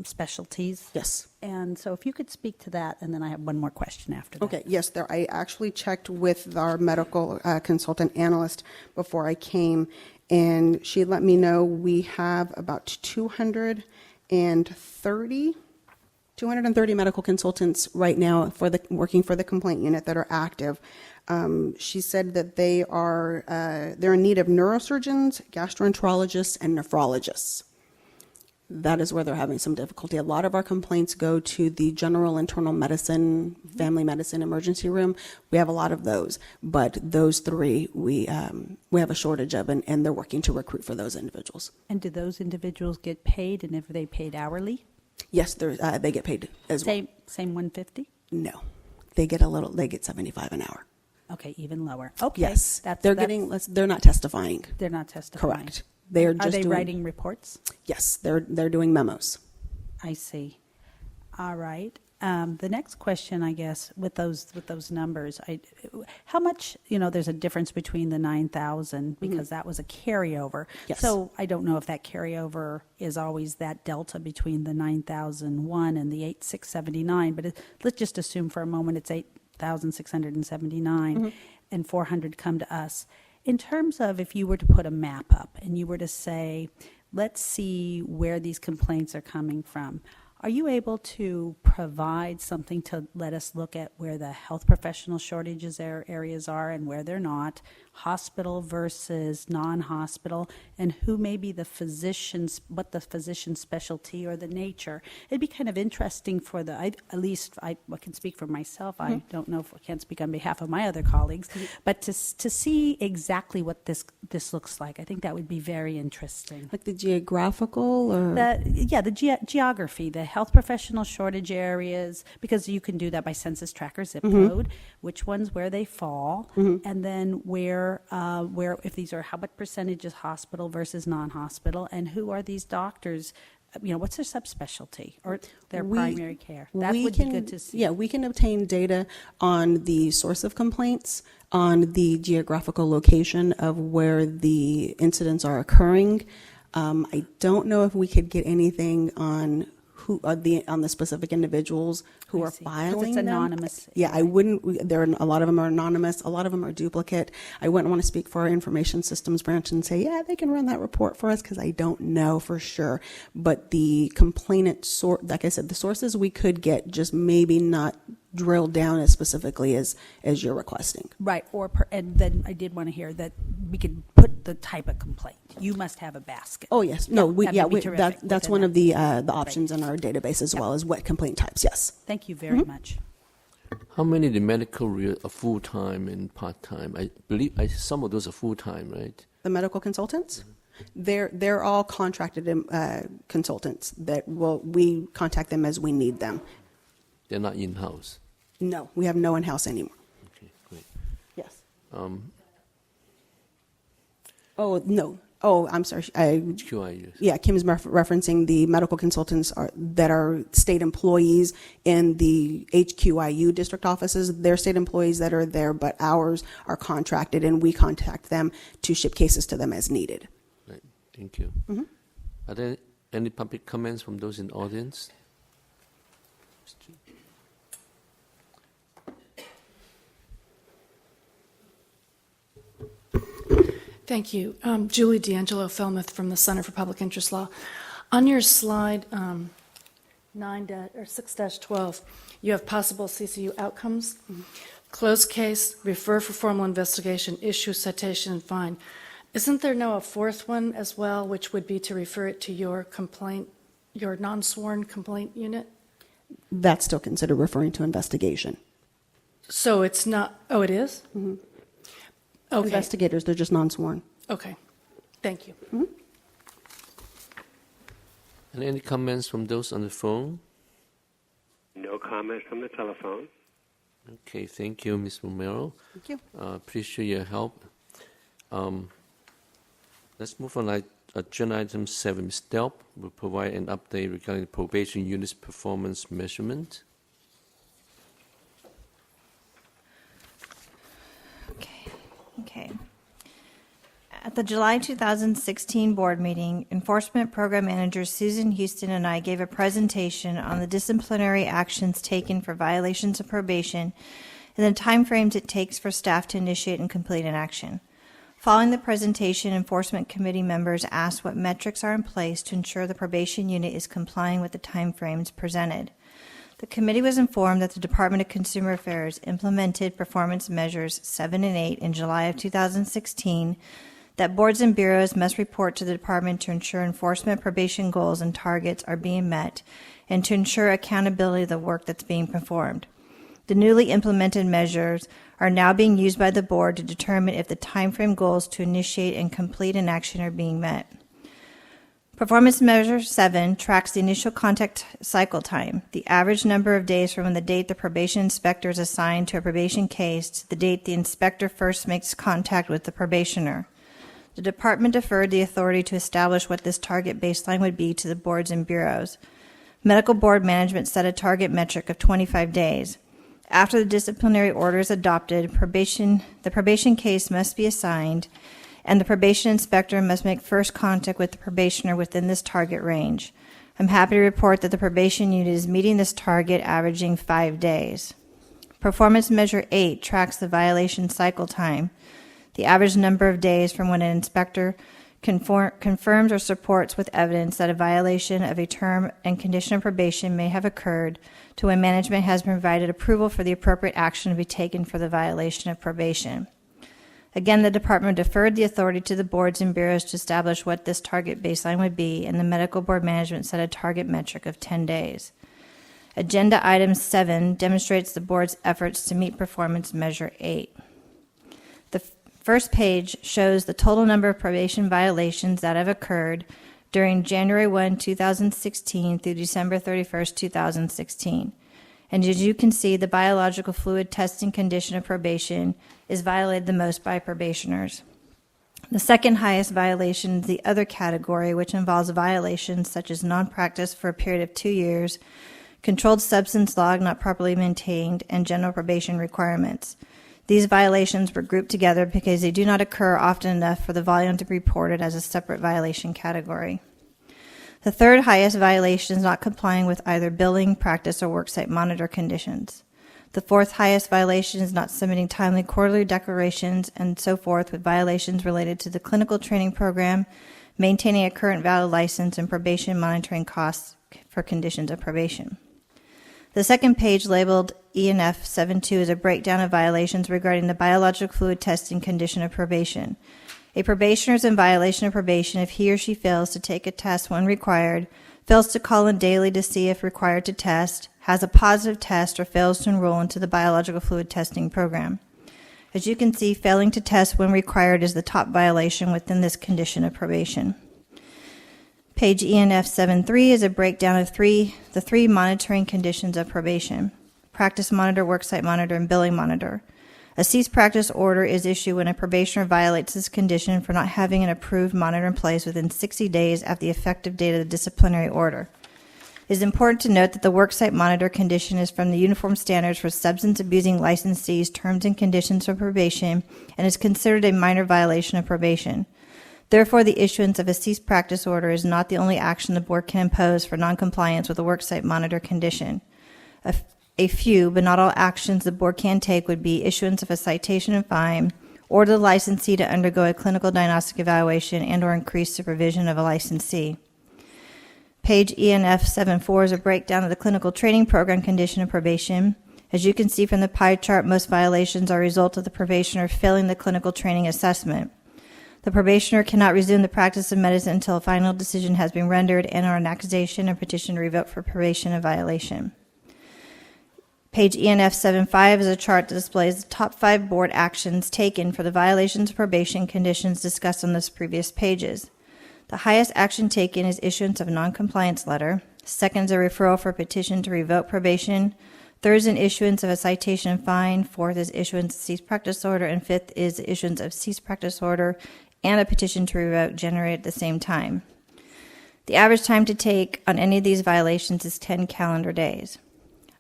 specialties. Yes. And so if you could speak to that, and then I have one more question after that. Okay, yes, I actually checked with our medical consultant analyst before I came, and she let me know we have about 230 medical consultants right now working for the complaint unit that are active. She said that they're in need of neurosurgeons, gastroenterologists, and nephrologists. That is where they're having some difficulty. A lot of our complaints go to the general internal medicine, family medicine emergency room. We have a lot of those, but those three we have a shortage of, and they're working to recruit for those individuals. And do those individuals get paid, and if they paid hourly? Yes, they get paid as well. Same 150? No, they get 75 an hour. Okay, even lower. Okay. Yes, they're not testifying. They're not testifying. Correct. Are they writing reports? Yes, they're doing memos. I see. All right. The next question, I guess, with those numbers, how much, there's a difference between the 9,000 because that was a carryover. Yes. So I don't know if that carryover is always that delta between the 9,001 and the 8,679, but let's just assume for a moment it's 8,679 and 400 come to us. In terms of if you were to put a map up and you were to say, let's see where these complaints are coming from, are you able to provide something to let us look at where the health professional shortages areas are and where they're not, hospital versus non-hospital, and who may be the physicians, what the physician's specialty or the nature? It'd be kind of interesting for I can speak for myself. I don't know if I can't speak on behalf of my other colleagues, but to see exactly what this looks like, I think that would be very interesting. Like the geographical or? The geography, the health professional shortage areas, because you can do that by census tracker zip code, which ones where they fall, and then where if these are, what percentage is hospital versus non-hospital, and who are these doctors, what's their subspecialty or their primary care? That would be good to see. Yeah, we can obtain data on the source of complaints, on the geographical location of where the incidents are occurring. I don't know if we could get anything on on the specific individuals who are filing it's them. Anonymous. Yeah, I wouldn't. A lot of them are anonymous. A lot of them are duplicate. I wouldn't want to speak for our information systems branch and say, yeah, they can run that report for us, because I don't know for sure. But the complainant like I said, the sources we could get, just maybe not drilled down as specifically as you're requesting. Right, and then I did want to hear that we could put the type of complaint. You must have a basket. Oh yes, that's one of the options in our database as well as what complaint types. Yes. Thank you very much. How many of the medical are full-time and part-time? I believe some of those are full-time, right? The medical consultants? They're all contracted consultants that we contact them as we need them. They're not in-house. No, we have no in-house anymore. Okay, great. Yes. Um, Oh, no. Oh, I'm sorry. HQIUs. Yeah, Kim's referencing the medical consultants that are state employees in the HQIU district offices. They're state employees that are there, but ours are contracted, and we contact them to ship cases to them as needed. Right, thank you. Mhm. Are there any public comments from those in the audience? Thank you. Julie D'Angelo Felmuth from the Center for Public Interest Law. On your slide 6-12, you have possible CCU outcomes. Closed case, refer for formal investigation, issue citation, and fine. Isn't there now a fourth one as well, which would be to refer it to your complaint, your non-sworn complaint unit? That's still considered referring to investigation. So it's not, oh, it is? Mm-hmm. Okay. Investigators, they're just non-sworn. Okay. Thank you. Mm-hmm. And any comments from those on the phone? No comments from the telephone. Okay, thank you, Ms. Romero. Thank you. Appreciate your help. Let's move on. Agenda item 7, Ms. Delp will provide an update regarding the probation unit's performance measurement. Okay. At the July 2016 board meeting, Enforcement Program Manager Susan Houston and I gave a presentation on the disciplinary actions taken for violations of probation and the timeframes it takes for staff to initiate and complete an action. Following the presentation, Enforcement Committee members asked what metrics are in place to ensure the probation unit is complying with the timeframes presented. The committee was informed that the Department of Consumer Affairs implemented performance measures 7 and 8 in July of 2016, that boards and bureaus must report to the department to ensure enforcement probation goals and targets are being met, and to ensure accountability of the work that's being performed. The newly implemented measures are now being used by the board to determine if the timeframe goals to initiate and complete an action are being met. Performance Measure 7 tracks the initial contact cycle time, the average number of days from when the date the probation inspector is assigned to a probation case to the date the inspector first makes contact with the probationer. The department deferred the authority to establish what this target baseline would be to the boards and bureaus. Medical board management set a target metric of 25 days. After the disciplinary order is adopted, the probation case must be assigned, and the probation inspector must make first contact with the probationer within this target range. I'm happy to report that the probation unit is meeting this target, averaging 5 days. Performance Measure 8 tracks the violation cycle time, the average number of days from when an inspector confirms or supports with evidence that a violation of a term and condition of probation may have occurred to when management has provided approval for the appropriate action to be taken for the violation of probation. Again, the department deferred the authority to the boards and bureaus to establish what this target baseline would be, and the medical board management set a target metric of 10 days. Agenda item 7 demonstrates the board's efforts to meet Performance Measure 8. The first page shows the total number of probation violations that have occurred during January 1, 2016 through December 31, 2016. And as you can see, the biological fluid testing condition of probation is violated the most by probationers. The second highest violation is the other category, which involves violations such as non-practice for a period of 2 years, controlled substance log not properly maintained, and general probation requirements. These violations were grouped together because they do not occur often enough for the volume to be reported as a separate violation category. The third highest violation is not complying with either billing, practice, or worksite monitor conditions. The fourth highest violation is not submitting timely quarterly declarations and so forth, with violations related to the clinical training program, maintaining a current valid license, and probation monitoring costs for conditions of probation. The second page, labeled ENF 7.2, is a breakdown of violations regarding the biological fluid testing condition of probation. A probationer is in violation of probation if he or she fails to take a test when required, fails to call in daily to see if required to test, has a positive test, or fails to enroll into the biological fluid testing program. As you can see, failing to test when required is the top violation within this condition of probation. Page ENF 7.3 is a breakdown of the three monitoring conditions of probation. practice monitor, worksite monitor, and billing monitor. A cease practice order is issued when a probationer violates this condition for not having an approved monitor in place within 60 days after the effective date of the disciplinary order. It is important to note that the worksite monitor condition is from the Uniform Standards for Substance Abusing Licensees Terms and Conditions for Probation and is considered a minor violation of probation. Therefore, the issuance of a cease practice order is not the only action the board can impose for noncompliance with the worksite monitor condition. A few, but not all actions the board can take would be issuance of a citation and fine, order the licensee to undergo a clinical diagnostic evaluation, and or increase supervision of a licensee. Page ENF 74 is a breakdown of the clinical training program condition of probation. As you can see from the pie chart, most violations are a result of the probationer failing the clinical training assessment. The probationer cannot resume the practice of medicine until a final decision has been rendered and or an accusation or petition to revoke for probation and violation. Page ENF 75 is a chart that displays the top 5 board actions taken for the violations of probation conditions discussed on those previous pages. The highest action taken is issuance of a noncompliance letter. Second is a referral for a petition to revoke probation. Third is an issuance of a citation and fine. Fourth is issuance of cease practice order. And fifth is the issuance of cease practice order and a petition to revoke generated at the same time. The average time to take on any of these violations is 10 calendar days.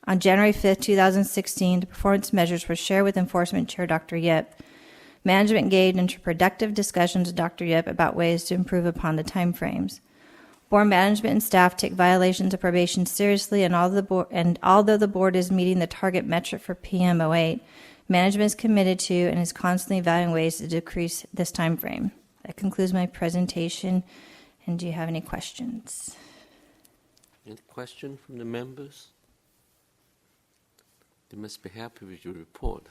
On January 5th, 2016, the performance measures were shared with Enforcement Chair Dr. Yip. Management engaged into productive discussions with Dr. Yip about ways to improve upon the timeframes. Board management and staff take violations of probation seriously, and although the board is meeting the target metric for PM08, management is committed to and is constantly evaluating ways to decrease this time frame. That concludes my presentation. And do you have any questions? Any question from the members? They must be happy with your report.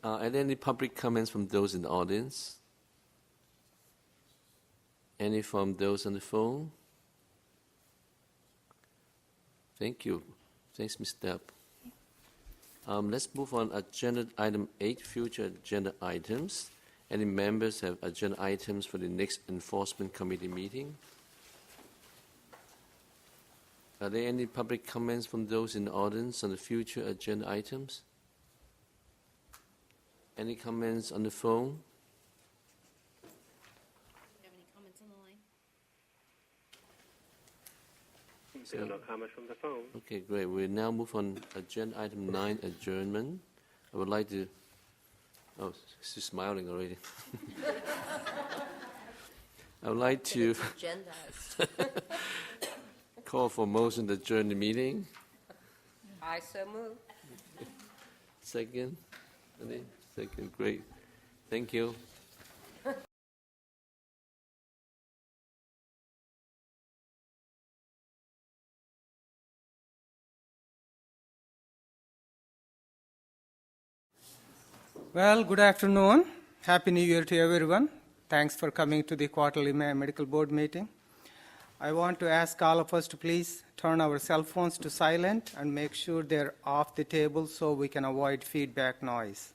Are there any public comments from those in the audience? Any from those on the phone? Thank you. Thanks, Ms. Depp. Let's move on. Agenda item 8, future agenda items. Any members have agenda items for the next Enforcement Committee meeting? Are there any public comments from those in the audience on the future agenda items? Any comments on the phone? Do you have any comments on the line? No comments from the phone. Okay, great. We'll now move on agenda item 9, adjournment. I would like to... Oh, she's smiling already. I would like to call for motion to adjourn the meeting. I so move. Second? Any? Second, great. Thank you. Well, good afternoon. Happy New Year to everyone. Thanks for coming to the quarterly medical board meeting. I want to ask all of us to please turn our cell phones to silent and make sure they're off the table so we can avoid feedback noise.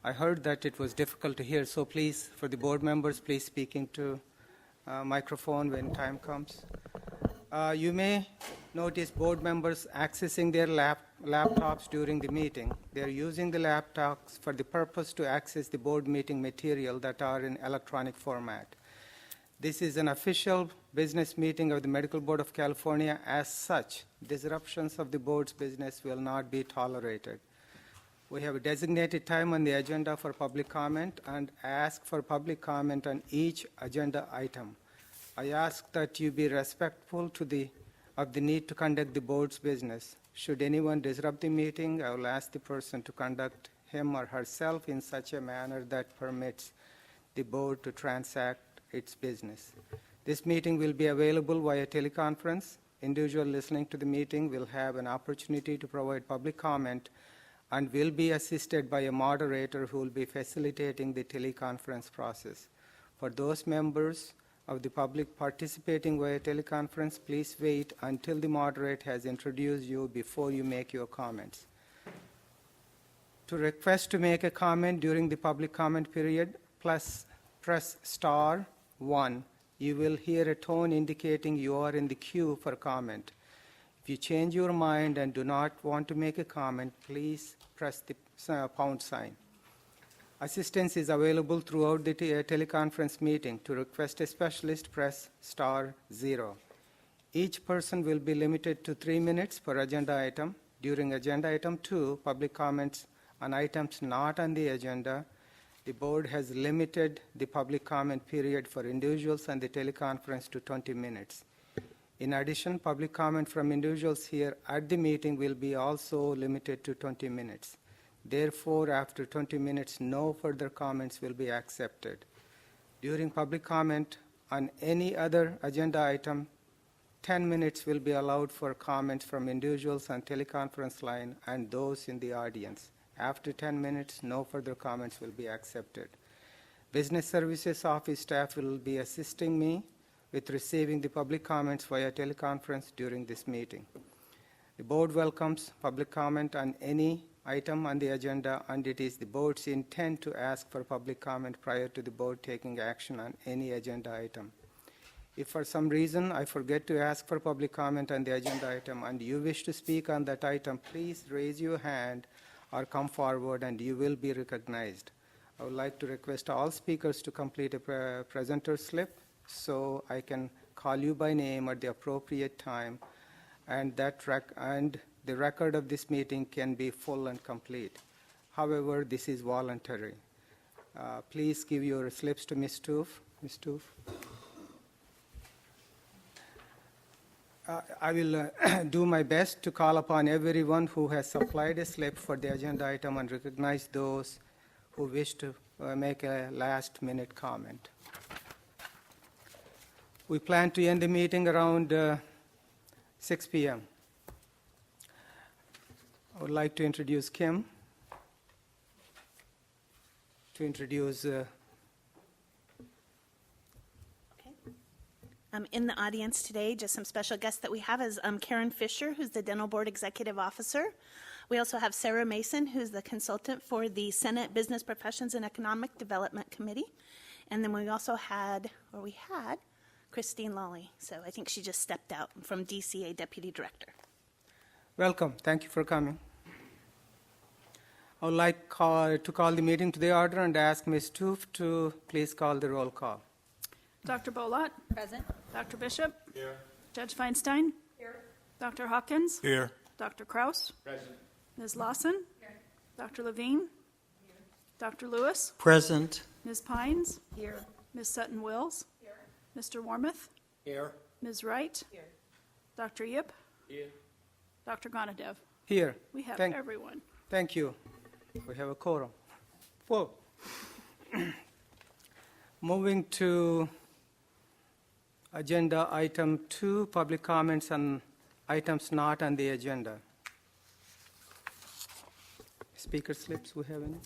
I heard that it was difficult to hear, so please, for the board members, please speak into microphone when time comes. You may notice board members accessing their laptops during the meeting. They're using the laptops for the purpose to access the board meeting material that are in electronic format. This is an official business meeting of the Medical Board of California. As such, disruptions of the board's business will not be tolerated. We have a designated time on the agenda for public comment and ask for public comment on each agenda item. I ask that you be respectful of the need to conduct the board's business. Should anyone disrupt the meeting, I will ask the person to conduct him or herself in such a manner that permits the board to transact its business. This meeting will be available via teleconference. Individuals listening to the meeting will have an opportunity to provide public comment and will be assisted by a moderator who will be facilitating the teleconference process. For those members of the public participating via teleconference, please wait until the moderator has introduced you before you make your comments. To request to make a comment during the public comment period, press *1. You will hear a tone indicating you are in the queue for comment. If you change your mind and do not want to make a comment, please press the pound sign. Assistance is available throughout the teleconference meeting. To request a specialist, press *0. Each person will be limited to 3 minutes per agenda item. During agenda item 2, public comments on items not on the agenda, the board has limited the public comment period for individuals and the teleconference to 20 minutes. In addition, public comment from individuals here at the meeting will be also limited to 20 minutes. Therefore, after 20 minutes, no further comments will be accepted. During public comment on any other agenda item, 10 minutes will be allowed for comments from individuals on teleconference line and those in the audience. After 10 minutes, no further comments will be accepted. Business Services Office staff will be assisting me with receiving the public comments via teleconference during this meeting. The board welcomes public comment on any item on the agenda, and it is the board's intent to ask for public comment prior to the board taking action on any agenda item. If for some reason I forget to ask for public comment on the agenda item and you wish to speak on that item, please raise your hand or come forward and you will be recognized. I would like to request all speakers to complete a presenter slip so I can call you by name at the appropriate time, and the record of this meeting can be full and complete. However, this is voluntary. Please give your slips to Ms. Toof. Ms. Toof. I will do my best to call upon everyone who has supplied a slip for the agenda item and recognize those who wish to make a last-minute comment. We plan to end the meeting around 6 p.m. I would like to introduce Kim to introduce in the audience today, just some special guests that we have is Karen Fisher, who's the Dental Board Executive Officer. We also have Sarah Mason, who's the consultant for the Senate Business Professions and Economic Development Committee. And then we also had Christine Lawley. So I think she just stepped out from DCA Deputy Director. Welcome. Thank you for coming. I would like to call the meeting to the order and ask Ms. Toof to please call the roll call. Dr. Bolott? Present. Dr. Bishop? Here. Judge Feinstein? Here. Dr. Hawkins? Here. Dr. Kraus? Present. Ms. Lawson? Here. Dr. Levine? Here. Dr. Lewis? Present. Ms. Pines? Here. Ms. Sutton-Wills? Here. Mr. Warmoth? Here. Ms. Wright? Here. Dr. Yip? Here. Dr. Gonadev? Here. We have Thank- everyone. Thank you. We have a quorum. Full. Moving to agenda item 2, public comments on items not on the agenda. Speaker slips, we have any?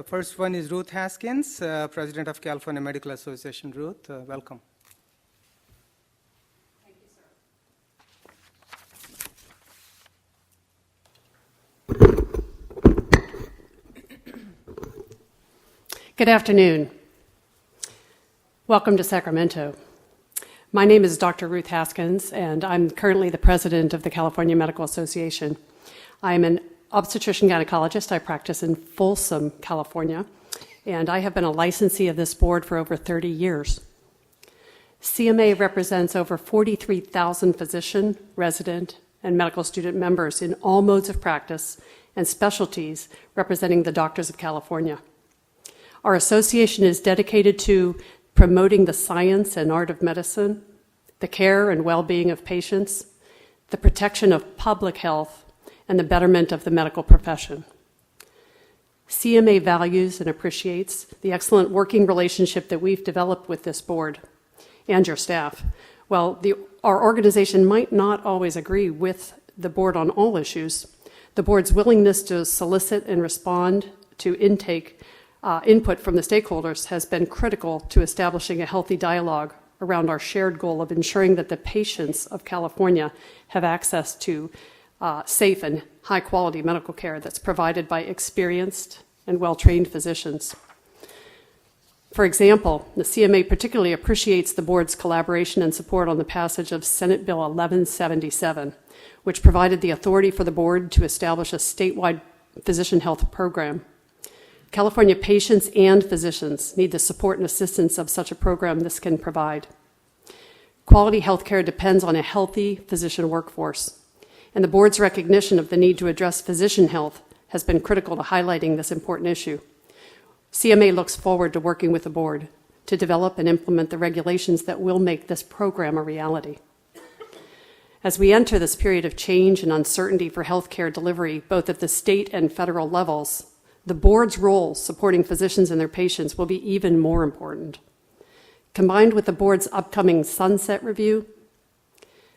First one is Ruth Haskins, President of California Medical Association. Ruth, welcome. Thank you, sir. Good afternoon. Welcome to Sacramento. My name is Dr. Ruth Haskins, and I'm currently the president of the California Medical Association. I'm an obstetrician gynecologist. I practice in Folsom, California, and I have been a licensee of this board for over 30 years. CMA represents over 43,000 physician, resident, and medical student members in all modes of practice and specialties representing the doctors of California. Our association is dedicated to promoting the science and art of medicine, the care and well-being of patients, the protection of public health, and the betterment of the medical profession. CMA values and appreciates the excellent working relationship that we've developed with this board and your staff. While our organization might not always agree with the board on all issues, the board's willingness to solicit and respond to input from the stakeholders has been critical to establishing a healthy dialogue around our shared goal of ensuring that the patients of California have access to safe and high-quality medical care that's provided by experienced and well-trained physicians. For example, the CMA particularly appreciates the board's collaboration and support on the passage of Senate Bill 1177, which provided the authority for the board to establish a statewide physician health program. California patients and physicians need the support and assistance of such a program this can provide. Quality health care depends on a healthy physician workforce, and the board's recognition of the need to address physician health has been critical to highlighting this important issue. CMA looks forward to working with the board to develop and implement the regulations that will make this program a reality. As we enter this period of change and uncertainty for healthcare delivery, both at the state and federal levels, the board's role supporting physicians and their patients will be even more important. Combined with the board's upcoming sunset review,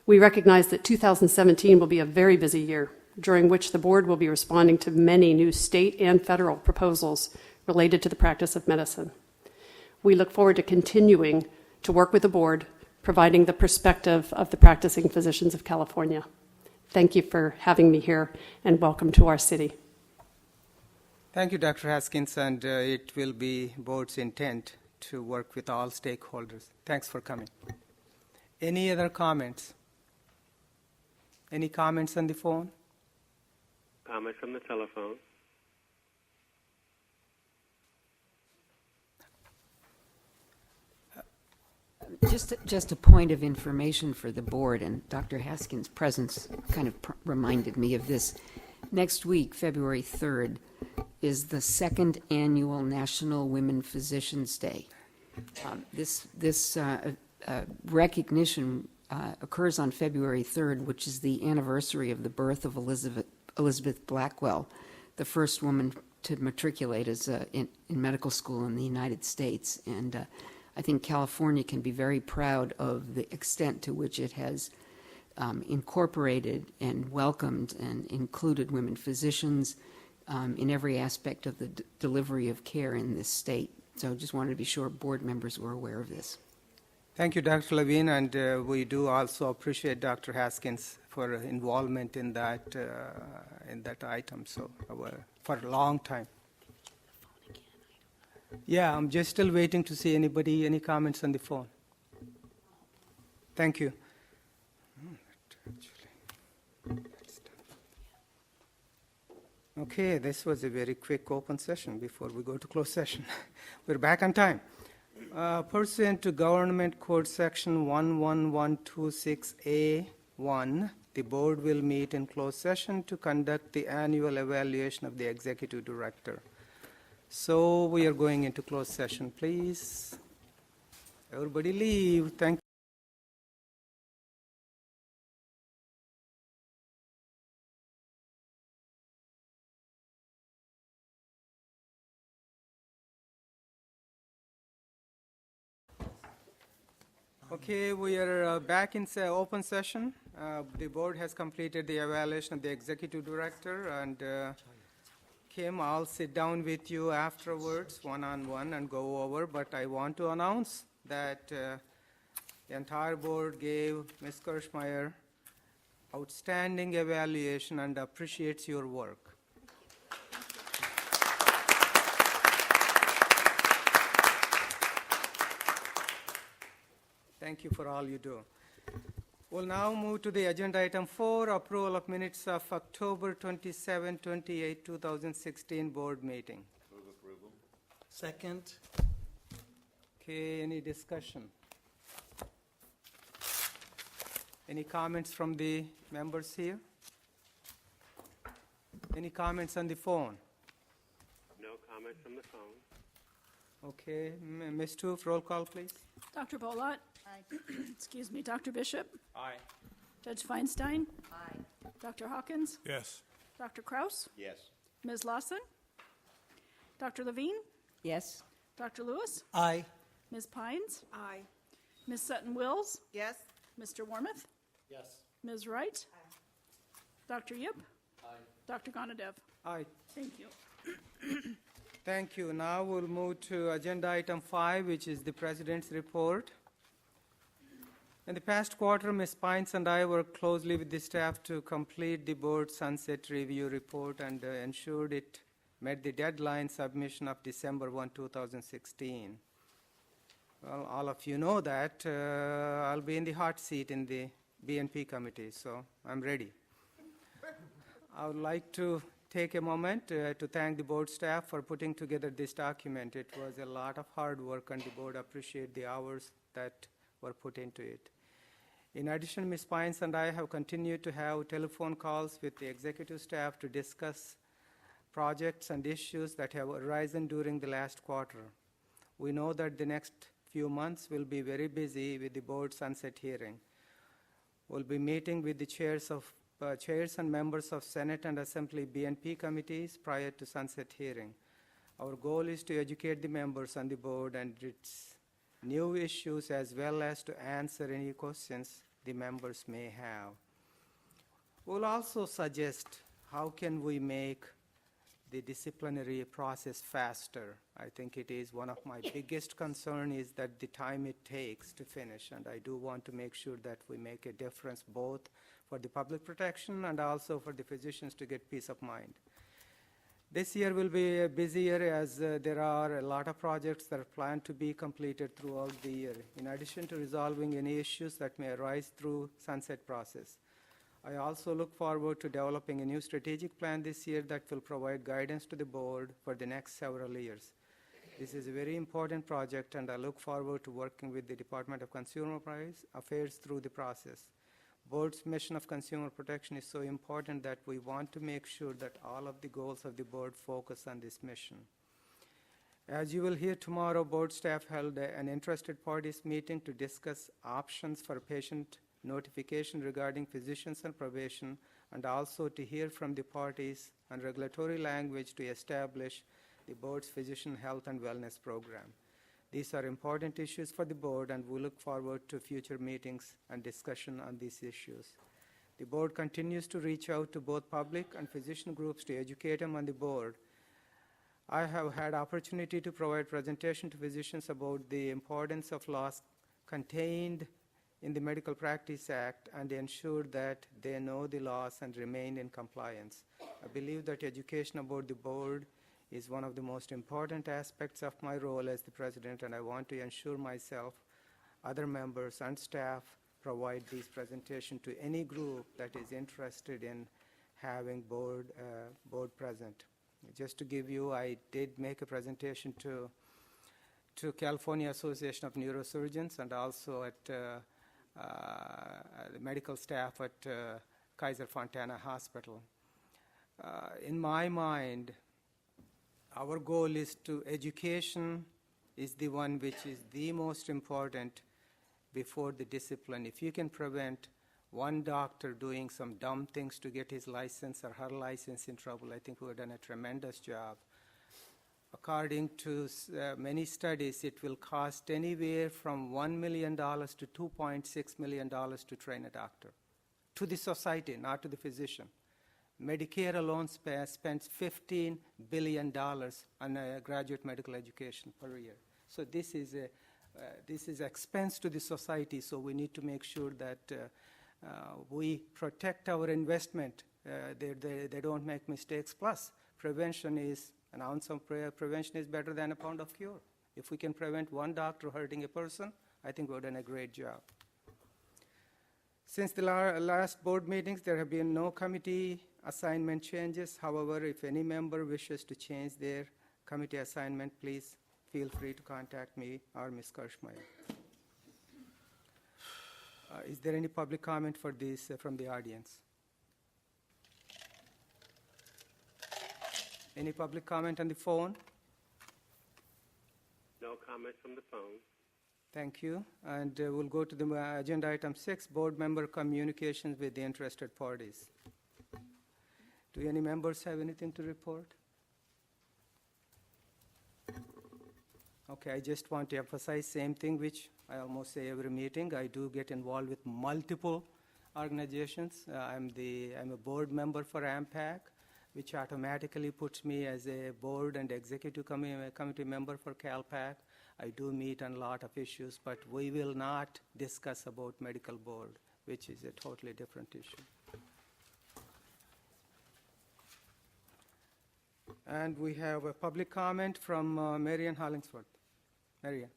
we recognize that 2017 will be a very busy year, during which the board will be responding to many new state and federal proposals related to the practice of medicine. We look forward to continuing to work with the board, providing the perspective of the practicing physicians of California. Thank you for having me here, and welcome to our city. Thank you, Dr. Haskins, and it will be board's intent to work with all stakeholders. Thanks for coming. Any other comments? Any comments on the phone? Comments from the telephone. Just a point of information for the board, and Dr. Haskins' presence kind of reminded me of this. Next week, February 3rd, is the second annual National Women Physicians Day. This recognition occurs on February 3rd, which is the anniversary of the birth of Elizabeth Blackwell, the first woman to matriculate as in medical school in the United States. And I think California can be very proud of the extent to which it has incorporated and welcomed and included women physicians in every aspect of the delivery of care in this state. So just wanted to be sure board members were aware of this. Thank you, Dr. Levine, and we do also appreciate Dr. Haskins for involvement in that item. So for a long time. Yeah, I'm just still waiting to see any comments on the phone. Thank you. Okay, this was a very quick open session before we go to closed session. We're back on time. Pursuant to Government Code Section 11126A1, the board will meet in closed session to conduct the annual evaluation of the executive director. So we are going into closed session, please. Everybody leave. Thank you. Okay, we are back in open session. The board has completed the evaluation of the executive director, and Kim, I'll sit down with you afterwards, one-on-one, and go over, but I want to announce that the entire board gave Ms. Kirschmeyer outstanding evaluation and appreciates your work. Thank you for all you do. We'll now move to the agenda item 4, approval of minutes of October 27, 28, 2016 board meeting. Move approval. Second. Okay, any discussion? Any comments from the members here? Any comments on the phone? No comments from the phone. Okay, Ms. Toof, roll call, please. Dr. Bolott? Aye. Excuse me, Dr. Bishop? Aye. Judge Feinstein? Aye. Dr. Hawkins? Yes. Dr. Kraus? Yes. Ms. Lawson? Dr. Levine? Yes. Dr. Lewis? Aye. Ms. Pines? Aye. Ms. Sutton-Wills? Yes? Mr. Wormuth? Yes. Ms. Wright? Dr. Yip? Aye. Dr. Gonadev? Aye. Thank you. Thank you. Now we'll move to agenda item 5, which is the President's report. In the past quarter, Ms. Pines and I worked closely with the staff to complete the board sunset review report and ensured it met the deadline submission of December 1, 2016. Well, all of you know that I'll be in the hot seat in the BNP committee, so I'm ready. I would like to take a moment to thank the board staff for putting together this document. It was a lot of hard work, and the board appreciate the hours that were put into it. In addition, Ms. Pines and I have continued to have telephone calls with the executive staff to discuss projects and issues that have arisen during the last quarter. We know that the next few months will be very busy with the board sunset hearing. We'll be meeting with the chairs and members of Senate and Assembly BNP committees prior to sunset hearing. Our goal is to educate the members on the board and its new issues, as well as to answer any questions the members may have. We'll also suggest how can we make the disciplinary process faster. I think it is one of my biggest concern is that the time it takes to finish, and I do want to make sure that we make a difference both for the public protection and also for the physicians to get peace of mind. This year will be a busy year as there are a lot of projects that are planned to be completed throughout the year, in addition to resolving any issues that may arise through sunset process. I also look forward to developing a new strategic plan this year that will provide guidance to the board for the next several years. This is a very important project, and I look forward to working with the Department of Consumer Affairs through the process. Board's mission of consumer protection is so important that we want to make sure that all of the goals of the board focus on this mission. As you will hear tomorrow, board staff held an interested parties meeting to discuss options for patient notification regarding physicians and probation, and also to hear from the parties on regulatory language to establish the board's physician health and wellness program. These are important issues for the board, and we look forward to future meetings and discussion on these issues. The board continues to reach out to both public and physician groups to educate them on the board. I have had opportunity to provide presentation to physicians about the importance of laws contained in the Medical Practice Act and ensure that they know the laws and remain in compliance. I believe that education about the board is one of the most important aspects of my role as the president, and I want to ensure myself, other members, and staff provide these presentations to any group that is interested in having board present. Just to give you, I did make a presentation to California Association of Neurosurgeons and also at the medical staff at Kaiser Fontana Hospital. In my mind, our goal is to education is the one which is the most important before the discipline. If you can prevent one doctor doing some dumb things to get his license or her license in trouble, I think we've done a tremendous job. According to many studies, it will cost anywhere from $1 million to $2.6 million to train a doctor, to the society, not to the physician. Medicare alone spends $15 billion on graduate medical education per year. So this is expense to the society, so we need to make sure that we protect our investment. They don't make mistakes. Plus, prevention is, an ounce of prevention is better than a pound of cure. If we can prevent one doctor hurting a person, I think we've done a great job. Since the last board meetings, there have been no committee assignment changes. However, if any member wishes to change their committee assignment, please feel free to contact me or Ms. Kirschmeyer. Is there any public comment for this from the audience? Any public comment on the phone? No comment from the phone. Thank you. And we'll go to the agenda item 6, board member communications with the interested parties. Do any members have anything to report? Okay, I just want to emphasize same thing which I almost say every meeting. I do get involved with multiple organizations. I'm a board member for AMPAC, which automatically puts me as a board and executive committee member for CalPAC. I do meet on a lot of issues, but we will not discuss about medical board, which is a totally different issue. And we have a public comment from Marian Hollingsworth. Marian.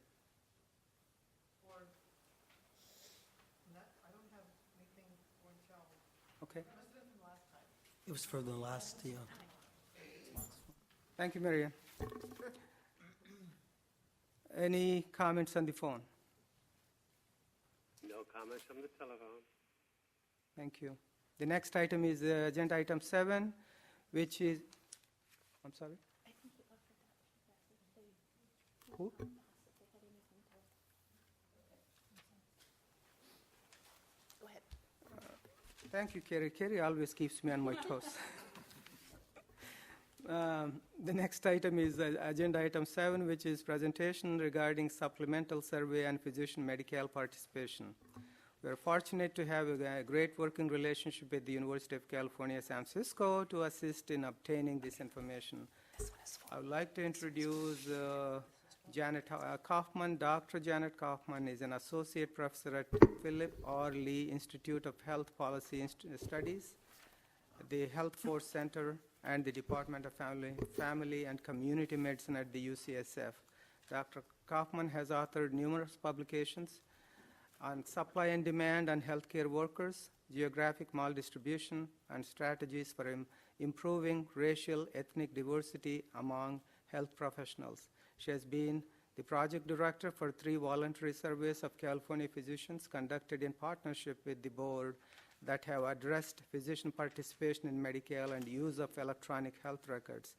It was for the last year. Thank you, Marian. Any comments on the phone? No comments from the telephone. Thank you. The next item is agenda item 7, which is, I'm sorry? Who? Go ahead. Thank you, Kerry. Kerry always keeps me on my toes. The next item is agenda item 7, which is presentation regarding supplemental survey and physician medical participation. We are fortunate to have a great working relationship with the University of California, San Francisco to assist in obtaining this information. I would like to introduce Janet Kaufman. Dr. Janet Kaufman is an associate professor at Philip R. Lee Institute of Health Policy Studies, the Health Force Center, and the Department of Family and Community Medicine at the UCSF. Dr. Kaufman has authored numerous publications on supply and demand on healthcare workers, geographic maldistribution, and strategies for improving racial ethnic diversity among health professionals. She has been the project director for 3 voluntary surveys of California physicians conducted in partnership with the board that have addressed physician participation in Medicare and use of electronic health records.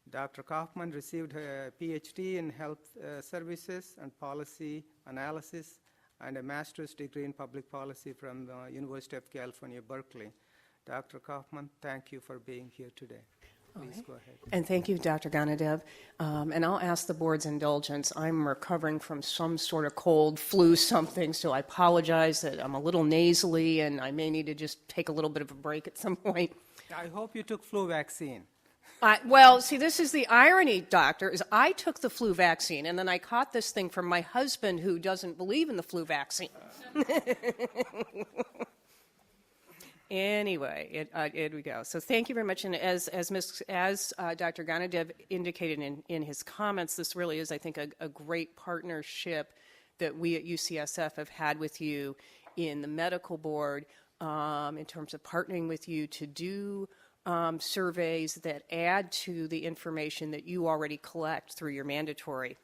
Dr. Kaufman received her PhD in health services and policy analysis and a master's degree in public policy from the University of California, Berkeley. Dr. Kaufman, thank you for being here today. Please go ahead. And thank you, Dr. Ganadev. And I'll ask the board's indulgence. I'm recovering from some sort of cold, flu, something, so I apologize that I'm a little nasally and I may need to just take a little bit of a break at some point. I hope you took flu vaccine. Well, see, this is the irony, doctor, is I took the flu vaccine and then I caught this thing from my husband who doesn't believe in the flu vaccine. Anyway, here we go. So thank you very much. And as Dr. Ganadev indicated in his comments, this really is, I think, a great partnership that we at UCSF have had with you in the medical board in terms of partnering with you to do surveys that add to the information that you already collect through your mandatory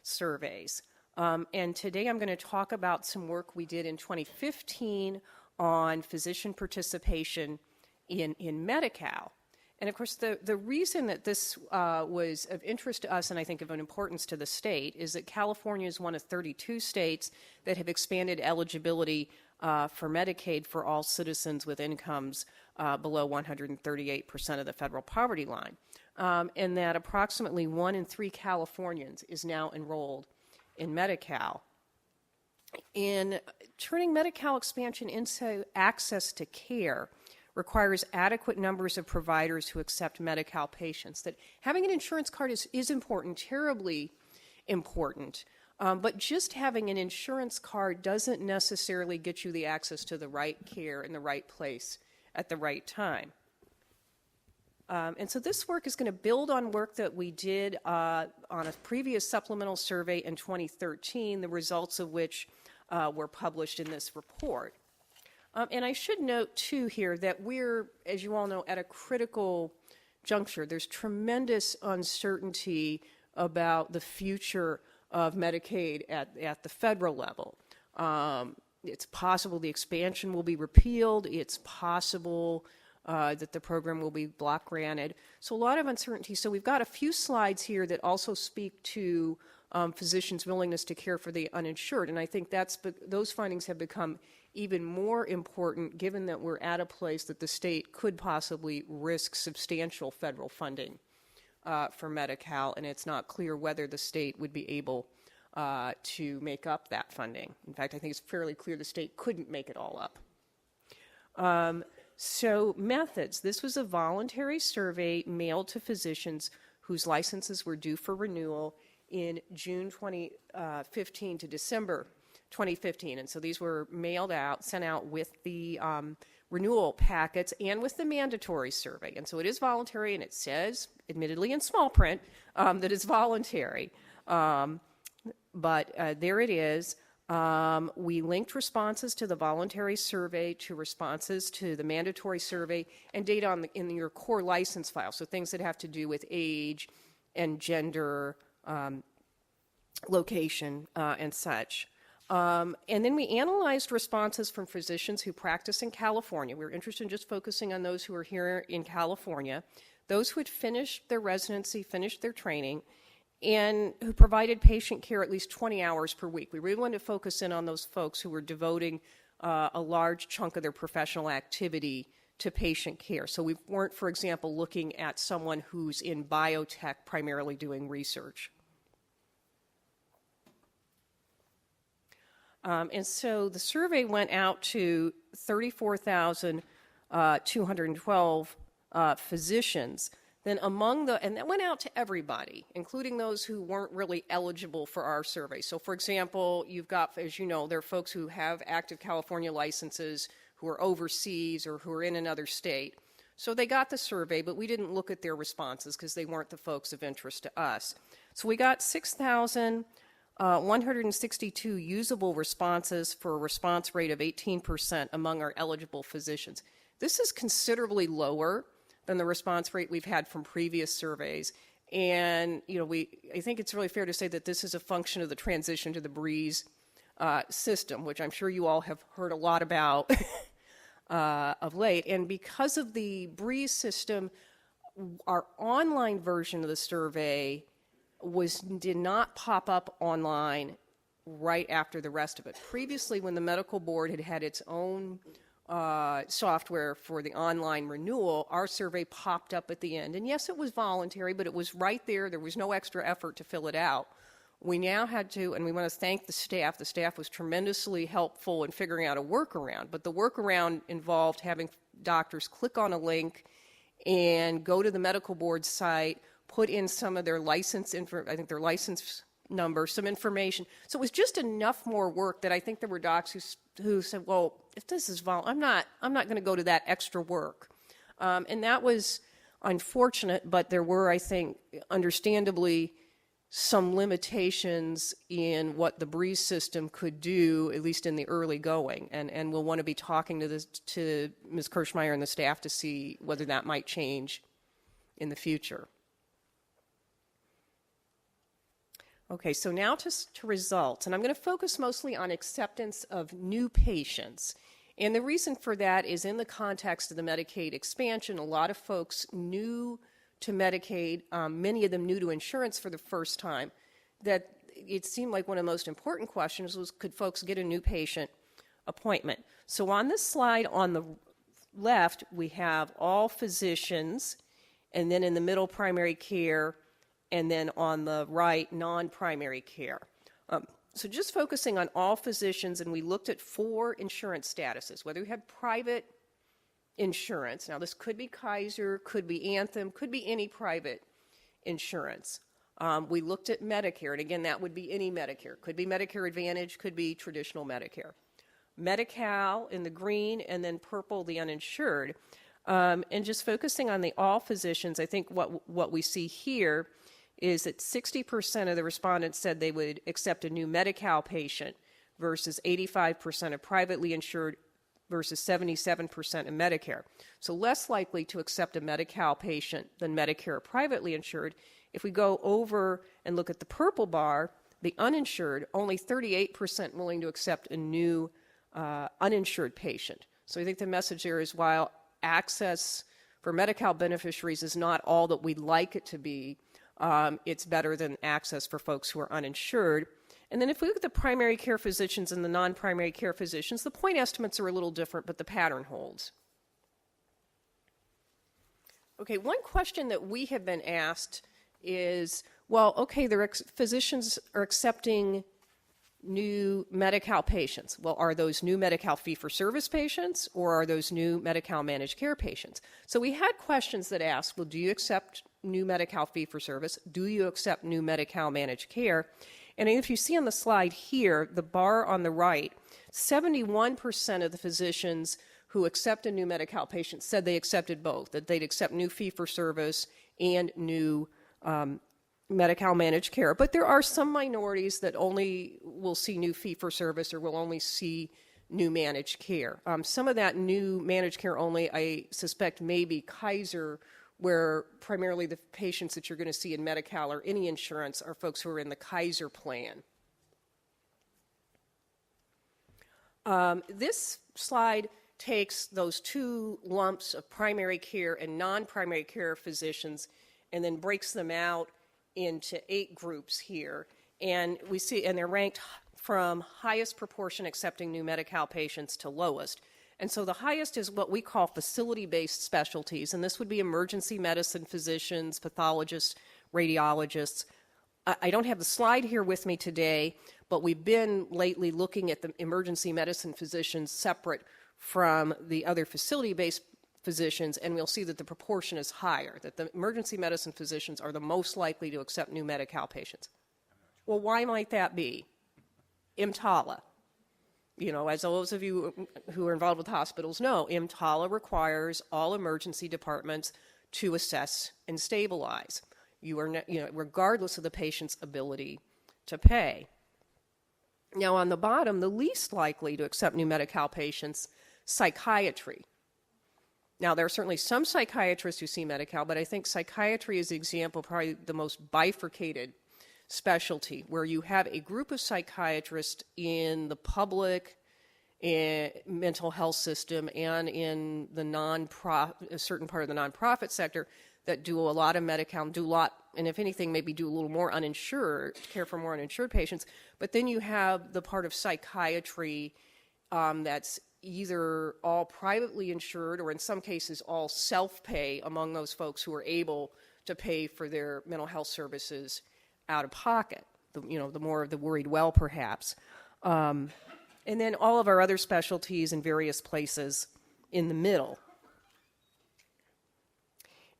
surveys. And today I'm going to talk about some work we did in 2015 on physician participation in Medi-Cal. And of course, the reason that this was of interest to us and I think of an importance to the state is that California is one of 32 states that have expanded eligibility for Medicaid for all citizens with incomes below 138% of the federal poverty line, and that approximately 1 in 3 Californians is now enrolled in Medi-Cal. In turning Medi-Cal expansion into access to care requires adequate numbers of providers who accept Medi-Cal patients. That having an insurance card is important, terribly important, but just having an insurance card doesn't necessarily get you the access to the right care in the right place at the right time. And so this work is going to build on work that we did on a previous supplemental survey in 2013, the results of which were published in this report. And I should note, too, here that we're, as you all know, at a critical juncture. There's tremendous uncertainty about the future of Medicaid at the federal level. It's possible the expansion will be repealed. It's possible that the program will be block granted. So a lot of uncertainty. So we've got a few slides here that also speak to physicians' willingness to care for the uninsured. And I think those findings have become even more important given that we're at a place that the state could possibly risk substantial federal funding for Medi-Cal, and it's not clear whether the state would be able to make up that funding. In fact, I think it's fairly clear the state couldn't make it all up. So methods. This was a voluntary survey mailed to physicians whose licenses were due for renewal in June 2015 to December 2015. And so these were sent out with the renewal packets and with the mandatory survey. And so it is voluntary, and it says, admittedly in small print, that it's voluntary. But there it is. We linked responses to the voluntary survey to responses to the mandatory survey and data in your core license file, so things that have to do with age and gender, location, and such. And then we analyzed responses from physicians who practice in California. We were interested in just focusing on those who are here in California, those who had finished their residency, finished their training, and who provided patient care at least 20 hours per week. We really wanted to focus in on those folks who were devoting a large chunk of their professional activity to patient care. So we weren't, for example, looking at someone who's in biotech primarily doing research. And so the survey went out to 34,212 physicians. Then and that went out to everybody, including those who weren't really eligible for our survey. So for example, you've got, as you know, there are folks who have active California licenses who are overseas or who are in another state. So they got the survey, but we didn't look at their responses because they weren't the folks of interest to us. So we got 6,162 usable responses for a response rate of 18% among our eligible physicians. This is considerably lower than the response rate we've had from previous surveys. And, I think it's really fair to say that this is a function of the transition to the BREEZE system, which I'm sure you all have heard a lot about of late. And because of the BREEZE system, our online version of the survey did not pop up online right after the rest of it. Previously, when the medical board had its own software for the online renewal, our survey popped up at the end. And yes, it was voluntary, but it was right there. There was no extra effort to fill it out. We now had to, and we want to thank the staff. The staff was tremendously helpful in figuring out a workaround, but the workaround involved having doctors click on a link and go to the medical board site, put in some of their license their license number, some information. So it was just enough more work that I think there were docs who said, well, if this is I'm not going to go to that extra work. And that was unfortunate, but there were, I think, understandably, some limitations in what the BREEZE system could do, at least in the early going. And we'll want to be talking to Ms. Kirschmeyer and the staff to see whether that might change in the future. Okay, so now to results, and I'm going to focus mostly on acceptance of new patients. And the reason for that is in the context of the Medicaid expansion, a lot of folks new to Medicaid, many of them new to insurance for the first time, that it seemed like one of the most important questions was, could folks get a new patient appointment? So on this slide on the left, we have all physicians, and then in the middle, primary care, and then on the right, non-primary care. So just focusing on all physicians, and we looked at 4 insurance statuses, whether you had private insurance. Now, this could be Kaiser, could be Anthem, could be any private insurance. We looked at Medicare, and again, that would be any Medicare. Could be Medicare Advantage, could be traditional Medicare. Medi-Cal in the green, and then purple, the uninsured. And just focusing on the all physicians, I think what we see here is that 60% of the respondents said they would accept a new Medi-Cal patient versus 85% of privately insured versus 77% of Medicare. So less likely to accept a Medi-Cal patient than Medicare privately insured. If we go over and look at the purple bar, the uninsured, only 38% willing to accept a new uninsured patient. So I think the message there is while access for Medi-Cal beneficiaries is not all that we'd like it to be, it's better than access for folks who are uninsured. And then if we look at the primary care physicians and the non-primary care physicians, the point estimates are a little different, but the pattern holds. Okay, one question that we have been asked is, well, okay, physicians are accepting new Medi-Cal patients. Well, are those new Medi-Cal fee-for-service patients, or are those new Medi-Cal managed care patients? So we had questions that asked, well, do you accept new Medi-Cal fee-for-service? Do you accept new Medi-Cal managed care? And if you see on the slide here, the bar on the right, 71% of the physicians who accept a new Medi-Cal patient said they accepted both, that they'd accept new fee-for-service and new Medi-Cal managed care, but there are some minorities that only will see new fee-for-service or will only see new managed care. Some of that new managed care only, I suspect, may be Kaiser, where primarily the patients that you're going to see in Medi-Cal or any insurance are folks who are in the Kaiser plan. This slide takes those two lumps of primary care and non-primary care physicians and then breaks them out into 8 groups here. And we see, and they're ranked from highest proportion accepting new Medi-Cal patients to lowest. And so the highest is what we call facility-based specialties, and this would be emergency medicine physicians, pathologists, radiologists. I don't have the slide here with me today, but we've been lately looking at the emergency medicine physicians separate from the other facility-based physicians, and we'll see that the proportion is higher, that the emergency medicine physicians are the most likely to accept new Medi-Cal patients. Well, why might that be? EMTALA. You know, as those of you who are involved with hospitals know, EMTALA requires all emergency departments to assess and stabilize. You are, regardless of the patient's ability to pay. Now, on the bottom, the least likely to accept new Medi-Cal patients, psychiatry. Now, there are certainly some psychiatrists who see Medi-Cal, but I think psychiatry is the example, probably the most bifurcated specialty, where you have a group of psychiatrists in the public mental health system and in the a certain part of the nonprofit sector that do a lot of Medi-Cal, and if anything, maybe do a little more uninsured, care for more uninsured patients. But then you have the part of psychiatry that's either all privately insured or in some cases all self-pay among those folks who are able to pay for their mental health services out of pocket, the more of the worried well perhaps. And then all of our other specialties in various places in the middle.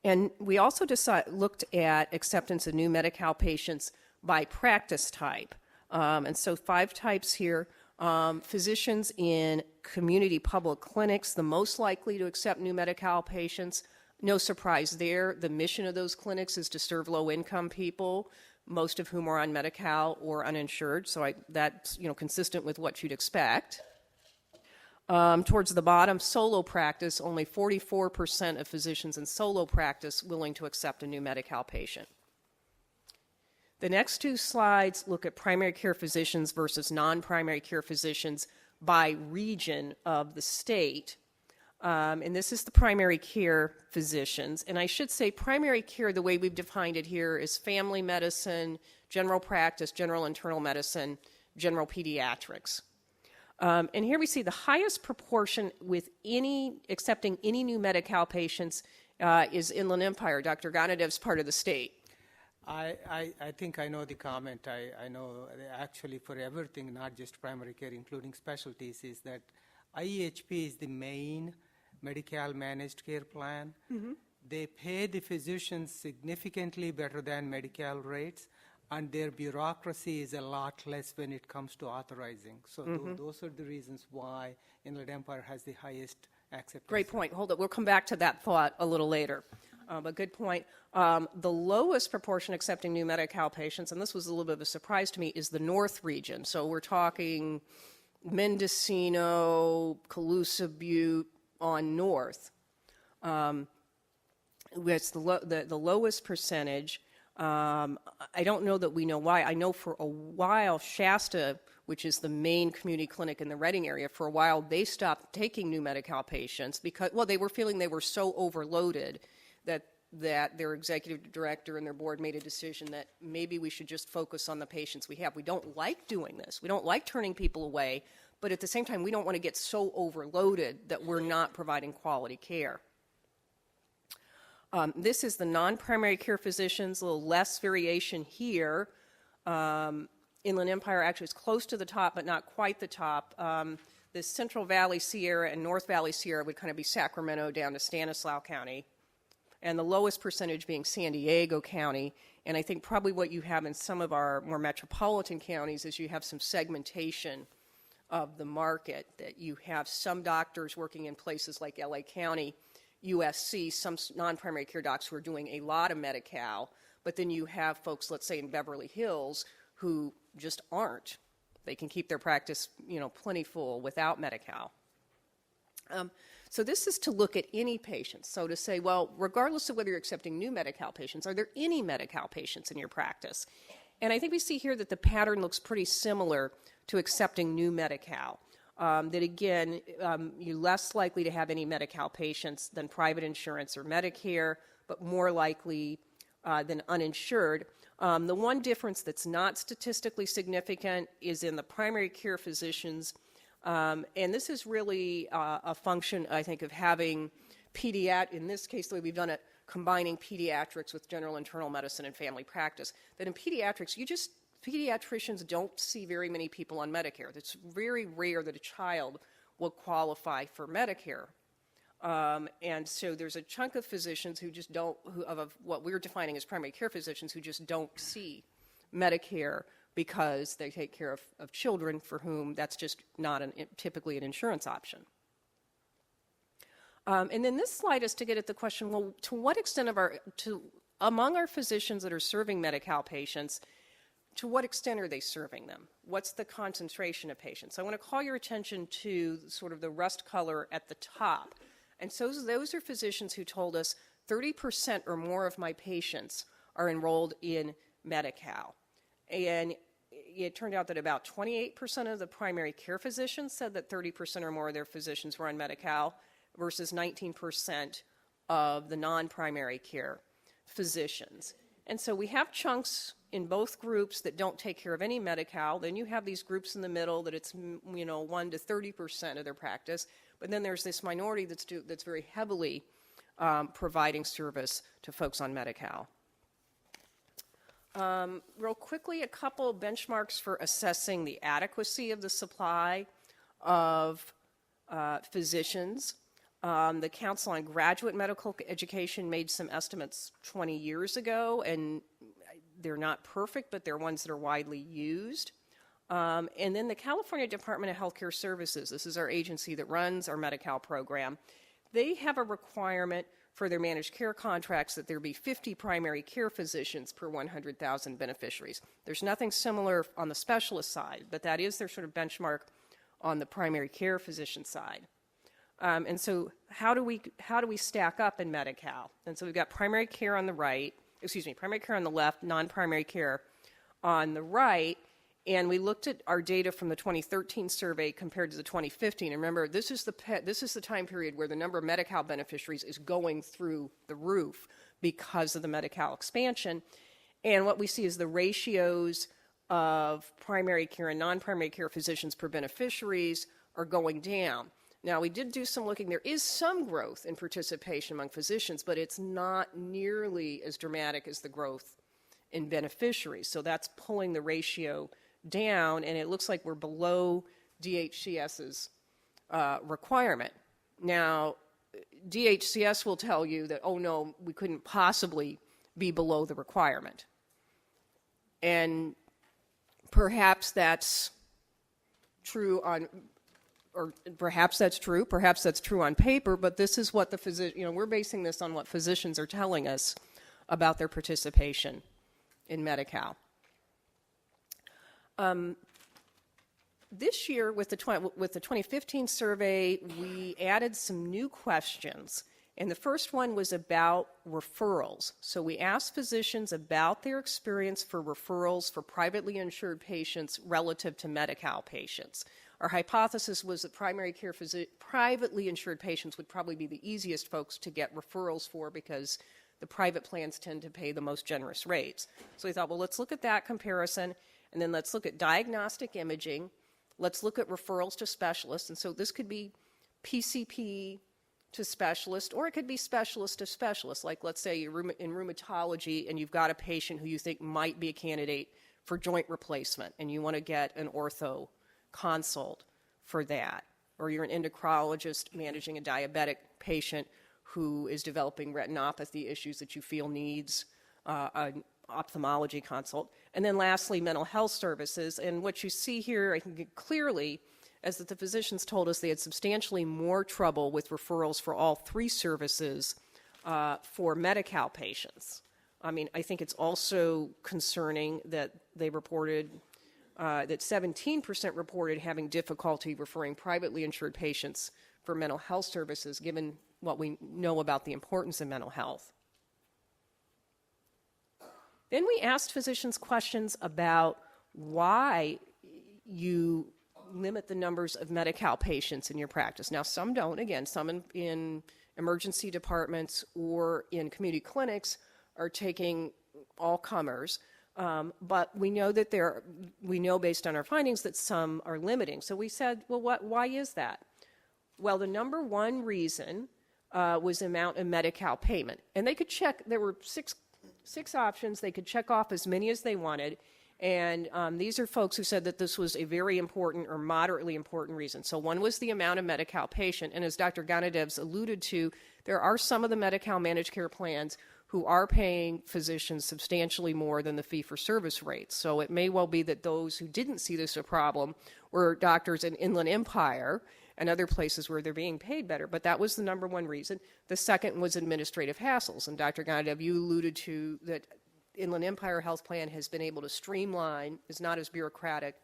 And we also looked at acceptance of new Medi-Cal patients by practice type. And so 5 types here. Physicians in community public clinics, the most likely to accept new Medi-Cal patients. No surprise there. The mission of those clinics is to serve low-income people, most of whom are on Medi-Cal or uninsured. So that's consistent with what you'd expect. Towards the bottom, solo practice, only 44% of physicians in solo practice willing to accept a new Medi-Cal patient. The next 2 slides look at primary care physicians versus non-primary care physicians by region of the state. And this is the primary care physicians. And I should say primary care, the way we've defined it here, is family medicine, general practice, general internal medicine, general pediatrics. And here we see the highest proportion with accepting any new Medi-Cal patients is Inland Empire. Dr. Ganadev's part of the state. I think I know the comment. I know actually for everything, not just primary care, including specialties, is that IEHP is the main Medi-Cal managed care plan. Mm-hmm. They pay the physicians significantly better than Medi-Cal rates, and their bureaucracy is a lot less when it comes to authorizing. So those are the reasons why Inland Empire has the highest acceptance. Great point. Hold it. We'll come back to that thought a little later. But good point. The lowest proportion accepting new Medi-Cal patients, and this was a little bit of a surprise to me, is the North region. So we're talking Mendocino, Colusa Butte on north. It's the lowest percentage. I don't know that we know why. I know for a while Shasta, which is the main community clinic in the Redding area, for a while they stopped taking new Medi-Cal patients because, they were feeling they were so overloaded that their executive director and their board made a decision that maybe we should just focus on the patients we have. We don't like doing this. We don't like turning people away, but at the same time, we don't want to get so overloaded that we're not providing quality care. This is the non-primary care physicians, a little less variation here. Inland Empire actually is close to the top, but not quite the top. The Central Valley Sierra and North Valley Sierra would kind of be Sacramento down to Stanislaus County, and the lowest percentage being San Diego County. And I think probably what you have in some of our more metropolitan counties is you have some segmentation of the market, that you have some doctors working in places like LA County, USC, some non-primary care docs who are doing a lot of Medi-Cal, but then you have folks, let's say in Beverly Hills, who just aren't. They can keep their practice, plenty full without Medi-Cal. So this is to look at any patients. So to say, well, regardless of whether you're accepting new Medi-Cal patients, are there any Medi-Cal patients in your practice? And I think we see here that the pattern looks pretty similar to accepting new Medi-Cal. That again, you're less likely to have any Medi-Cal patients than private insurance or Medicare, but more likely than uninsured. The one difference that's not statistically significant is in the primary care physicians. And this is really a function, I think, of having in this case, the way we've done it, combining pediatrics with general internal medicine and family practice, that in pediatrics, pediatricians don't see very many people on Medicare. It's very rare that a child will qualify for Medicare. And so there's a chunk of physicians who just don't, of what we're defining as primary care physicians, who just don't see Medicare because they take care of children for whom that's just not typically an insurance option. And then this slide is to get at the question, well, to what extent among our physicians that are serving Medi-Cal patients, to what extent are they serving them? What's the concentration of patients? So I want to call your attention to sort of the rust color at the top. And so those are physicians who told us 30% or more of my patients are enrolled in Medi-Cal. And it turned out that about 28% of the primary care physicians said that 30% or more of their physicians were on Medi-Cal versus 19% of the non-primary care physicians. And so we have chunks in both groups that don't take care of any Medi-Cal. Then you have these groups in the middle that it's 1 to 30% of their practice. But then there's this minority that's very heavily providing service to folks on Medi-Cal. Real quickly, a couple benchmarks for assessing the adequacy of the supply of physicians. The Council on Graduate Medical Education made some estimates 20 years ago, and they're not perfect, but they're ones that are widely used. And then the California Department of Healthcare Services, this is our agency that runs our Medi-Cal program, they have a requirement for their managed care contracts that there be 50 primary care physicians per 100,000 beneficiaries. There's nothing similar on the specialist side, but that is their sort of benchmark on the primary care physician side. And so how do we stack up in Medi-Cal? And so we've got primary care on the right, primary care on the left, non-primary care on the right, and we looked at our data from the 2013 survey compared to the 2015. And remember, this is the time period where the number of Medi-Cal beneficiaries is going through the roof because of the Medi-Cal expansion. And what we see is the ratios of primary care and non-primary care physicians per beneficiaries are going down. Now, we did do some looking. There is some growth in participation among physicians, but it's not nearly as dramatic as the growth in beneficiaries. So that's pulling the ratio down, and it looks like we're below DHCS's requirement. Now, DHCS will tell you that, oh no, we couldn't possibly be below the requirement. And perhaps that's true perhaps that's true on paper, but this is what we're basing this on what physicians are telling us about their participation in Medi-Cal. This year, with the 2015 survey, we added some new questions. And the first one was about referrals. So we asked physicians about their experience for referrals for privately insured patients relative to Medi-Cal patients. Our hypothesis was that privately insured patients would probably be the easiest folks to get referrals for because the private plans tend to pay the most generous rates. So we thought, well, let's look at that comparison, and then let's look at diagnostic imaging. Let's look at referrals to specialists. And so this could be PCP to specialist, or it could be specialist to specialist, like let's say you're in rheumatology and you've got a patient who you think might be a candidate for joint replacement and you want to get an ortho consult for that. Or you're an endocrinologist managing a diabetic patient who is developing retinopathy issues that you feel needs an ophthalmology consult. And then lastly, mental health services. And what you see here, I think clearly, is that the physicians told us they had substantially more trouble with referrals for all three services for Medi-Cal patients. I mean, I think it's also concerning that they reported that 17% reported having difficulty referring privately insured patients for mental health services, given what we know about the importance of mental health. Then we asked physicians questions about why you limit the numbers of Medi-Cal patients in your practice. Now, some don't. Again, some in emergency departments or in community clinics are taking all comers. But we know that we know based on our findings that some are limiting. So we said, well, why is that? Well, the number one reason was the amount of Medi-Cal payment. And they could check, there were six options. They could check off as many as they wanted. And these are folks who said that this was a very important or moderately important reason. So one was the amount of Medi-Cal patient. And as Dr. Ganadev's alluded to, there are some of the Medi-Cal managed care plans who are paying physicians substantially more than the fee-for-service rates. So it may well be that those who didn't see this a problem were doctors in Inland Empire and other places where they're being paid better. But that was the number one reason. The second was administrative hassles. And Dr. Ganadev, you alluded to that Inland Empire Health Plan has been able to streamline, is not as bureaucratic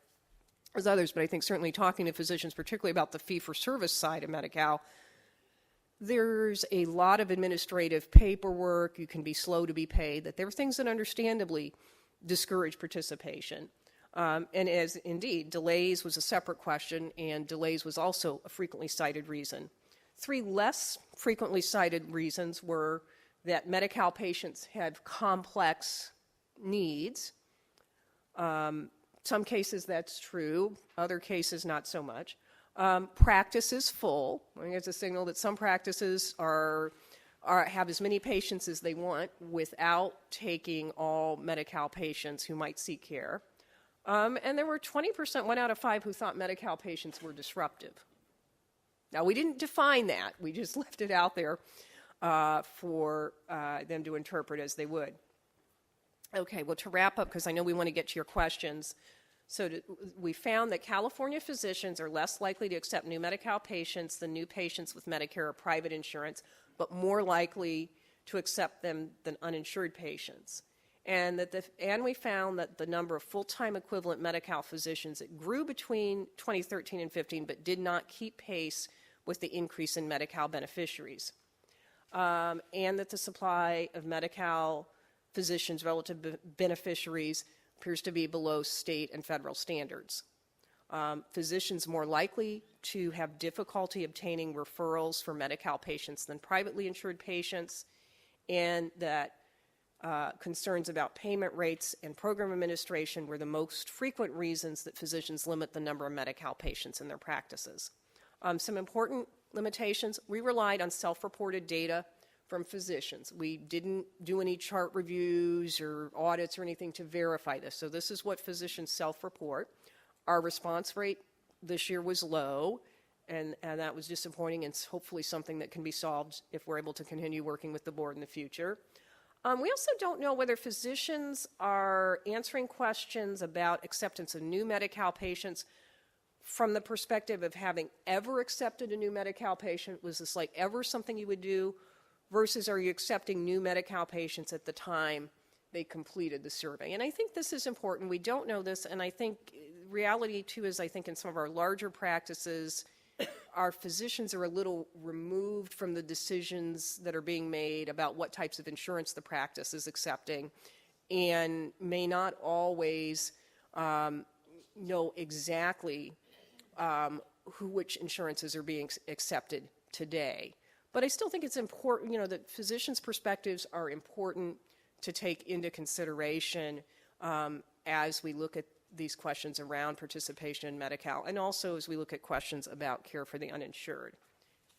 as others, but I think certainly talking to physicians, particularly about the fee-for-service side of Medi-Cal, there's a lot of administrative paperwork. You can be slow to be paid. That there are things that understandably discourage participation. And as indeed, delays was a separate question, and delays was also a frequently cited reason. Three less frequently cited reasons were that Medi-Cal patients have complex needs. Some cases that's true, other cases not so much. Practice is full. I think it's a signal that some practices have as many patients as they want without taking all Medi-Cal patients who might seek care. And there were 20%, 1 out of 5, who thought Medi-Cal patients were disruptive. Now, we didn't define that. We just left it out there for them to interpret as they would. Okay, well, to wrap up, because I know we want to get to your questions, we found that California physicians are less likely to accept new Medi-Cal patients than new patients with Medicare or private insurance, but more likely to accept them than uninsured patients. And we found that the number of full-time equivalent Medi-Cal physicians, it grew between 2013 and 15, but did not keep pace with the increase in Medi-Cal beneficiaries. And that the supply of Medi-Cal physicians relative to beneficiaries appears to be below state and federal standards. Physicians more likely to have difficulty obtaining referrals for Medi-Cal patients than privately insured patients, and that concerns about payment rates and program administration were the most frequent reasons that physicians limit the number of Medi-Cal patients in their practices. Some important limitations: we relied on self-reported data from physicians. We didn't do any chart reviews or audits or anything to verify this. So this is what physicians self-report. Our response rate this year was low, and that was disappointing, and hopefully something that can be solved if we're able to continue working with the board in the future. We also don't know whether physicians are answering questions about acceptance of new Medi-Cal patients from the perspective of having ever accepted a new Medi-Cal patient. Was this like ever something you would do? Versus are you accepting new Medi-Cal patients at the time they completed the survey? And I think this is important. We don't know this, and I think reality, too, is I think in some of our larger practices, our physicians are a little removed from the decisions that are being made about what types of insurance the practice is accepting, and may not always know exactly which insurances are being accepted today. But I still think it's important, that physicians' perspectives are important to take into consideration as we look at these questions around participation in Medi-Cal, and also as we look at questions about care for the uninsured.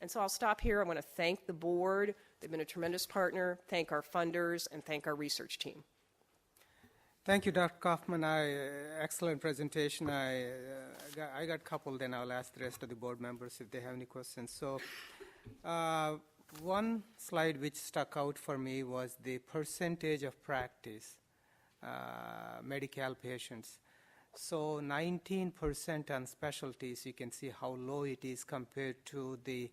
And so I'll stop here. I want to thank the board. They've been a tremendous partner, thank our funders, and thank our research team. Thank you, Dr. Kaufman. Excellent presentation. I got a couple, then I'll ask the rest of the board members if they have any questions. So one slide which stuck out for me was the percentage of practice Medi-Cal patients. So 19% on specialties, you can see how low it is compared to the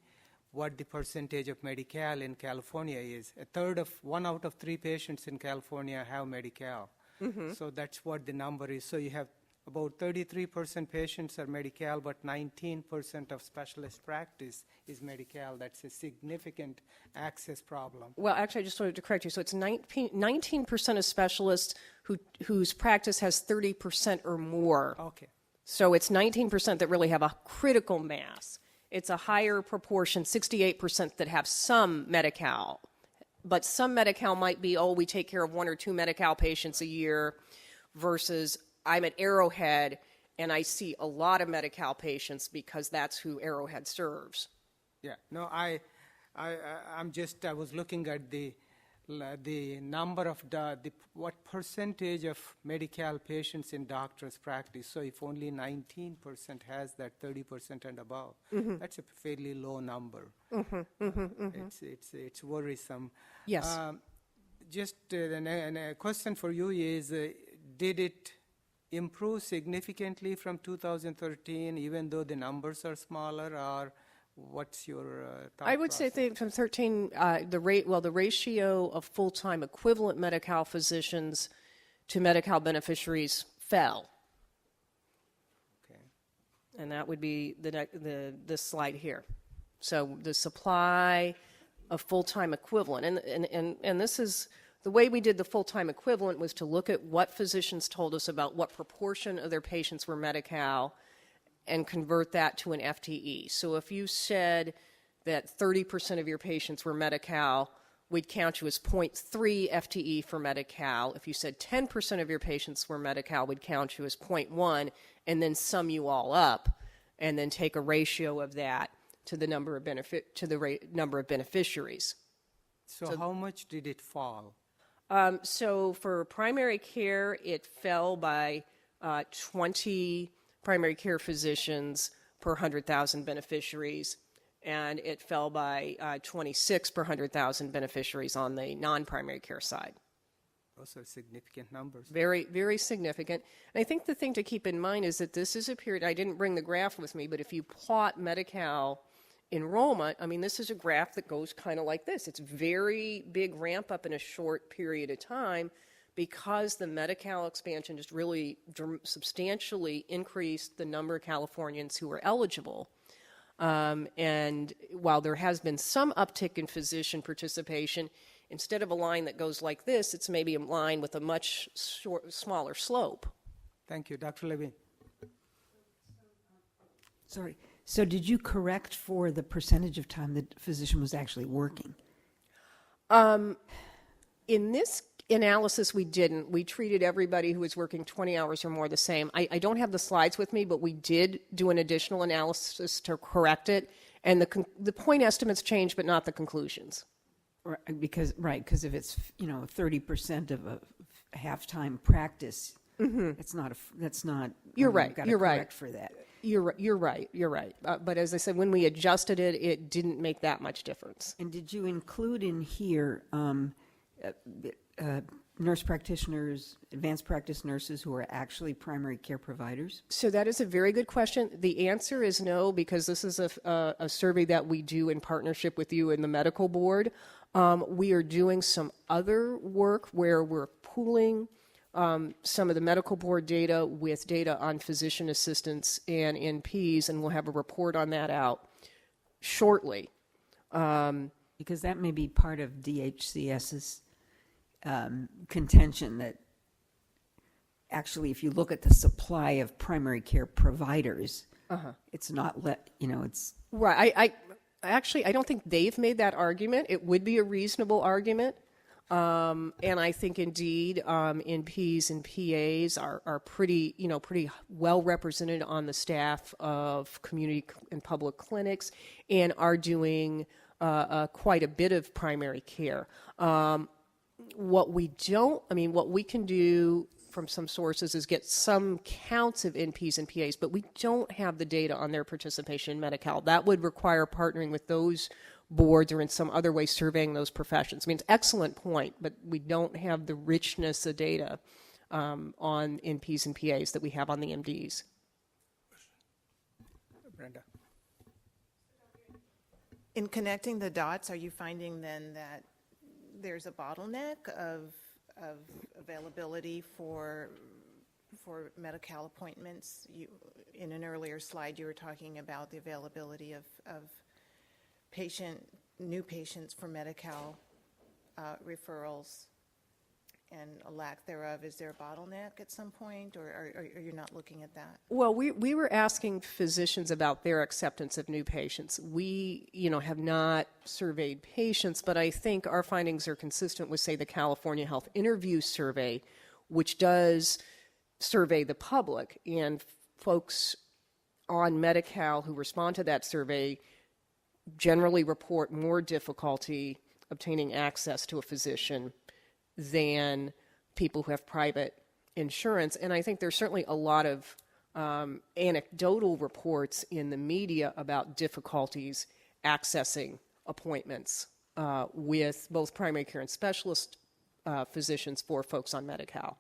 what the percentage of Medi-Cal in California is. One out of three patients in California have Medi-Cal. So that's what the number is. So you have about 33% patients are Medi-Cal, but 19% of specialist practice is Medi-Cal. That's a significant access problem. Well, actually, I just wanted to correct you. So it's 19% of specialists whose practice has 30% or more. Okay. So it's 19% that really have a critical mass. It's a higher proportion, 68%, that have some Medi-Cal. But some Medi-Cal might be, we take care of 1 or 2 Medi-Cal patients a year, versus I'm at Arrowhead and I see a lot of Medi-Cal patients because that's who Arrowhead serves. Yeah. No, I was looking at the number of what percentage of Medi-Cal patients in doctor's practice. So if only 19% has that 30% and above, that's a fairly low number. It's worrisome. Yes. Just a question for you is, did it improve significantly from 2013, even though the numbers are smaller, or what's your thought I would say from 13, the ratio of full-time equivalent Medi-Cal physicians to Medi-Cal beneficiaries fell. Okay. And that would be this slide here. So the supply of full-time equivalent, and this is the way we did the full-time equivalent, was to look at what physicians told us about what proportion of their patients were Medi-Cal and convert that to an FTE. So if you said that 30% of your patients were Medi-Cal, we'd count you as 0.3 FTE for Medi-Cal. If you said 10% of your patients were Medi-Cal, we'd count you as 0.1, and then sum you all up, and then take a ratio of that to the number of number of beneficiaries. So how much did it fall? So for primary care, it fell by 20 primary care physicians per 100,000 beneficiaries, and it fell by 26 per 100,000 beneficiaries on the non-primary care side. Those are significant numbers. Very, very significant. And I think the thing to keep in mind is that this is a period, I didn't bring the graph with me, but if you plot Medi-Cal enrollment, I mean, this is a graph that goes kind of like this. It's very big ramp up in a short period of time, because the Medi-Cal expansion just really substantially increased the number of Californians who are eligible. And while there has been some uptick in physician participation, instead of a line that goes like this, it's maybe a line with a much smaller slope. Thank you. Dr. Levine. Sorry. So did you correct for the percentage of time the physician was actually working? In this analysis, we didn't. We treated everybody who was working 20 hours or more the same. I don't have the slides with me, but we did do an additional analysis to correct it. And the point estimates changed, but not the conclusions. Because if it's 30% of a half-time practice, that's not. You're right. Got to You're correct right for that. You're right. But as I said, when we adjusted it, it didn't make that much difference. And did you include in here nurse practitioners, advanced practice nurses who are actually primary care providers? So that is a very good question. The answer is no, because this is a survey that we do in partnership with you and the medical board. We are doing some other work where we're pooling some of the medical board data with data on physician assistants and NPs, and we'll have a report on that out shortly. Because that may be part of DHCS's contention that actually, if you look at the supply of primary care providers, it's not it's right. I don't think they've made that argument. It would be a reasonable argument. And I think indeed NPs and PAs are pretty well represented on the staff of community and public clinics, and are doing quite a bit of primary care. What we can do from some sources is get some counts of NPs and PAs, but we don't have the data on their participation in Medi-Cal. That would require partnering with those boards or in some other way surveying those professions. I mean, it's an excellent point, but we don't have the richness of data on NPs and PAs that we have on the MDs. Brenda. In connecting the dots, are you finding then that there's a bottleneck of availability for Medi-Cal appointments? In an earlier slide, you were talking about the availability of new patients for Medi-Cal referrals and a lack thereof. Is there a bottleneck at some point, or are you not looking at that? Well, we were asking physicians about their acceptance of new patients. We, have not surveyed patients, but I think our findings are consistent with, say, the California Health Interview Survey, which does survey the public, and folks on Medi-Cal who respond to that survey generally report more difficulty obtaining access to a physician than people who have private insurance. And I think there's certainly a lot of anecdotal reports in the media about difficulties accessing appointments with both primary care and specialist physicians for folks on Medi-Cal.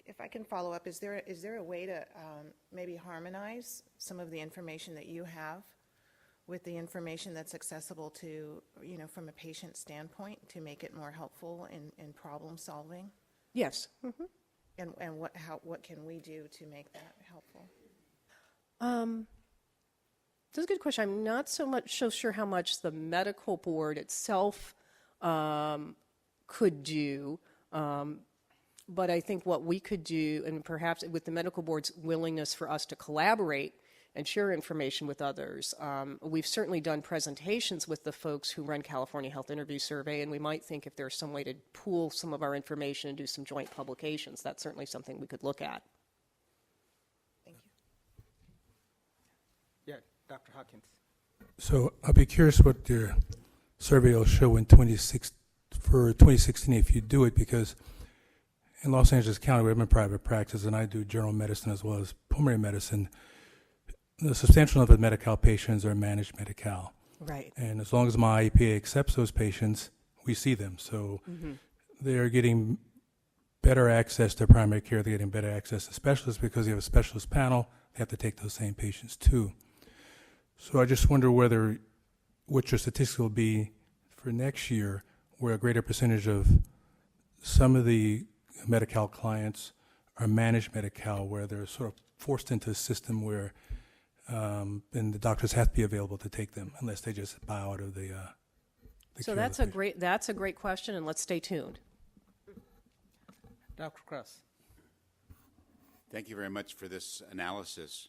If I can follow up, is there a way to maybe harmonize some of the information that you have with the information that's accessible to, from a patient standpoint, to make it more helpful in problem solving? Yes. Mm-hmm. And what can we do to make that helpful? That's a good question. I'm not so sure how much the medical board itself could do. But I think what we could do, and perhaps with the medical board's willingness for us to collaborate and share information with others, we've certainly done presentations with the folks who run California Health Interview Survey, and we might think if there's some way to pool some of our information and do some joint publications, that's certainly something we could look at. Thank you. Yeah, Dr. Hawkins. So I'll be curious what your survey will show in 2016 if you do it, because in Los Angeles County, we have a private practice, and I do general medicine as well as pulmonary medicine. The substantial number of Medi-Cal patients are managed Medi-Cal. Right. And as long as my IEPA accepts those patients, we see them. So they're getting better access to primary care. They're getting better access to specialists because you have a specialist panel. They have to take those same patients too. So I just wonder what your statistics will be for next year, where a greater percentage of some of the Medi-Cal clients are managed Medi-Cal, where they're sort of forced into a system where and the doctors have to be available to take them unless they just buy out of the So care that's of a great question, and let's stay tuned. Dr. Cross. Thank you very much for this analysis.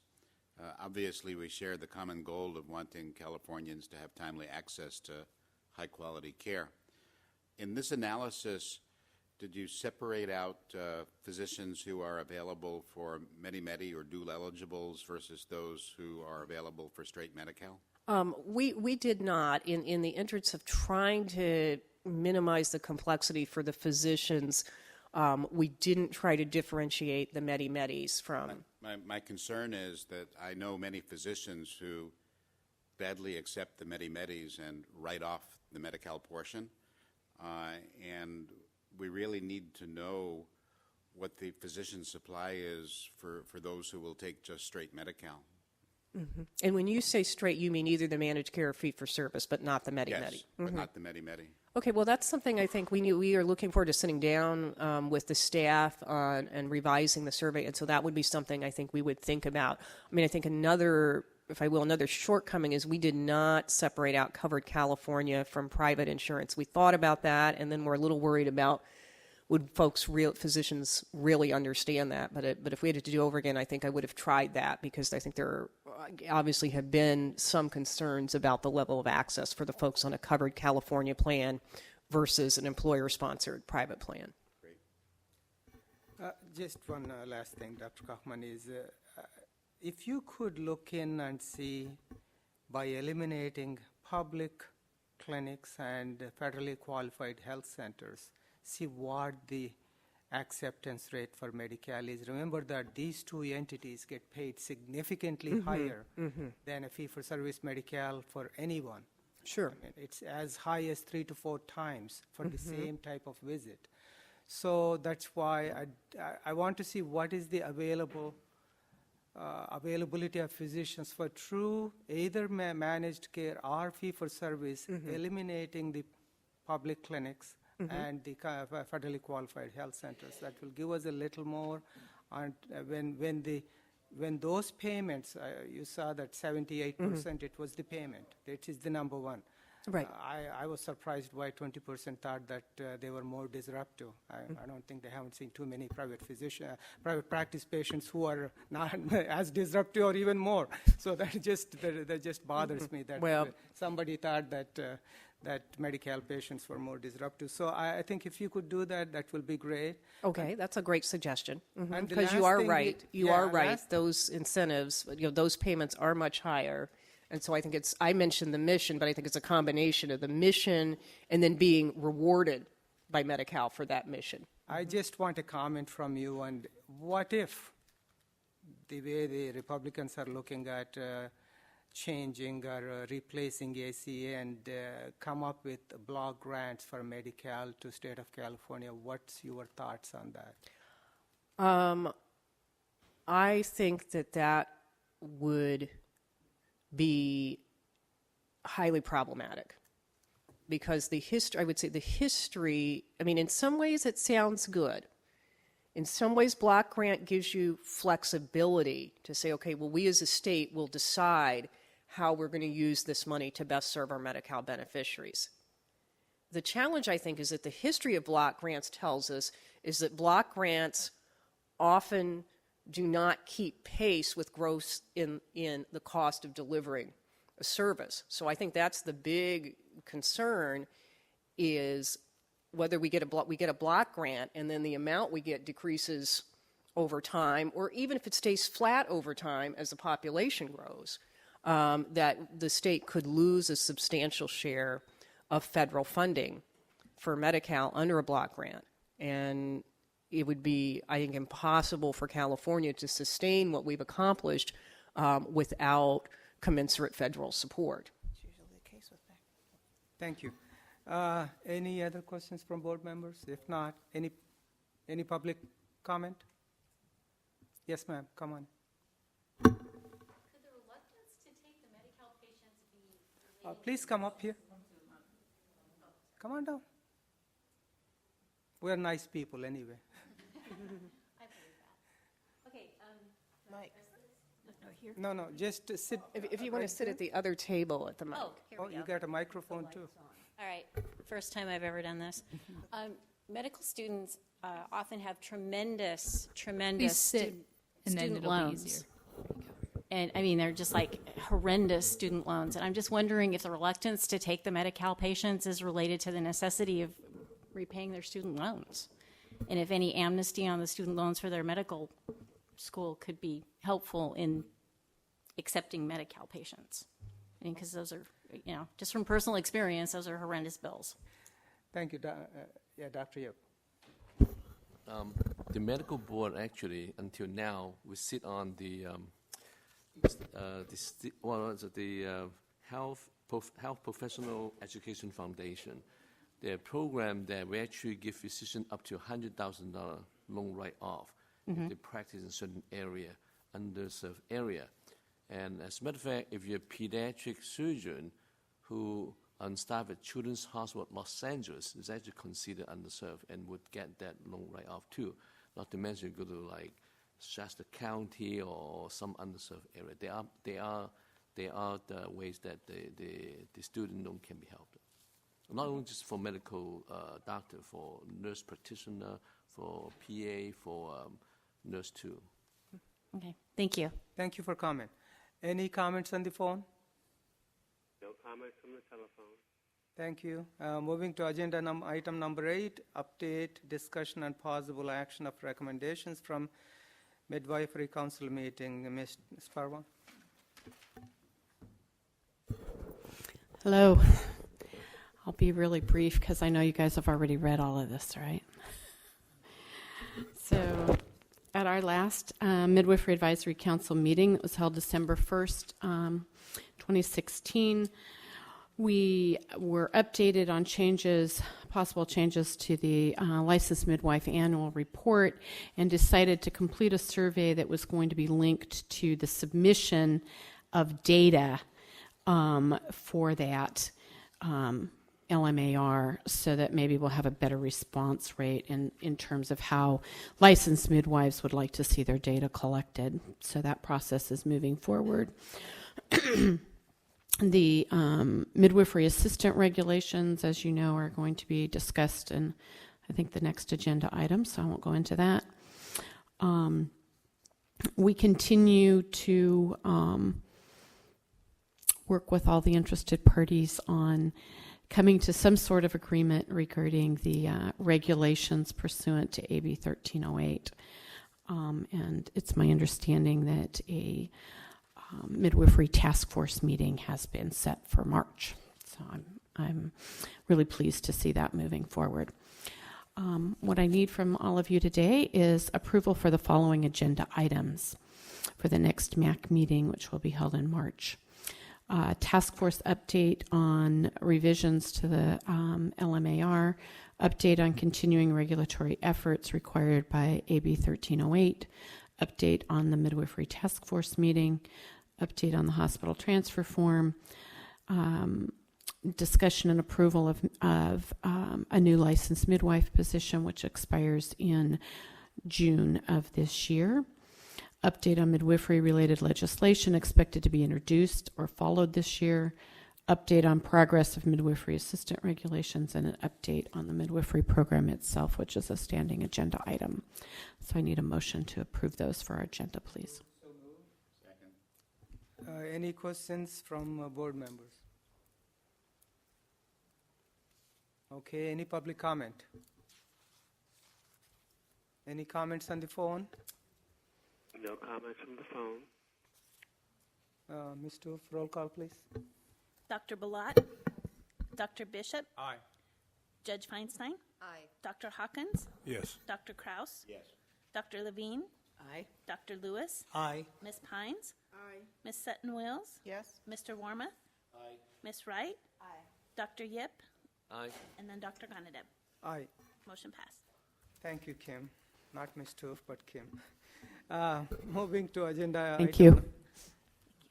Obviously, we share the common goal of wanting Californians to have timely access to high-quality care. In this analysis, did you separate out physicians who are available for Medi-Medi or dual eligibles versus those who are available for straight Medi-Cal? We did not. In the interest of trying to minimize the complexity for the physicians, we didn't try to differentiate the Medi-Medis from. My concern is that I know many physicians who badly accept the Medi-Medis and write off the Medi-Cal portion, and we really need to know what the physician supply is for those who will take just straight Medi-Cal. Mm-hmm. And when you say straight, you mean either the managed care or fee-for-service, but not the Medi-Medi. Yes, but not the Medi-Medi. Okay, well, that's something I think we are looking forward to sitting down with the staff and revising the survey, and so that would be something I think we would think about. I mean, I think another shortcoming is we did not separate out covered California from private insurance. We thought about that, and then we're a little worried about would physicians really understand that. But if we had to do over again, I think I would have tried that, because I think there obviously have been some concerns about the level of access for the folks on a covered California plan versus an employer-sponsored private plan. Just one last thing, Dr. Kaufman, is if you could look in and see, by eliminating public clinics and federally qualified health centers, see what the acceptance rate for Medi-Cal is. Remember that these two entities get paid significantly higher than a fee-for-service Medi-Cal for anyone. Sure. I mean, it's as high as 3 to 4 times for the same type of visit. So that's why I want to see what is the available availability of physicians for true either managed care or fee-for-service, eliminating the public clinics and the federally qualified health centers. That will give us a little more. And when those payments, you saw that 78%, it was the payment. That is the number one. Right. I was surprised why 20% thought that they were more disruptive. I don't think they haven't seen too many private practice patients who are not as disruptive or even more. So that just bothers me that somebody thought that Medi-Cal patients were more disruptive. So I think if you could do that, that will be great. Okay, that's a great suggestion. And the Because you last are thing right. we- You yeah, are right. last- Those incentives, those payments are much higher. And so I think I mentioned the mission, but I think it's a combination of the mission and then being rewarded by Medi-Cal for that mission. I just want a comment from you. And what if the way the Republicans are looking at changing or replacing ACA and come up with block grants for Medi-Cal to state of California? What's your thoughts on that? I think that would be highly problematic because I would say the history, in some ways it sounds good. In some ways, block grant gives you flexibility to say, okay, well, we as a state will decide how we're going to use this money to best serve our Medi-Cal beneficiaries. The challenge, I think, is that the history of block grants tells us is that block grants often do not keep pace with growth in the cost of delivering a service. So I think that's the big concern is whether we get a block grant and then the amount we get decreases over time, or even if it stays flat over time as the population grows, that the state could lose a substantial share of federal funding for Medi-Cal under a block grant. And it would be, I think, impossible for California to sustain what we've accomplished without commensurate federal support. Thank you. Any other questions from board members? If not, any public comment? Yes, ma'am. Come on. Could the reluctance to take the Medi-Cal patients be Please come up here. Come on down. We're nice people anyway. I believe that. Okay, Mike. No, here. No, just sit. If you want to sit at the other table at the mic. Oh, here we go. You got a microphone too. All right, first time I've ever done this. Medical students often have tremendous Please sit, and then student it'll loans. be easier. And they're just like horrendous student loans. And I'm just wondering if the reluctance to take the Medi-Cal patients is related to the necessity of repaying their student loans. And if any amnesty on the student loans for their medical school could be helpful in accepting Medi-Cal patients. Because those are, just from personal experience, those are horrendous bills. Thank you. Dr. Yip. The medical board actually, until now, we sit on the Health Professional Education Foundation. They're a program that we actually give physicians up to $100,000 loan write-off if they practice in a certain area, underserved area. And as a matter of fact, if you're a pediatric surgeon who on staff at Children's Hospital Los Angeles is actually considered underserved and would get that loan write-off too. Not to mention you go to like Shasta County or some underserved area. They are the ways that the student loan can be helped. Not only just for medical doctor, for nurse practitioner, for PA, for nurse too. Okay, thank you. Thank you for comment. Any comments on the phone? No comments from the telephone. Thank you. Moving to agenda item number 8, update, discussion, and possible action of recommendations from Midwifery Council meeting. Ms. Parwan. Hello. I'll be really brief because I know you guys have already read all of this, right? So at our last Midwifery Advisory Council meeting that was held December 1st, 2016, we were updated on changes, possible changes to the licensed midwife annual report and decided to complete a survey that was going to be linked to the submission of data for that LMAR, so that maybe we'll have a better response rate in terms of how licensed midwives would like to see their data collected. So that process is moving forward. The midwifery assistant regulations, as you know, are going to be discussed in, I think, the next agenda item, so I won't go into that. We continue to work with all the interested parties on coming to some sort of agreement regarding the regulations pursuant to AB 1308. And it's my understanding that a midwifery task force meeting has been set for March. So I'm really pleased to see that moving forward. What I need from all of you today is approval for the following agenda items for the next MAC meeting, which will be held in March. Task force update on revisions to the LMAR, update on continuing regulatory efforts required by AB 1308, update on the midwifery task force meeting, update on the hospital transfer form, discussion and approval of a new licensed midwife position, which expires in June of this year. Update on midwifery-related legislation expected to be introduced or followed this year. Update on progress of midwifery assistant regulations, and an update on the midwifery program itself, which is a standing agenda item. So I need a motion to approve those for our agenda, please. Any questions from board members? Okay, any public comment? Any comments on the phone? No comments from the phone. Ms. Toof, roll call, please. Dr. Balat? Dr. Bishop? Aye. Judge Feinstein? Aye. Dr. Hawkins? Yes. Dr. Kraus? Yes. Dr. Levine? Aye. Dr. Lewis? Aye. Ms. Pines? Aye. Ms. Sutton-Wills? Yes. Mr. Warmoth? Aye. Ms. Wright? Aye. Dr. Yip? Aye. And then Dr. Gonadeb. Aye. Motion passed. Thank you, Kim. Not Ms. Toof, but Kim. Moving to agenda Thank item. you.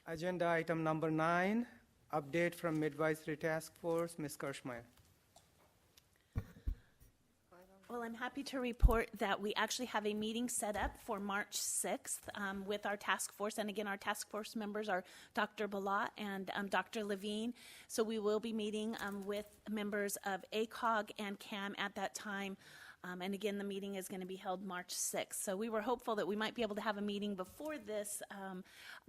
Agenda item number 9, update from Midwifery Task Force, Ms. Kirschmeyer. Well, I'm happy to report that we actually have a meeting set up for March 6th with our task force. And again, our task force members are Dr. Balat and Dr. Levine. So we will be meeting with members of ACOG and CAM at that time. And again, the meeting is going to be held March 6th. So we were hopeful that we might be able to have a meeting before this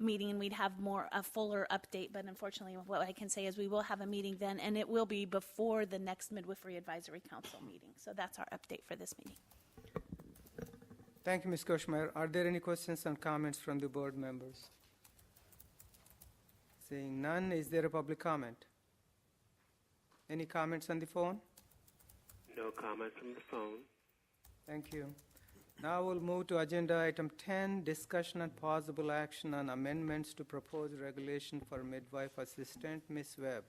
meeting and we'd have a fuller update. But unfortunately, what I can say is we will have a meeting then, and it will be before the next Midwifery Advisory Council meeting. So that's our update for this meeting. Thank you, Ms. Kirschmeyer. Are there any questions and comments from the board members? Seeing none, is there a public comment? Any comments on the phone? No comments from the phone. Thank you. Now we'll move to agenda item 10, discussion and possible action on amendments to proposed regulation for midwife assistant. Ms. Webb.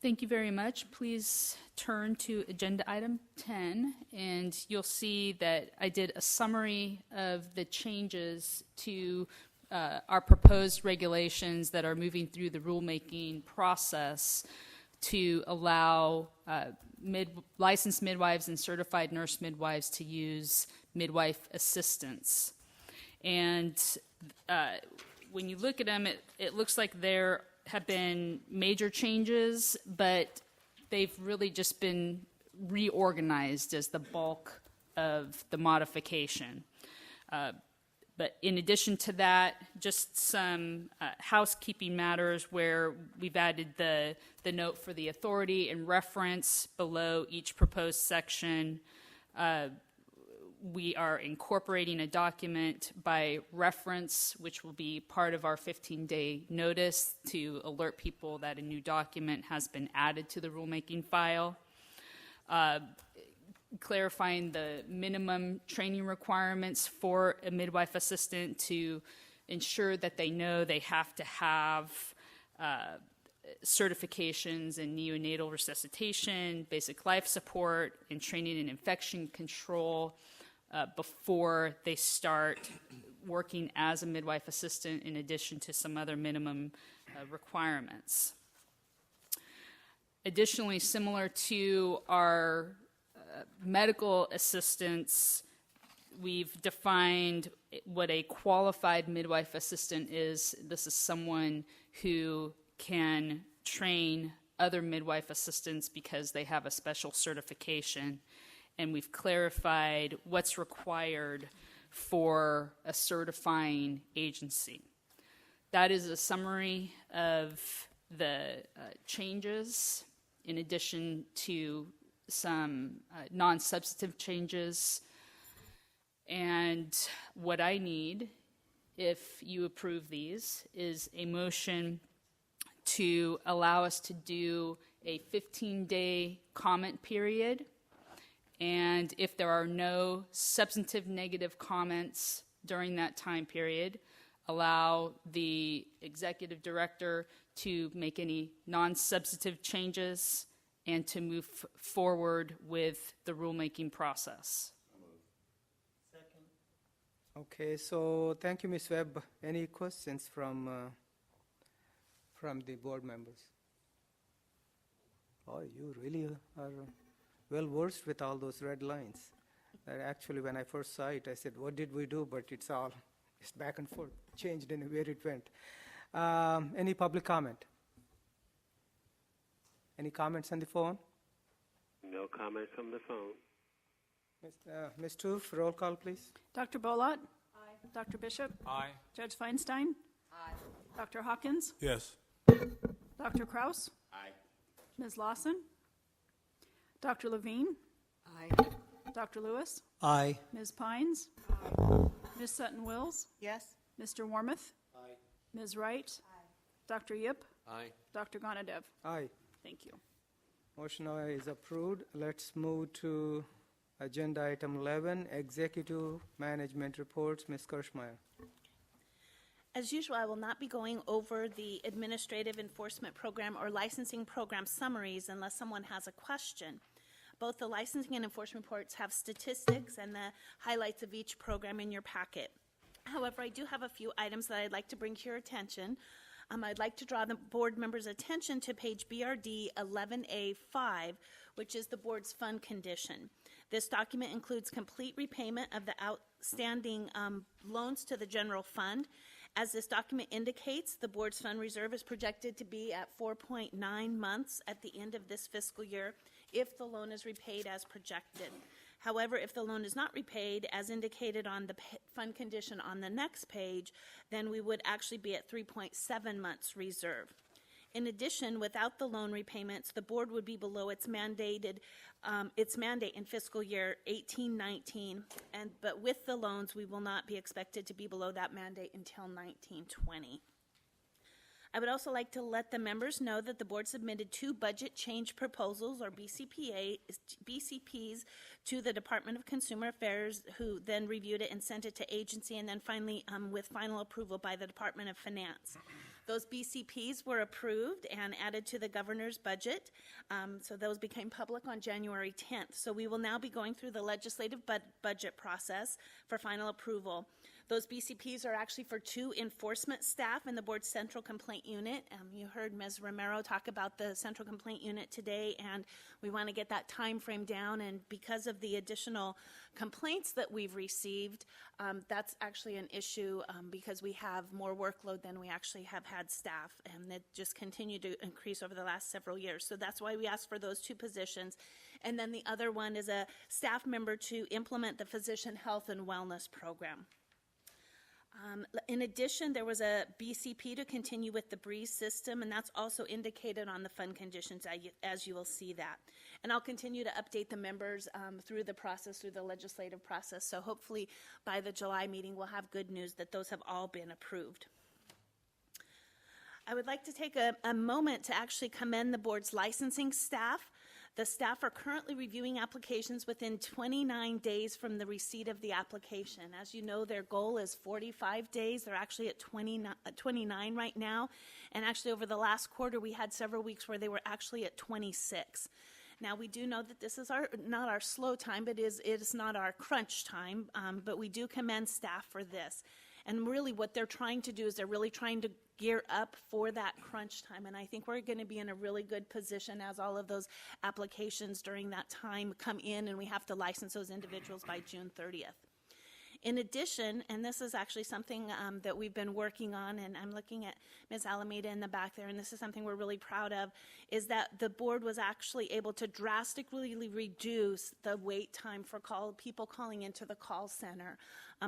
Thank you very much. Please turn to agenda item 10, and you'll see that I did a summary of the changes to our proposed regulations that are moving through the rulemaking process to allow licensed midwives and certified nurse midwives to use midwife assistants. And when you look at them, it looks like there have been major changes, but they've really just been reorganized as the bulk of the modification. But in addition to that, just some housekeeping matters where we've added the note for the authority and reference below each proposed section. We are incorporating a document by reference, which will be part of our 15-day notice to alert people that a new document has been added to the rulemaking file. Clarifying the minimum training requirements for a midwife assistant to ensure that they know they have to have certifications in neonatal resuscitation, basic life support, and training in infection control before they start working as a midwife assistant, in addition to some other minimum requirements. Additionally, similar to our medical assistants, we've defined what a qualified midwife assistant is. This is someone who can train other midwife assistants because they have a special certification. And we've clarified what's required for a certifying agency. That is a summary of the changes, in addition to some non-substantive changes. And what I need, if you approve these, is a motion to allow us to do a 15-day comment period. And if there are no substantive negative comments during that time period, allow the executive director to make any non-substantive changes and to move forward with the rulemaking process. Okay, so thank you, Ms. Webb. Any questions from the board members? Oh, you really are well versed with all those red lines. Actually, when I first saw it, I said, what did we do? But it's back and forth, changed in where it went. Any public comment? Any comments on the phone? No comments from the phone. Ms. Toof, roll call, please. Dr. Bolott? Aye. Dr. Bishop? Aye. Judge Feinstein? Aye. Dr. Hawkins? Yes. Dr. Kraus? Aye. Ms. Lawson? Dr. Levine? Aye. Dr. Lewis? Aye. Ms. Pines? Ms. Sutton-Wills? Yes? Mr. Warmoth? Aye. Ms. Wright? Dr. Yip? Aye. Dr. Gonadev? Aye. Thank you. Motion is approved. Let's move to agenda item 11, executive management reports. Ms. Kirschmeyer. As usual, I will not be going over the administrative enforcement program or licensing program summaries unless someone has a question. Both the licensing and enforcement reports have statistics and the highlights of each program in your packet. However, I do have a few items that I'd like to bring to your attention. I'd like to draw the board members' attention to page BRD 11A5, which is the board's fund condition. This document includes complete repayment of the outstanding loans to the general fund. As this document indicates, the board's fund reserve is projected to be at 4.9 months at the end of this fiscal year if the loan is repaid as projected. However, if the loan is not repaid, as indicated on the fund condition on the next page, then we would actually be at 3.7 months reserve. In addition, without the loan repayments, the board would be below its mandate in fiscal year 18-19, but with the loans, we will not be expected to be below that mandate until 19-20. I would also like to let the members know that the board submitted 2 budget change proposals, or BCPs, to the Department of Consumer Affairs, who then reviewed it and sent it to agency, and then finally with final approval by the Department of Finance. Those BCPs were approved and added to the governor's budget, so those became public on January 10th. So we will now be going through the legislative budget process for final approval. Those BCPs are actually for 2 enforcement staff in the board's central complaint unit. You heard Ms. Romero talk about the central complaint unit today, and we want to get that time frame down. And because of the additional complaints that we've received, that's actually an issue because we have more workload than we actually have had staff, and that just continued to increase over the last several years. So that's why we asked for those 2 positions. And then the other one is a staff member to implement the physician health and wellness program. In addition, there was a BCP to continue with the BREEZE system, and that's also indicated on the fund conditions as you will see that. And I'll continue to update the members through the process, through the legislative process. So hopefully by the July meeting, we'll have good news that those have all been approved. I would like to take a moment to actually commend the board's licensing staff. The staff are currently reviewing applications within 29 days from the receipt of the application. As you know, their goal is 45 days. They're actually at 29 right now. And actually over the last quarter, we had several weeks where they were actually at 26. Now, we do know that this is not our slow time, but it is not our crunch time, but we do commend staff for this. And really what they're trying to do is they're really trying to gear up for that crunch time. And I think we're going to be in a really good position as all of those applications during that time come in, and we have to license those individuals by June 30th. In addition, and this is actually something that we've been working on, and I'm looking at Ms. Alameda in the back there, and this is something we're really proud of, is that the board was actually able to drastically reduce the wait time for people calling into the call center.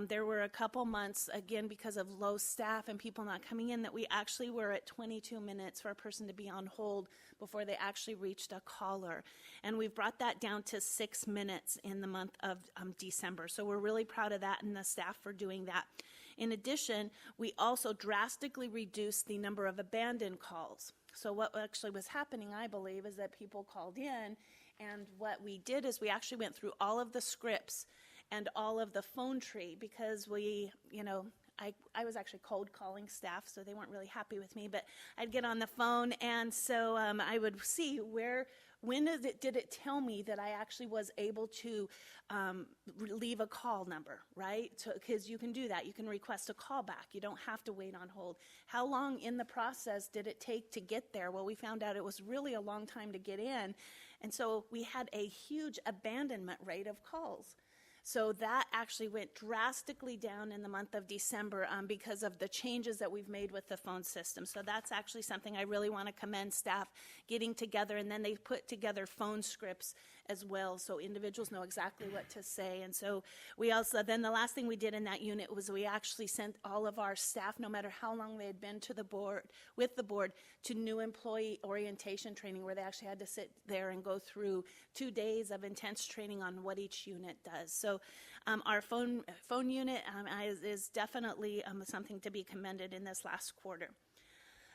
There were a couple months, again, because of low staff and people not coming in, that we actually were at 22 minutes for a person to be on hold before they actually reached a caller. And we've brought that down to 6 minutes in the month of December. So we're really proud of that and the staff for doing that. In addition, we also drastically reduced the number of abandoned calls. So what actually was happening, I believe, is that people called in, and what we did is we actually went through all of the scripts and all of the phone tree, because we, I was actually cold calling staff, so they weren't really happy with me, but I'd get on the phone, and so I would see when did it tell me that I actually was able to leave a call number, right? Because you can do that. You can request a call back. You don't have to wait on hold. How long in the process did it take to get there? Well, we found out it was really a long time to get in, and so we had a huge abandonment rate of calls. So that actually went drastically down in the month of December because of the changes that we've made with the phone system. So that's actually something I really want to commend staff getting together, and then they put together phone scripts as well, so individuals know exactly what to say. And so we also, then the last thing we did in that unit was we actually sent all of our staff, no matter how long they had been to the board, with the board, to new employee orientation training, where they actually had to sit there and go through 2 days of intense training on what each unit does. So our phone unit is definitely something to be commended in this last quarter.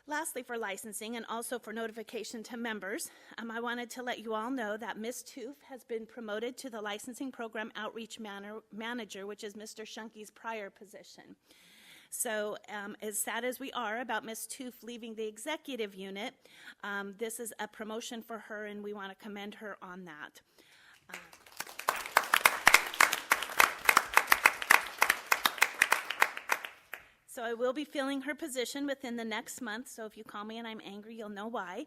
Lastly, for licensing and also for notification to members, I wanted to let you all know that Ms. Toof has been promoted to the licensing program outreach manager, which is Mr. Shunke's prior position. So as sad as we are about Ms. Toof leaving the executive unit, this is a promotion for her, and we want to commend her on that. So I will be filling her position within the next month, so if you call me and I'm angry, you'll know why.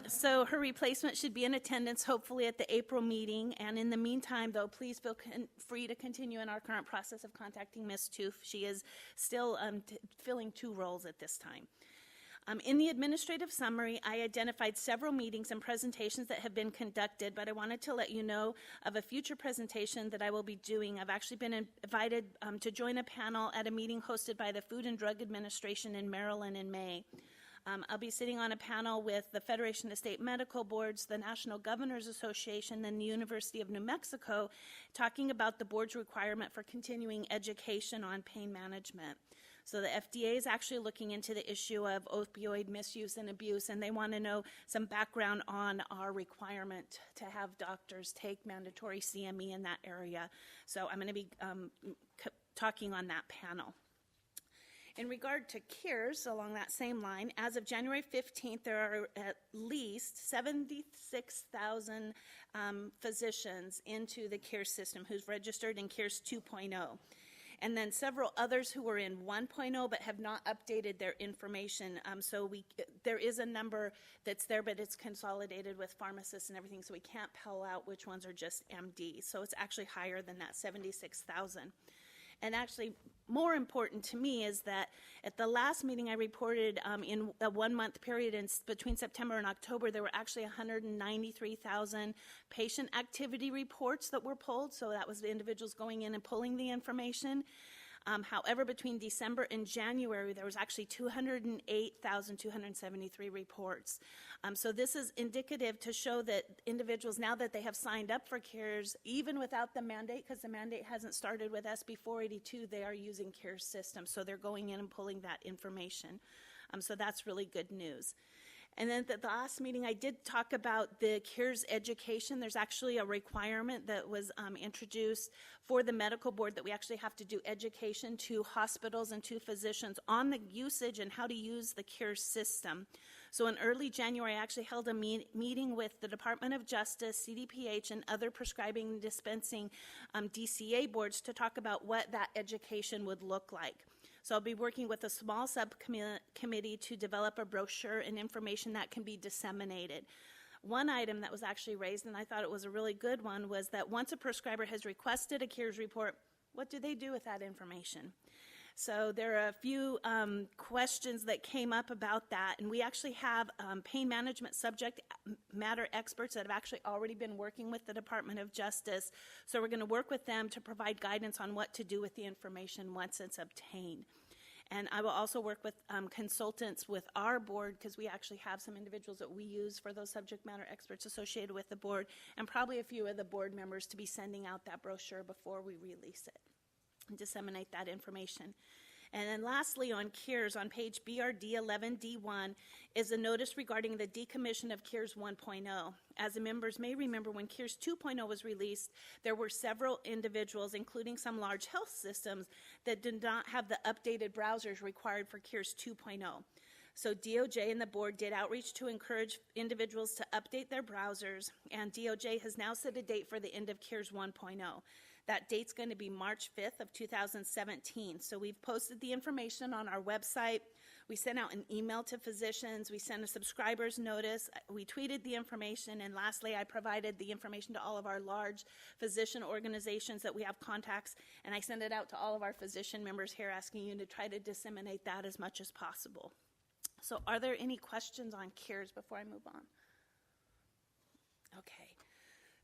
So her replacement should be in attendance, hopefully at the April meeting, and in the meantime, though, please feel free to continue in our current process of contacting Ms. Toof. She is still filling 2 roles at this time. In the administrative summary, I identified several meetings and presentations that have been conducted, but I wanted to let you know of a future presentation that I will be doing. I've actually been invited to join a panel at a meeting hosted by the Food and Drug Administration in Maryland in May. I'll be sitting on a panel with the Federation of State Medical Boards, the National Governors Association, and the University of New Mexico, talking about the board's requirement for continuing education on pain management. So the FDA is actually looking into the issue of opioid misuse and abuse, and they want to know some background on our requirement to have doctors take mandatory CME in that area. So I'm going to be talking on that panel. In regard to CARES, along that same line, as of January 15th, there are at least 76,000 physicians into the CARES system who's registered in CARES 2.0. And then several others who were in 1.0 but have not updated their information. So there is a number that's there, but it's consolidated with pharmacists and everything, so we can't pull out which ones are just MD. So it's actually higher than that 76,000. And actually, more important to me is that at the last meeting I reported in a 1-month period between September and October, there were actually 193,000 patient activity reports that were pulled. So that was the individuals going in and pulling the information. However, between December and January, there was actually 208,273 reports. So this is indicative to show that individuals, now that they have signed up for CARES, even without the mandate, because the mandate hasn't started with SB 482, they are using CARES systems. So they're going in and pulling that information. So that's really good news. And then at the last meeting, I did talk about the CARES education. There's actually a requirement that was introduced for the medical board that we actually have to do education to hospitals and to physicians on the usage and how to use the CARES system. So in early January, I actually held a meeting with the Department of Justice, CDPH, and other prescribing and dispensing DCA boards to talk about what that education would look like. So I'll be working with a small subcommittee to develop a brochure and information that can be disseminated. One item that was actually raised, and I thought it was a really good one, was that once a prescriber has requested a CARES report, what do they do with that information? So there are a few questions that came up about that, and we actually have pain management subject matter experts that have actually already been working with the Department of Justice. So we're going to work with them to provide guidance on what to do with the information once it's obtained. And I will also work with consultants with our board, because we actually have some individuals that we use for those subject matter experts associated with the board, and probably a few of the board members to be sending out that brochure before we release it and disseminate that information. And then lastly, on CARES, on page BRD 11D1, is a notice regarding the decommission of CARES 1.0. As the members may remember, when CARES 2.0 was released, there were several individuals, including some large health systems, that did not have the updated browsers required for CARES 2.0. So DOJ and the board did outreach to encourage individuals to update their browsers, and DOJ has now set a date for the end of CARES 1.0. That date's going to be March 5th of 2017. So we've posted the information on our website. We sent out an email to physicians. We sent a subscribers notice. We tweeted the information. And lastly, I provided the information to all of our large physician organizations that we have contacts. And I sent it out to all of our physician members here, asking you to try to disseminate that as much as possible. So are there any questions on CARES before I move on? Okay.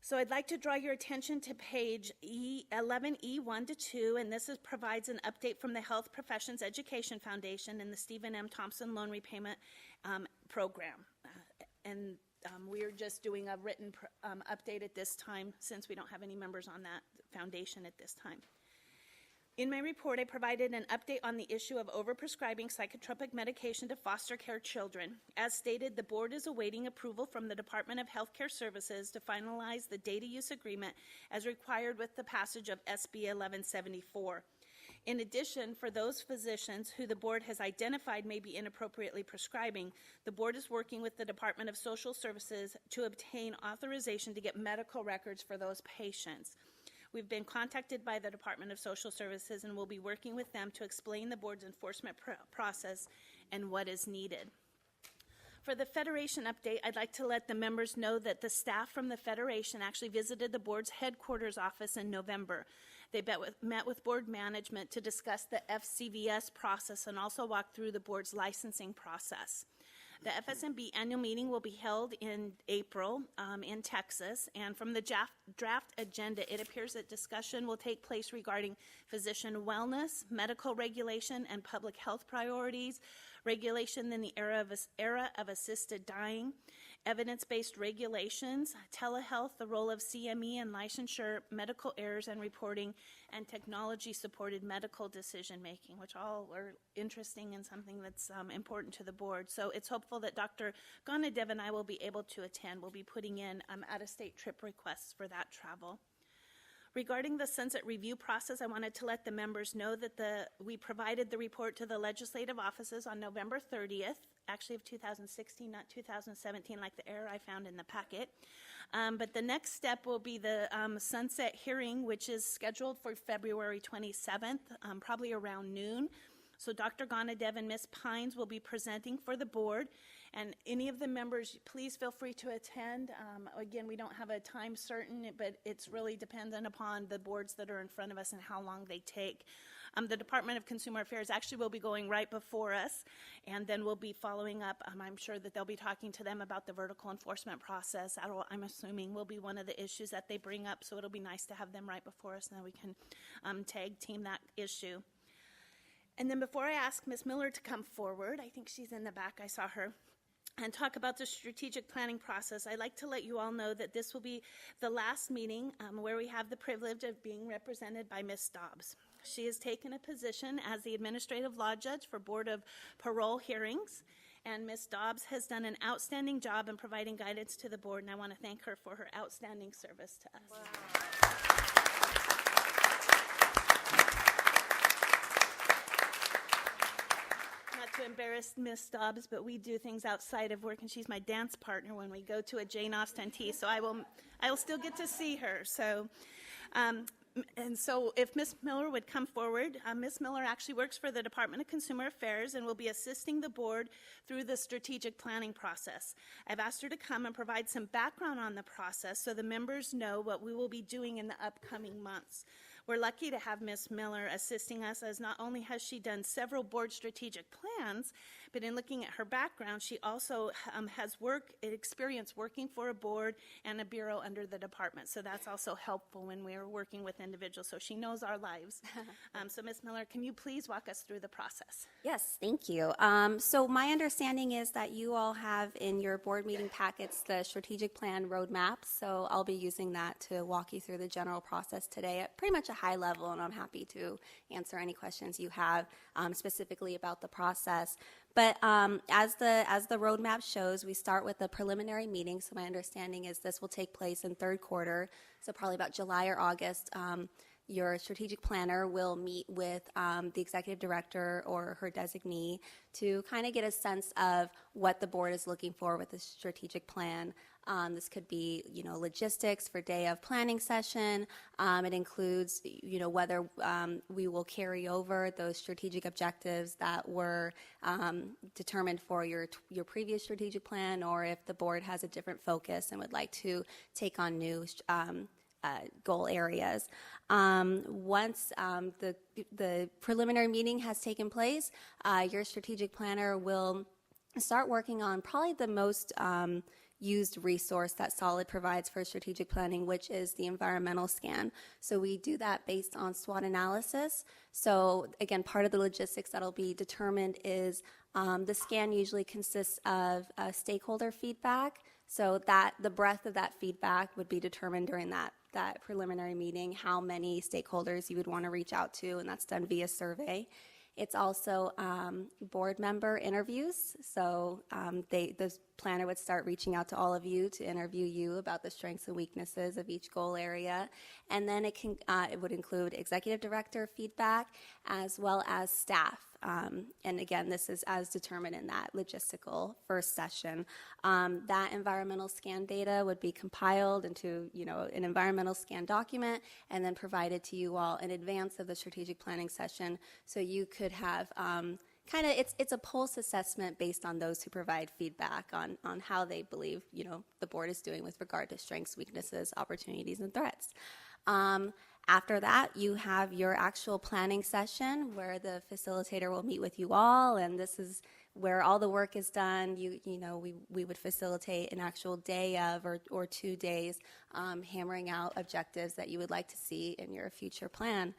So I'd like to draw your attention to page 11E1-2, and this provides an update from the Health Professions Education Foundation and the Stephen M. Thompson Loan Repayment Program. We are just doing a written update at this time, since we don't have any members on that foundation at this time. In my report, I provided an update on the issue of overprescribing psychotropic medication to foster care children. As stated, the board is awaiting approval from the Department of Health Care Services to finalize the data use agreement as required with the passage of SB 1174. In addition, for those physicians who the board has identified may be inappropriately prescribing, the board is working with the Department of Social Services to obtain authorization to get medical records for those patients. We've been contacted by the Department of Social Services and will be working with them to explain the board's enforcement process and what is needed. For the Federation update, I'd like to let the members know that the staff from the Federation actually visited the board's headquarters office in November. They met with board management to discuss the FCVS process and also walk through the board's licensing process. The FSMB annual meeting will be held in April in Texas, and from the draft agenda, it appears that discussion will take place regarding physician wellness, medical regulation, and public health priorities, regulation in the era of assisted dying, evidence-based regulations, telehealth, the role of CME and licensure, medical errors and reporting, and technology-supported medical decision-making, which all are interesting and something that's important to the board. So it's hopeful that Dr. Ganadev and I will be able to attend. We'll be putting in out-of-state trip requests for that travel. Regarding the sunset review process, I wanted to let the members know that we provided the report to the legislative offices on November 30th, actually of 2016, not 2017, like the error I found in the packet. But the next step will be the sunset hearing, which is scheduled for February 27th, probably around noon. So Dr. Ganadev and Ms. Pines will be presenting for the board, and any of the members, please feel free to attend. Again, we don't have a time certain, but it's really dependent upon the boards that are in front of us and how long they take. The Department of Consumer Affairs actually will be going right before us, and then we'll be following up. I'm sure that they'll be talking to them about the vertical enforcement process. I'm assuming will be one of the issues that they bring up, so it'll be nice to have them right before us, and then we can tag team that issue. And then before I ask Ms. Miller to come forward, I think she's in the back, I saw her, and talk about the strategic planning process, I'd like to let you all know that this will be the last meeting where we have the privilege of being represented by Ms. Dobbs. She has taken a position as the administrative law judge for Board of Parole hearings, And Ms. Dobbs has done an outstanding job in providing guidance to the board, and I want to thank her for her outstanding service to us. Not to embarrass Miss Dobbs, but we do things outside of work, and she's my dance partner when we go to a Jane Austen tea, so I will still get to see her. So, and so if Ms. Miller would come forward, Ms. Miller actually works for the Department of Consumer Affairs and will be assisting the board through the strategic planning process. I've asked her to come and provide some background on the process so the members know what we will be doing in the upcoming months. We're lucky to have Ms. Miller assisting us, as not only has she done several board strategic plans, but in looking at her background, she also has experience working for a board and a bureau under the department. So that's also helpful when we're working with individuals. So she knows our lives. So Ms. Miller, can you please walk us through the process? Yes, thank you. So my understanding is that you all have in your board meeting packets the strategic plan roadmap. So I'll be using that to walk you through the general process today at pretty much a high level, and I'm happy to answer any questions you have specifically about the process. But as the roadmap shows, we start with a preliminary meeting. So my understanding is this will take place in third quarter, so probably about July or August. Your strategic planner will meet with the executive director or her designee to kind of get a sense of what the board is looking for with the strategic plan. This could be, logistics for day of planning session. It includes, whether we will carry over those strategic objectives that were determined for your previous strategic plan, or if the board has a different focus and would like to take on new goal areas. Once the preliminary meeting has taken place, your strategic planner will start working on probably the most used resource that Solid provides for strategic planning, which is the environmental scan. So we do that based on SWOT analysis. So again, part of the logistics that'll be determined is the scan usually consists of stakeholder feedback. So that the breadth of that feedback would be determined during that preliminary meeting, how many stakeholders you would want to reach out to, and that's done via survey. It's also board member interviews. So the planner would start reaching out to all of you to interview you about the strengths and weaknesses of each goal area. And then it would include executive director feedback as well as staff. And again, this is as determined in that logistical first session. That environmental scan data would be compiled into, an environmental scan document and then provided to you all in advance of the strategic planning session, so you could have it's a pulse assessment based on those who provide feedback on how they believe, the board is doing with regard to strengths, weaknesses, opportunities, and threats. After that, you have your actual planning session where the facilitator will meet with you all, and this is where all the work is done. We would facilitate an actual day of or 2 days, hammering out objectives that you would like to see in your future plan.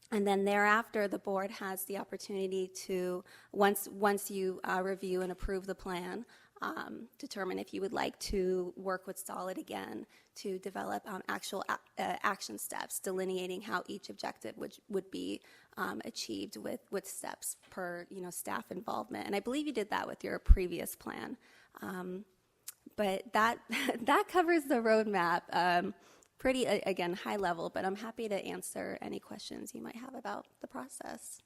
And then thereafter, the board has the opportunity to, once you review and approve the plan, determine if you would like to work with Solid again to develop actual action steps, delineating how each objective would be achieved with steps per staff involvement. And I believe you did that with your previous plan. But that covers the roadmap. Pretty, again, high level, but I'm happy to answer any questions you might have about the process.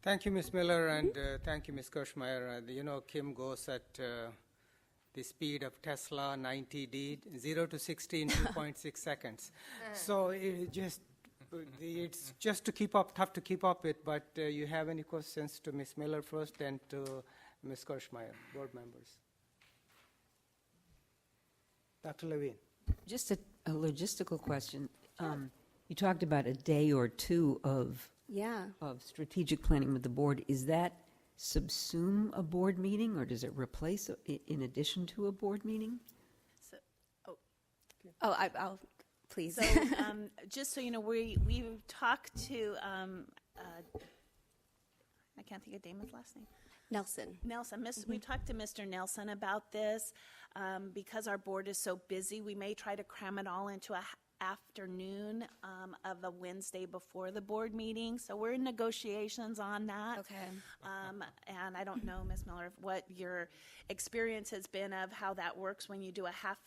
Thank you, Ms. Miller, and thank you, Ms. Kirschmeyer. Kim goes at the speed of Tesla 90D, 0 to 60 in 2.6 seconds. So it's just to keep up, tough to keep up with, but you have any questions to Ms. Miller first and to Ms. Kirschmeyer, board members? Dr. Levine. Just a logistical question. You talked about a day or two of strategic planning with the board. Is that subsume a board meeting, or does it replace in addition to a board meeting? I'll please. So just so you know, we talked to I can't think of Damon's last name. Nelson. We talked to Mr. Nelson about this. Because our board is so busy, we may try to cram it all into afternoon of a Wednesday before the board meeting. So we're in negotiations on that. Okay. And I don't know, Ms. Miller, what your experience has been of how that works when you do a half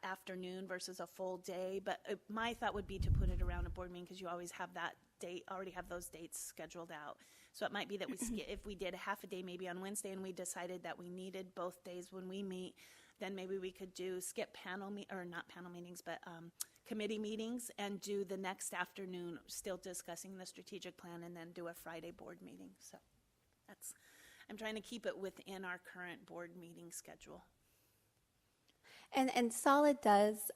afternoon versus a full day. But my thought would be to put it around a board meeting because you always have that date, already have those dates scheduled out. So it might be that we if we did a half a day maybe on Wednesday and we decided that we needed both days when we meet, then maybe we could skip not panel meetings, but committee meetings and do the next afternoon still discussing the strategic plan and then do a Friday board meeting. So I'm trying to keep it within our current board meeting schedule. And Solid does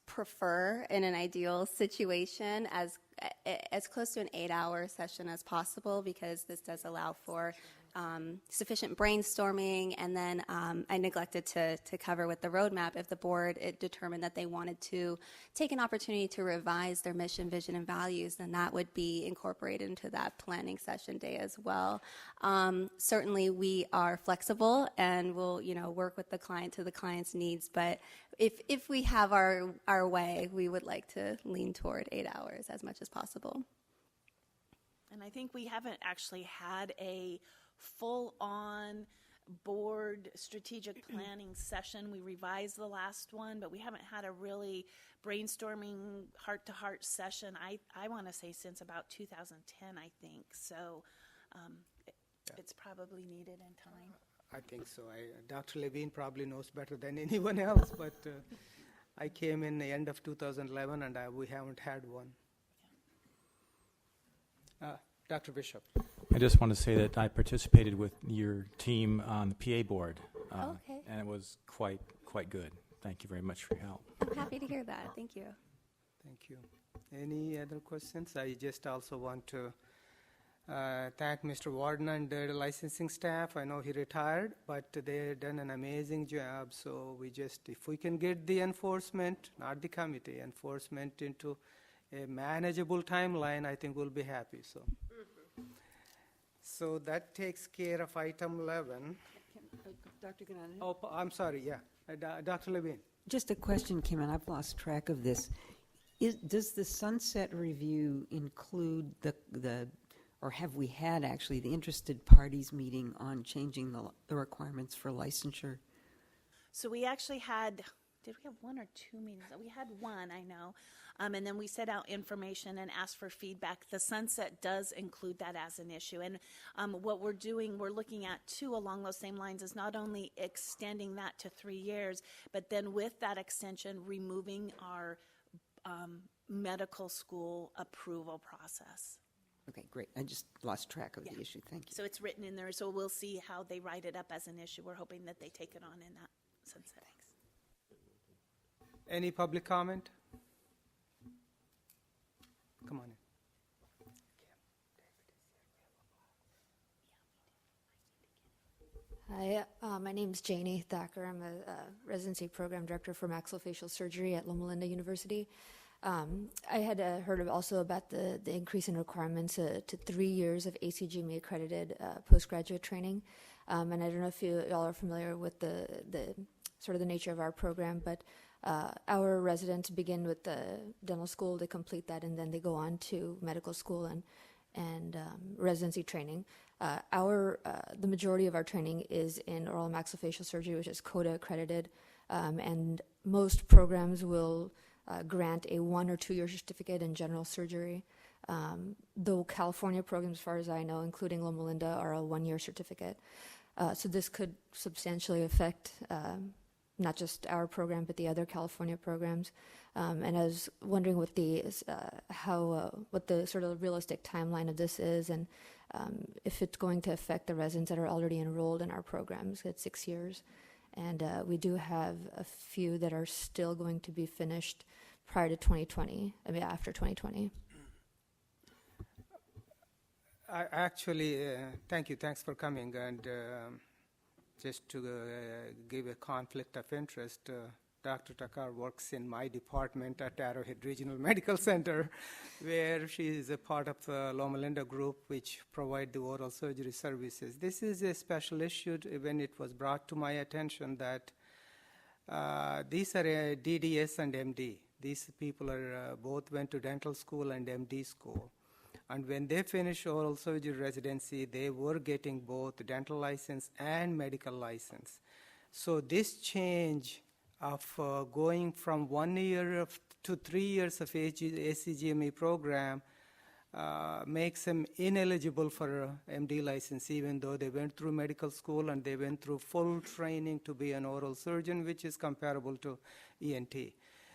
prefer, in an ideal situation, as close to an 8-hour session as possible, because this does allow for sufficient brainstorming. And then I neglected to cover with the roadmap, if the board determined that they wanted to take an opportunity to revise their mission, vision, and values, then that would be incorporated into that planning session day as well. Certainly we are flexible and we'll work with the client to the client's needs, but if we have our way, we would like to lean toward 8 hours as much as possible. And I think we haven't actually had a full-on board strategic planning session. We revised the last one, but we haven't had a really brainstorming heart-to-heart session, I want to say, since about 2010, I think. So it's probably needed in time. I think so. Dr. Levine probably knows better than anyone else, but I came in the end of 2011 and we haven't had one. Dr. Bishop. I just want to say that I participated with your team on the PA board, Okay. and it was quite good. Thank you very much for your help. I'm happy to hear that. Thank you. Thank you. Any other questions? I just also want to thank Mr. Warden and the licensing staff. I know he retired, but they done an amazing job. So if we can get the enforcement, not the committee, enforcement into a manageable timeline, I think we'll be happy. So that takes care of item 11. Dr. Gannon? Oh, I'm sorry, yeah. Dr. Levine. Just a question came in. I've lost track of this. Does the sunset review include or have we had actually the interested parties meeting on changing the requirements for licensure? So we actually did we have one or two meetings? We had one, I know. And then we set out information and asked for feedback. The sunset does include that as an issue. And what we're doing, we're looking at too along those same lines, is not only extending that to 3 years, but then with that extension, removing our medical school approval process. Okay, great. I just lost track of the issue. Thank you. So it's written in there, so we'll see how they write it up as an issue. We're hoping that they take it on in that sunset. Any public comment? Come on in. Hi, my name is Janie Thacker. I'm a residency program director for maxillofacial surgery at Loma Linda University. I had heard also about the increase in requirements to 3 years of ACGME accredited postgraduate training. And I don't know if you all are familiar with the sort of the nature of our program, but our residents begin with the dental school, they complete that, and then they go on to medical school and residency training. The majority of our training is in oral and maxillofacial surgery, which is CODA accredited, and most programs will grant a 1 or 2 year certificate in general surgery. The California programs, as far as I know, including Loma Linda, are a 1 year certificate. So this could substantially affect not just our program, but the other California programs. And I was wondering what the sort of realistic timeline of this is, and if it's going to affect the residents that are already enrolled in our programs. It's 6 years. And we do have a few that are still going to be finished prior to 2020, after 2020. Thanks for coming. And just to give a conflict of interest, Dr. Takar works in my department at Arrowhead Regional Medical Center, where she is a part of the Loma Linda group, which provide the oral surgery services. This is a special issue when it was brought to my attention that these are DDS and MD. These people are both went to dental school and MD school. And when they finished oral surgery residency, they were getting both dental license and medical license. So this change of going from 1 year to 3 years of ACGME program makes them ineligible for MD license, even though they went through medical school and they went through full training to be an oral surgeon, which is comparable to ENT.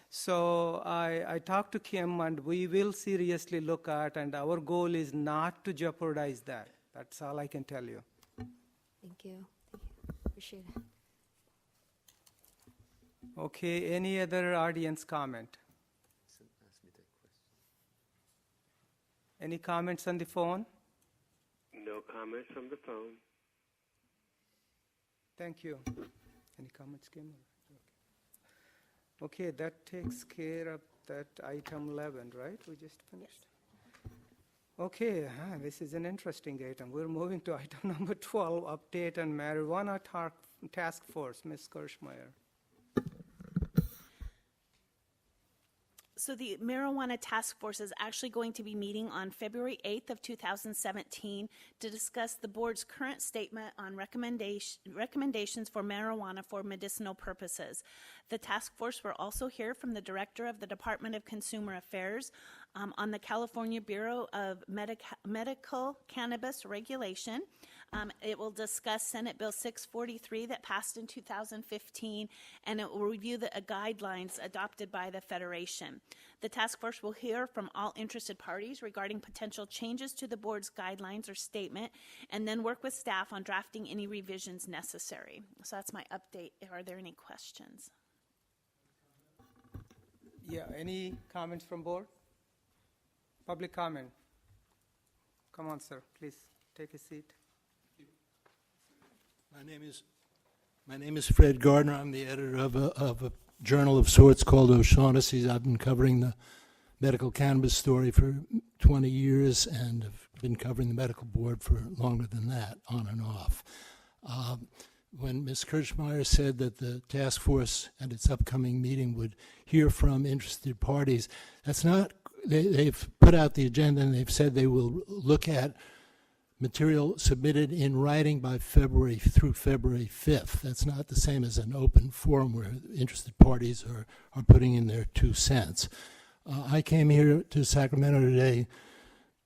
So I talked to Kim, and we will seriously look at, and our goal is not to jeopardize that. That's all I can tell you. Thank you. Appreciate it. Okay, any other audience comment? Any comments on the phone? No comments from the phone. Thank you. Any comments, Kim? Okay, that takes care of that item 11, right? We just finished. Okay, this is an interesting item. We're moving to item number 12, update on marijuana task force. Ms. Kirschmeyer. So the Marijuana Task Force is actually going to be meeting on February 8th of 2017 to discuss the board's current statement on recommendations for marijuana for medicinal purposes. The task force will also hear from the director of the Department of Consumer Affairs on the California Bureau of Medical Cannabis Regulation. It will discuss Senate Bill 643 that passed in 2015, and it will review the guidelines adopted by the Federation. The task force will hear from all interested parties regarding potential changes to the board's guidelines or statement, and then work with staff on drafting any revisions necessary. So that's my update. Are there any questions? Yeah, any comments from board? Public comment. Come on, sir, please take a seat. My name is Fred Gardner. I'm the editor of a journal of sorts called O'Shaughnessy's. I've been covering the medical cannabis story for 20 years and have been covering the medical board for longer than that, on and off. When Ms. Kirschmeyer said that the task force at its upcoming meeting would hear from interested parties, that's not, they've put out the agenda and they've said they will look at material submitted in writing by February 5th. That's not the same as an open forum where interested parties are putting in their 2 cents. I came here to Sacramento today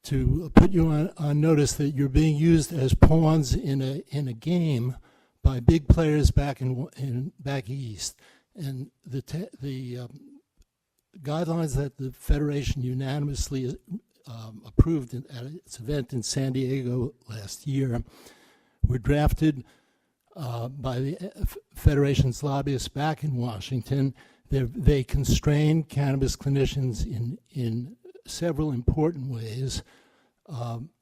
to put you on notice that you're being used as pawns in a game by big players back east, and the guidelines that the Federation unanimously approved at its event in San Diego last year were drafted by the Federation's lobbyists back in Washington. They constrain cannabis clinicians in several important ways.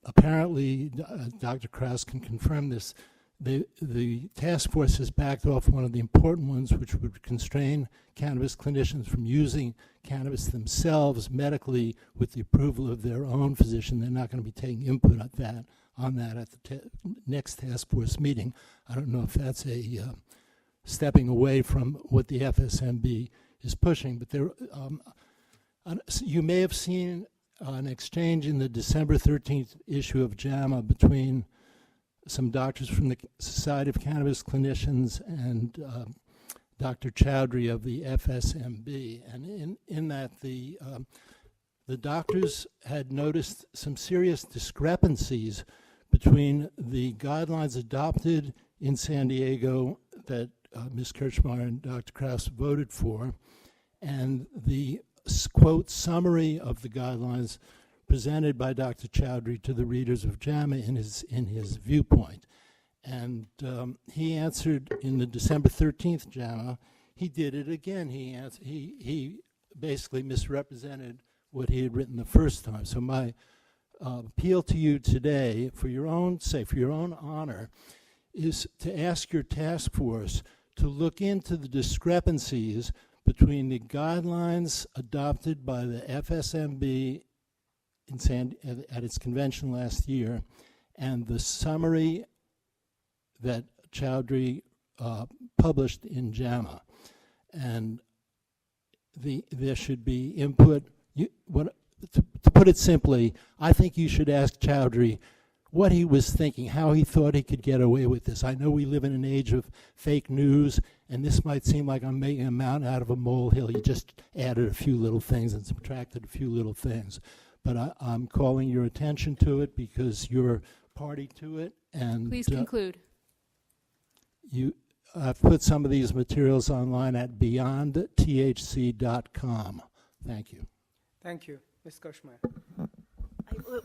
Apparently, Dr. Krause can confirm this. The task force has backed off one of the important ones, which would constrain cannabis clinicians from using cannabis themselves medically with the approval of their own physician. They're not going to be taking input on that at the next task force meeting. I don't know if that's a stepping away from what the FSMB is pushing, but there, you may have seen an exchange in the December 13th issue of JAMA between some doctors from the Society of Cannabis Clinicians and Dr. Chowdhury of the FSMB. And in that, the doctors had noticed some serious discrepancies between the guidelines adopted in San Diego that Ms. Kirschmeyer and Dr. Krause voted for, and the, quote, summary of the guidelines presented by Dr. Chowdhury to the readers of JAMA in his viewpoint. And he answered in the December 13th JAMA, he did it again. He basically misrepresented what he had written the first time. So my appeal to you today, for your own sake, for your own honor, is to ask your task force to look into the discrepancies between the guidelines adopted by the FSMB at its convention last year and the summary that Chowdhury published in JAMA. And there should be input. To put it simply, I think you should ask Chowdhury what he was thinking, how he thought he could get away with this. I know we live in an age of fake news, and this might seem like I'm making a mountain out of a molehill. You just added a few little things and subtracted a few little things. But I'm calling your attention to it because you're party to it. And Please conclude. I've put some of these materials online at beyondthc.com. Thank you. Thank you. Ms. Kushmer.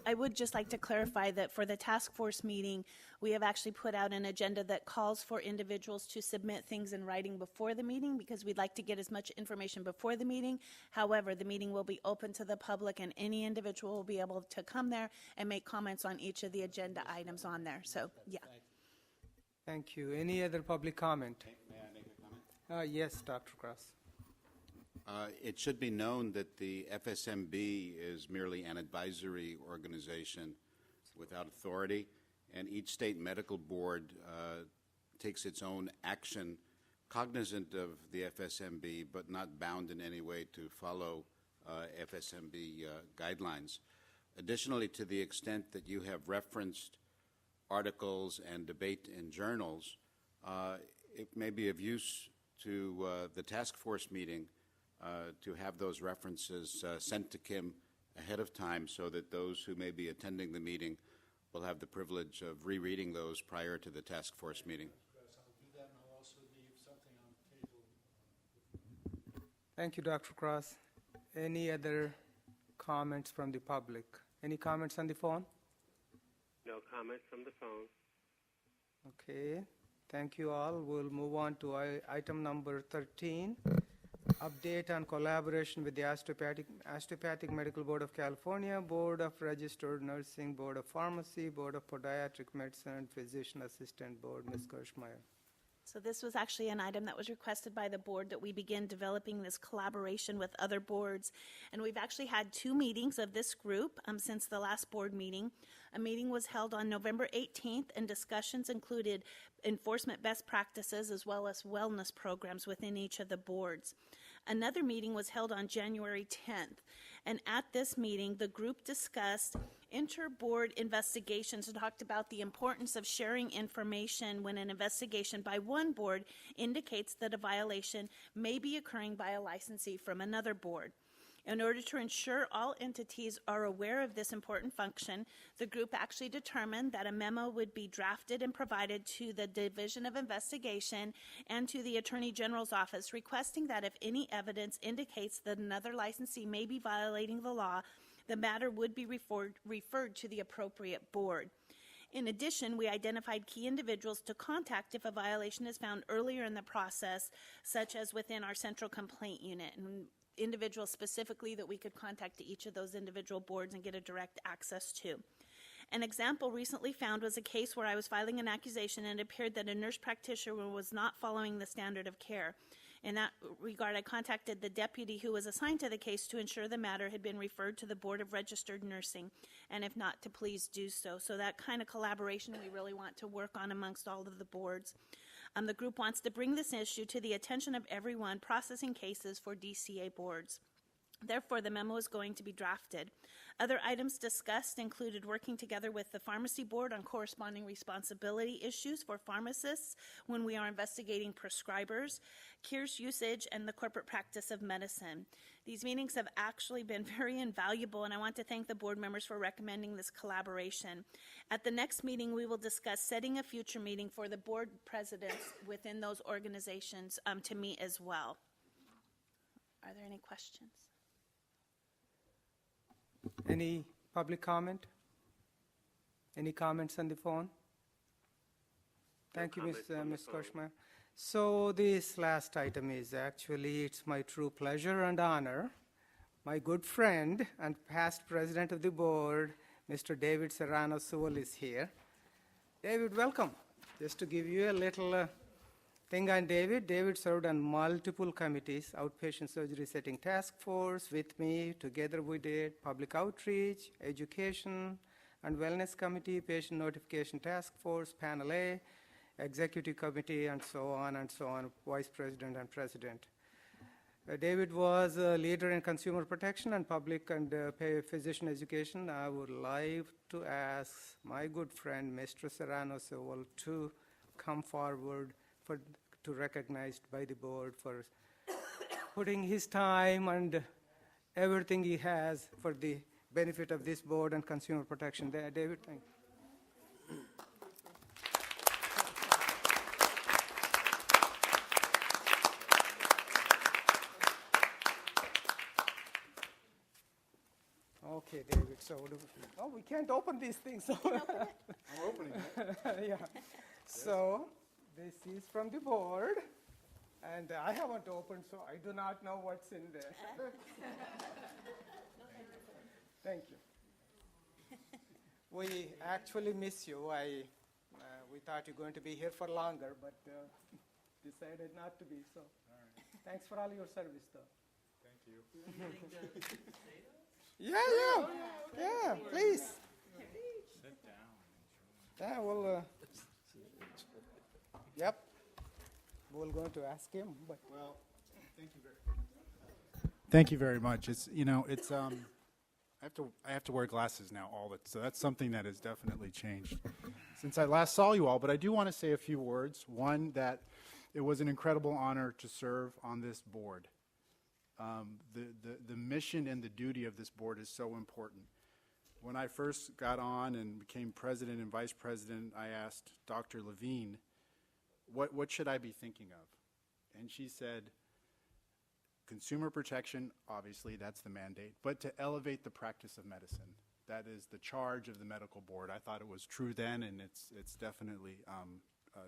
I would just like to clarify that for the task force meeting, we have actually put out an agenda that calls for individuals to submit things in writing before the meeting because we'd like to get as much information before the meeting. However, the meeting will be open to the public and any individual will be able to come there and make comments on each of the agenda items on there. So, yeah. Thank you. Any other public comment? May I make a comment? Yes, Dr. Cross. It should be known that the FSMB is merely an advisory organization without authority, and each state medical board takes its own action cognizant of the FSMB, but not bound in any way to follow FSMB guidelines. Additionally, to the extent that you have referenced articles and debate in journals, it may be of use to the task force meeting to have those references sent to Kim ahead of time so that those who may be attending the meeting will have the privilege of rereading those prior to the task force meeting. Thank you, Dr. Cross. Any other comments from the public? Any comments on the phone? No comments from the phone. Okay. Thank you all. We'll move on to item number 13. Update on collaboration with the Osteopathic Medical Board of California, Board of Registered Nursing, Board of Pharmacy, Board of Podiatric Medicine, and Physician Assistant Board. Ms. Kirschmeyer. So this was actually an item that was requested by the board that we begin developing this collaboration with other boards. And we've actually had 2 meetings of this group since the last board meeting. A meeting was held on November 18th, and discussions included enforcement best practices as well as wellness programs within each of the boards. Another meeting was held on January 10th, and at this meeting, the group discussed inter-board investigations and talked about the importance of sharing information when an investigation by one board indicates that a violation may be occurring by a licensee from another board. In order to ensure all entities are aware of this important function, the group actually determined that a memo would be drafted and provided to the Division of Investigation and to the Attorney General's office, requesting that if any evidence indicates that another licensee may be violating the law, the matter would be referred to the appropriate board. In addition, we identified key individuals to contact if a violation is found earlier in the process, such as within our central complaint unit, and individuals specifically that we could contact to each of those individual boards and get a direct access to. An example recently found was a case where I was filing an accusation and it appeared that a nurse practitioner was not following the standard of care. In that regard, I contacted the deputy who was assigned to the case to ensure the matter had been referred to the Board of Registered Nursing, and if not, to please do so. So that kind of collaboration we really want to work on amongst all of the boards. The group wants to bring this issue to the attention of everyone processing cases for DCA boards. Therefore, the memo is going to be drafted. Other items discussed included working together with the Pharmacy Board on corresponding responsibility issues for pharmacists when we are investigating prescribers, CARES usage, and the corporate practice of medicine. These meetings have actually been very invaluable, and I want to thank the board members for recommending this collaboration. At the next meeting, we will discuss setting a future meeting for the board presidents within those organizations to meet as well. Are there any questions? Any public comment? Any comments on the phone? Thank you, Ms. Kirschmeyer. So this last item is actually, it's my true pleasure and honor. My good friend and past president of the board, Mr. David Serrano Sewell, is here. David, welcome. Just to give you a little thing on David. David served on multiple committees, outpatient surgery setting task force with me. Together we did public outreach, education, and wellness committee, patient notification task force, panel A, executive committee, and so on, vice president and president. David was a leader in consumer protection and public and physician education. I would like to ask my good friend, Mr. Serrano Sewell, to come forward to recognized by the board for putting his time and everything he has for the benefit of this board and consumer protection. David, thank you. Okay, David, so we can't open these things. So I'm opening it. yeah. So this is from the board, and I haven't opened, so I do not know what's in there. Thank you. We actually miss you. We thought you were going to be here for longer, but decided not to be. So thanks for all your service, though. Thank you. Yeah, please. Sit down. Yeah, well, yep. We're going to ask him, but Well, thank you very much. It's I have to wear glasses now so that's something that has definitely changed since I last saw you all. But I do want to say a few words. One, that it was an incredible honor to serve on this board. The mission and the duty of this board is so important. When I first got on and became president and vice president, I asked Dr. Levine, what should I be thinking of? And she said, consumer protection, obviously, that's the mandate, but to elevate the practice of medicine. That is the charge of the medical board. I thought it was true then, and it's definitely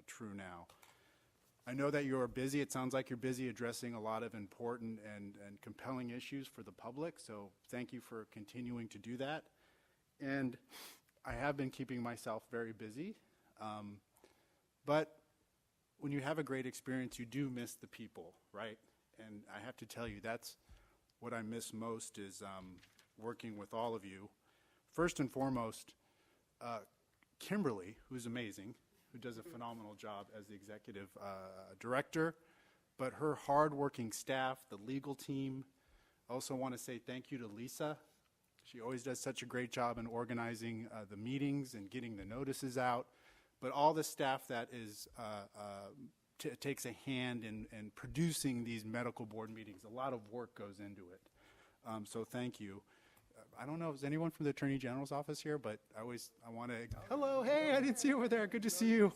true now. I know that you're busy. It sounds like you're busy addressing a lot of important and compelling issues for the public, so thank you for continuing to do that. And I have been keeping myself very busy, but when you have a great experience, you do miss the people, right? And I have to tell you, that's what I miss most is working with all of you. First and foremost, Kimberly, who's amazing, who does a phenomenal job as the executive director, but her hardworking staff, the legal team. I also want to say thank you to Lisa. She always does such a great job in organizing the meetings and getting the notices out, but all the staff that is takes a hand in producing these medical board meetings. A lot of work goes into it. So thank you. I don't know, is anyone from the Attorney General's office here? But I want to, hello, hey, I didn't see you over there. Good to see you.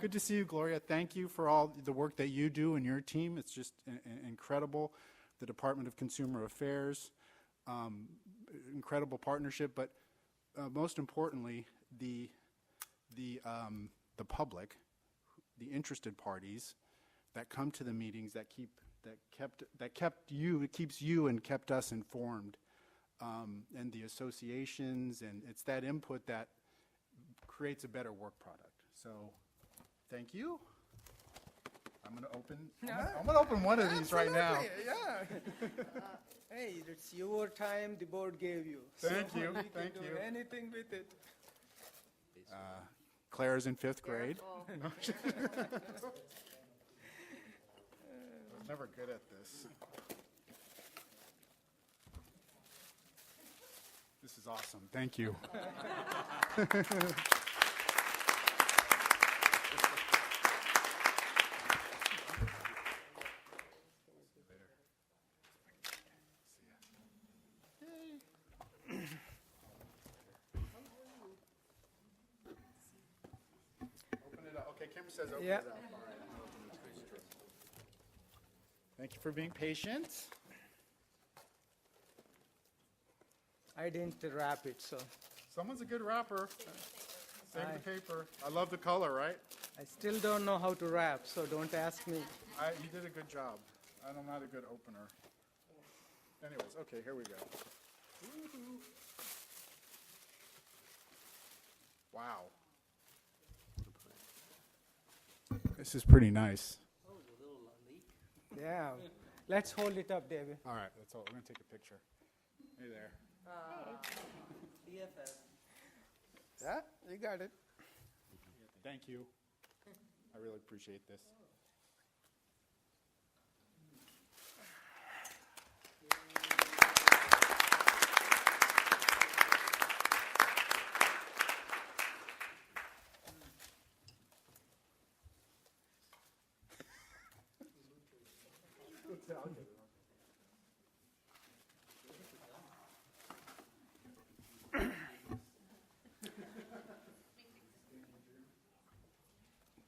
Good to see you, Gloria. Thank you for all the work that you do and your team. It's just incredible. The Department of Consumer Affairs, incredible partnership. But most importantly, the public, the interested parties that come to the meetings, that keeps you and kept us informed. And the associations, and it's that input that creates a better work product. So, thank you. I'm going to open one of these right now. Yeah. Hey, it's your time the board gave you. Thank so you. You Thank can you. do anything with it. Claire's in 5th grade. No. I'm never good at this. This is awesome. Thank you. Open it up. Okay, Kim says open Yeah. it up. Thank you for being patient. I didn't wrap it, so. Someone's a good rapper. Save the paper. I love the color, right? I still don't know how to wrap, so don't ask me. You did a good job. I'm not a good opener. Anyways, okay, here we go. Woo-hoo. Wow. This is pretty nice. Yeah. Let's hold it up, David. All right, that's all. We're going to take a picture. Hey there. BFF. Yeah, you got it. Thank you. I really appreciate this.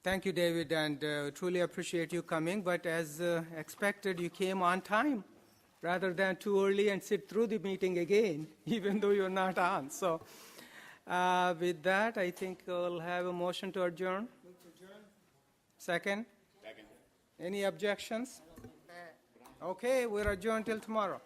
Thank you, David, and truly appreciate you coming. But as expected, you came on time rather than too early and sit through the meeting again, even though you're not on. So with that, I think we'll have a motion to adjourn. Second? Second. Any objections? Okay, we're adjourned till tomorrow.